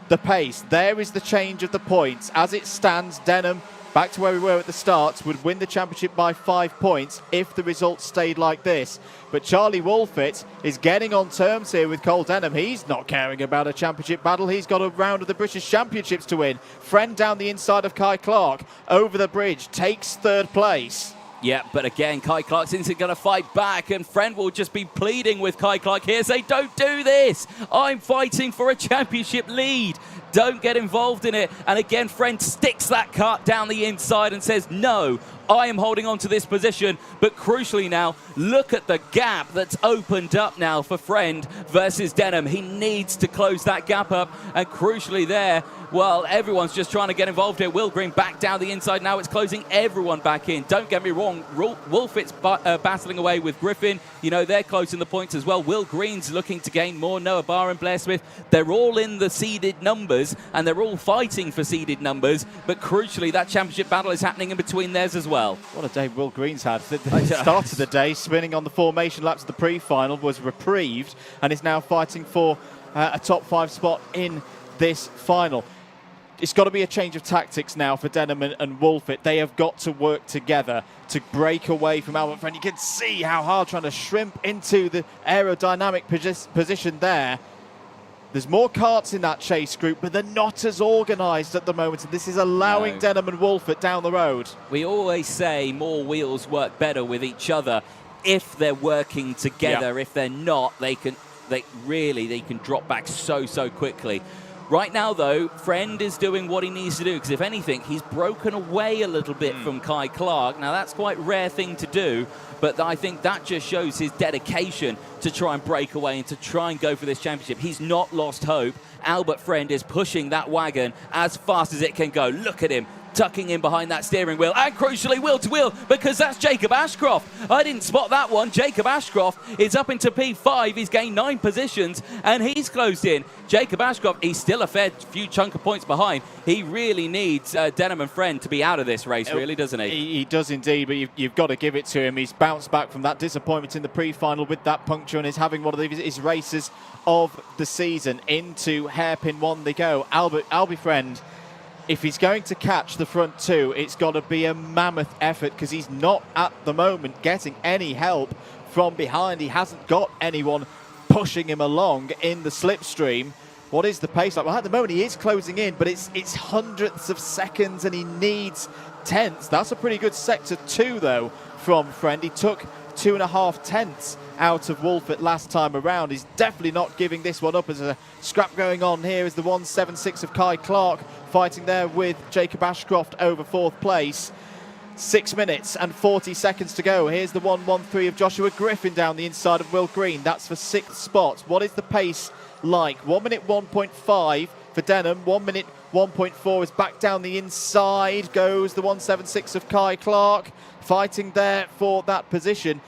the pace. There is the change of the points. As it stands, Denham, back to where we were at the start, would win the championship by 5 points if the results stayed like this. But Charlie Wolfett is getting on terms here with Cole Denham. He's not caring about a championship battle. He's got a round of the British Championships to win. Friend down the inside of Kai Clark, over the bridge, takes 3rd place. Yeah, but again, Kai Clark's going to fight back, and Friend will just be pleading with Kai Clark here, say, don't do this. I'm fighting for a championship lead. Don't get involved in it. And again, Friend sticks that kart down the inside and says, no, I am holding on to this position. But crucially now, look at the gap that's opened up now for Friend versus Denham. He needs to close that gap up. And crucially there, well, everyone's just trying to get involved here. Will Green back down the inside now. It's closing everyone back in. Don't get me wrong. Wolfett's battling away with Griffin. You know, they're closing the points as well. Will Green's looking to gain more. Noah Barr and Blair Smith, they're all in the seeded numbers, and they're all fighting for seeded numbers. But crucially, that championship battle is happening in between theirs as well. What a day Will Green's had. The start of the day, spinning on the formation laps of the pre-final, was reprieved and is now fighting for a top 5 spot in this final. It's got to be a change of tactics now for Denham and Wolfett. They have got to work together to break away from Albert Friend. You can see how hard trying to shrimp into the aerodynamic position there. There's more karts in that chase group, but they're not as organised at the moment, and this is allowing Denham and Wolfett down the road. We always say more wheels work better with each other if they're working together. Yeah. If they're not, they can drop back so quickly. Right now, though, Friend is doing what he needs to do, because if anything, he's broken away a little bit from Kai Clark. Now, that's quite a rare thing to do, but I think that just shows his dedication to try and break away and to try and go for this championship. He's not lost hope. Albert Friend is pushing that wagon as fast as it can go. Look at him, tucking in behind that steering wheel, and crucially wheel to wheel, because that's Jacob Ashcroft. I didn't spot that one. Jacob Ashcroft is up into P5. He's gained 9 positions and he's closed in. Jacob Ashcroft, he's still a fair few chunk of points behind. He really needs Denham and Friend to be out of this race, really, doesn't he? He does indeed, but you've got to give it to him. He's bounced back from that disappointment in the pre-final with that puncture and is having one of his races of the season. Into hairpin 1 they go. Albie Friend, if he's going to catch the front 2, it's got to be a mammoth effort, because he's not at the moment getting any help from behind. He hasn't got anyone pushing him along in the slipstream. What is the pace like? Well, at the moment he is closing in, but it's hundredths of seconds and he needs tenths. That's a pretty good sector 2, though, from Friend. He took 2.5 tenths out of Wolfett last time around. He's definitely not giving this one up. There's a scrap going on here as the 176 of Kai Clark fighting there with Jacob Ashcroft over 4th place. 6 minutes and 40 seconds to go. Here's the 113 of Joshua Griffin down the inside of Will Green. That's for 6th spot. What is the pace like? 1 minute 1.5 for Denham. 1 minute 1.4 is back down the inside. Goes the 176 of Kai Clark, fighting there for that position.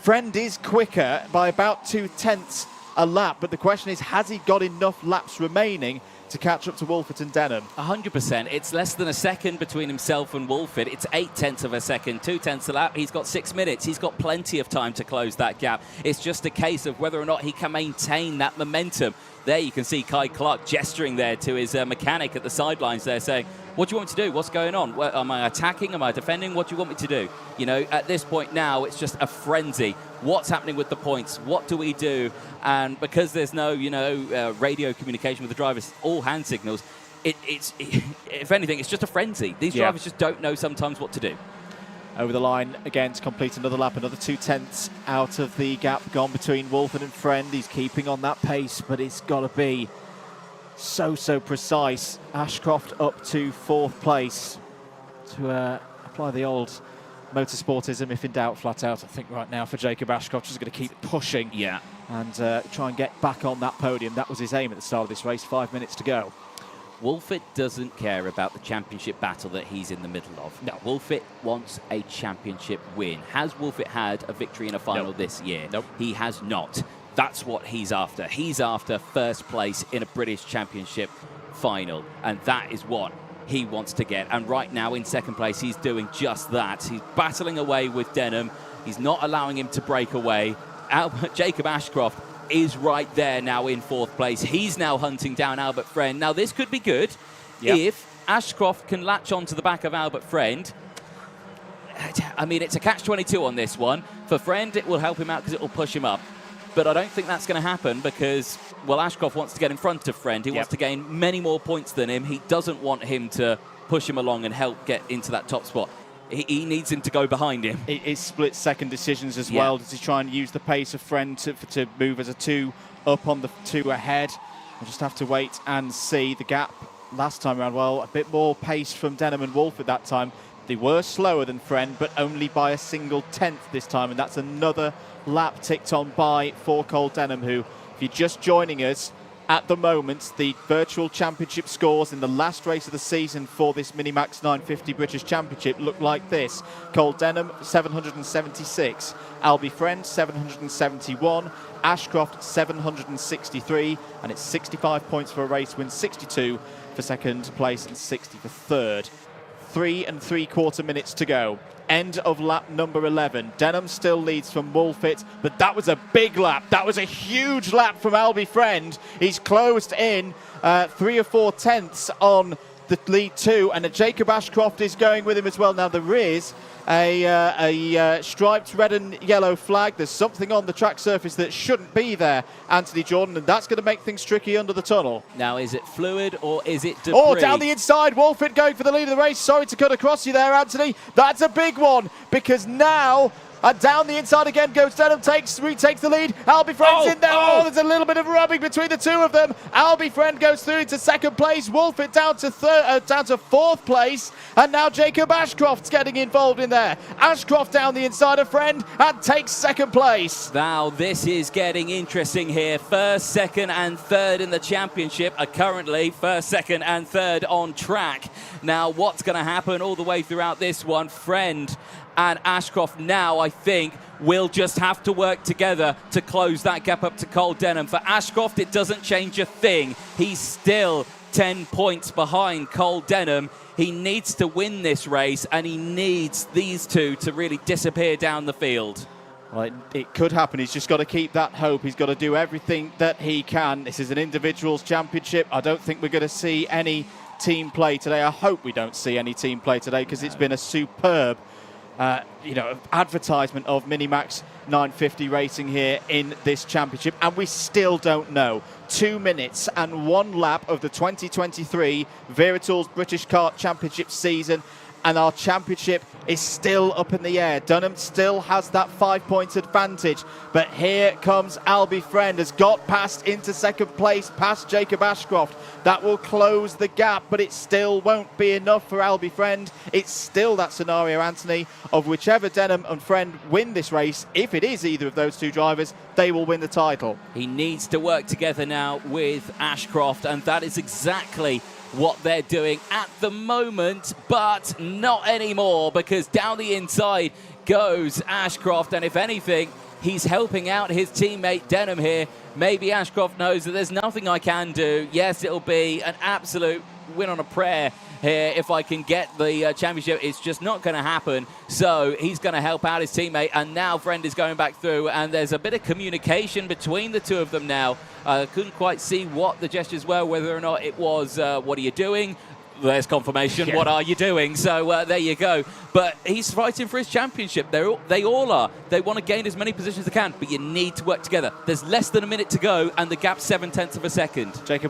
Friend is quicker by about 2 tenths a lap, but the question is, has he got enough laps remaining to catch up to Wolfett and Denham? 100%. It's less than a second between himself and Wolfett. It's 8 tenths of a second, 2 tenths a lap. He's got 6 minutes. He's got plenty of time to close that gap. It's just a case of whether or not he can maintain that momentum. There you can see Kai Clark gesturing there to his mechanic at the sidelines there, saying, what do you want me to do? What's going on? Am I attacking? Am I defending? What do you want me to do? You know, at this point now, it's just a frenzy. What's happening with the points? What do we do? And because there's no, radio communication with the drivers, all hand signals, if anything, it's just a frenzy. These drivers just don't know sometimes what to do. Over the line again to complete another lap, another 2 tenths out of the gap gone between Wolfett and Friend. He's keeping on that pace, but it's got to be so precise. Ashcroft up to 4th place to apply the old motorsportism, if in doubt, flat out. I think right now for Jacob Ashcroft, just going to keep pushing and try and get back on that podium. That was his aim at the start of this race. 5 minutes to go. Wolfit doesn't care about the championship battle that he's in the middle of. No, Wolfit wants a championship win. Has Wolfit had a victory in a final this year? Nope. He has not. That's what he's after. He's after first place in a British Championship final, and that is what he wants to get. And right now in second place, he's doing just that. He's battling away with Denham. He's not allowing him to break away. Jacob Ashcroft is right there now in fourth place. He's now hunting down Albert Friend. Now, this could be good if Ashcroft can latch onto the back of Albert Friend. I mean, it's a catch-22 on this one. For Friend, it will help him out because it will push him up. But I don't think that's going to happen because, well, Ashcroft wants to get in front of Friend. He wants to gain many more points than him. He doesn't want him to push him along and help get into that top spot. He needs him to go behind him. It's split second decisions as well. Does he try and use the pace of Friend to move as a 2 up on the 2 ahead? We'll just have to wait and see. The gap last time around, well, a bit more pace from Denham and Wolf at that time. They were slower than Friend, but only by a single tenth this time, and that's another lap ticked on by for Cole Denham, who, if you're just joining us, at the moment, the virtual championship scores in the last race of the season for this Minimax 950 British Championship look like this. Cole Denham, 776. Albie Friend, 771. Ashcroft, 763. And it's 65 points for a race win, 62 for second place and 60 for third. 3 3/4 minutes to go. End of lap number 11. Denham still leads from Wolfit, but that was a big lap. That was a huge lap from Albie Friend. He's closed in 3 or 4 tenths on the lead 2, and Jacob Ashcroft is going with him as well. Now, there is a striped red and yellow flag. There's something on the track surface that shouldn't be there, Anthony Jordan, and that's going to make things tricky under the tunnel. Now, is it fluid or is it debris? Oh, down the inside, Wolfit going for the lead of the race. Sorry to cut across you there, Anthony. That's a big one, because now down the inside again goes Denham, retakes the lead. Albie Friend's in there. Oh, there's a little bit of rubbing between the two of them. Albie Friend goes through into second place. Wolfit down to fourth place. And now Jacob Ashcroft's getting involved in there. Ashcroft down the inside of Friend and takes second place. Now, this is getting interesting here. First, second, and third in the championship are currently first, second, and third on track. Now, what's going to happen all the way throughout this one? Friend and Ashcroft now, I think, will just have to work together to close that gap up to Cole Denham. For Ashcroft, it doesn't change a thing. He's still 10 points behind Cole Denham. He needs to win this race, and he needs these two to really disappear down the field. Well, it could happen. He's just got to keep that hope. He's got to do everything that he can. This is an individuals championship. I don't think we're going to see any team play today. I hope we don't see any team play today, because it's been a superb advertisement of Minimax 950 racing here in this championship, and we still don't know. 2 minutes and 1 lap of the 2023 Wera Tools British Kart Championship season, and our championship is still up in the air. Dunham still has that 5 points advantage, but here comes Albie Friend, has got past into second place, past Jacob Ashcroft. That will close the gap, but it still won't be enough for Albie Friend. It's still that scenario, Anthony, of whichever Denham and Friend win this race. If it is either of those two drivers, they will win the title. He needs to work together now with Ashcroft, and that is exactly what they're doing at the moment, but not anymore, because down the inside goes Ashcroft, and if anything, he's helping out his teammate Denham here. Maybe Ashcroft knows that there's nothing I can do. Yes, it'll be an absolute win on a prayer here if I can get the championship. It's just not going to happen. So he's going to help out his teammate, and now Friend is going back through, and there's a bit of communication between the two of them now. Couldn't quite see what the gestures were, whether or not it was, what are you doing? There's confirmation. Yeah. What are you doing? So there you go. But he's fighting for his championship. They all are. They want to gain as many positions as they can, but you need to work together. There's less than a minute to go, and the gap's 7/10 of a second. Charlie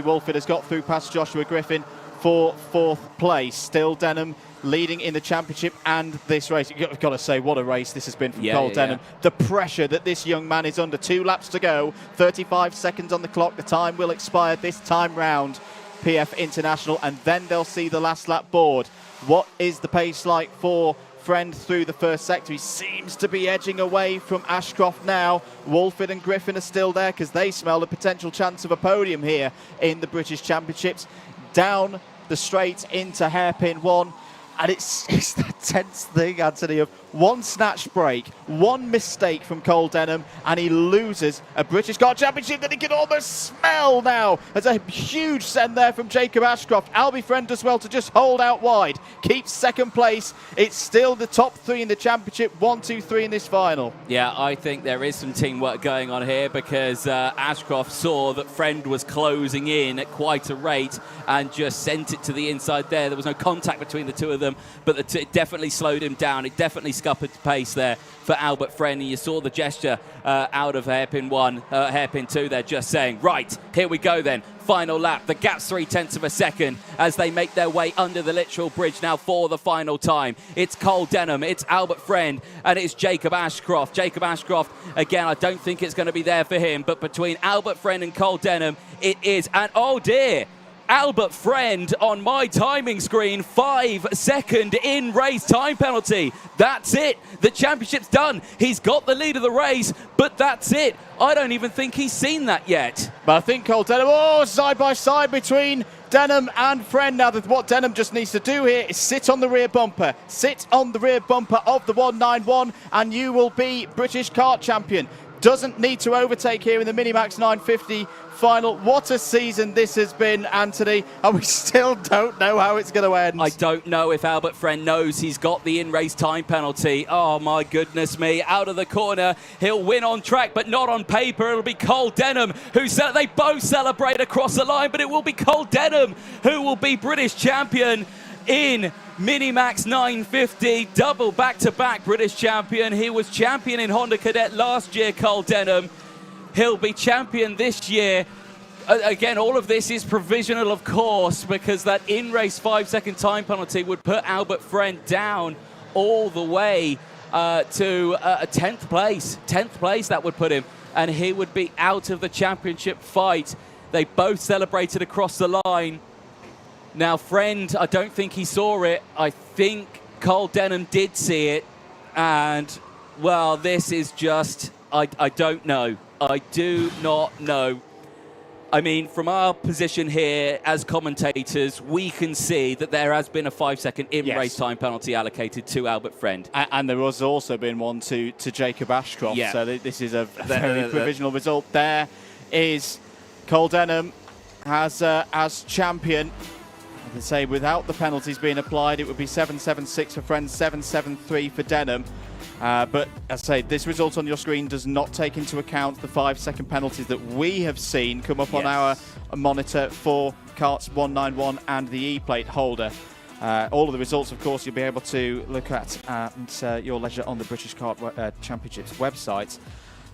Wolfit has got through past Joshua Griffin for fourth place. Still Denham leading in the championship and this race. You've got to say, what a race this has been from Cole Denham. The pressure that this young man is under. 2 laps to go, 35 seconds on the clock. The time will expire this time round. PF International, and then they'll see the last lap board. What is the pace like for Friend through the first sector. He seems to be edging away from Ashcroft now. Wolford and Griffin are still there because they smell a potential chance of a podium here in the British Championships. Down the straight into hairpin 1. And it's that tense thing, Anthony, of one snatch break, one mistake from Cole Denham, and he loses a British Kart Championship that he can almost smell now. There's a huge send there from Jacob Ashcroft. Albie Friend does well to just hold out wide, keeps second place. It's still the top 3 in the championship, 1, 2, 3 in this final. Yeah, I think there is some teamwork going on here because Ashcroft saw that Friend was closing in at quite a rate and just sent it to the inside there. There was no contact between the two of them, but it definitely slowed him down. It definitely scuppered pace there for Albert Friend, and you saw the gesture out of hairpin 1, hairpin 2 there, just saying, right, here we go then. Final lap. The gap's 0.3 of a second as they make their way under the literal bridge now for the final time. It's Cole Denham, it's Albert Friend, and it's Jacob Ashcroft. Jacob Ashcroft, again, I don't think it's going to be there for him, but between Albert Friend and Cole Denham, it is. And oh dear, Albert Friend on my timing screen, 5-second in-race time penalty. That's it. The championship's done. He's got the lead of the race, but that's it. I don't even think he's seen that yet. But I think Cole Denham, side by side between Denham and Friend. Now, what Denham just needs to do here is sit on the rear bumper. Sit on the rear bumper of the 191, and you will be British kart champion. Doesn't need to overtake here in the Minimax 950 final. What a season this has been, Anthony, and we still don't know how it's going to end. I don't know if Albert Friend knows he's got the in-race time penalty. Oh, my goodness me. Out of the corner, he'll win on track, but not on paper. It'll be Cole Denham, they both celebrate across the line, but it will be Cole Denham who will be British champion in Minimax 950, double back-to-back British champion. He was champion in Honda Cadet last year, Cole Denham. He'll be champion this year. Again, all of this is provisional, of course, because that in-race 5-second time penalty would put Albert Friend down all the way to 10th place. 10th place that would put him, and he would be out of the championship fight. They both celebrated across the line. Now, Friend, I don't think he saw it. I think Cole Denham did see it. And, well, this is just, I don't know. I do not know. I mean, from our position here as commentators, we can see that there has been a 5-second in-race time penalty allocated to Albert Friend. And there was also been one to Jacob Ashcroft. Yeah. So this is a very provisional result. There is Cole Denham as champion. As I say, without the penalties being applied, it would be 7-7-6 for Friend, 7-7-3 for Denham. But as I say, this result on your screen does not take into account the 5-second penalties that we have seen come up on our monitor for Karts 191 and the E-plate holder. All of the results, of course, you'll be able to look at your leisure on the British Kart Championships website.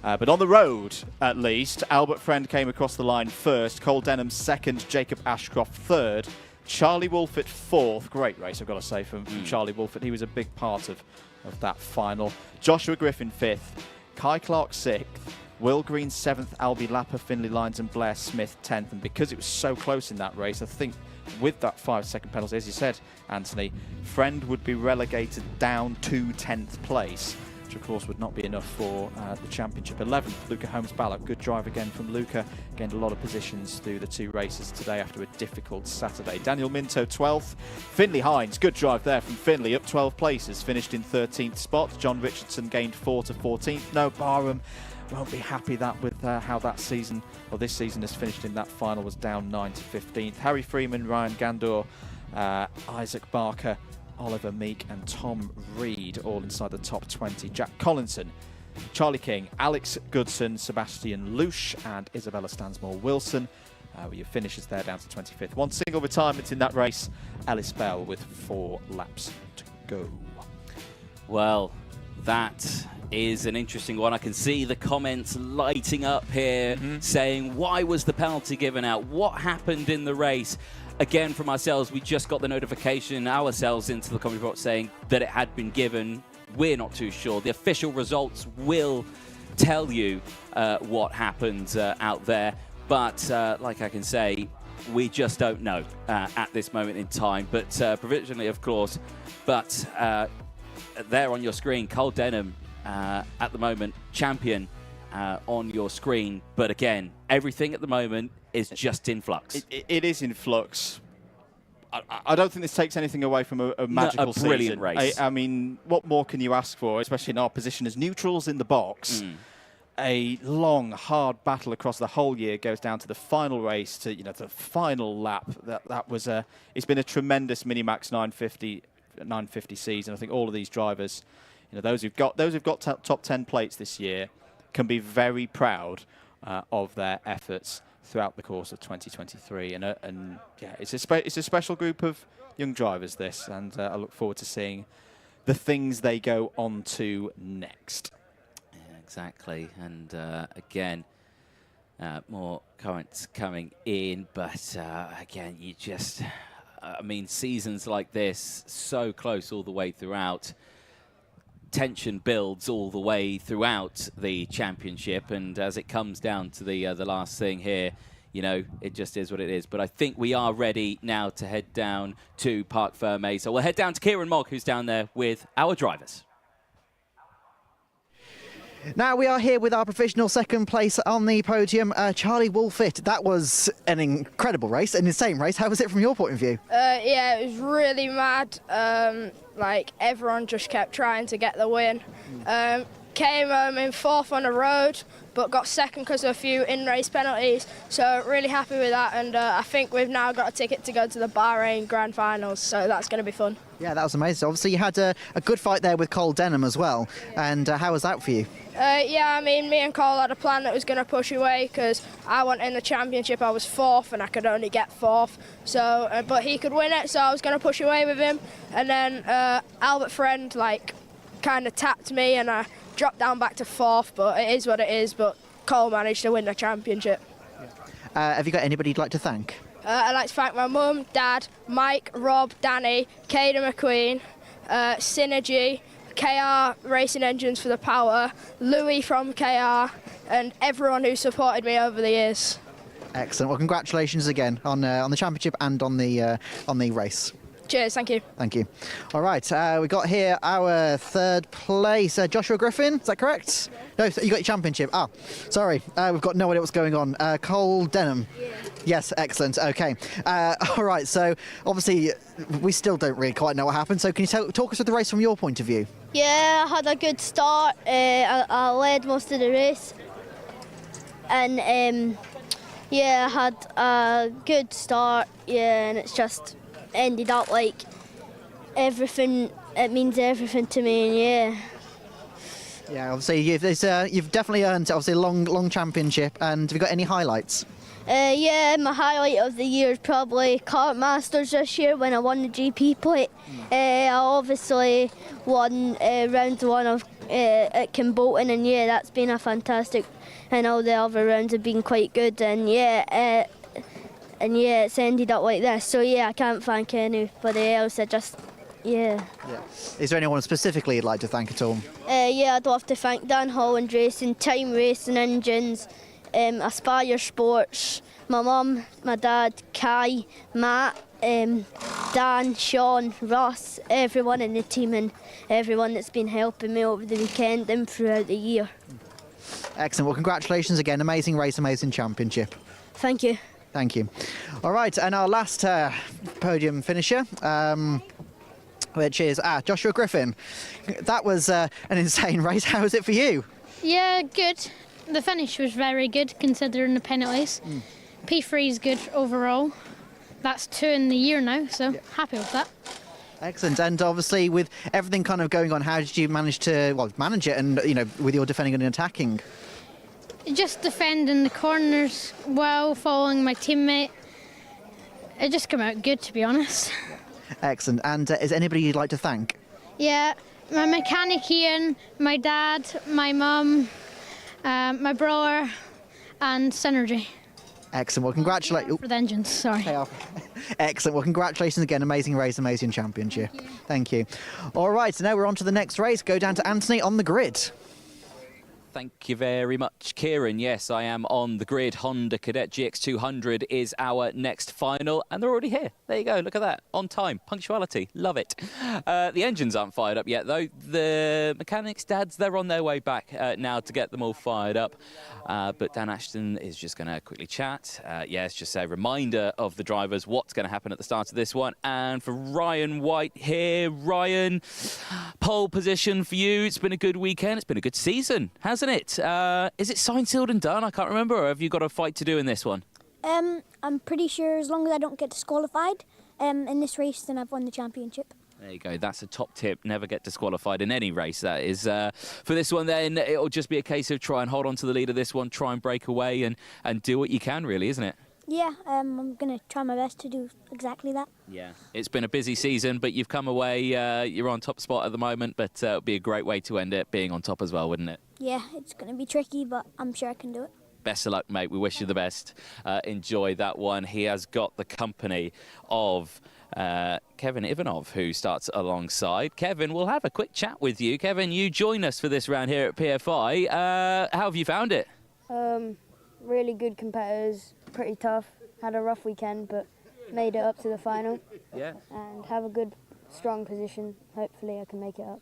But on the road, at least, Albert Friend came across the line first, Cole Denham second, Jacob Ashcroft third, Charlie Wolford fourth. Great race, I've got to say, from Charlie Wolford. He was a big part of that final. Joshua Griffin fifth, Kai Clark sixth, Will Green seventh, Albie Lapper, Finley Lyons and Blair Smith 10th. And because it was so close in that race, I think with that 5-second penalty, as you said, Anthony, Friend would be relegated down to 10th place, which of course would not be enough for the championship. 11th, Luca Holmes-Ballock. Good drive again from Luca. Gained a lot of positions through the two races today after a difficult Saturday. Daniel Minto 12th. Finley Hines, good drive there from Finley, up 12 places, finished in 13th spot. John Richardson gained 4 to 14th. No, Barham won't be happy with how that season, or this season, has finished in that final, was down 9 to 15th. Harry Freeman, Ryan Gandor, Isaac Barker, Oliver Meek and Tom Reed all inside the top 20. Jack Collinson, Charlie King, Alex Goodson, Sebastian Lusch and Isabella Stansmore-Wilson. Your finishes there down to 25th. One single retirement in that race, Ellis Bell with 4 laps to go. Well, that is an interesting one. I can see the comments lighting up here saying, why was the penalty given out? What happened in the race? Again, from ourselves, we just got the notification ourselves into the commentary box saying that it had been given. We're not too sure. The official results will tell you what happens out there. But like I can say, we just don't know at this moment in time. But provisionally, of course. But there on your screen, Cole Denham at the moment, champion on your screen. But again, everything at the moment is just in flux. It is in flux. I don't think this takes anything away from a magical a brilliant season. race. I mean, what more can you ask for, especially in our position as neutrals in the box? A long, hard battle across the whole year goes down to the final race, to the final lap. That was it's been a tremendous Minimax 950 season. I think all of these drivers, those who've got top 10 plates this year, can be very proud of their efforts throughout the course of 2023, and yeah, it's a special group of young drivers, this, and I look forward to seeing the things they go on to next. Yeah, exactly, and again, more comments coming in, but again, you just, I mean, seasons like this, so close all the way throughout. Tension builds all the way throughout the championship, and as it comes down to the last thing here, it just is what it is. But I think we are ready now to head down to Parc Fermé. So we'll head down to Kieran Mogg, who's down there with our drivers. Now we are here with our provisional second place on the podium, Charlie Wolfit. That was an incredible race, an insane race. How was it from your point of view? Yeah, it was really mad. Like, everyone just kept trying to get the win. Came in fourth on the road, but got second because of a few in-race penalties. So really happy with that, and I think we've now got a ticket to go to the Bahrain Grand Finals, so that's going to be fun. Yeah, that was amazing. Obviously, you had a good fight there with Cole Denham as well, and how was that for you? Yeah, I mean, me and Cole had a plan that was going to push away because I went in the championship, I was fourth, and I could only get fourth. So, but he could win it, so I was going to push away with him. And then Albert Friend, kind of tapped me, and I dropped down back to fourth, but it is what it is. But Cole managed to win the championship. Have you got anybody you'd like to thank? I'd like to thank my mum, dad, Mike, Rob, Danny, Caden McQueen, Synergy, KR Racing Engines for the power, Louis from KR, and everyone who supported me over the years. Excellent. Well, congratulations again on the championship and on the race. Cheers, thank you. Thank you. All right, we got here our third place, Joshua Griffin, is that correct? No, you got your championship. Ah, sorry, we've got no idea what's going on. Cole Denham. Yeah. Yes, excellent, okay. All right, so obviously we still don't really quite know what happened, so can you talk us through the race from your point of view? Yeah, I had a good start. I led most of the race. And yeah, I had a good start, yeah, and it's just ended up like everything, it means everything to me, and yeah. Yeah, obviously you've definitely earned obviously a long championship, and have you got any highlights? Yeah, my highlight of the year is probably Kart Masters this year when I won the GP plate. I obviously won round one of at Kimbolton, and yeah, that's been a fantastic, and all the other rounds have been quite good, and yeah, it's ended up like this. So yeah, I can't thank anybody else. Yeah. Is there anyone specifically you'd like to thank at all? Yeah, I'd love to thank Dan Holland Racing, Time Racing Engines, Aspire Sports, my mum, my dad, Kai, Matt, Dan, Sean, Ross, everyone in the team, and everyone that's been helping me over the weekend and throughout the year. Excellent. Well, congratulations again. Amazing race, amazing championship. Thank you. Thank you. All right, and our last podium finisher, which is Joshua Griffin. That was an insane race. How was it for you? Yeah, good. The finish was very good considering the penalties. P3 is good overall. That's 2 in the year now, so happy with that. Excellent. And obviously with everything kind of going on, how did you manage to manage it, and with your defending and attacking? Just defending the corners well, following my teammate. It just came out good, to be honest. Excellent. And is anybody you'd like to thank? Yeah, my mechanic Ian, my dad, my mum, my brother, and Synergy. Excellent. Well, congratulations. For the engines, sorry. Excellent. Well, congratulations again. Amazing race, amazing championship. Thank you. All right, so now we're on to the next race. Go down to Anthony on the grid. Thank you very much, Kieran. Yes, I am on the grid. Honda Cadet GX200 is our next final, and they're already here. There you go. Look at that. On time. Punctuality. Love it. The engines aren't fired up yet, though. The mechanics' dads, they're on their way back now to get them all fired up. But Dan Ashton is just going to quickly chat. Yes, just a reminder of the drivers, what's going to happen at the start of this one. And for Ryan White here, Ryan, pole position for you. It's been a good weekend. It's been a good season, hasn't it? Is it signed, sealed and done? I can't remember. Or have you got a fight to do in this one? I'm pretty sure as long as I don't get disqualified in this race, then I've won the championship. There you go. That's a top tip. Never get disqualified in any race, that is. For this one, then, it'll just be a case of try and hold on to the lead of this one, try and break away and do what you can, really, isn't it? Yeah, I'm going to try my best to do exactly that. Yeah. It's been a busy season, but you've come away. You're on top spot at the moment, but it would be a great way to end it, being on top as well, wouldn't it? Yeah, it's going to be tricky, but I'm sure I can do it. Best of luck, mate. We wish you the best. Enjoy that one. He has got the company of Kevin Ivanov, who starts alongside. Kevin, we'll have a quick chat with you. Kevin, you join us for this round here at PFI. How have you found it? Really good competitors, pretty tough. Had a rough weekend, but made it up to the final. Yeah. And have a good, strong position. Hopefully I can make it up.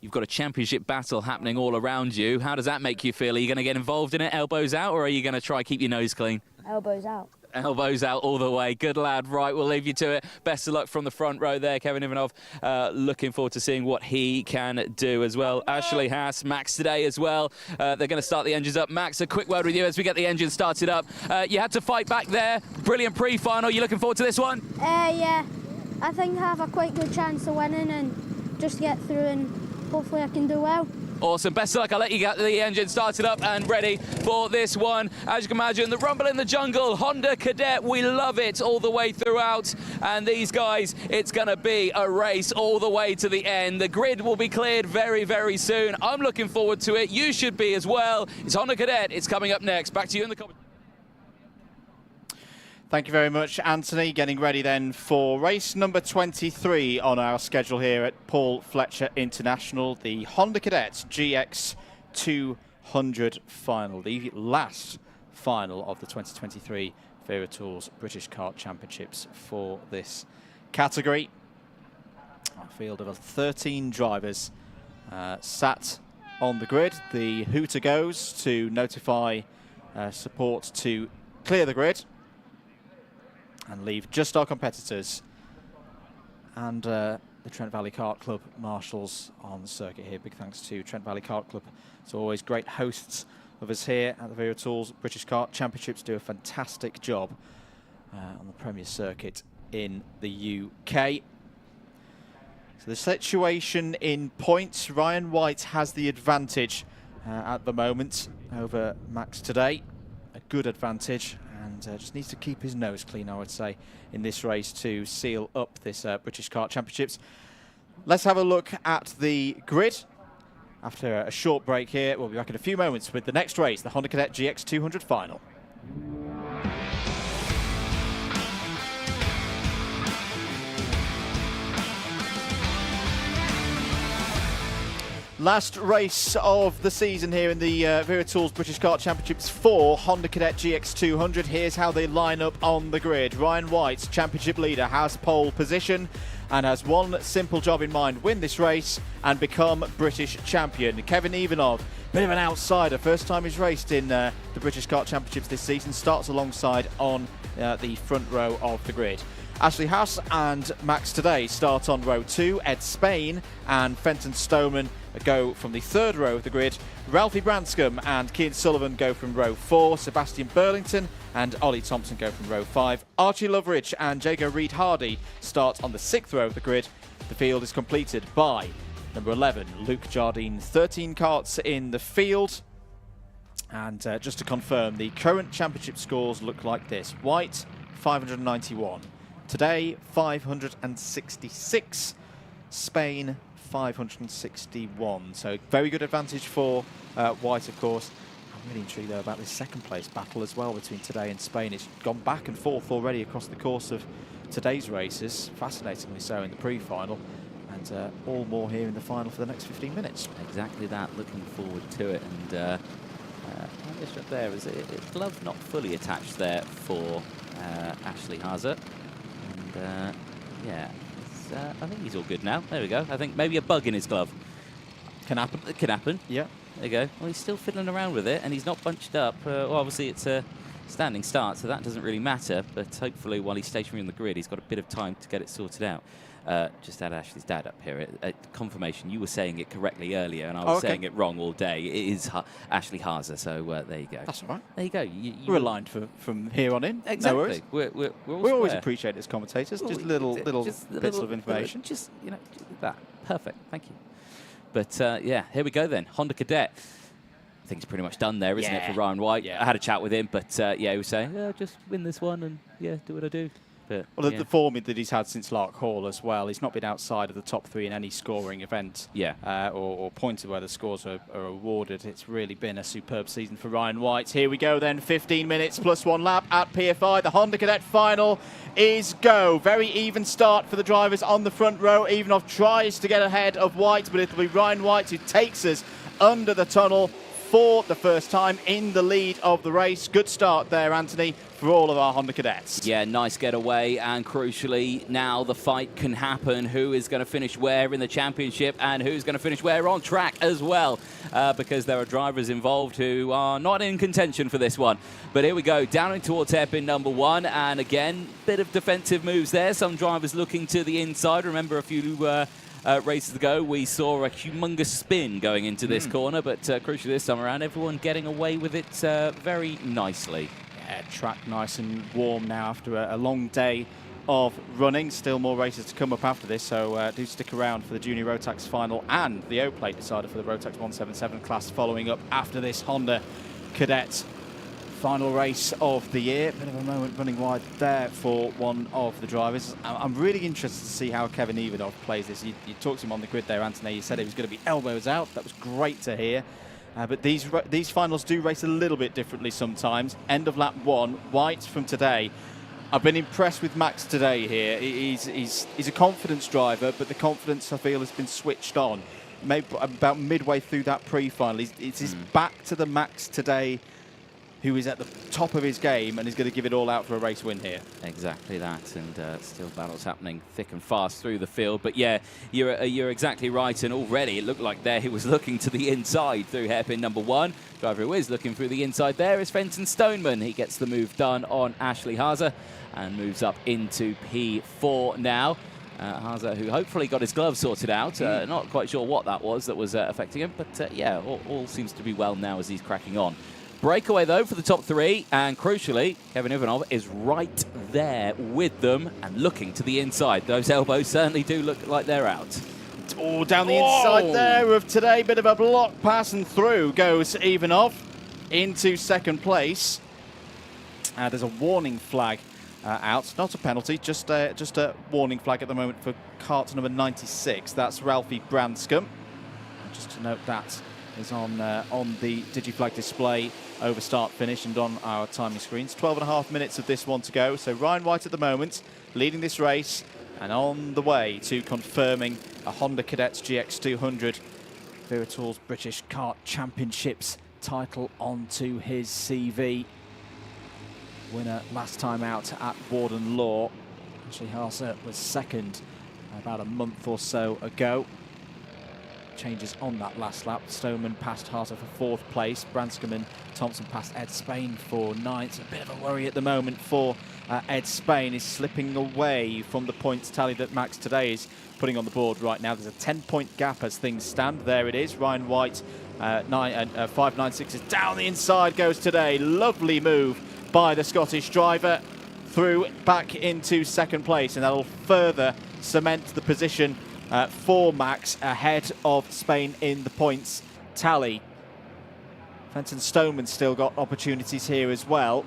You've got a championship battle happening all around you. How does that make you feel? Are you going to get involved in it, elbows out, or are you going to try keep your nose clean? Elbows out. Elbows out all the way. Good lad. Right, we'll leave you to it. Best of luck from the front row there, Kevin Ivanov. Looking forward to seeing what he can do as well. Ashley Haas, Max today as well. They're going to start the engines up. Max, a quick word with you as we get the engine started up. You had to fight back there. Brilliant pre-final. You looking forward to this one? Yeah, I think I have a quite good chance of winning and just get through, and hopefully I can do well. Awesome. Best of luck. I'll let you get the engine started up and ready for this one. As you can imagine, the rumble in the jungle, Honda Cadet, we love it all the way throughout. And these guys, it's going to be a race all the way to the end. The grid will be cleared very, very soon. I'm looking forward to it. You should be as well. It's Honda Cadet. It's coming up next. Back to you in the comments. Thank you very much, Anthony. Getting ready then for race number 23 on our schedule here at Paul Fletcher International, the Honda Cadet GX200 final, the last final of the 2023 Wera Tools British Kart Championships for this category. A field of 13 drivers sat on the grid. The hooter goes to notify support to clear the grid and leave just our competitors and the Trent Valley Kart Club marshals on the circuit here. Big thanks to Trent Valley Kart Club. It's always great hosts of us here at the Wera Tools British Kart Championships. Do a fantastic job on the Premier Circuit in the UK. So the situation in points, Ryan White has the advantage at the moment over Max today. A good advantage. And just needs to keep his nose clean, I would say, in this race to seal up this British Kart Championships. Let's have a look at the grid. After a short break here, we'll be back in a few moments with the next race, the Honda Cadet GX200 final. Last race of the season here in the Wera Tools British Kart Championships for Honda Cadet GX200. Here's how they line up on the grid. Ryan White, championship leader, has pole position and has one simple job in mind: win this race and become British champion. Kevin Ivanov, bit of an outsider, first time he's raced in the British Kart Championships this season, starts alongside on the front row of the grid. Ashley Haas and Max today start on row 2. Ed Spain and Fenton Stoneman go from the third row of the grid. Ralphie Branscombe and Keane Sullivan go from row 4. Sebastian Burlington and Ollie Thompson go from row 5. Archie Loveridge and Jago Reed Hardy start on the 6th row of the grid. The field is completed by number 11, Luke Jardine. 13 karts in the field. And just to confirm, the current championship scores look like this. White, 591. Today, 566. Spain, 561. So very good advantage for White, of course. I'm really intrigued though about this second place battle as well between today and Spain. It's gone back and forth already across the course of today's races, fascinatingly so in the pre-final. And all more here in the final for the next 15 minutes. Exactly that. Looking forward to it. And this up there is a glove not fully attached there for Ashley Haase. And yeah, I think he's all good now. There we go. I think maybe a bug in his glove. Can happen. It can happen. Yeah. There you go. Well, he's still fiddling around with it, and he's not bunched up. Well, obviously, it's a standing start, so that doesn't really matter. But hopefully, while he's stationary on the grid, he's got a bit of time to get it sorted out. Just had Ashley's dad up here. Confirmation, you were saying it correctly earlier, and I was saying it wrong all day. It is Ashley Haase, so there you go. That's all right. There you go. We're aligned from here on in. Exactly. No worries. We always appreciate it as commentators. Just little bits of information. Just, you know, that. Perfect. Thank you. But yeah, here we go then. Honda Cadet. I think it's pretty much done there, isn't it, for Ryan White? Yeah. I had a chat with him, but yeah, he was saying, yeah, just win this one and yeah, do what I do. But, well, the form that he's had since Lark Hall as well, he's not been outside of the top 3 in any scoring event, or pointed where the scores are awarded. It's really been a superb season for Ryan White. Here we go then, 15 minutes plus 1 lap at PFI. The Honda Cadet final is go. Very even start for the drivers on the front row. Ivanov tries to get ahead of White, but it'll be Ryan White who takes us under the tunnel for the first time in the lead of the race. Good start there, Anthony, for all of our Honda Cadets. Yeah, nice getaway, and crucially, now the fight can happen. Who is going to finish where in the championship, and who's going to finish where on track as well, because there are drivers involved who are not in contention for this one. But here we go, down in towards hairpin number 1, and again, bit of defensive moves there. Some drivers looking to the inside. Remember a few races ago, we saw a humongous spin going into this corner, but crucially this time around, everyone getting away with it very nicely. Yeah, track nice and warm now after a long day of running. Still more races to come up after this, so do stick around for the Junior Rotax final and the O-Plate decider for the Rotax 177 class following up after this Honda Cadet final race of the year. Bit of a moment running wide there for one of the drivers. I'm really interested to see how Kevin Ivanov plays this. You talked to him on the grid there, Anthony. You said it was going to be elbows out. That was great to hear. But these finals do race a little bit differently sometimes. End of lap 1, White from today. I've been impressed with Max today here. He's a confidence driver, but the confidence, I feel, has been switched on. Maybe about midway through that pre-final. It's back to the Max today, who is at the top of his game and is going to give it all out for a race win here. Exactly that, and still battles happening thick and fast through the field. But yeah, you're exactly right, and already it looked like there he was looking to the inside through hairpin number 1. Driver who is looking through the inside there is Fenton Stoneman. He gets the move done on Ashley Haase and moves up into P4 now. Haase, who hopefully got his gloves sorted out. Not quite sure what that was affecting him, but yeah, all seems to be well now as he's cracking on. Breakaway, though, for the top 3, and crucially, Kevin Ivanov is right there with them and looking to the inside. Those elbows certainly do look like they're out. Oh, down the inside there of today. Bit of a block pass, and through goes Ivanov into second place. There's a warning flag out. Not a penalty, just a warning flag at the moment for Kart number 96. That's Ralphie Branscombe. Just to note that is on the DigiFlag display over start finish and on our timing screens. 12.5 minutes of this one to go. So Ryan White at the moment leading this race and on the way to confirming a Honda Cadets GX200 Verator's British Kart Championships title onto his CV. Winner last time out at Warden Law. Ashley Haase was second about a month or so ago. Changes on that last lap. Stoneman passed Haase for 4th place. Branscombe and Thompson passed Ed Spain for 9th. A bit of a worry at the moment for Ed Spain. Is slipping away from the points tally that Max today is putting on the board right now. There's a 10-point gap as things stand. There it is. Ryan White, 5.96 is down the inside goes today. Lovely move by the Scottish driver through back into second place, and that'll further cement the position for Max ahead of Spain in the points tally. Fenton Stoneman still got opportunities here as well.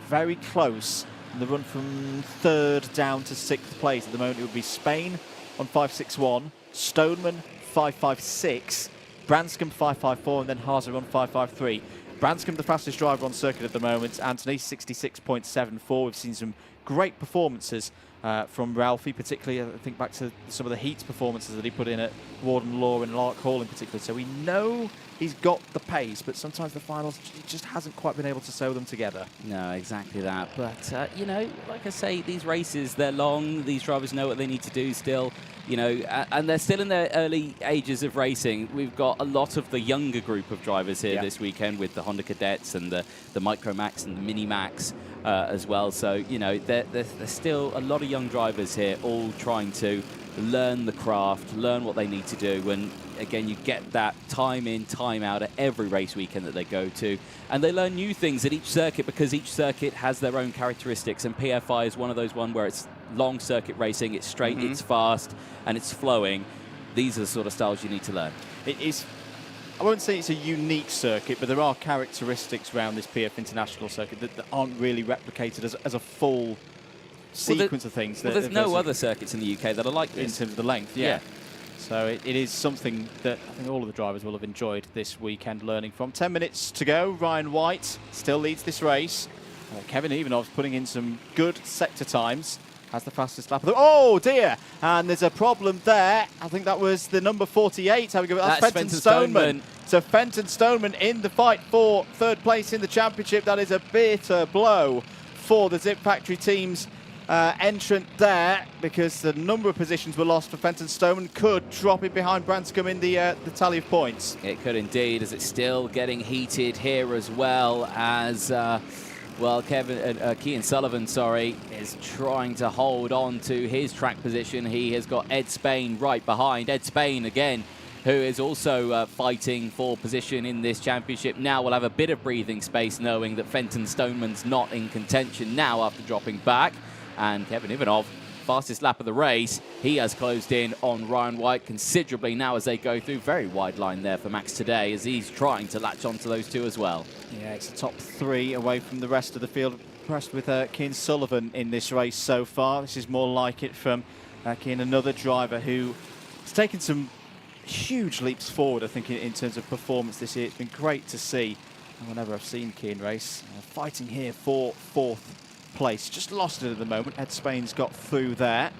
Very close in the run from 3rd down to 6th place. At the moment it would be Spain on 5.61, Stoneman 5.56, Branscombe 5.54, and then Haase on 5.53. Branscombe the fastest driver on circuit at the moment. Anthony 66.74. We've seen some great performances from Ralphie, particularly. I think back to some of the heats performances that he put in at Warden Law and Lark Hall in particular. So we know he's got the pace, but sometimes the finals, he just hasn't quite been able to sew them together. No, exactly that. But, you know, like I say, these races, they're long. These drivers know what they need to do still, you know, and they're still in their early ages of racing. We've got a lot of the younger group of drivers here this weekend with the Honda Cadets and the Micromax and the Minimax as well. So, you know, there's still a lot of young drivers here all trying to learn the craft, learn what they need to do. And again, you get that time in, time out at every race weekend that they go to. And they learn new things at each circuit because each circuit has their own characteristics. And PFI is one of those where it's long circuit racing, it's straight, it's fast, and it's flowing. These are the sort of styles you need to learn. It is, I won't say it's a unique circuit, but there are characteristics around this PF International circuit that aren't really replicated as a full sequence of things. Well, there's no other circuits in the UK that are like this. In terms of the length, yeah. So it is something that I think all of the drivers will have enjoyed this weekend learning from. 10 minutes to go. Ryan White still leads this race. Kevin Ivanov's putting in some good sector times. Has the fastest lap of the... Oh, dear! And there's a problem there. I think that was the number 48. That's Fenton Stoneman. So Fenton Stoneman in the fight for third place in the championship. That is a bitter blow for the Zip Factory teams. Entrant there, because the number of positions were lost for Fenton Stoneman, could drop it behind Branscombe in the tally of points. It could indeed, as it's still getting heated here as well as, well, Kean Sullivan, is trying to hold on to his track position. He has got Ed Spain right behind. Ed Spain, again, who is also fighting for position in this championship. Now will have a bit of breathing space knowing that Fenton Stoneman's not in contention now after dropping back. And Kevin Ivanov, fastest lap of the race, he has closed in on Ryan White considerably now as they go through. Very wide line there for Max today as he's trying to latch onto those two as well. Yeah, it's the top three away from the rest of the field. Impressed with Kean Sullivan in this race so far. This is more like it from Kean, another driver who has taken some huge leaps forward, I think, in terms of performance this year. It's been great to see whenever I've seen Kean race. Fighting here for fourth place. Just lost it at the moment. Ed Spain's got through there.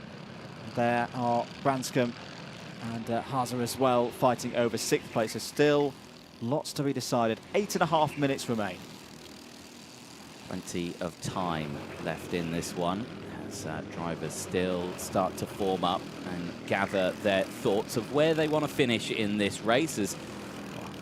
There are Branscombe and Haza as well fighting over sixth place. So still lots to be decided. 8.5 minutes remain. Plenty of time left in this one as drivers still start to form up and gather their thoughts of where they want to finish in this race as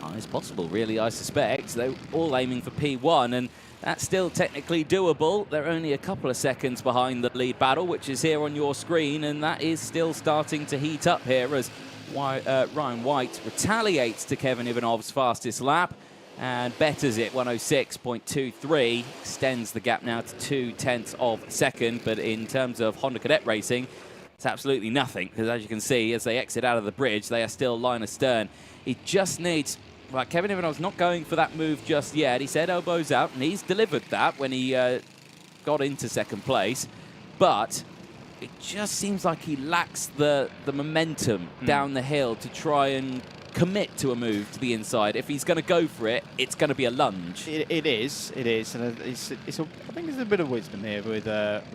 high as possible, really, I suspect. They're all aiming for P1, and that's still technically doable. They're only a couple of seconds behind the lead battle, which is here on your screen, and that is still starting to heat up here as Ryan White retaliates to Kevin Ivanov's fastest lap and betters it 106.23, extends the gap now to 0.2 of a second. But in terms of Honda Cadet racing, it's absolutely nothing, because as you can see, as they exit out of the bridge, they are still line astern. He just needs... Well, Kevin Ivanov's not going for that move just yet. He said elbows out, and he's delivered that when he got into second place. But it just seems like he lacks the momentum down the hill to try and commit to a move to the inside. If he's going to go for it, it's going to be a lunge. It is, and I think there's a bit of wisdom here with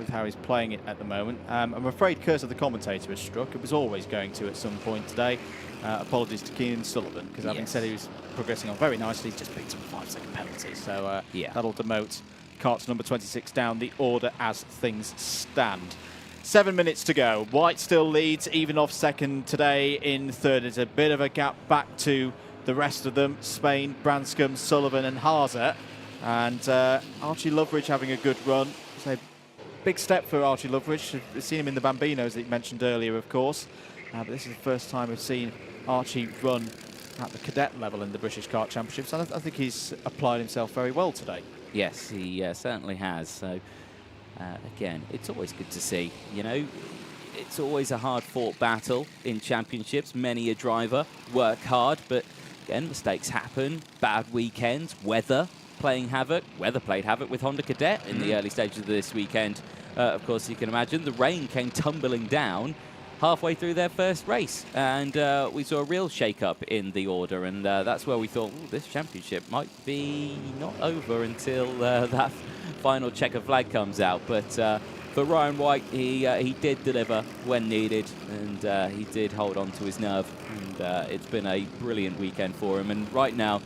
how he's playing it at the moment. I'm afraid curse of the commentator has struck. It was always going to at some point today. Apologies to Kean Sullivan, because having said he was progressing on very nicely, he's just picked up a 5-second penalty. So that'll demote Kart's number 26 down the order as things stand. 7 minutes to go. White still leads, Ivanov second today in third. There's a bit of a gap back to the rest of them. Spain, Branscombe, Sullivan and Haza. And Archie Loveridge having a good run. So big step for Archie Loveridge. We've seen him in the Bambinos that you mentioned earlier, of course. But this is the first time we've seen Archie run at the cadet level in the British Kart Championships. And I think he's applied himself very well today. Yes, he certainly has. So, again, it's always good to see. You know, it's always a hard-fought battle in championships. Many a driver work hard, but, again, mistakes happen. Bad weekends, weather playing havoc. Weather played havoc with Honda Cadet in the early stages of this weekend. Of course, you can imagine the rain came tumbling down halfway through their first race, and we saw a real shake-up in the order, and that's where we thought, this championship might be not over until that final checker flag comes out. But For Ryan White, he did deliver when needed, and he did hold on to his nerve. And it's been a brilliant weekend for him. And right now,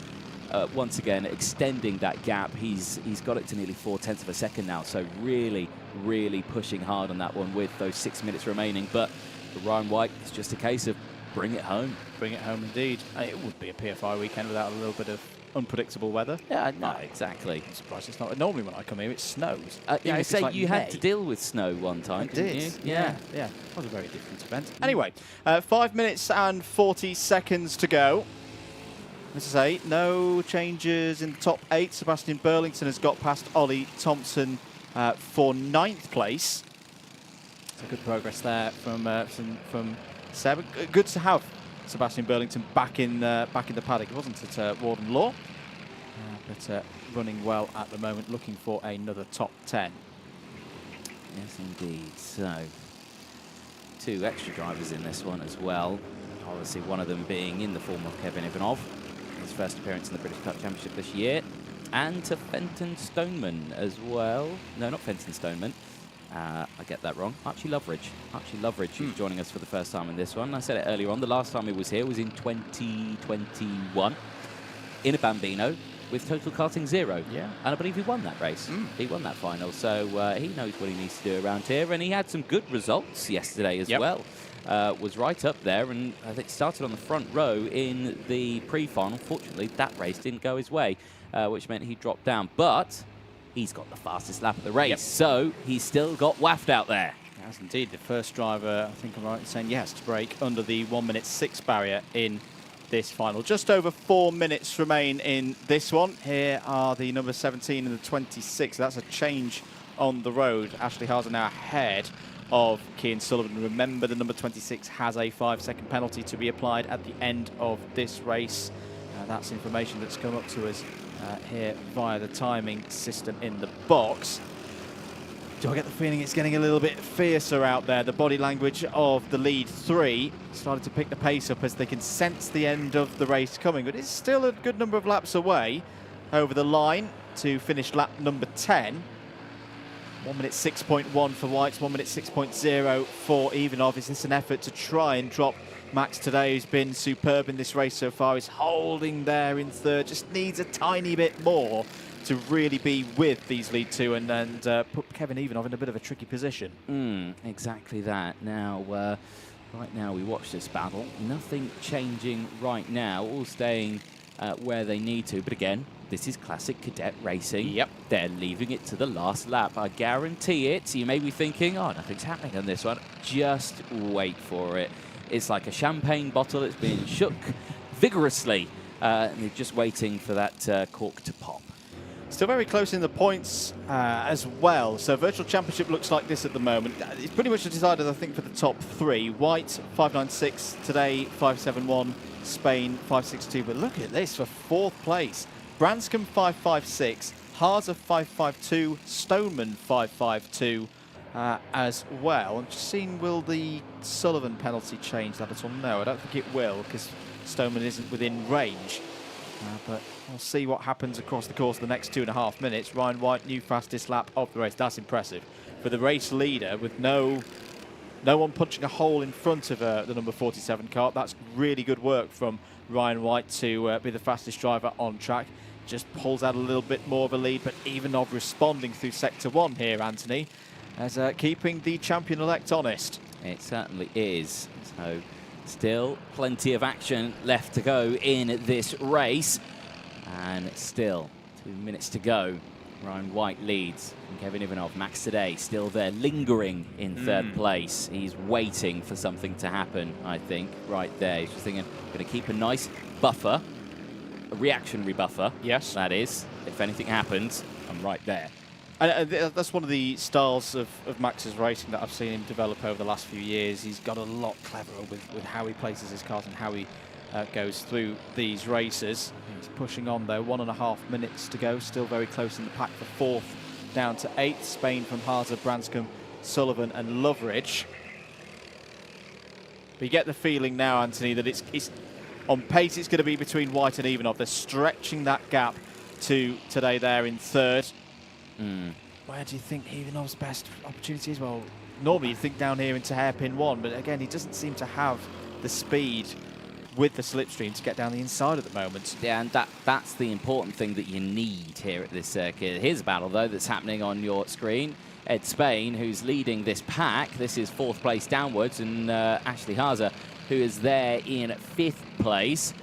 once again, extending that gap. He's got it to nearly 0.4 of a second now. So really, really pushing hard on that one with those 6 minutes remaining. But for Ryan White, it's just a case of bring it home. Bring it home indeed. It would be a PFI weekend without a little bit of unpredictable weather. Yeah, no, exactly. I'm surprised it's not. Normally when I come here, it snows. I say you had to deal with snow one time, didn't you? Yeah. It was a very different event. Anyway, 5 minutes and 40 seconds to go. As I say, no changes in the top 8. Sebastian Burlington has got past Ollie Thompson for 9th place. So good progress there from Seb. Good to have Sebastian Burlington back in the paddock. It wasn't at Warden Law, but running well at the moment, looking for another top 10. Yes, indeed. So 2 extra drivers in this one as well. Obviously, one of them being in the form of Kevin Ivanov, his first appearance in the British Kart Championship this year, and to Fenton Stoneman as well. No, not Fenton Stoneman. I get that wrong. Archie Loveridge. Who's joining us for the first time in this one. I said it earlier on. The last time he was here was in 2021 in a Bambino with Total Karting 0. Yeah. And I believe he won that race. He won that final. So he knows what he needs to do around here. And he had some good results yesterday as well. Was right up there, and I think started on the front row in the pre-final. Unfortunately, that race didn't go his way, which meant he dropped down. But he's got the fastest lap of the race, so he's still got waft out there. Yes, indeed. The first driver, I think I'm right in saying, yes, to break under the 1:06 barrier in this final. Just over 4 minutes remain in this one. Here are the number 17 and the 26. That's a change on the road. Ashley Haas are now ahead of Cian Sullivan. Remember, the number 26 has a 5-second penalty to be applied at the end of this race. That's information that's come up to us here via the timing system in the box. Do I get the feeling it's getting a little bit fiercer out there? The body language of the lead 3 started to pick the pace up as they can sense the end of the race coming, but it's still a good number of laps away over the line to finish lap number 10. 1:06.1 for White, 1:06.0 for Ivanov. Is this an effort to try and drop Max today, who's been superb in this race so far? He's holding there in third, just needs a tiny bit more to really be with these lead 2 and put Kevin Ivanov in a bit of a tricky position. Exactly that. Now, right now we watch this battle. Nothing changing right now, all staying where they need to. But again, this is classic Cadet racing. Yep. They're leaving it to the last lap. I guarantee it. You may be thinking, oh, nothing's happening on this one. Just wait for it. It's like a champagne bottle. It's being shook vigorously. And they're just waiting for that cork to pop. Still very close in the points as well. So Virtual Championship looks like this at the moment. It's pretty much decided, I think, for the top 3. White, 596. Today, 571. Spain, 562. But look at this for 4th place. Branscombe 556, Haas 552, Stoneman 552 as well. I'm just seeing, will the Sullivan penalty change that at all? No, I don't think it will, because Stoneman isn't within range. But we'll see what happens across the course of the next 2.5 minutes. Ryan White, new fastest lap of the race. That's impressive. For the race leader, with no one punching a hole in front of the number 47 Kart, that's really good work from Ryan White to be the fastest driver on track. Just pulls out a little bit more of a lead, but Ivanov responding through Sector 1 here, Anthony, as keeping the champion-elect honest. It certainly is. So still plenty of action left to go in this race. And still 2 minutes to go. Ryan White leads. And Kevin Ivanov, Max Today, still there, lingering in 3rd place. He's waiting for something to happen, I think, right there. He's just thinking, I'm going to keep a nice buffer. A reactionary buffer, yes, that is. If anything happens, I'm right there. And that's one of the styles of Max's racing that I've seen him develop over the last few years. He's got a lot cleverer with how he places his cars and how he goes through these races. He's pushing on though, 1.5 minutes to go. Still very close in the pack for 4th, down to 8th. Spain from Haza, Branscombe, Sullivan and Loveridge. But you get the feeling now, Anthony, that it's on pace, it's going to be between White and Ivanov. They're stretching that gap to today there in 3rd. where do you think Ivanov's best opportunity is? Well, normally you'd think down here into hairpin 1, but again, he doesn't seem to have the speed with the slipstream to get down the inside at the moment. Yeah, and that's the important thing that you need here at this circuit. Here's a battle, though, that's happening on your screen. Ed Spain, who's leading this pack. This is 4th place downwards, and Ashley Haase, who is there in 5th place,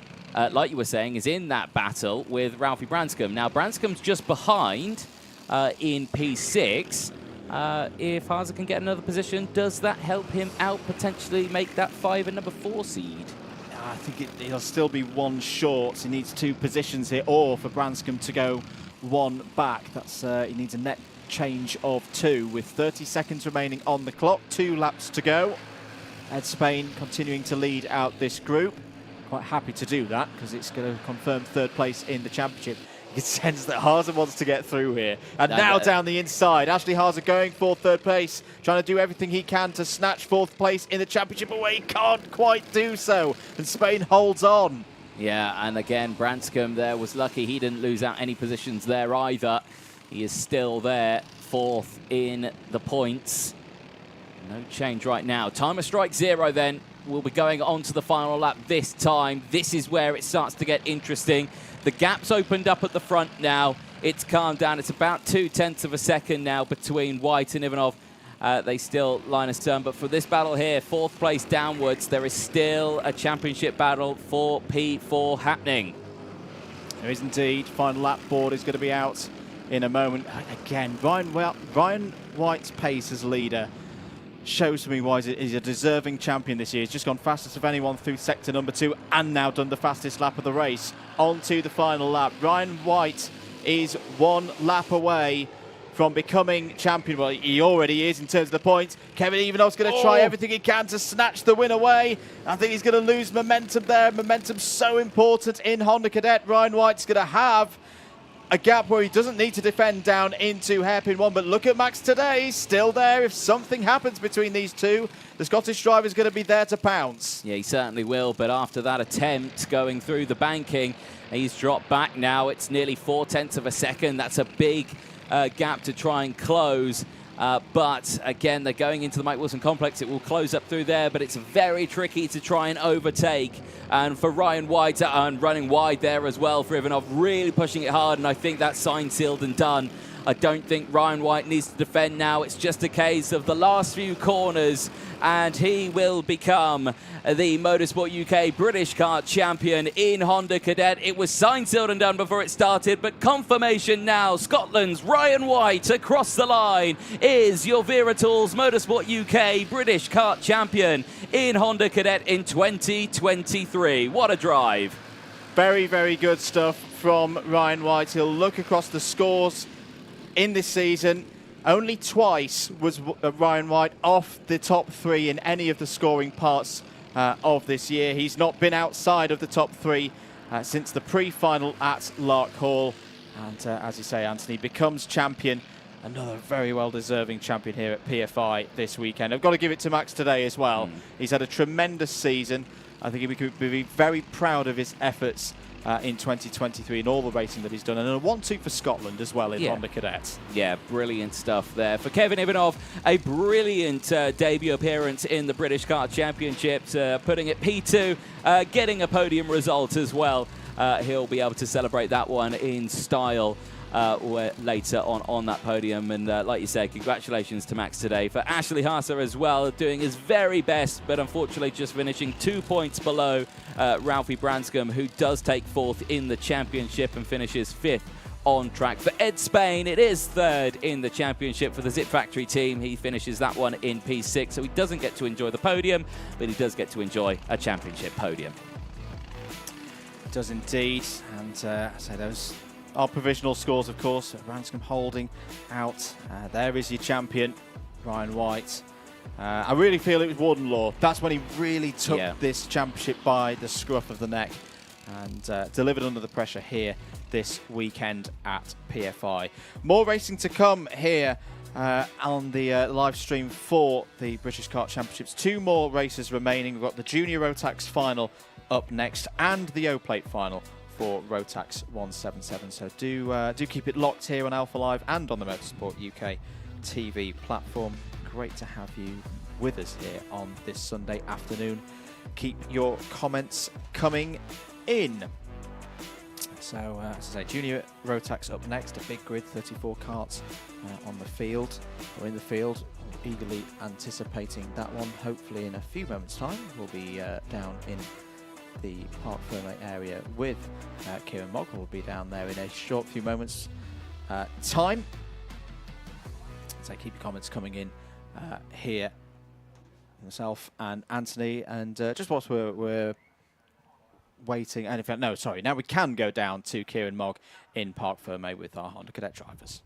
like you were saying, is in that battle with Ralphie Branscombe. Now, Branscombe's just behind in P6. If Haase can get another position, does that help him out, potentially make that 5 and number 4 seed? I think he'll still be 1 short. He needs 2 positions here, or for Branscombe to go 1 back. That's he needs a net change of 2 with 30 seconds remaining on the clock. 2 laps to go. Ed Spain continuing to lead out this group. Quite happy to do that because it's going to confirm 3rd place in the championship. You can sense that Haase wants to get through here. And now down the inside, Ashley Haase going for 3rd place, trying to do everything he can to snatch 4th place in the championship away. Can't quite do so, and Spain holds on. Yeah, and again, Branscombe there was lucky. He didn't lose out any positions there either. He is still there, 4th in the points. No change right now. Timer strike 0 then. We'll be going on to the final lap this time. This is where it starts to get interesting. The gap's opened up at the front now. It's calmed down. It's about 0.2 of a second now between White and Ivanov. They still line astern. But for this battle here, 4th place downwards, there is still a championship battle for P4 happening. There is indeed. Final lap board is going to be out in a moment. Again, Ryan White's pace as leader shows to me why he's a deserving champion this year. He's just gone fastest of anyone through sector number 2 and now done the fastest lap of the race. On to the final lap. Ryan White is 1 lap away from becoming champion. Well, he already is in terms of the points. Kevin Ivanov's going to try everything he can to snatch the win away. I think he's going to lose momentum there. Momentum's so important in Honda Cadet. Ryan White's going to have a gap where he doesn't need to defend down into hairpin 1, but look at Max today, he's still there. If something happens between these two, the Scottish driver is going to be there to pounce. Yeah, he certainly will, but after that attempt going through the banking, he's dropped back now. It's nearly 0.4 of a second. That's a big gap to try and close. But again, they're going into the Mike Wilson complex. It will close up through there, but it's very tricky to try and overtake. And for Ryan White, and running wide there as well for Ivanov, really pushing it hard, and I think that's signed, sealed and done. I don't think Ryan White needs to defend now. It's just a case of the last few corners, and he will become the Motorsport UK British Kart champion in Honda Cadet. It was signed, sealed and done before it started, but confirmation now. Scotland's Ryan White across the line is your Wera Tools Motorsport UK British Kart champion in Honda Cadet in 2023. What a drive. Very, very good stuff from Ryan White. He'll look across the scores in this season. Only twice was Ryan White off the top 3 in any of the scoring parts of this year. He's not been outside of the top 3 since the pre-final at Lark Hall. And as you say, Anthony becomes champion. Another very well-deserving champion here at PFI this weekend. I've got to give it to Max today as well. He's had a tremendous season. I think he could be very proud of his efforts in 2023 and all the racing that he's done, and a 1-2 for Scotland as well in Honda Cadet. Yeah, brilliant stuff there. For Kevin Ivanov, a brilliant debut appearance in the British Kart Championships, putting it P2, getting a podium result as well. He'll be able to celebrate that one in style later on that podium. And like you said, congratulations to Max today. For Ashley Haase as well, doing his very best, but unfortunately just finishing 2 points below Ralphie Branscombe, who does take 4th in the championship and finishes 5th on track. For Ed Spain, it is 3rd in the championship for the Zip Factory team. He finishes that one in P6, so he doesn't get to enjoy the podium, but he does get to enjoy a championship podium. Does indeed. And so those are provisional scores, of course. Branscombe holding out. There is your champion, Ryan White. I really feel it was Wardenlaw. That's when he really took this championship by the scruff of the neck and delivered under the pressure here this weekend at PFI. More racing to come here on the live stream for the British Kart Championships. 2 more races remaining. We've got the Junior Rotax final up next and the O-Plate final for Rotax 177. So do keep it locked here on Alpha Live and on the Motorsport UK TV platform. Great to have you with us here on this Sunday afternoon. Keep your comments coming in. So, as I say, Junior Rotax up next, a big grid, 34 karts on the field, or in the field, eagerly anticipating that one. Hopefully in a few moments' time, we'll be down in the Park Ferme area with Kieran Mogg. We'll be down there in a short few moments' time. So keep your comments coming in here, myself and Anthony, and just whilst we're waiting, and in fact, no, sorry, now we can go down to Kieran Mogg in Park Ferme with our Honda Cadet drivers.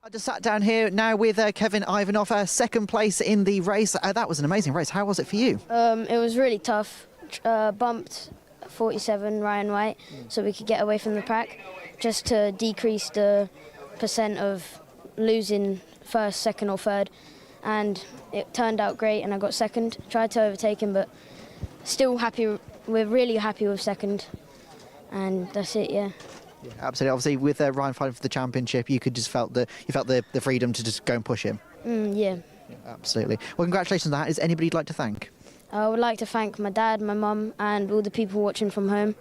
I just sat down here now with Kevin Ivanov, second place in the race. That was an amazing race. How was it for you? It was really tough. Bumped 47 Ryan White so we could get away from the pack, just to decrease the percent of losing first, second or third. And it turned out great and I got second. Tried to overtake him, but still happy. We're really happy with second. And that's it, yeah. Yeah, absolutely. Obviously, with Ryan fighting for the championship, you felt the freedom to just go and push him. Yeah. Absolutely. Well, congratulations on that. Is anybody you'd like to thank? I would like to thank my dad, my mum, and all the people watching from home.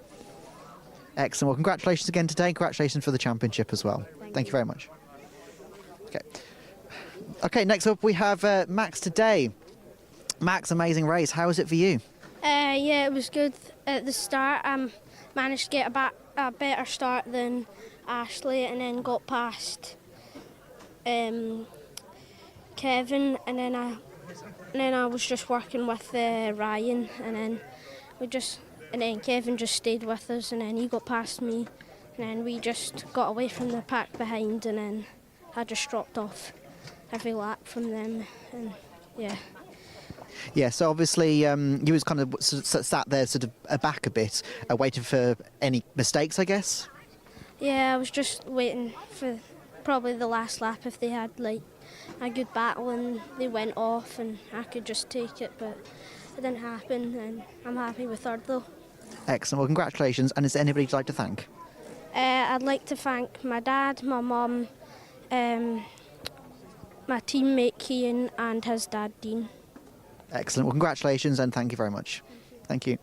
Excellent. Well, congratulations again today. Congratulations for the championship as well. Thank you very much. Okay, next up we have Max today. Max, amazing race. How was it for you? Yeah, it was good at the start. Managed to get a better start than Ashley, and then got past Kevin, and then I was just working with Ryan, and then Kevin just stayed with us, and then he got past me, and then we just got away from the pack behind, and then I just dropped off every lap from them, and yeah. Yeah, so obviously you was kind of sat there sort of back a bit, waiting for any mistakes, I guess? Yeah, I was just waiting for probably the last lap if they had like a good battle and they went off and I could just take it, but it didn't happen, and I'm happy with third though. Excellent. Well, congratulations. And is there anybody you'd like to thank? I'd like to thank my dad, my mum, my teammate Cian and his dad Dean. Excellent. Well, congratulations and thank you very much. Thank you.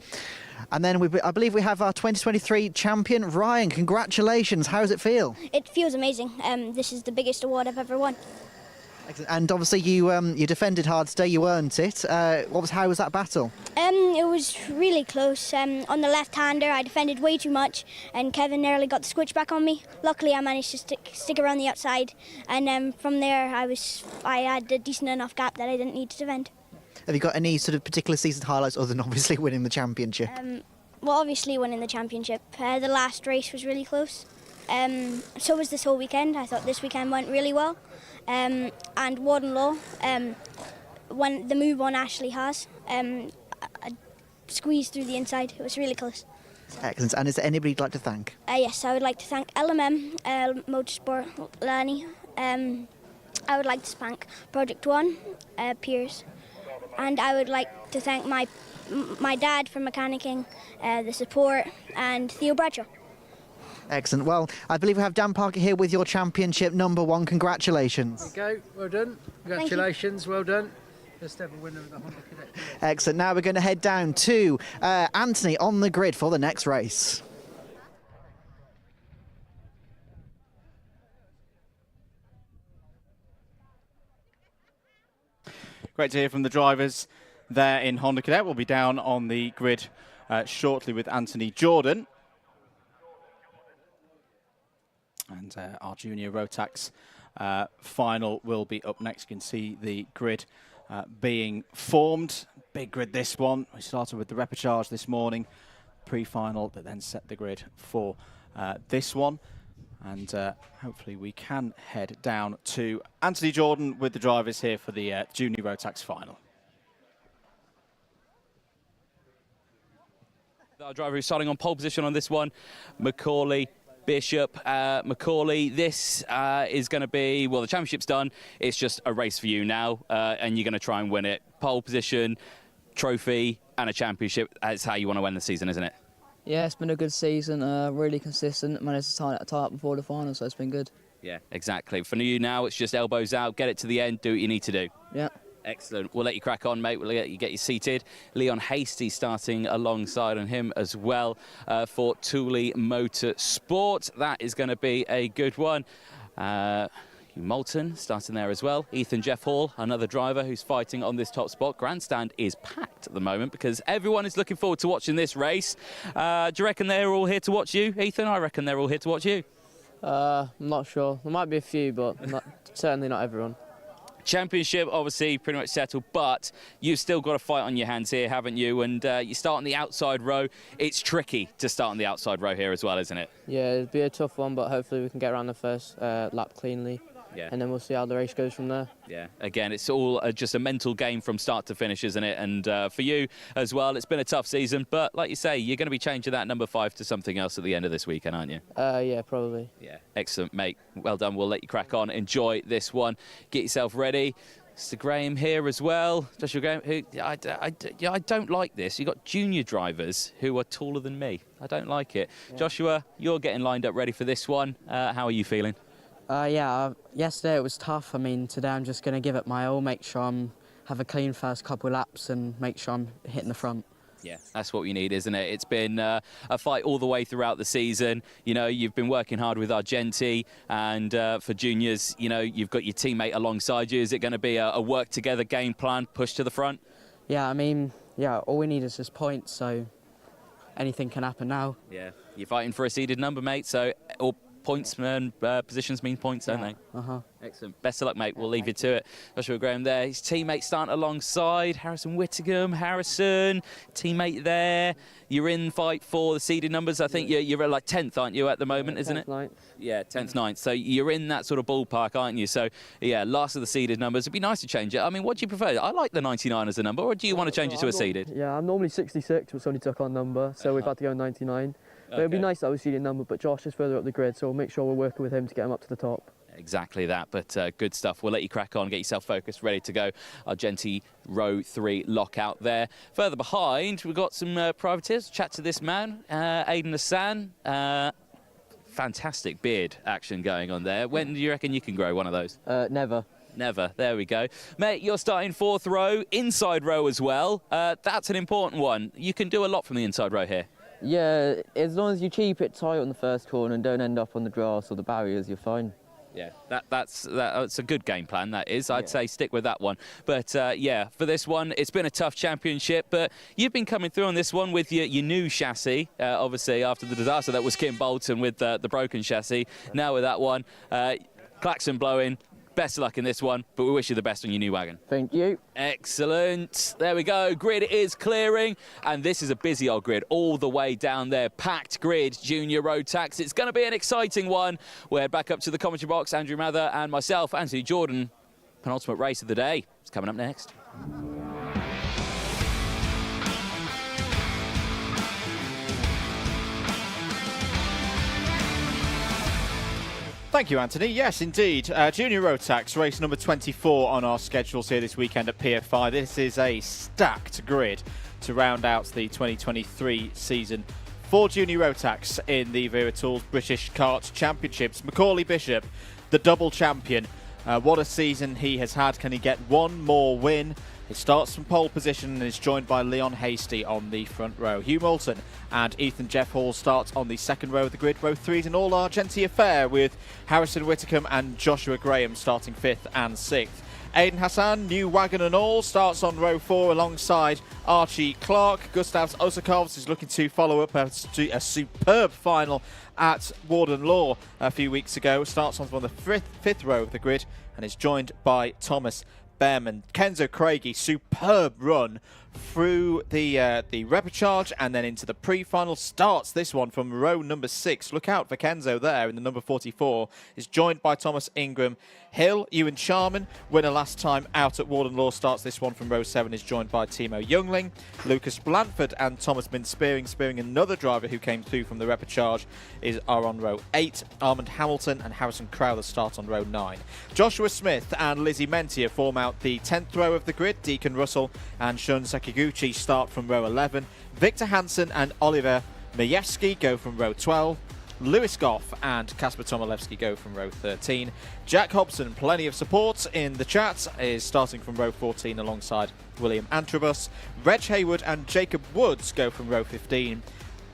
And then I believe we have our 2023 champion, Ryan. Congratulations. How does it feel? It feels amazing. This is the biggest award I've ever won. Excellent. And obviously you defended hard today. You earned it. How was that battle? It was really close. On the left-hander, I defended way too much, and Kevin nearly got the switch back on me. Luckily, I managed to stick around the outside, and from there, I had a decent enough gap that I didn't need to defend. Have you got any sort of particular season highlights other than obviously winning the championship? Well, obviously winning the championship. The last race was really close. So was this whole weekend. I thought this weekend went really well. And Warden Law, when the move on Ashley has, I squeezed through the inside. It was really close. Excellent. And is there anybody you'd like to thank? Yes, I would like to thank LMM, Motorsport, Lani. I would like to thank Project One, Piers. And I would like to thank my dad for mechanicking, the support, and Theo Bradshaw. Excellent. Well, I believe we have Dan Parker here with your championship #1. Congratulations. There you go. Well done. Congratulations. Well done. First ever winner of the Honda Cadet. Excellent. Now we're going to head down to Anthony on the grid for the next race. Great to hear from the drivers there in Honda Cadet. We'll be down on the grid shortly with Anthony Jordan. And our junior Rotax final will be up next. You can see the grid being formed. Big grid, this one. We started with the repechage this morning, pre-final, that then set the grid for this one. And hopefully we can head down to Anthony Jordan with the drivers here for the junior Rotax final. Our driver who's starting on pole position on this one, Macaulay Bishop. Macaulay, this is going to be, well, the championship's done. It's just a race for you now, and you're going to try and win it. Pole position, trophy, and a championship. That's how you want to win the season, isn't it? Yeah, it's been a good season, really consistent. Managed to tie up before the final, so it's been good. Yeah, exactly. For you now, it's just elbows out, get it to the end, do what you need to do. Yeah. Excellent. We'll let you crack on, mate. We'll let you get you seated. Leon Hasty starting alongside on him as well for Thule Motorsport. That is going to be a good one. Moulton starting there as well. Ethan Jeff Hall, another driver who's fighting on this top spot. Grandstand is packed at the moment because everyone is looking forward to watching this race. Do you reckon they're all here to watch you, Ethan? I reckon they're all here to watch you. I'm not sure. There might be a few, but certainly not everyone. Championship obviously pretty much settled, but you've still got a fight on your hands here, haven't you? And you start on the outside row. It's tricky to start on the outside row here as well, isn't it? Yeah, it'll be a tough one, but hopefully we can get around the first lap cleanly. Yeah. And then we'll see how the race goes from there. Yeah, again, it's all just a mental game from start to finish, isn't it? And for you as well, it's been a tough season, but like you say, you're going to be changing that number 5 to something else at the end of this weekend, aren't you? Yeah, probably. Yeah, excellent, mate. Well done. We'll let you crack on. Enjoy this one. Get yourself ready. Mr. Graham here as well. Joshua Graham, who I don't like this. You've got junior drivers who are taller than me. I don't like it. Yeah. Joshua, you're getting lined up ready for this one. How are you feeling? Yesterday it was tough. I mean, today I'm just going to give it my all, make sure I have a clean first couple of laps and make sure I'm hitting the front. Yeah, that's what we need, isn't it? It's been a fight all the way throughout the season. You know, you've been working hard with Argenti, and for juniors, you know, you've got your teammate alongside you. Is it going to be a work-together game plan, push to the front? Yeah, I mean, yeah, all we need is just points, so anything can happen now. Yeah, you're fighting for a seeded number, mate, so all points and positions mean points, don't they? Excellent. Best of luck, mate. We'll leave you to it. Joshua Graham there. His teammate starting alongside. Harrison Whittingham. Harrison, teammate there. You're in fight for the seeded numbers. I think you're at like 10th, aren't you, at the moment, isn't it? 10th, 9th. Yeah, 10th, 9th. So you're in that sort of ballpark, aren't you? So, yeah, last of the seeded numbers. It'd be nice to change it. I mean, what do you prefer? I like the 99 as a number, or do you want to change it to a seeded? Yeah, I'm normally 66, which only took on number, so we've had to go 99. But it'd be nice that I was seeded number, but Josh is further up the grid, so we'll make sure we're working with him to get him up to the top. Exactly that, but good stuff. We'll let you crack on, get yourself focused, ready to go. Argenti row 3 lockout there. Further behind, we've got some privateers. Chat to this man, Aidan Hassan. Fantastic beard action going on there. When do you reckon you can grow one of those? Never. Never. There we go. Mate, you're starting 4th row, inside row as well. That's an important one. You can do a lot from the inside row here. Yeah, as long as you keep it tight on the first corner and don't end up on the grass or the barriers, you're fine. Yeah, that's a good game plan, that is. I'd say stick with that one. But, yeah, for this one, it's been a tough championship, but you've been coming through on this one with your new chassis, obviously, after the disaster that was Kim Bolton with the broken chassis. Now with that one, klaxon blowing. Best of luck in this one, but we wish you the best on your new wagon. Thank you. Excellent. There we go. Grid is clearing, and this is a busy old grid all the way down there. Packed grid, junior Rotax. It's going to be an exciting one. We'll head back up to the commentary box. Andrew Mather and myself, Anthony Jordan. Penultimate race of the day. It's coming up next. Thank you, Anthony. Yes, indeed. Junior Rotax, race number 24 on our schedules here this weekend at PF5. This is a stacked grid to round out the 2023 season for Junior Rotax in the Wera Tools British Kart Championships. Macaulay Bishop, the double champion. What a season he has had. Can he get one more win? He starts from pole position and is joined by Leon Hasty on the front row. Hugh Moulton and Ethan Jeff Hall start on the second row of the grid. Row 3 is an all-Argenti affair with Harrison Whittingham and Joshua Graham starting 5th and 6th. Aidan Hassan, new wagon and all, starts on row 4 alongside Archie Clark. Gustavs Osakovs is looking to follow up a superb final at Warden Law a few weeks ago. Starts on the 5th row of the grid and is joined by Thomas Behrman. Kenzo Craigie, superb run through the repechage and then into the pre-final. Starts this one from row number 6. Look out for Kenzo there in the number 44. Is joined by Thomas Ingram. Hill, Ewan Sharman, winner last time out at Warden Law, starts this one from row 7. Is joined by Timo Youngling. Lucas Blanford and Thomas Min Spearing another driver who came through from the repechage are on row 8. Armand Hamilton and Harrison Crowther start on row 9. Joshua Smith and Lizzie Mentier form out the 10th row of the grid. Deacon Russell and Shun Sekiguchi start from row 11. Victor Hansen and Oliver Majewski go from row 12. Lewis Goff and Kasper Tomilewski go from row 13. Jack Hobson, plenty of support in the chat, is starting from row 14 alongside William Antrobus. Reg Hayward and Jacob Woods go from row 15.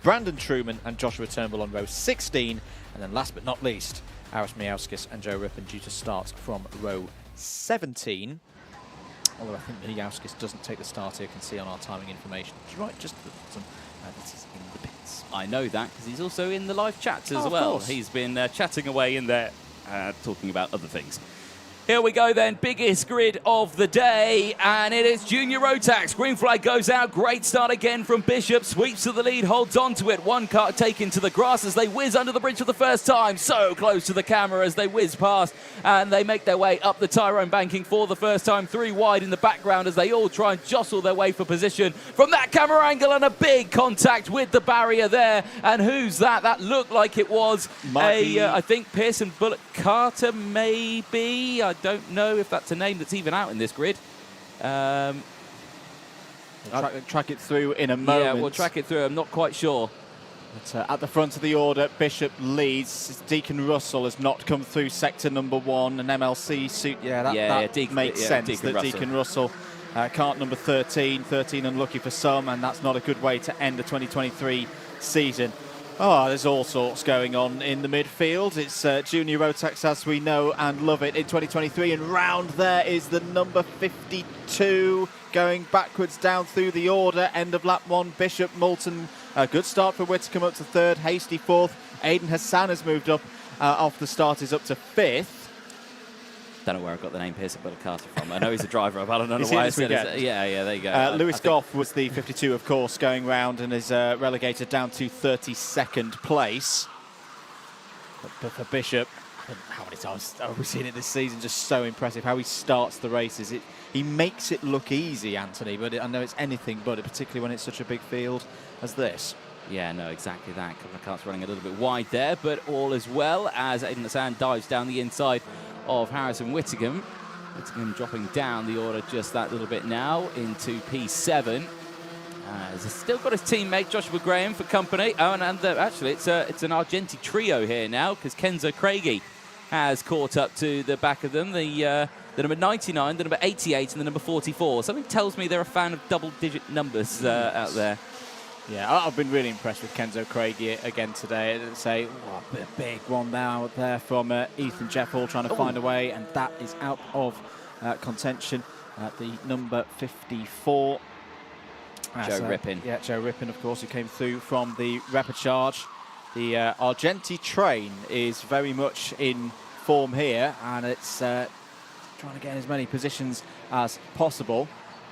Brandon Truman and Joshua Turnbull on row 16. And then last but not least, Aris Miauskis and Joe Rippon due to start from row 17. Although I think Miauskis doesn't take the start here, you can see on our timing information. It's right just at the bottom. This is in the pits. I know that because he's also in the live chats as of well. course. He's been chatting away in there, talking about other things. Here we go then, biggest grid of the day, and it is Junior Rotax. Green flag goes out, great start again from Bishop, sweeps to the lead, holds on to it. One car taken to the grass as they whiz under the bridge for the first time. So close to the camera as they whiz past, and they make their way up the Tyrone banking for the first time. 3 wide in the background as they all try and jostle their way for position. From that camera angle, and a big contact with the barrier there. And who's that? That looked like it was I think Pearson Bullock Carter, maybe. I don't know if that's a name that's even out in this grid. We'll track it through in a moment. Yeah, we'll track it through. I'm not quite sure. But at the front of the order, Bishop leads. Deacon Russell has not come through sector number 1. An MLC suit. That makes sense. Deacon Russell, kart number 13. 13 unlucky for some, and that's not a good way to end the 2023 season. Oh, there's all sorts going on in the midfield. It's Junior Rotax as we know and love it in 2023. And round there is the number 52 going backwards down through the order. End of lap 1, Bishop, Moulton. A good start for Whitcomb up to 3rd. Hasty 4th. Aidan Hassan has moved up off the start, is up to 5th. Don't know where I got the name Pearson Bullock Carter from. I know he's a driver, but I don't know why I said it. Yeah, there you go. Lewis Goff was the 52, of course, going round and is relegated down to 32nd place. But for Bishop, how many times have we seen it this season? Just so impressive how he starts the races. He makes it look easy, Anthony, but I know it's anything but, particularly when it's such a big field as this. Yeah, no, exactly that. A couple of carts running a little bit wide there, but all as well as Aidan Hassan dives down the inside of Harrison Whittingham. Whittingham dropping down the order just that little bit now into P7. He's still got his teammate Joshua Graham for company. Oh, and actually it's an Argenti trio here now because Kenzo Craigie has caught up to the back of them. The number 99, the number 88, and the number 44. Something tells me they're a fan of double-digit numbers out there. Yeah, I've been really impressed with Kenzo Craigie again today. It's a big one now there from Ethan Jeffhall trying to find a way, and that is out of contention at the number 54. Joe Rippon. Yeah, Joe Rippon, of course, who came through from the repechage. The Argenti train is very much in form here, and it's trying to get in as many positions as possible.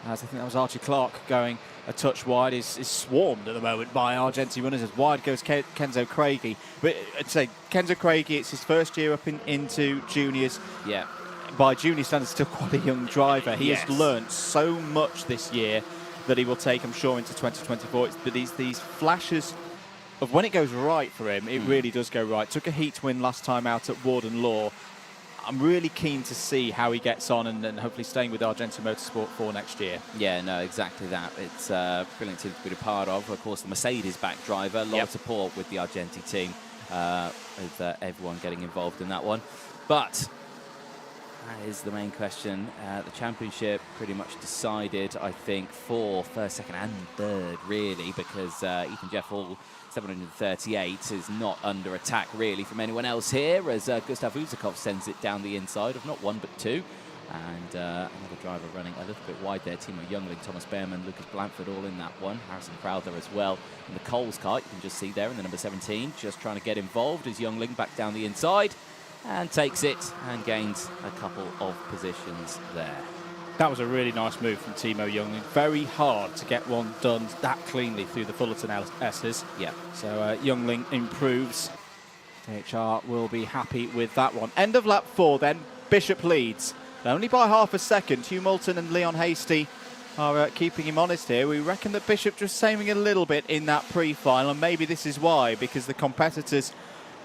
As I think that was Archie Clark going a touch wide, is swarmed at the moment by Argenti runners. As wide goes Kenzo Craigie. But I'd say Kenzo Craigie, it's his first year up into juniors. Yeah. By junior standards, still quite a young driver. He has learnt so much this year that he will take, I'm sure, into 2024. It's these flashes of when it goes right for him, it really does go right. Took a heat win last time out at Warden Law. I'm really keen to see how he gets on and hopefully staying with Argenti Motorsport for next year. Yeah, no, exactly that. It's a brilliant team to be a part of. Of course, the Mercedes-backed driver, a lot of support with the Argenti team, with everyone getting involved in that one. But that is the main question. The championship pretty much decided, I think, for first, second and third, really, because Ethan Jeffhall, 738, is not under attack, really, from anyone else here, as Gustav Uzakov sends it down the inside of not one but two. And another driver running a little bit wide there, Timo Youngling, Thomas Behrman, Lucas Blanford all in that one. Harrison Crowther as well in the Coles kart, you can just see there in the number 17, just trying to get involved as Youngling back down the inside and takes it and gains a couple of positions there. That was a really nice move from Timo Youngling. Very hard to get one done that cleanly through the Fullerton S's. Yeah. So Youngling improves. DHR will be happy with that one. End of lap 4 then. Bishop leads. Only by half a second. Hugh Moulton and Leon Hasty are keeping him honest here. We reckon that Bishop just saving a little bit in that pre-final, and maybe this is why, because the competitors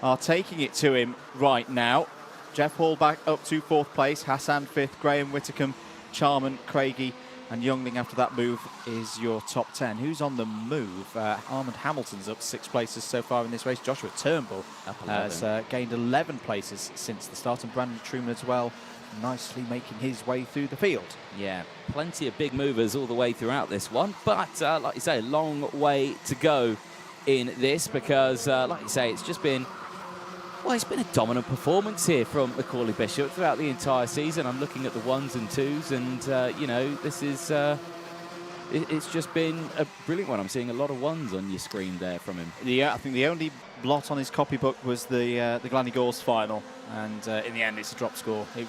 are taking it to him right now. Jeff Hall back up to 4th place. Hassan 5th. Graham Whitcomb, Charman, Craigie And Youngling, after that move, is your top 10. Who's on the move? Armand Hamilton's up 6 places so far in this race. Joshua Turnbull has gained 11 places since the start. And Brandon Truman as well, nicely making his way through the field. Yeah, plenty of big movers all the way throughout this one. But, like you say, a long way to go in this because, like you say, it's just been... Well, it's been a dominant performance here from Macaulay Bishop throughout the entire season. I'm looking at the 1s and 2s, and, you know, this is... it's just been a brilliant one. I'm seeing a lot of 1s on your screen there from him. Yeah, I think the only blot on his copybook was the Glanny Gors final, and in the end it's a drop score. It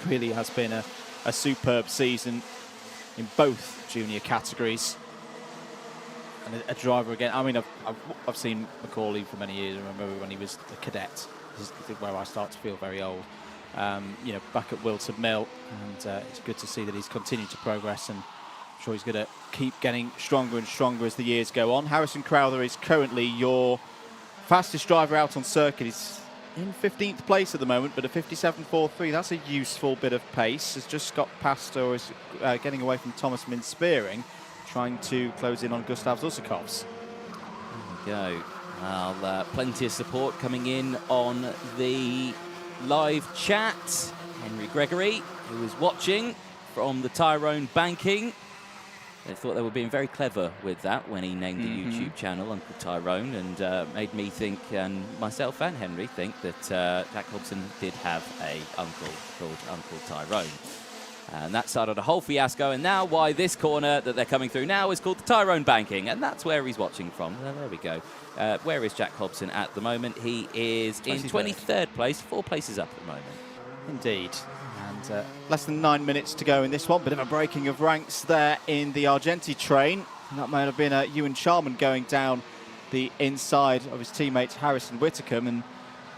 really has been a superb season in both junior categories. And a driver again. I mean, I've seen Macaulay for many years. I remember when he was a cadet. This is where I start to feel very old. You know, back at Wilton Mill, and it's good to see that he's continued to progress, and I'm sure he's going to keep getting stronger and stronger as the years go on. Harrison Crowther is currently your fastest driver out on circuit. He's in 15th place at the moment, but a 57.43, that's a useful bit of pace. Has just got past, or is getting away from Thomas Min-Spearing, trying to close in on Gustav Zusakovs. There we go. Well, plenty of support coming in on the live chat. Henry Gregory, who was watching from the Tyrone banking. They thought they were being very clever with that when he named the YouTube channel Uncle Tyrone, and made me think, and myself and Henry think, that Jack Hobson did have a uncle called Uncle Tyrone. And that started a whole fiasco, and now why this corner that they're coming through now is called the Tyrone banking, and that's where he's watching from. There we go. Where is Jack Hobson at the moment? He is in 23rd place, 4 places up at the moment. Indeed. And less than 9 minutes to go in this one. Bit of a breaking of ranks there in the Argenti train. And that might have been Ewan Charman going down the inside of his teammate Harrison Whitcomb. And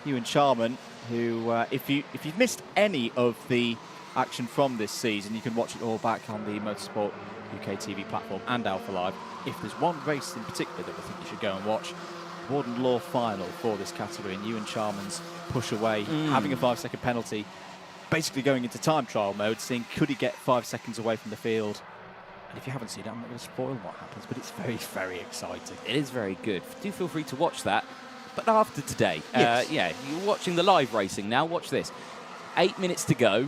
Ewan Charman, who, if you've missed any of the action from this season, you can watch it all back on the Motorsport UK TV platform and Alpha Live. If there's one race in particular that I think you should go and watch, Warden Law final for this category, and Ewan Charman's push away, having a 5-second penalty, basically going into time trial mode, seeing could he get 5 seconds away from the field. And if you haven't seen it, I'm not going to spoil what happens, but it's very, very exciting. It is very good. Do feel free to watch that. But after today, yes. Yeah, you're watching the live racing now. Watch this. 8 minutes to go.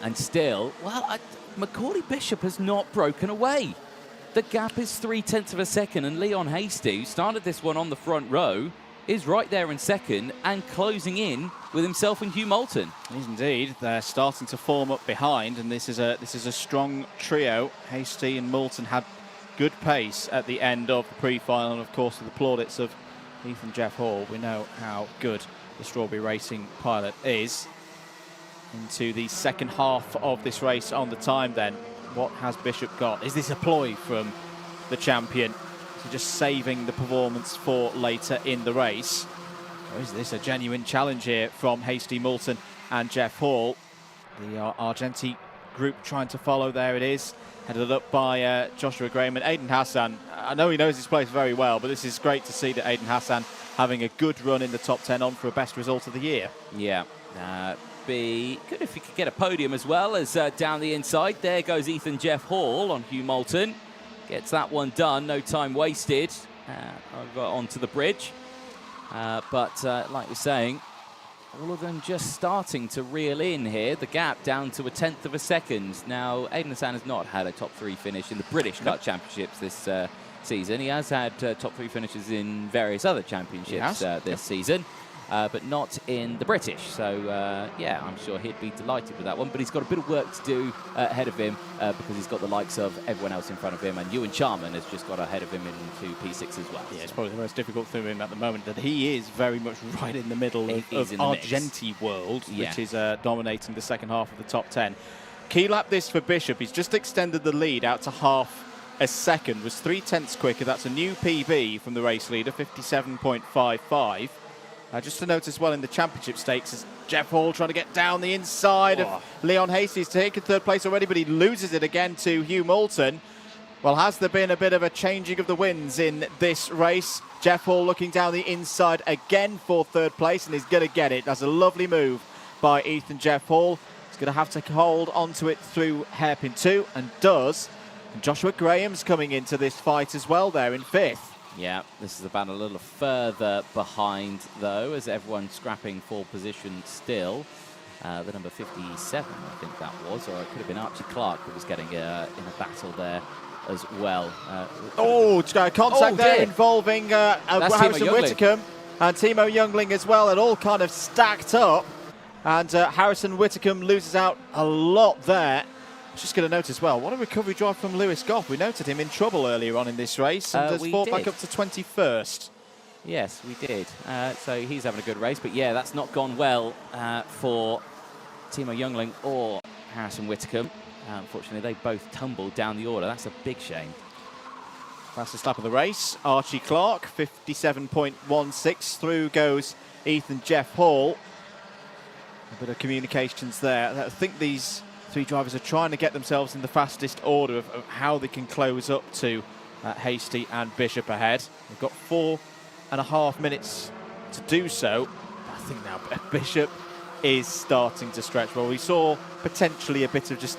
And still, well, Macaulay Bishop has not broken away. The gap is 0.3 of a second, and Leon Hasty, who started this one on the front row, is right there in second and closing in with himself and Hugh Moulton. It is indeed. They're starting to form up behind, and this is a strong trio. Hasty and Moulton had good pace at the end of the pre-final, and of course with the plaudits of Ethan Jeff Hall, we know how good the Strawberry Racing pilot is. Into the second half of this race on the time then. What has Bishop got? Is this a ploy from the champion? So just saving the performance for later in the race? Or is this a genuine challenge here from Hasty Moulton and Jeff Hall? The Argenti group trying to follow. There it is. Headed up by Joshua Graham and Aidan Hassan. I know he knows his place very well, but this is great to see that Aidan Hassan having a good run in the top 10 on for a best result of the year. Yeah. Be good if you could get a podium as well as down the inside. There goes Ethan Jeff Hall on Hugh Moulton. Gets that one done, no time wasted. Over onto the bridge. But like we're saying, all of them just starting to reel in here. The gap down to 1/10 of a second. Now, Aidan Hassan has not had a top 3 finish in the British Kart Championships this season. He has had top 3 finishes in various other championships this season. But not in the British. So, yeah, I'm sure he'd be delighted with that one. But he's got a bit of work to do ahead of him because he's got the likes of everyone else in front of him. And Ewan Charman has just got ahead of him into P6 as well. Yeah, it's probably the most difficult for him at the moment, that he is very much right in the middle of Argenti world, which is dominating the second half of the top 10. Key lap this for Bishop. He's just extended the lead out to half a second. Was 0.3 quicker. That's a new PB from the race leader, 57.55. Just to note as well in the championship stakes is Jeff Hall trying to get down the inside of Leon Hasty. He's taken 3rd place already, but he loses it again to Hugh Moulton. Well, has there been a bit of a changing of the winds in this race? Jeff Hall looking down the inside again for 3rd place, and he's going to get it. That's a lovely move by Ethan Jeff Hall. He's going to have to hold onto it through hairpin 2, and does. And Joshua Graham's coming into this fight as well there in 5th. Yeah, this is about a little further behind, though, as everyone's scrapping for position still. The number 57, I think that was, or it could have been Archie Clark who was getting in a battle there as well. Contact there involving Harrison Youngling. Whitcomb and Timo Youngling as well, and all kind of stacked up. And Harrison Whitcomb loses out a lot there. Just going to note as well, what a recovery drive from Lewis Goff. We noted him in trouble earlier on in this race, and has fought back up to 21st. Yes, we did. So he's having a good race, but yeah, that's not gone well for Timo Youngling or Harrison Whitcomb. Unfortunately, they both tumbled down the order. That's a big shame. Fastest lap of the race, Archie Clark, 57.16. Through goes Ethan Jeff Hall. A bit of communications there. I think these three drivers are trying to get themselves in the fastest order of how they can close up to Hasty and Bishop ahead. They've got 4.5 minutes to do so. I think now Bishop is starting to stretch. Well, we saw potentially a bit of just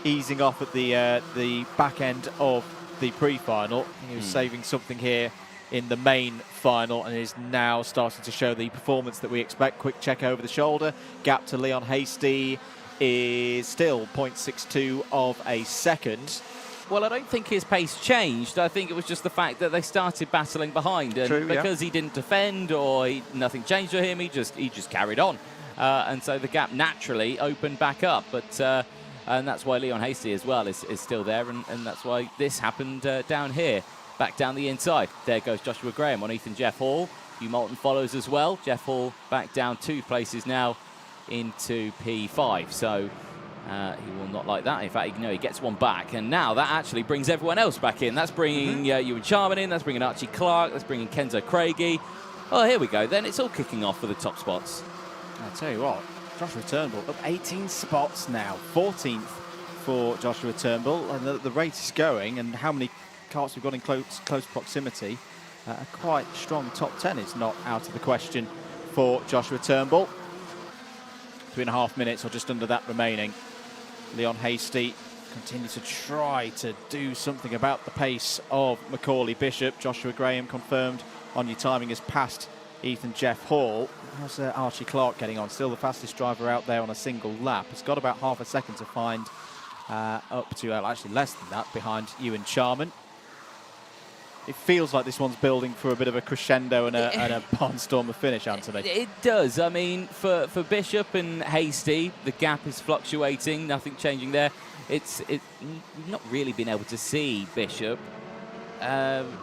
easing off at the back end of the pre-final. He was saving something here in the main final and is now starting to show the performance that we expect. Quick check over the shoulder. Gap to Leon Hasty is still 0.62 of a second. Well, I don't think his pace changed. I think it was just the fact that they started battling behind, and True, because he didn't defend or nothing changed for him, he just carried on, and so the gap naturally opened back up. But and that's why Leon Hasty as well is still there, and that's why this happened down here, back down the inside. There goes Joshua Graham on Ethan Jeff Hall. Hugh Moulton follows as well. Jeff Hall back down 2 places now into P5, so he will not like that. In fact, he gets one back, and now that actually brings everyone else back in. That's bringing Ewan Charman in, that's bringing Archie Clark, that's bringing Kenzo Craigie. Oh, here we go then. It's all kicking off for the top spots. I'll tell you what, Joshua Turnbull up 18 spots now, 14th for Joshua Turnbull, and the race is going, and how many karts we've got in close proximity. A quite strong top 10 is not out of the question for Joshua Turnbull. 3.5 minutes or just under that remaining. Leon Hasty continues to try to do something about the pace of Macaulay Bishop. Joshua Graham confirmed on your timing has passed Ethan Jeff Hall. How's Archie Clark getting on? Still the fastest driver out there on a single lap. He's got about half a second to find up to, actually less than that, behind Ewan Charman. It feels like this one's building for a bit of a crescendo and a barnstormer finish, Anthony. It does. I mean, for Bishop and Hasty, the gap is fluctuating, nothing changing there. We've not really been able to see Bishop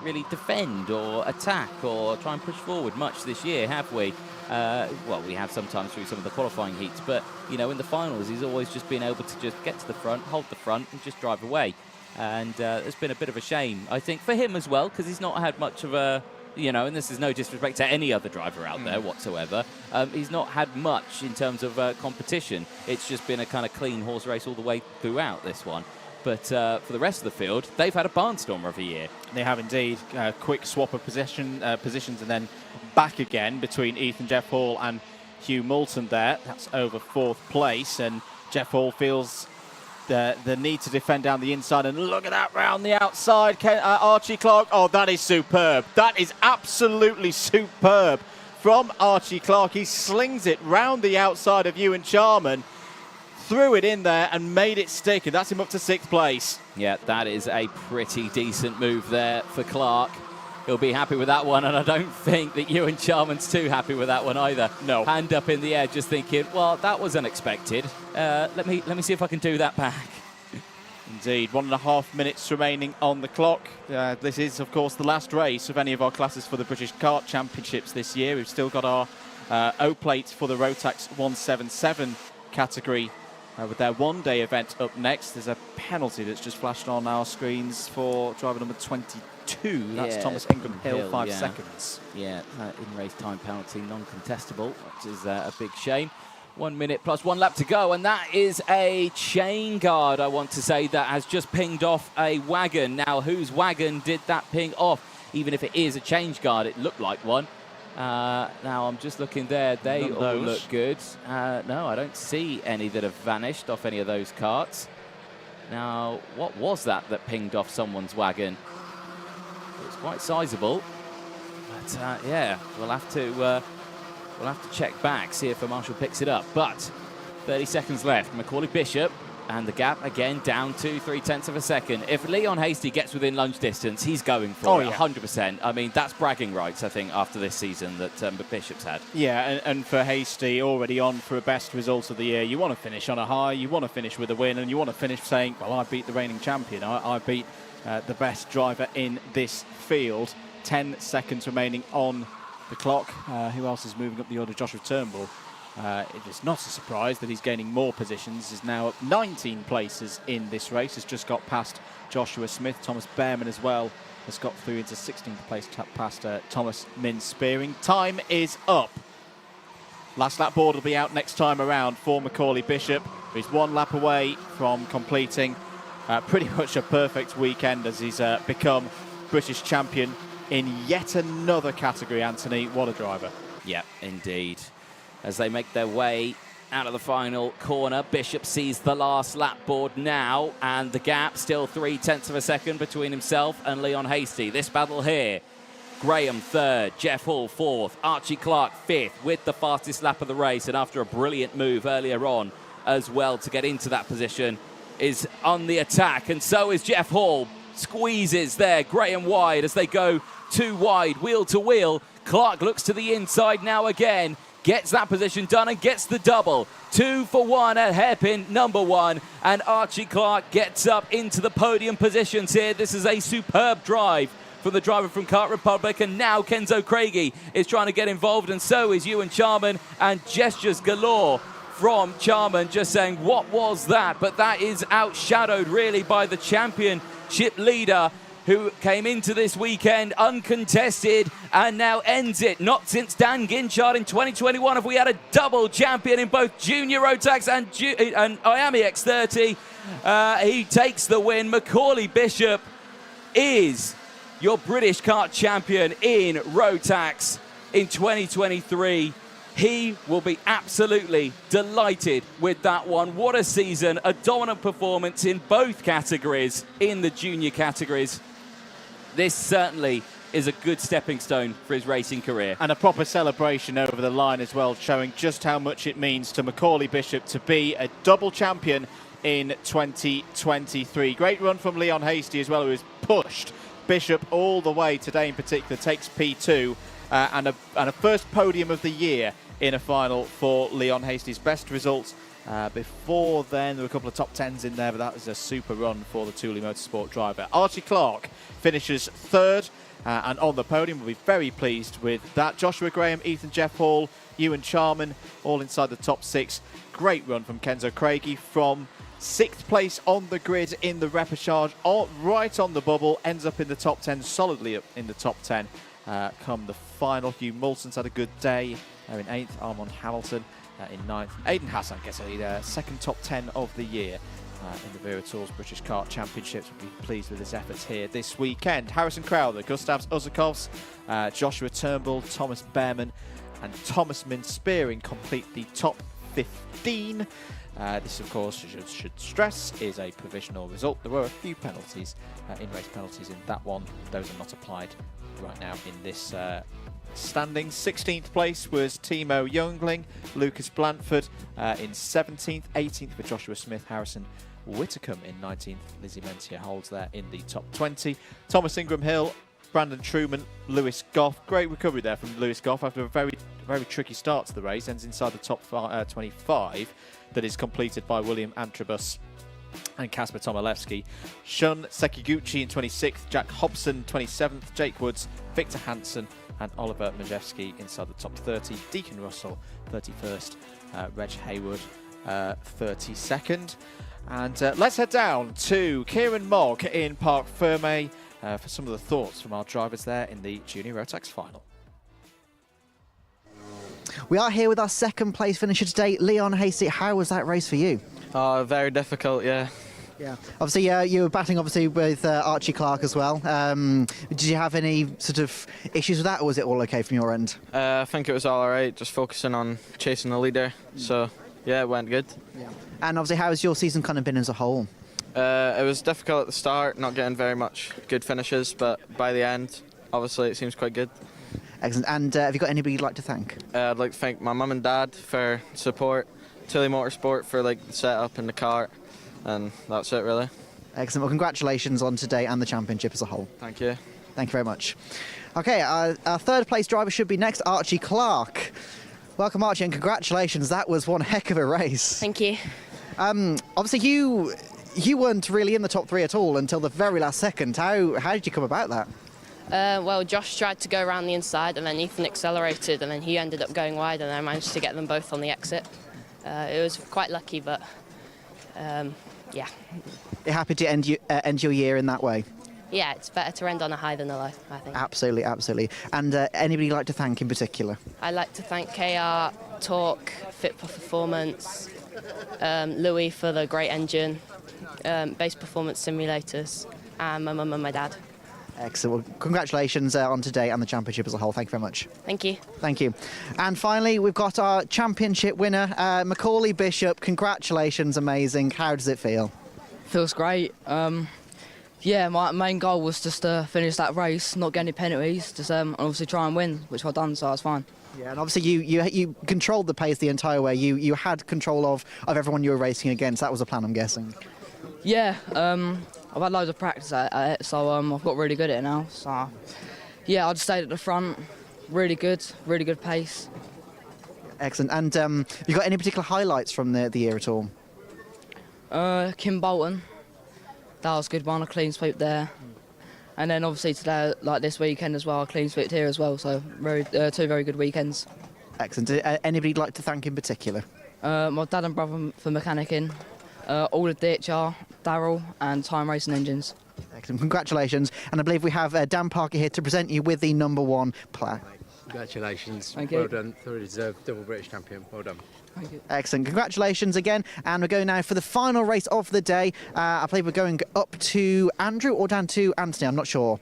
really defend or attack or try and push forward much this year, have we? Well, we have sometimes through some of the qualifying heats, but, in the finals, he's always just been able to just get to the front, hold the front, and just drive away. And it's been a bit of a shame, I think, for him as well, because he's not had much of a, and this is no disrespect to any other driver out there whatsoever, he's not had much in terms of competition. It's just been a kind of clean horse race all the way throughout this one. But for the rest of the field, they've had a barnstormer of a year. They have indeed. Quick swap of positions and then back again between Ethan Jeff Hall and Hugh Moulton there. That's over 4th place, and Jeff Hall feels the need to defend down the inside, and look at that round the outside. Archie Clark, oh, that is superb. That is absolutely superb from Archie Clark. He slings it round the outside of Ewan Charman, threw it in there and made it stick, and that's him up to 6th place. Yeah, that is a pretty decent move there for Clark. He'll be happy with that one, and I don't think that Ewan Charman's too happy with that one either. No. Hand up in the air, just thinking, well, that was unexpected. Let me see if I can do that back. Indeed, 1.5 minutes remaining on the clock. This is, of course, the last race of any of our classes for the British Kart Championships this year. We've still got our O-plate for the Rotax 177 category with their one-day event up next. There's a penalty that's just flashed on our screens for driver number 22. That's Thomas Ingram Hill, 5 seconds. Yeah, in-race time penalty, non-contestable, which is a big shame. 1 minute plus 1 lap to go, and that is a chain guard, I want to say, that has just pinged off a wagon. Now, whose wagon did that ping off? Even if it is a change guard, it looked like one. Now I'm just looking there. They all look good. No, I don't see any that have vanished off any of those karts. Now, what was that pinged off someone's wagon? It was quite sizable. But yeah, we'll have to check back, see if a marshal picks it up. But 30 seconds left. Macaulay Bishop. And the gap, again, down to 0.3 of a second. If Leon Hasty gets within lunge distance, he's going for it, 100%. I mean, that's bragging rights, I think, after this season that Bishop's had. Yeah, and for Hasty, already on for a best result of the year. You want to finish on a high, you want to finish with a win, and you want to finish saying, well, I beat the reigning champion. I beat the best driver in this field. 10 seconds remaining on the clock. Who else is moving up the order? Joshua Turnbull. It is not a surprise that he's gaining more positions. He's now up 19 places in this race. Has just got past Joshua Smith. Thomas Behrman as well has got through into 16th place past Thomas Min-Spearing. Time is up. Last lap board will be out next time around for Macaulay Bishop, who's 1 lap away from completing pretty much a perfect weekend as he's become British champion in yet another category, Anthony. What a driver. Yeah, indeed. As they make their way out of the final corner, Bishop sees the last lap board now, and the gap still 0.3 of a second between himself and Leon Hasty. This battle here, Graham 3rd, Jeff Hall 4th, Archie Clark 5th with the fastest lap of the race, and after a brilliant move earlier on as well to get into that position, is on the attack, and so is Jeff Hall. Squeezes there, Graham wide as they go too wide, wheel to wheel. Clark looks to the inside now again. Gets that position done and gets the double. 2 for 1 at hairpin number 1. And Archie Clark gets up into the podium positions here. This is a superb drive from the driver from Kart Republic. And now Kenzo Craigie is trying to get involved, and so is Ewan Charman, and gestures galore from Charman just saying, what was that? But that is outshadowed really by the championship leader, who came into this weekend uncontested and now ends it. Not since Dan Ginchard in 2021 have we had a double champion in both Junior Rotax and IAME X30. He takes the win. Macaulay Bishop is your British kart champion in Rotax in 2023. He will be absolutely delighted with that one. What a season, a dominant performance in both categories, in the junior categories. This certainly is a good stepping stone for his racing career. And a proper celebration over the line as well, showing just how much it means to Macaulay Bishop to be a double champion in 2023. Great run from Leon Hasty as well, who has pushed Bishop all the way today in particular, takes P2 and a first podium of the year in a final for Leon Hasty's best results. Before then, there were a couple of top 10s in there, but that was a super run for the Thule Motorsport driver. Archie Clark finishes 3rd and on the podium. We'll be very pleased with that. Joshua Graham, Ethan Jeff Hall, Ewan Charman, all inside the top 6. Great run from Kenzo Craigie from 6th place on the grid in the repechage, right on the bubble, ends up in the top 10, solidly up in the top 10. Come the final, Hugh Moulton's had a good day in 8th, Armand Hamilton in 9th. Aidan Hassan gets a second top 10 of the year in the Wera Tours British Kart Championships. We'll be pleased with his efforts here this weekend. Harrison Crowther, Gustavs Uzakovs, Joshua Turnbull, Thomas Behrman and Thomas Min-Spearing complete the top 15. This, of course, should stress, is a provisional result. There were a few penalties, in-race penalties in that one. Those are not applied right now in this standings. 16th place was Timo Youngling, Lucas Blanford in 17th, 18th for Joshua Smith, Harrison Whitacombe in 19th. Lizzie Mentia holds there in the top 20. Thomas Ingram Hill, Brandon Truman, Lewis Goff. Great recovery there from Lewis Goff after a very tricky start to the race. Ends inside the top 25 that is completed by William Antrobus and Kasper Tomilewski. Shun Sekiguchi in 26th, Jack Hobson 27th, Jake Woods, Victor Hansen and Oliver Majewski inside the top 30. Deacon Russell 31st, Reg Hayward 32nd. And let's head down to Kieran Mogg in Parc Ferme for some of the thoughts from our drivers there in the Junior Rotax final. We are here with our second place finisher today, Leon Hasty. How was that race for you? Very difficult, yeah. Yeah. Obviously, you were battling with Archie Clark as well. Did you have any sort of issues with that, or was it all okay from your end? I think it was all right, just focusing on chasing the leader. So, yeah, it went good. Yeah. And obviously, how has your season kind of been as a whole? It was difficult at the start, not getting very much good finishes, but by the end, obviously, it seems quite good. Excellent. And have you got anybody you'd like to thank? I'd like to thank my mum and dad for support, Tilly Motorsport for the setup and the kart, and that's it really. Excellent. Well, congratulations on today and the championship as a whole. Thank you. Thank you very much. Okay, our third place driver should be next, Archie Clark. Welcome, Archie, and congratulations. That was one heck of a race. Thank you. Obviously, you weren't really in the top 3 at all until the very last second. How did you come about that? Well, Josh tried to go around the inside and then Ethan accelerated and then he ended up going wide and I managed to get them both on the exit. It was quite lucky, but yeah. You're happy to end your year in that way? Yeah, it's better to end on a high than a low, I think. Absolutely, absolutely. And anybody you'd like to thank in particular? I'd like to thank KR, Torque, Fit for Performance, Louis for the great engine, Base Performance Simulators, and my mum and my dad. Excellent. Well, congratulations on today and the championship as a whole. Thank you very much. Thank you. Thank you. And finally, we've got our championship winner, Macaulay Bishop. Congratulations, amazing. How does it feel? Feels great. Yeah, my main goal was just to finish that race, not get any penalties, just obviously try and win, which I've done, so I was fine. Yeah, and obviously you controlled the pace the entire way. You had control of everyone you were racing against. That was the plan, I'm guessing. Yeah, I've had loads of practice at it, so I've got really good at it now. So, yeah, I just stayed at the front, really good pace. Excellent. And you got any particular highlights from the year at all? Kim Bolton, that was a good one, a clean sweep there. And then obviously today, like this weekend as well, a clean sweep here as well, so two very good weekends. Excellent. Anybody you'd like to thank in particular? My dad and brother for mechanicking, all of DHR, Darryl and Time Racing Engines. Excellent. Congratulations. And I believe we have Dan Parker here to present you with the #1 plaque. Congratulations. Thank you. Well done. Thoroughly deserved double British champion. Well done. Thank you. Excellent. Congratulations again. And we're going now for the final race of the day. I believe we're going up to Andrew or down to Anthony. I'm not sure.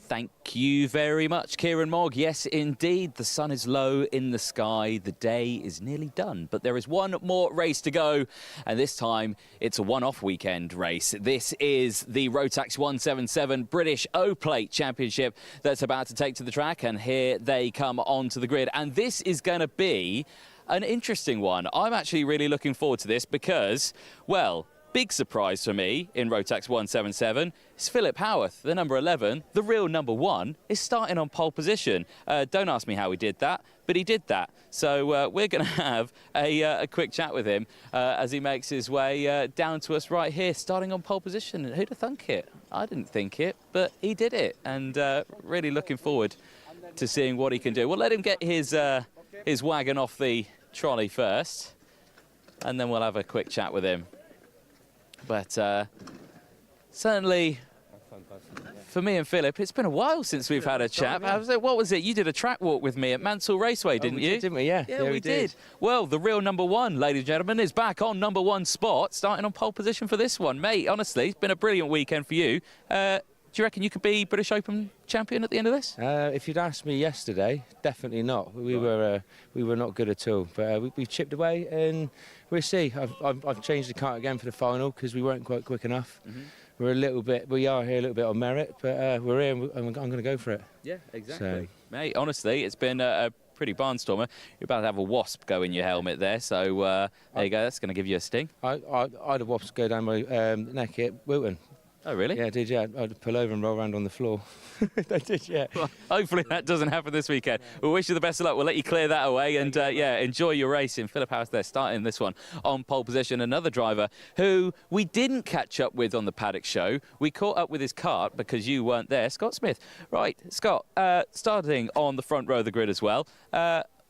Thank you very much, Kieran Mogg. Yes, indeed, the sun is low in the sky. The day is nearly done, but there is one more race to go, and this time it's a one-off weekend race. This is the Rotax 177 British O-Plate Championship that's about to take to the track, and here they come onto the grid. And this is going to be an interesting one. I'm actually really looking forward to this because, well, big surprise for me in Rotax 177 is Philip Howarth, the number 11, the real #1, is starting on pole position. Don't ask me how he did that, but he did that. So we're going to have a quick chat with him as he makes his way down to us right here, starting on pole position. Who'd have thunk it? I didn't think it, but he did it, and really looking forward to seeing what he can do. We'll let him get his wagon off the trolley first, and then we'll have a quick chat with him. But certainly, for me and Philip, it's been a while since we've had a chat. What was it? You did a track walk with me at Mansell Raceway, didn't you? Didn't we? Yeah. Yeah, we did. Well, the real #1, ladies and gentlemen, is back on #1 spot, starting on pole position for this one. Mate, honestly, it's been a brilliant weekend for you. Do you reckon you could be British Open champion at the end of this? If you'd asked me yesterday, definitely not. We were not good at all. But we've chipped away, and we'll see. I've changed the kart again for the final because we weren't quite quick enough. We are here a little bit on merit, but we're here, and I'm going to go for it. Yeah, exactly. So. Mate, honestly, it's been a pretty barnstormer. You're about to have a wasp go in your helmet there, so there you go. That's going to give you a sting. I had a wasp go down my neck at Wilton. Oh, really? Yeah, I did, yeah. I'd pull over and roll around on the floor. I did, yeah. Well, hopefully that doesn't happen this weekend. We'll wish you the best of luck. We'll let you clear that away and, yeah, enjoy your racing. Philip Howarth there starting this one on pole position. Another driver who we didn't catch up with on the Paddock show. We caught up with his kart because you weren't there. Scott Smith. Right, Scott, starting on the front row of the grid as well.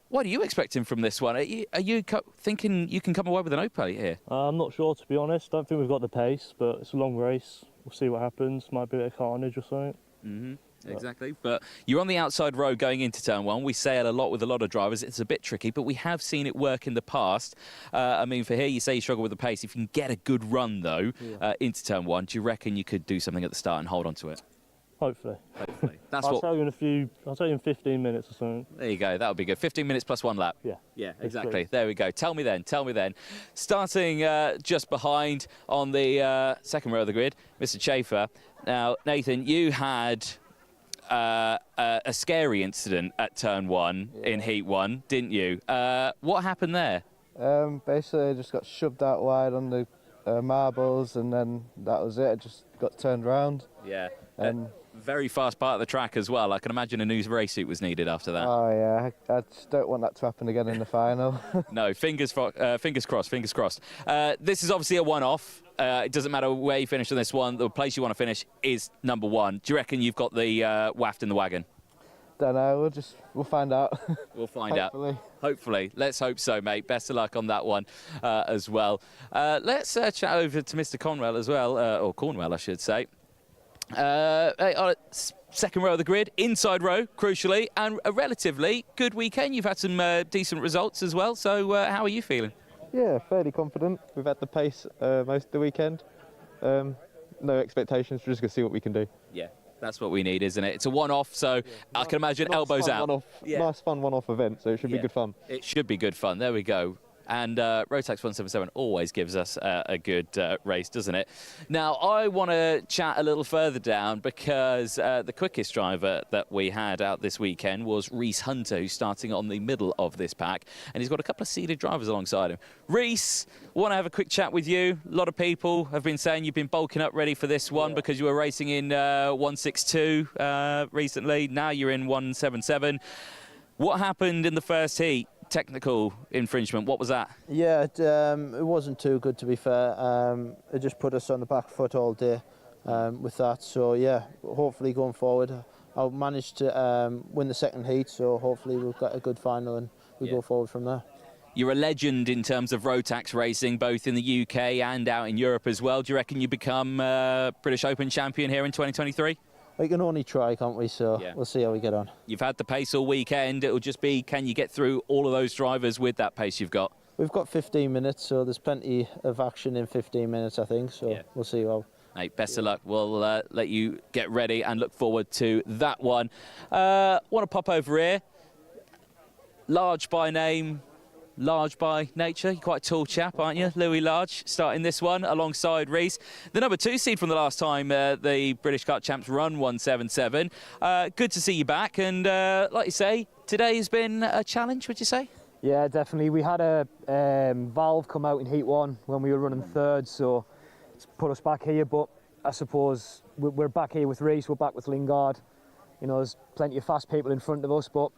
What are you expecting from this one? Are you thinking you can come away with an O-Plate here? I'm not sure, to be honest. I don't think we've got the pace, but it's a long race. We'll see what happens. Might be a bit of carnage or something. Exactly, but you're on the outside row going into turn one. We say it a lot with a lot of drivers. It's a bit tricky, but we have seen it work in the past. I mean, for here, you say you struggle with the pace. If you can get a good run, though, into turn one, do you reckon you could do something at the start and hold on to it? Hopefully. I'll tell you in 15 minutes or something. There you go. That would be good. 15 minutes plus 1 lap. Yeah, exactly. There we go. Tell me then. Starting just behind on the second row of the grid, Mr. Schaefer. Now, Nathan, you had a scary incident at turn one in heat one, didn't you? What happened there? Basically, I just got shoved out wide on the marbles, and then that was it. I just got turned round. Yeah. Very fast part of the track as well. I can imagine a new race suit was needed after that. Oh yeah, I just don't want that to happen again in the final. No, fingers crossed. This is obviously a one-off. It doesn't matter where you finish on this one. The place you want to finish is number one. Do you reckon you've got the waft in the wagon? Don't know. We'll find out. We'll find out. Hopefully. Let's hope so, mate. Best of luck on that one as well. Let's chat over to Mr. Conwell as well, or Cornwell, I should say. Second row of the grid, inside row, crucially, and a relatively good weekend. You've had some decent results as well, so how are you feeling? Yeah, fairly confident. We've had the pace most of the weekend. No expectations, we're just going to see what we can do. Yeah, that's what we need, isn't it? It's a one-off, so I can imagine elbows out. Nice fun one-off event, so it should be good fun. It should be good fun, there we go. And Rotax 177 always gives us a good race, doesn't it? Now, I want to chat a little further down because the quickest driver that we had out this weekend was Reese Hunter, who's starting on the middle of this pack. And he's got a couple of seeded drivers alongside him. Reese, want to have a quick chat with you. A lot of people have been saying you've been bulking up ready for this one because you were racing in 162 recently. Now you're in 177. What happened in the first heat? Technical infringement, what was that? Yeah, it wasn't too good, to be fair. It just put us on the back foot all day with that. So yeah, hopefully going forward I'll manage to win the second heat, so hopefully we'll get a good final and we go forward from there. You're a legend in terms of Rotax racing, both in the UK and out in Europe as well. Do you reckon you become British Open champion here in 2023? We can only try, can't we? So we'll see how we get on. You've had the pace all weekend. It'll just be, can you get through all of those drivers with that pace you've got? We've got 15 minutes, so there's plenty of action in 15 minutes, I think. So we'll see how. Mate, best of luck. We'll let you get ready and look forward to that one. Want to pop over here. Large by name, large by nature. You're quite a tall chap, aren't you? Louis Large starting this one alongside Reese. The number 2 seed from the last time the British Kart Champs run 177. Good to see you back. And like you say, today has been a challenge, would you say? Yeah, definitely. We had a valve come out in Heat 1 when we were running third, so it's put us back here. But I suppose we're back here with Reese, we're back with Lingard. You know, there's plenty of fast people in front of us, but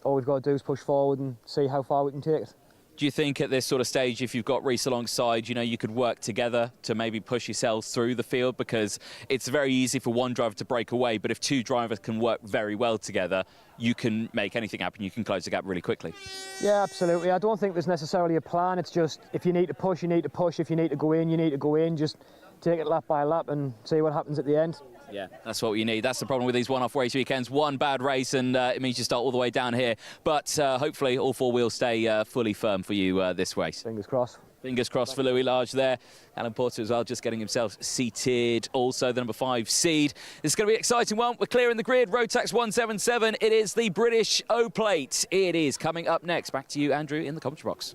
all we've got to do is push forward and see how far we can take it. Do you think at this sort of stage, if you've got Reese alongside, you know, you could work together to maybe push yourselves through the field? Because it's very easy for one driver to break away, but if 2 drivers can work very well together, you can make anything happen. You can close the gap really quickly. Yeah, absolutely. I don't think there's necessarily a plan. It's just if you need to push, you need to push. If you need to go in, you need to go in. Just take it lap by lap and see what happens at the end. Yeah, that's what you need. That's the problem with these one-off race weekends. One bad race and it means you start all the way down here. But hopefully all 4 wheels stay fully firm for you this race. Fingers crossed. Fingers crossed for Louis Large there. Alan Porter as well, just getting himself seated. Also the number 5 seed. It's going to be an exciting one. We're clearing the grid. Rotax 177. It is the British O-Plate. It is coming up next. Back to you, Andrew, in the commentary box.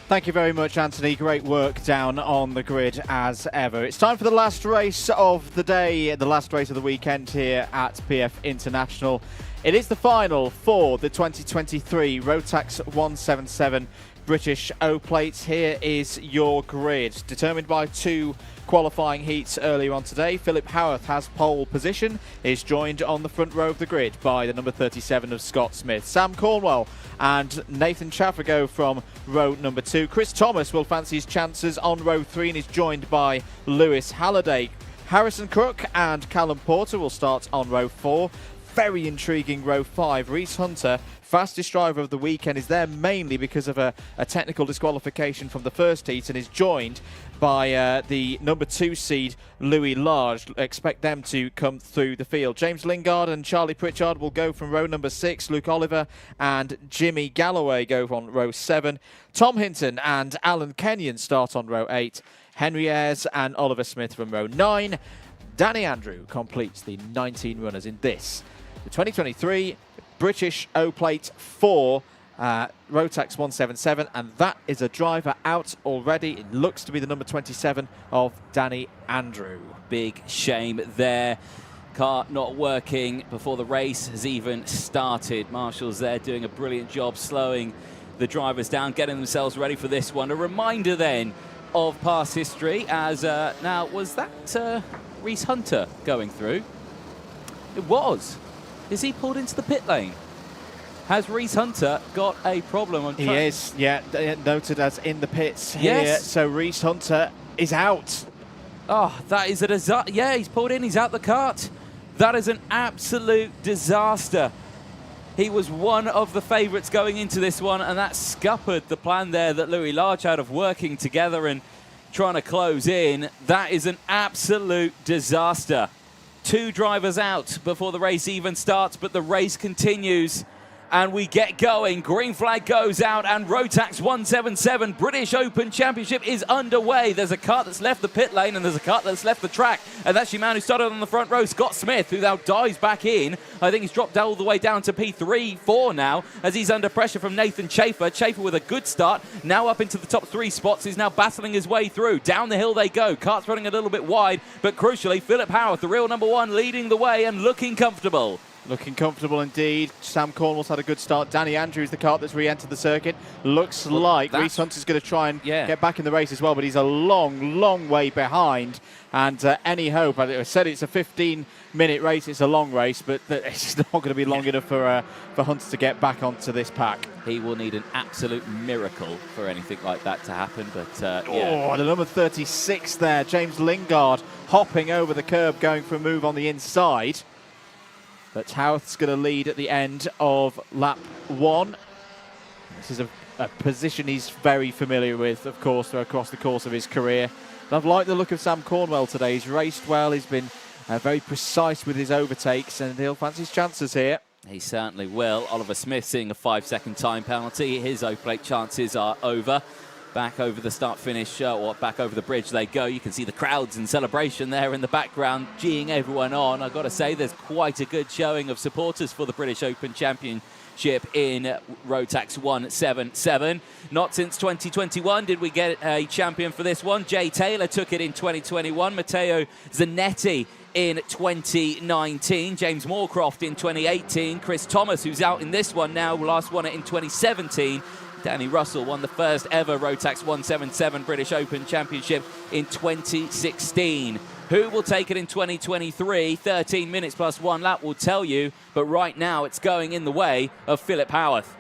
Thank you very much, Anthony. Great work down on the grid as ever. It's time for the last race of the day, the last race of the weekend here at PF International. It is the final for the 2023 Rotax 177 British O-Plate. Here is your grid, determined by 2 qualifying heats earlier on today. Philip Howarth has pole position, is joined on the front row of the grid by the number 37 of Scott Smith. Sam Cornwell and Nathan Chaffer go from row number 2. Chris Thomas will fancy his chances on row 3 and is joined by Lewis Halliday. Harrison Crook and Callum Porter will start on row 4. very intriguing row 5. Reese Hunter, fastest driver of the weekend, is there mainly because of a technical disqualification from the first heat and is joined by the number 2 seed, Louis Large. Expect them to come through the field. James Lingard and Charlie Pritchard will go from row number 6. Luke Oliver and Jimmy Galloway go on row 7. Tom Hinton and Alan Kenyon start on row 8. Henry Ayres and Oliver Smith from row 9. Danny Andrew completes the 19 runners in this, the 2023 British O-Plate 4 Rotax 177, and that is a driver out already. It looks to be the number 27 of Danny Andrew. Big shame there. Car not working before the race has even started. Marshall's there doing a brilliant job slowing the drivers down, getting themselves ready for this one. A reminder then of past history, as now, was that Reese Hunter going through? It was. Is he pulled into the pit lane? Has Reese Hunter got a problem on track? He is, yeah, noted as in the pits yes. here. So Reese Hunter is out. Oh, that is a disaster. Yeah, he's pulled in, he's out the kart. That is an absolute disaster. He was one of the favourites going into this one, and that scuppered the plan there that Louis Large had of working together and trying to close in. That is an absolute disaster. 2 drivers out before the race even starts, but the race continues. And we get going. Green flag goes out, and Rotax 177 British Open Championship is underway. There's a kart that's left the pit lane, and there's a kart that's left the track. And that's your man who started on the front row, Scott Smith, who now dives back in. I think he's dropped all the way down to P3, 4 now, as he's under pressure from Nathan Chafer. Chafer with a good start, now up into the top 3 spots. He's now battling his way through. Down the hill they go. Kart's running a little bit wide, but crucially, Philip Howarth, the real number 1, leading the way and looking comfortable. Looking comfortable indeed. Sam Cornwall's had a good start. Danny Andrews, the kart that's re-entered the circuit. Looks like Reese Hunter's going to try and get back in the race as well, but he's a long, long way behind. And any hope, I said it's a 15-minute race, it's a long race, but it's not going to be long enough for Hunter to get back onto this pack. He will need an absolute miracle for anything like that to happen, but Oh, the number 36 there, James Lingard, hopping over the curb, going for a move on the inside. But Howarth's going to lead at the end of lap 1. This is a position he's very familiar with, of course, across the course of his career. And I've liked the look of Sam Cornwell today. He's raced well, he's been very precise with his overtakes, and he'll fancy his chances here. He certainly will. Oliver Smith seeing a 5-second time penalty. His O-Plate chances are over. Back over the start-finish, or back over the bridge they go. You can see the crowds in celebration there in the background, geeing everyone on. I've got to say, there's quite a good showing of supporters for the British Open Championship in Rotax 177. Not since 2021 did we get a champion for this one. Jay Taylor took it in 2021. Matteo Zanetti in 2019. James Moorcroft in 2018. Chris Thomas, who's out in this one now, last won it in 2017. Danny Russell won the first ever Rotax 177 British Open Championship in 2016. Who will take it in 2023? 13 minutes plus 1 lap will tell you, but right now it's going in the way of Philip Howarth.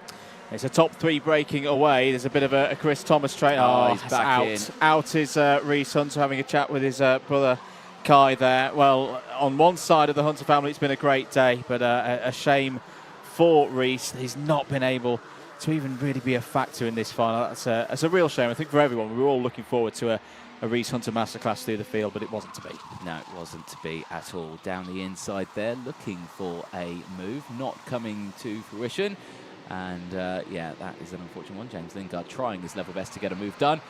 It's a top 3 breaking away. There's a bit of a Chris Thomas train. Oh, he's back out. in. Out is Reese Hunter, having a chat with his brother Kai there. Well, on one side of the Hunter family, it's been a great day, but a shame for Reese. He's not been able to even really be a factor in this final. That's a real shame, I think, for everyone. We were all looking forward to a Reese Hunter masterclass through the field, but it wasn't to be. No, it wasn't to be at all. Down the inside there, looking for a move, not coming to fruition. And yeah, that is an unfortunate one. James Lingard trying his level best to get a move done.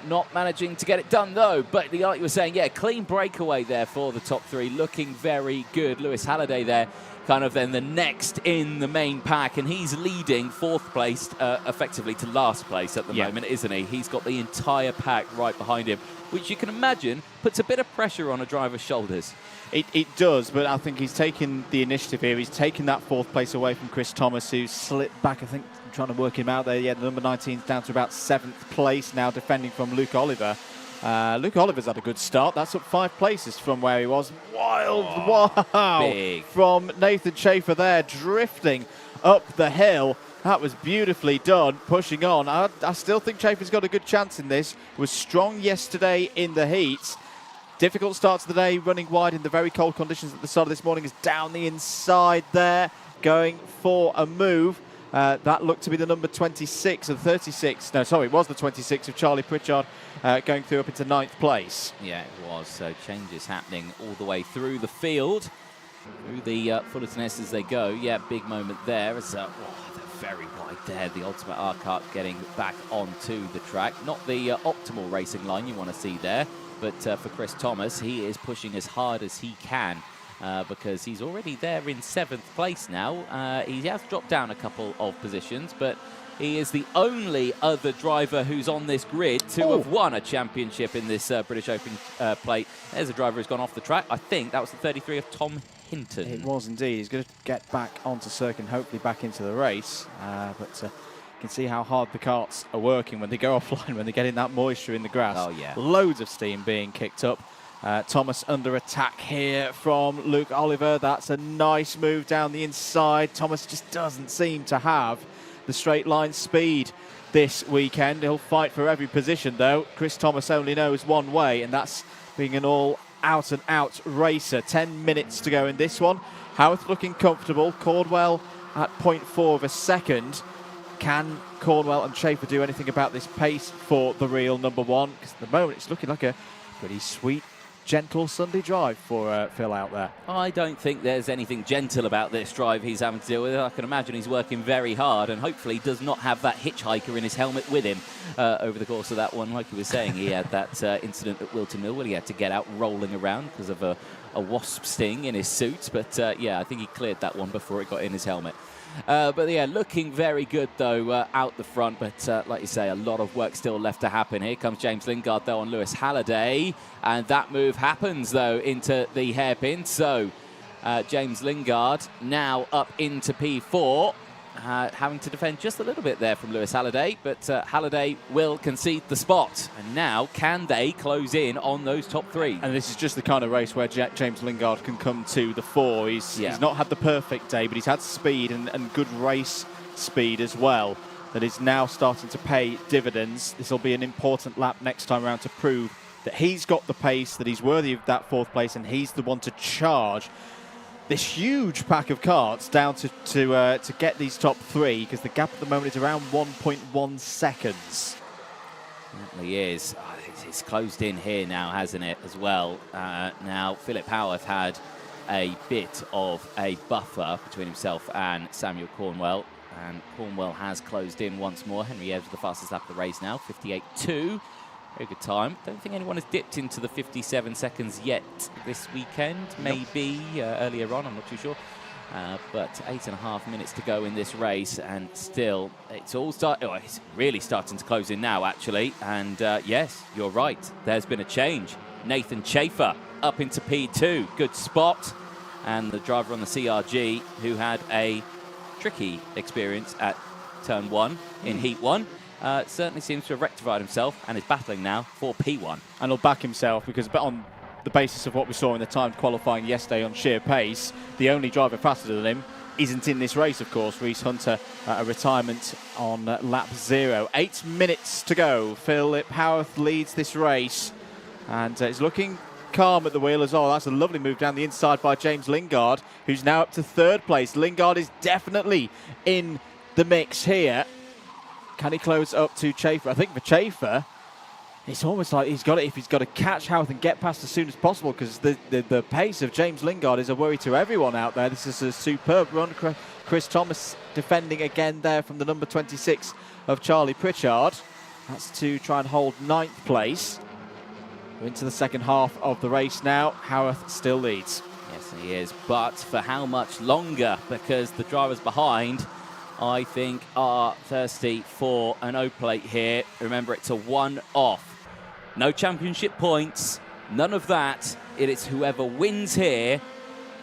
Not managing to get it done, though. But like you were saying, yeah, clean breakaway there for the top 3. Looking very good. Lewis Halliday there, kind of then the next in the main pack. And he's leading 4th place, effectively to last place at the moment, isn't he? He's got the entire pack right behind him, which you can imagine puts a bit of pressure on a driver's shoulders. It does, but I think he's taken the initiative here. He's taken that 4th place away from Chris Thomas, who slipped back, I think, trying to work him out there. Yeah, the number 19 is down to about 7th place now, defending from Luke Oliver. Luke Oliver's had a good start. That's up 5 places from where he was. Wow! Big. From Nathan Chafer there, drifting up the hill. That was beautifully done, pushing on. I still think Chafer's got a good chance in this. Was strong yesterday in the heats. Difficult start to the day, running wide in the very cold conditions at the start of this morning. Is down the inside there, going for a move. That looked to be the number 26 and 36. No, sorry, it was the 26 of Charlie Pritchard going through up into 9th place. Yeah, it was. So changes happening all the way through the field, through the Fullerton S as they go. Yeah, big moment there. As they're very wide there. The Ultimate R-Kart getting back onto the track. Not the optimal racing line you want to see there, but for Chris Thomas, he is pushing as hard as he can. Because he's already there in 7th place now. He has dropped down a couple of positions, but he is the only other driver who's on this grid to have won a championship in this British Open plate. There's a driver who's gone off the track. I think that was the 33 of Tom Hinton. It was indeed. He's going to get back onto circuit and hopefully back into the race. But you can see how hard the karts are working when they go offline, when they get in that moisture in the grass. Oh, yeah. Loads of steam being kicked up. Thomas under attack here from Luke Oliver. That's a nice move down the inside. Thomas just doesn't seem to have the straight line speed this weekend. He'll fight for every position though. Chris Thomas only knows one way, and that's being an all out and out racer. 10 minutes to go in this one. Howarth looking comfortable. Cordwell at 0.4 of a second. Can Cornwell and Schaefer do anything about this pace for the real number one? Because at the moment it's looking like a pretty sweet, gentle Sunday drive for Phil out there. I don't think there's anything gentle about this drive he's having to deal with. I can imagine he's working very hard and hopefully does not have that hitchhiker in his helmet with him over the course of that one. Like you were saying, he had that incident at Wilton Mill where he had to get out rolling around because of a wasp sting in his suit. But yeah, I think he cleared that one before it got in his helmet. But yeah, looking very good though out the front. But like you say, a lot of work still left to happen. Here comes James Lingard though on Lewis Halliday, and that move happens though into the hairpin. So James Lingard now up into P4, having to defend just a little bit there from Lewis Halliday, but Halliday will concede the spot. And now, can they close in on those top three? And this is just the kind of race where James Lingard can come to the fore. He's not had the perfect day, but he's had speed and good race speed as well. That is now starting to pay dividends. This will be an important lap next time around to prove that he's got the pace, that he's worthy of that 4th place, and he's the one to charge this huge pack of karts down to get these top three, because the gap at the moment is around 1.1 seconds. Certainly is. It's closed in here now, hasn't it, as well? Now, Philip Howarth had a bit of a buffer between himself and Samuel Cornwell, and Cornwell has closed in once more. Henry Evans the fastest lap of the race now, 58.2. Very good time. Don't think anyone has dipped into the 57 seconds yet this weekend. Maybe earlier on, I'm not too sure. But 8.5 minutes to go in this race, and still it's all it's really starting to close in now, actually. And yes, you're right. There's been a change. Nathan Schaefer up into P2. Good spot. And the driver on the CRG, who had a tricky experience at turn 1 in Heat 1, certainly seems to have rectified himself and is battling now for P1. And he'll back himself, because on the basis of what we saw in the timed qualifying yesterday on sheer pace, the only driver faster than him isn't in this race, of course. Reese Hunter, a retirement on lap 0. 8 minutes to go. Philip Howarth leads this race, and is looking calm at the wheel as well. That's a lovely move down the inside by James Lingard, who's now up to 3rd place. Lingard is definitely in the mix here. Can he close up to Schaefer? I think for Schaefer, it's almost like he's got to catch Howarth and get past as soon as possible, because the pace of James Lingard is a worry to everyone out there. This is a superb run. Chris Thomas defending again there from the number 26 of Charlie Pritchard. That's to try and hold 9th place. We're into the second half of the race now. Howarth still leads. Yes, he is. But for how much longer? Because the drivers behind, I think, are thirsty for an O-plate here. Remember, it's a one-off. No championship points, none of that. It is whoever wins here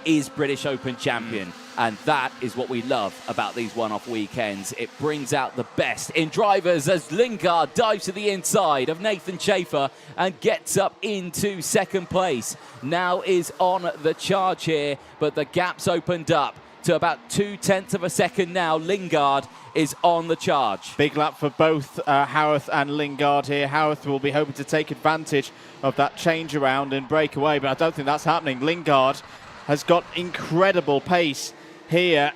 is British Open champion. And that is what we love about these one-off weekends. It brings out the best in drivers as Lingard dives to the inside of Nathan Schaefer and gets up into 2nd place. Now is on the charge here, but the gap's opened up to about 0.2 of a second now. Lingard is on the charge. Big lap for both Howarth and Lingard here. Howarth will be hoping to take advantage of that change around and break away, but I don't think that's happening. Lingard has got incredible pace here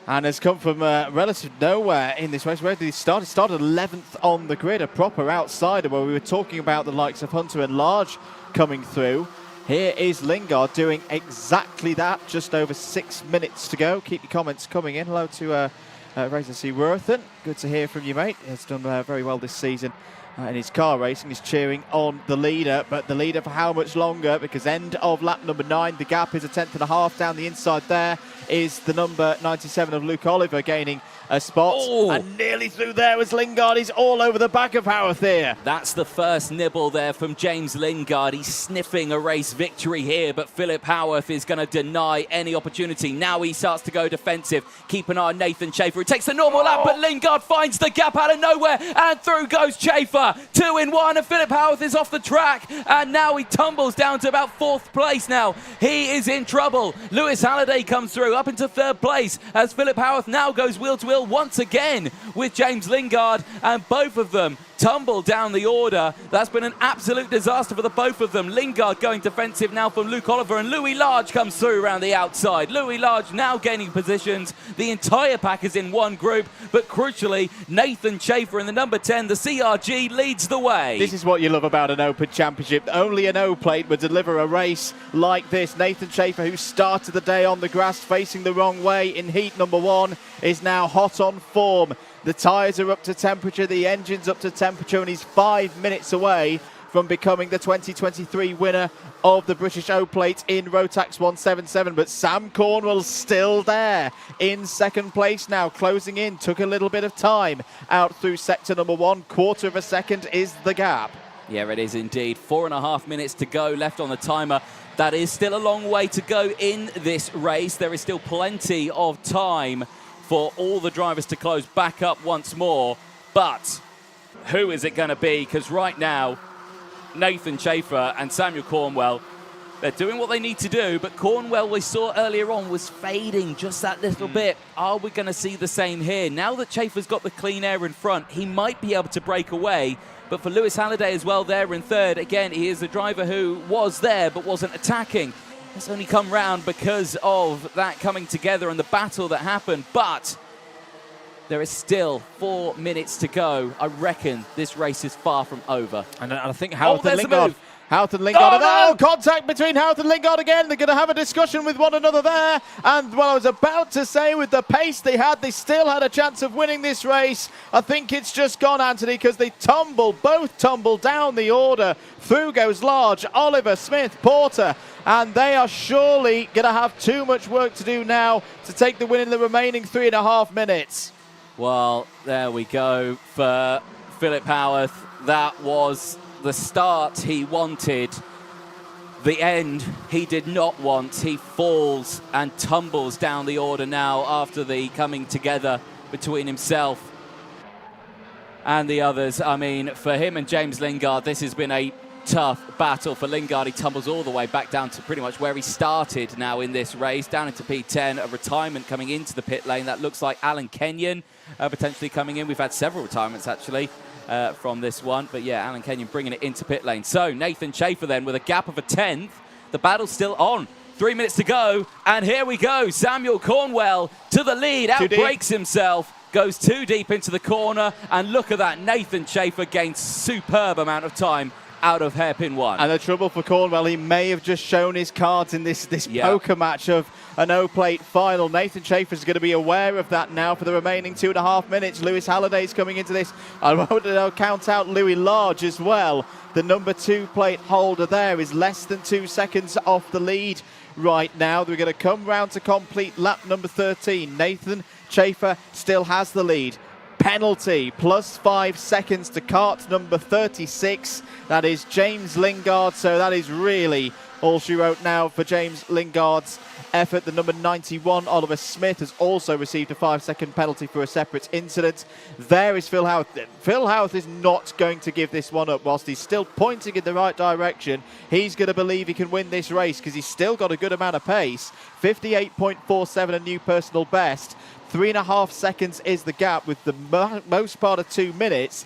and has come from relative nowhere in this race. Where did he start? He started 11th on the grid, a proper outsider, where we were talking about the likes of Hunter and Large coming through. Here is Lingard doing exactly that. Just over 6 minutes to go. Keep your comments coming in. Hello to Razor C. Worthen. Good to hear from you, mate. He's done very well this season in his car racing. He's cheering on the leader, but the leader for how much longer? Because end of lap number 9, the gap is 1.5 tenths down the inside. There is the number 97 of Luke Oliver gaining a spot. And nearly through there was Lingard. He's all over the back of Howarth here. That's the first nibble there from James Lingard. He's sniffing a race victory here, but Philip Howarth is going to deny any opportunity. Now he starts to go defensive. Keep an eye on Nathan Chafer. He takes the normal lap, but Lingard finds the gap out of nowhere, and through goes Chafer. 2 in 1, and Philip Howarth is off the track, and now he tumbles down to about 4th place now. He is in trouble. Lewis Halliday comes through up into 3rd place as Philip Howarth now goes wheel to wheel once again with James Lingard, and both of them tumble down the order. That's been an absolute disaster for the both of them. Lingard going defensive now from Luke Oliver, and Louis Large comes through around the outside. Louis Large now gaining positions. The entire pack is in one group, but crucially, Nathan Chafer in the number 10, the CRG, leads the way. This is what you love about an Open Championship. Only an O-plate would deliver a race like this. Nathan Chafer, who started the day on the grass facing the wrong way in heat number 1, is now hot on form. The tyres are up to temperature, the engine's up to temperature, and he's 5 minutes away from becoming the 2023 winner of the British O-Plate in Rotax 177. But Sam Cornwell's still there in 2nd place now, closing in. Took a little bit of time out through sector number 1. 1/4 of a second is the gap. Yeah, it is indeed. 4.5 minutes to go left on the timer. That is still a long way to go in this race. There is still plenty of time for all the drivers to close back up once more. But who is it going to be? Because right now, Nathan Chafer and Samuel Cornwell, they're doing what they need to do, but Cornwell, we saw earlier on, was fading just that little bit. Are we going to see the same here? Now that Chafer's got the clean air in front, he might be able to break away. But for Lewis Halliday as well there in 3rd, again, he is a driver who was there but wasn't attacking. It's only come round because of that coming together and the battle that happened. But there is still 4 minutes to go. I reckon this race is far from over. And I think Howarth and Lingard. Howarth and Lingard. Contact between Howarth and Lingard again. They're going to have a discussion with one another there. And what I was about to say, with the pace they had, they still had a chance of winning this race. I think it's just gone, Anthony, because they both tumble down the order. Through goes Large, Oliver, Smith, Porter. And they are surely going to have too much work to do now to take the win in the remaining 3.5 minutes. Well, there we go for Philip Howarth. That was the start he wanted. The end he did not want. He falls and tumbles down the order now after the coming together between himself and the others. I mean, for him and James Lingard, this has been a tough battle. For Lingard, he tumbles all the way back down to pretty much where he started now in this race, down into P10, a retirement coming into the pit lane. That looks like Alan Kenyon potentially coming in. We've had several retirements actually from this one, but yeah, Alan Kenyon bringing it into pit lane. So Nathan Chafer then with a gap of 1/10. The battle's still on. 3 minutes to go, and here we go. Samuel Cornwell to the lead, outbreaks himself, goes too deep into the corner, and look at that. Nathan Chafer gains superb amount of time out of hairpin 1. And the trouble for Cornwell, he may have just shown his cards in this poker match of an O-Plate final. Nathan Chafer is going to be aware of that now for the remaining 2.5 minutes. Lewis Halliday's coming into this. I won't count out Louis Large as well. The number 2 plate holder there is less than 2 seconds off the lead right now. We're going to come round to complete lap number 13. Nathan Chafer still has the lead. Penalty, plus 5 seconds to kart number 36. That is James Lingard, so that is really All she wrote now for James Lingard's effort. The number 91, Oliver Smith, has also received a 5-second penalty for a separate incident. There is Phil Howarth. Phil Howarth is not going to give this one up. Whilst he's still pointing in the right direction, he's going to believe he can win this race because he's still got a good amount of pace. 58.47, a new personal best. 3.5 seconds is the gap with the most part of 2 minutes.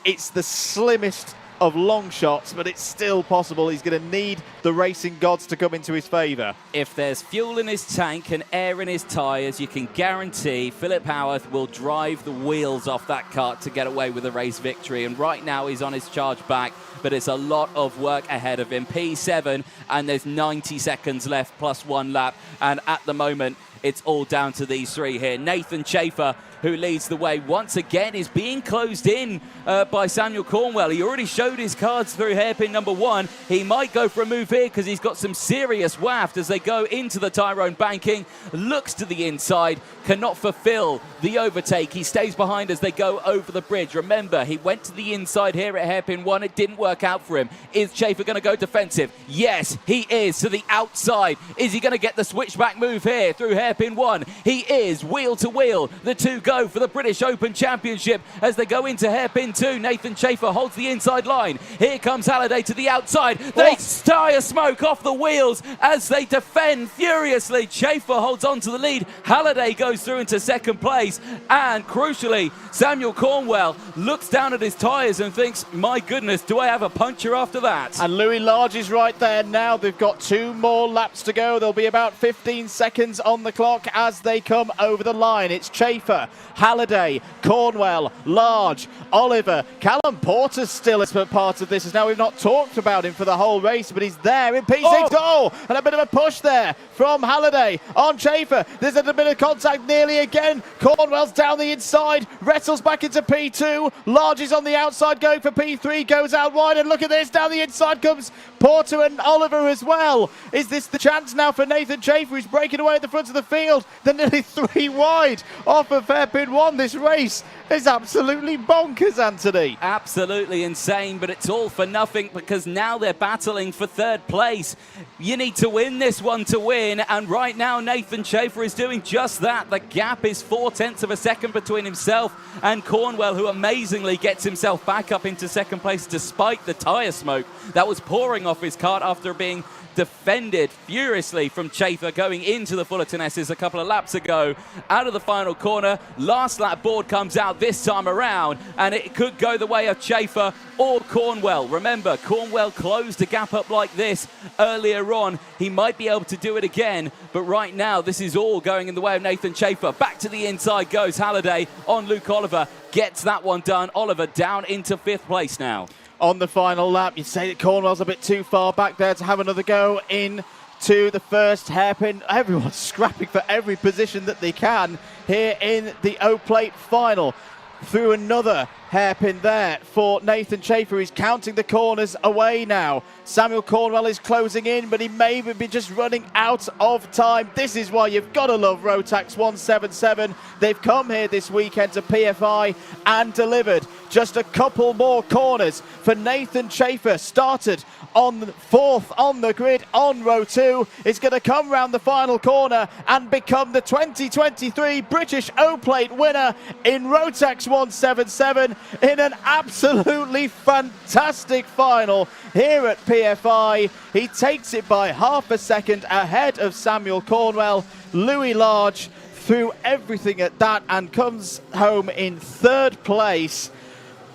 It's the slimmest of long shots, but it's still possible. He's going to need the racing gods to come into his favour. If there's fuel in his tank and air in his tyres, you can guarantee Philip Howarth will drive the wheels off that kart to get away with a race victory. And right now he's on his charge back, but it's a lot of work ahead of him. P7, and there's 90 seconds left plus 1 lap. And at the moment, it's all down to these three here. Nathan Chafer, who leads the way once again, is being closed in by Samuel Cornwell. He already showed his cards through hairpin number 1. He might go for a move here because he's got some serious waft as they go into the Tyrone banking. Looks to the inside, cannot fulfill the overtake. He stays behind as they go over the bridge. Remember, he went to the inside here at hairpin 1. It didn't work out for him. Is Chafer going to go defensive? Yes, he is, to the outside. Is he going to get the switchback move here through hairpin 1? He is, wheel to wheel. The two go for the British Open Championship as they go into hairpin 2. Nathan Chafer holds the inside line. Here comes Halliday to the outside. They tyre smoke off the wheels as they defend furiously. Chafer holds on to the lead. Halliday goes through into second place. And crucially, Samuel Cornwell looks down at his tyres and thinks, my goodness, do I have a puncture after that? And Louis Large is right there now. They've got 2 more laps to go. There'll be about 15 seconds on the clock as they come over the line. It's Chafer, Halliday, Cornwell, Large, Oliver. Callum Porter's still as part of this, as now we've not talked about him for the whole race, but he's there in P6. Oh! And a bit of a push there from Halliday on Chafer. There's a bit of contact nearly again. Cornwell's down the inside. Rettles back into P2. Large is on the outside going for P3. Goes out wide, and look at this. Down the inside comes Porter and Oliver as well. Is this the chance now for Nathan Chafer, who's breaking away at the front of the field? They're nearly 3 wide off of hairpin 1. This race is absolutely bonkers, Anthony. Absolutely insane, but it's all for nothing because now they're battling for 3rd place. You need to win this one to win, and right now Nathan Chafer is doing just that. The gap is 0.4 of a second between himself and Cornwell, who amazingly gets himself back up into second place despite the tyre smoke that was pouring off his kart after being defended furiously from Chafer going into the Fullerton S's a couple of laps ago. Out of the final corner, last lap board comes out this time around, and it could go the way of Chafer or Cornwell. Remember, Cornwell closed a gap up like this earlier on. He might be able to do it again, but right now this is all going in the way of Nathan Chafer. Back to the inside goes Halliday on Luke Oliver. Gets that one done. Oliver down into 5th place now. On the final lap, you'd say that Cornwell's a bit too far back there to have another go in to the first hairpin. Everyone's scrapping for every position that they can here in the O-Plate final. Through another hairpin there for Nathan Chafer. He's counting the corners away now. Samuel Cornwell is closing in, but he may be just running out of time. This is why you've got to love Rotax 177. They've come here this weekend to PFI and delivered. Just a couple more corners for Nathan Chafer. Started on 4th on the grid on row 2. It's going to come round the final corner and become the 2023 British O-Plate winner in Rotax 177 in an absolutely fantastic final here at PFI. He takes it by half a second ahead of Samuel Cornwell. Louis Large threw everything at that and comes home in 3rd place.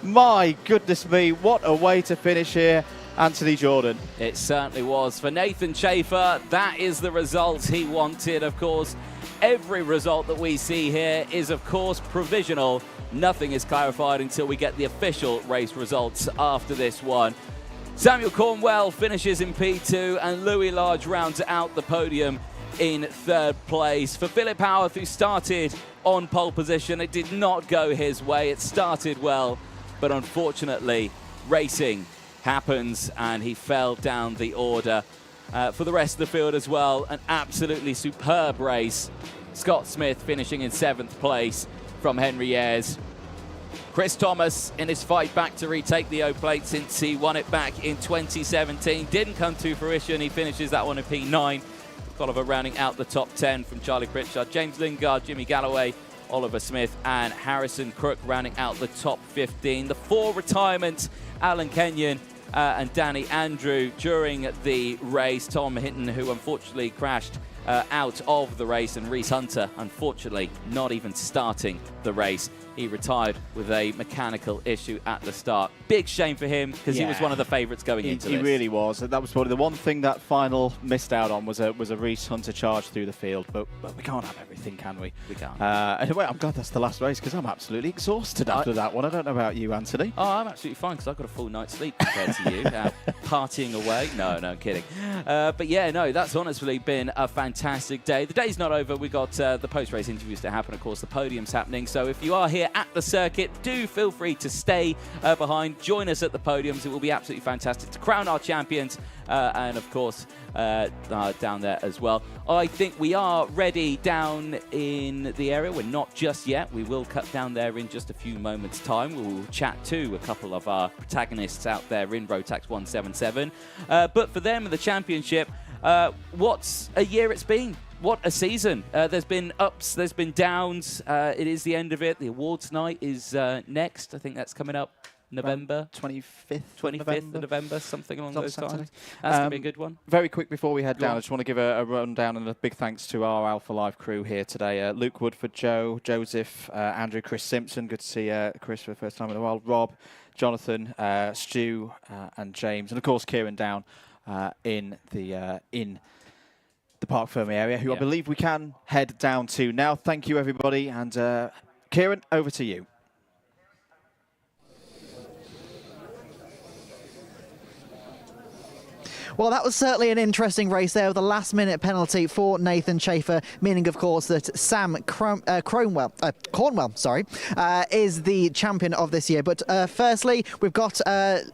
My goodness me, what a way to finish here, Anthony Jordan. It certainly was. For Nathan Chafer, that is the result he wanted. Of course, every result that we see here is, of course, provisional. Nothing is clarified until we get the official race results after this one. Samuel Cornwell finishes in P2 and Louis Large rounds out the podium in 3rd place. For Philip Howarth, who started on pole position, it did not go his way. It started well, but unfortunately, racing happens and he fell down the order. For the rest of the field as well, an absolutely superb race. Scott Smith finishing in 7th place from Henry Ayres. Chris Thomas in his fight back to retake the O-Plate since he won it back in 2017. Didn't come to fruition. He finishes that one in P9. Oliver rounding out the top 10 from Charlie Pritchard, James Lingard, Jimmy Galloway, Oliver Smith and Harrison Crook rounding out the top 15. The 4 retirements, Alan Kenyon and Danny Andrew during the race. Tom Hinton, who unfortunately crashed out of the race, and Reese Hunter, unfortunately, not even starting the race. He retired with a mechanical issue at the start. Big shame for him, because he was one of the favourites going into this. He really was. That was probably the one thing that final missed out on was a Reese Hunter charge through the field. But we can't have everything, can we? We can't. Anyway, I'm glad that's the last race, because I'm absolutely exhausted after that one. I don't know about you, Anthony. Oh, I'm absolutely fine, because I've got a full night's sleep compared to you. Partying away. No, I'm kidding. But yeah, no, that's honestly been a fantastic day. The day's not over. We've got the post-race interviews to happen. Of course, the podium's happening. So if you are here at the circuit, do feel free to stay behind. Join us at the podiums. It will be absolutely fantastic to crown our champions and, of course, down there as well. I think we are ready down in the area. We're not just yet. We will cut down there in just a few moments' time. We will chat to a couple of our protagonists out there in Rotax 177. But for them in the championship, what's a year it's been? What a season. There's been ups, there's been downs. It is the end of it. The awards night is next. I think that's coming up November. 25th of November, something along those times. That's going to be a good one. Very quick before we head down, I just want to give a rundown and a big thanks to our Alpha Live crew here today. Luke Woodford, Joe, Joseph, Andrew, Chris Simpson. Good to see Chris for the first time in a while. Rob, Jonathan, Stu, and James. And, of course, Kieran down in the Park Fermi area, who I believe we can head down to now. Thank you, everybody. And Kieran, over to you. Well, that was certainly an interesting race there with a last-minute penalty for Nathan Schaefer, meaning, of course, that Sam Cornwell is the champion of this year. But firstly, we've got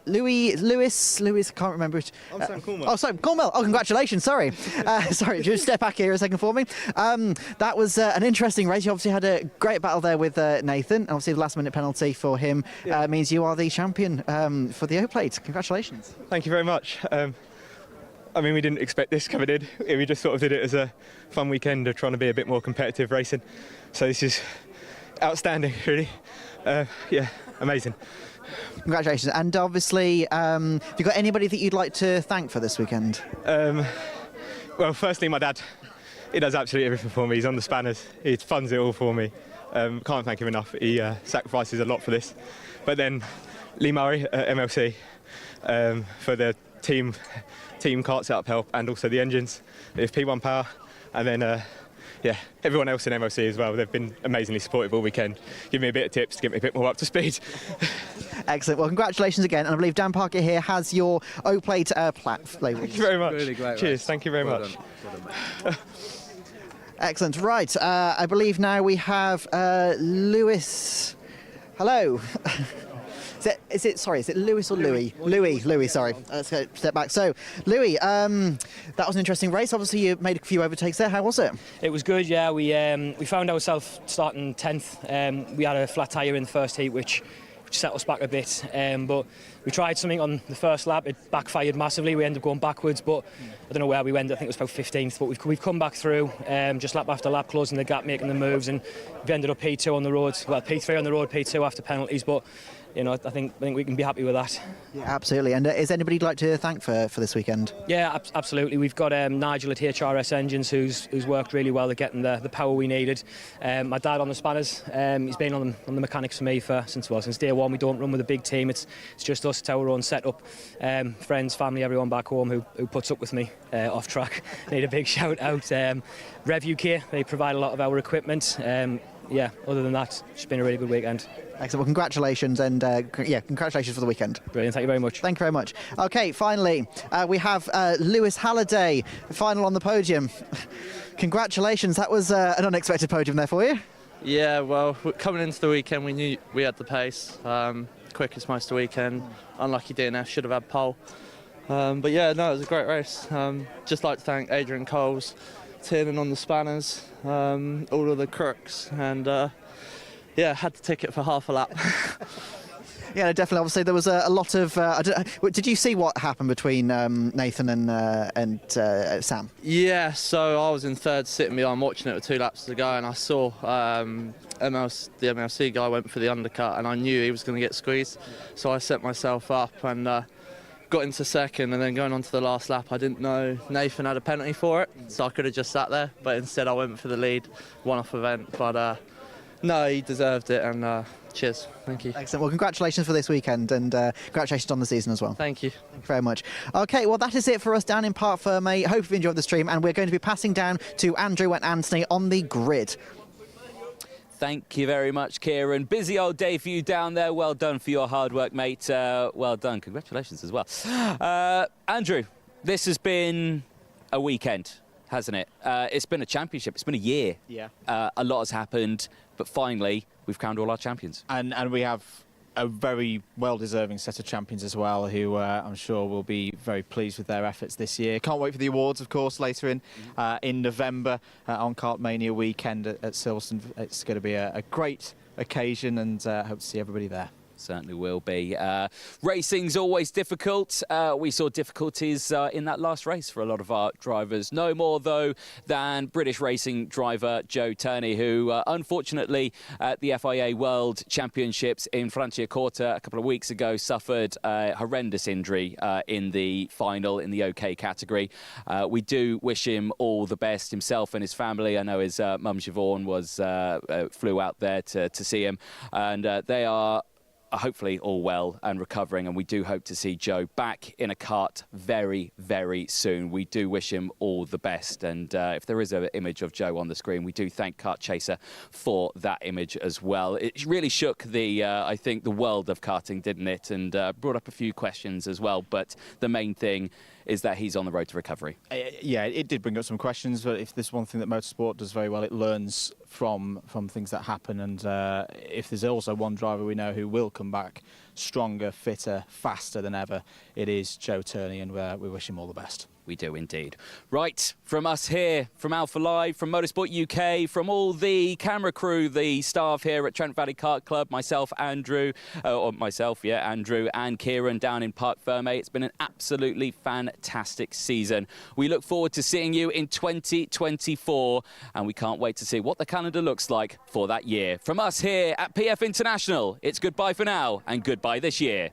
Lewis, I can't remember it. I'm Sam Cornwell. Sam Cornwell. Oh, congratulations. Sorry. Sorry, just step back here a second for me. That was an interesting race. You obviously had a great battle there with Nathan. Obviously, the last-minute penalty for him means you are the champion for the O-Plate. Congratulations. Thank you very much. I mean, we didn't expect this coming in. We just sort of did it as a fun weekend of trying to be a bit more competitive racing. So this is outstanding, really. Yeah, amazing. Congratulations. And obviously, have you got anybody that you'd like to thank for this weekend? Well, firstly, my dad. He does absolutely everything for me. He's on the spanners. He funds it all for me. Can't thank him enough. He sacrifices a lot for this. But then Lee Murray at MLC for the team kart setup help, and also the engines. There's P1 Power, and then everyone else in MLC as well. They've been amazingly supportive all weekend. Give me a bit of tips to get me a bit more up to speed. Excellent. Well, congratulations again, and I believe Dan Parker here has your O-Plate label. Thank you very much. Really great Cheers. Race. Thank you very much. Well done. Excellent. Right. I believe now we have Lewis. Hello. Is it Lewis or Louis? Louis, sorry. Let's go step back. So, Louis, that was an interesting race. Obviously, you made a few overtakes there. How was it? It was good, yeah. We found ourselves starting 10th. We had a flat tyre in the first heat, which set us back a bit. But we tried something on the first lap. It backfired massively. We ended up going backwards, but I don't know where we went. I think it was about 15th. But we've come back through, just lap after lap, closing the gap, making the moves, and we've ended up P2 on the road. Well, P3 on the road, P2 after penalties, but you know, I think we can be happy with that. Yeah, absolutely. And is anybody you'd like to thank for this weekend? Yeah, absolutely. We've got Nigel at HRS Engines who's worked really well at getting the power we needed. My dad on the spanners. He's been on the mechanics for me since day one. We don't run with a big team. It's just us. It's our own setup. Friends, family, everyone back home who puts up with me off track. Need a big shout out. Rev UK, they provide a lot of our equipment. Yeah, other than that, it's been a really good weekend. Excellent. Well, congratulations, and congratulations for the weekend. Brilliant. Thank you very much. Thank you very much. Okay, finally, we have Lewis Halliday, final on the podium. Congratulations. That was an unexpected podium there for you. Yeah, well, coming into the weekend, we knew we had the pace. Quickest most of the weekend. Unlucky DNF, should have had pole. But yeah, no, it was a great race. Just like to thank Adrian Coles, turning on the spanners, all of the crooks, and yeah, had the ticket for half a lap. Yeah, definitely. Obviously, there was a lot of. Did you see what happened between Nathan and Sam? Yeah, so I was in third, sitting behind, watching it with 2 laps to go, and I saw the MLC guy went for the undercut, and I knew he was going to get squeezed. So I set myself up and got into second, and then going on to the last lap, I didn't know Nathan had a penalty for it, so I could have just sat there, but instead I went for the lead, one-off event. But no, he deserved it, and cheers. Thank you. Excellent. Well, congratulations for this weekend, and congratulations on the season as well. Thank you. Thank you very much. Okay, well, that is it for us down in Parc Fermé. Hope you've enjoyed the stream, and we're going to be passing down to Andrew and Anthony on the grid. Thank you very much, Kieran. Busy old day for you down there. Well done for your hard work, mate. Well done. Congratulations as well. Andrew, this has been a weekend, hasn't it? It's been a championship. It's been a year. Yeah. A lot has happened, but finally, we've crowned all our champions. And we have a very well-deserving set of champions as well, who I'm sure will be very pleased with their efforts this year. Can't wait for the awards, of course, later in November on Kartmania weekend at Silverstone. It's going to be a great occasion, and hope to see everybody there. Certainly will be. Racing's always difficult. We saw difficulties in that last race for a lot of our drivers. No more, though, than British racing driver Joe Turney, who unfortunately at the FIA World Championships in Franciacorta a couple of weeks ago suffered a horrendous injury in the final in the OK category. We do wish him all the best, himself and his family. I know his mum Siobhan flew out there to see him, and they are hopefully all well and recovering, and we do hope to see Joe back in a kart very, very soon. We do wish him all the best, and if there is an image of Joe on the screen, we do thank Kart Chaser for that image as well. It really shook I think, the world of karting, didn't it? And brought up a few questions as well, but the main thing is that he's on the road to recovery. Yeah, it did bring up some questions, but if there's one thing that motorsport does very well, it learns from things that happen. And if there's also one driver we know who will come back stronger, fitter, faster than ever, it is Joe Turney, and we wish him all the best. We do indeed. Right, from us here, from Alpha Live, from Motorsport UK, from all the camera crew, the staff here at Trent Valley Kart Club, myself, Andrew, Andrew and Kieran down in Parc Fermé. It's been an absolutely fantastic season. We look forward to seeing you in 2024, and we can't wait to see what the calendar looks like for that year. From us here at PF International, it's goodbye for now and goodbye this year.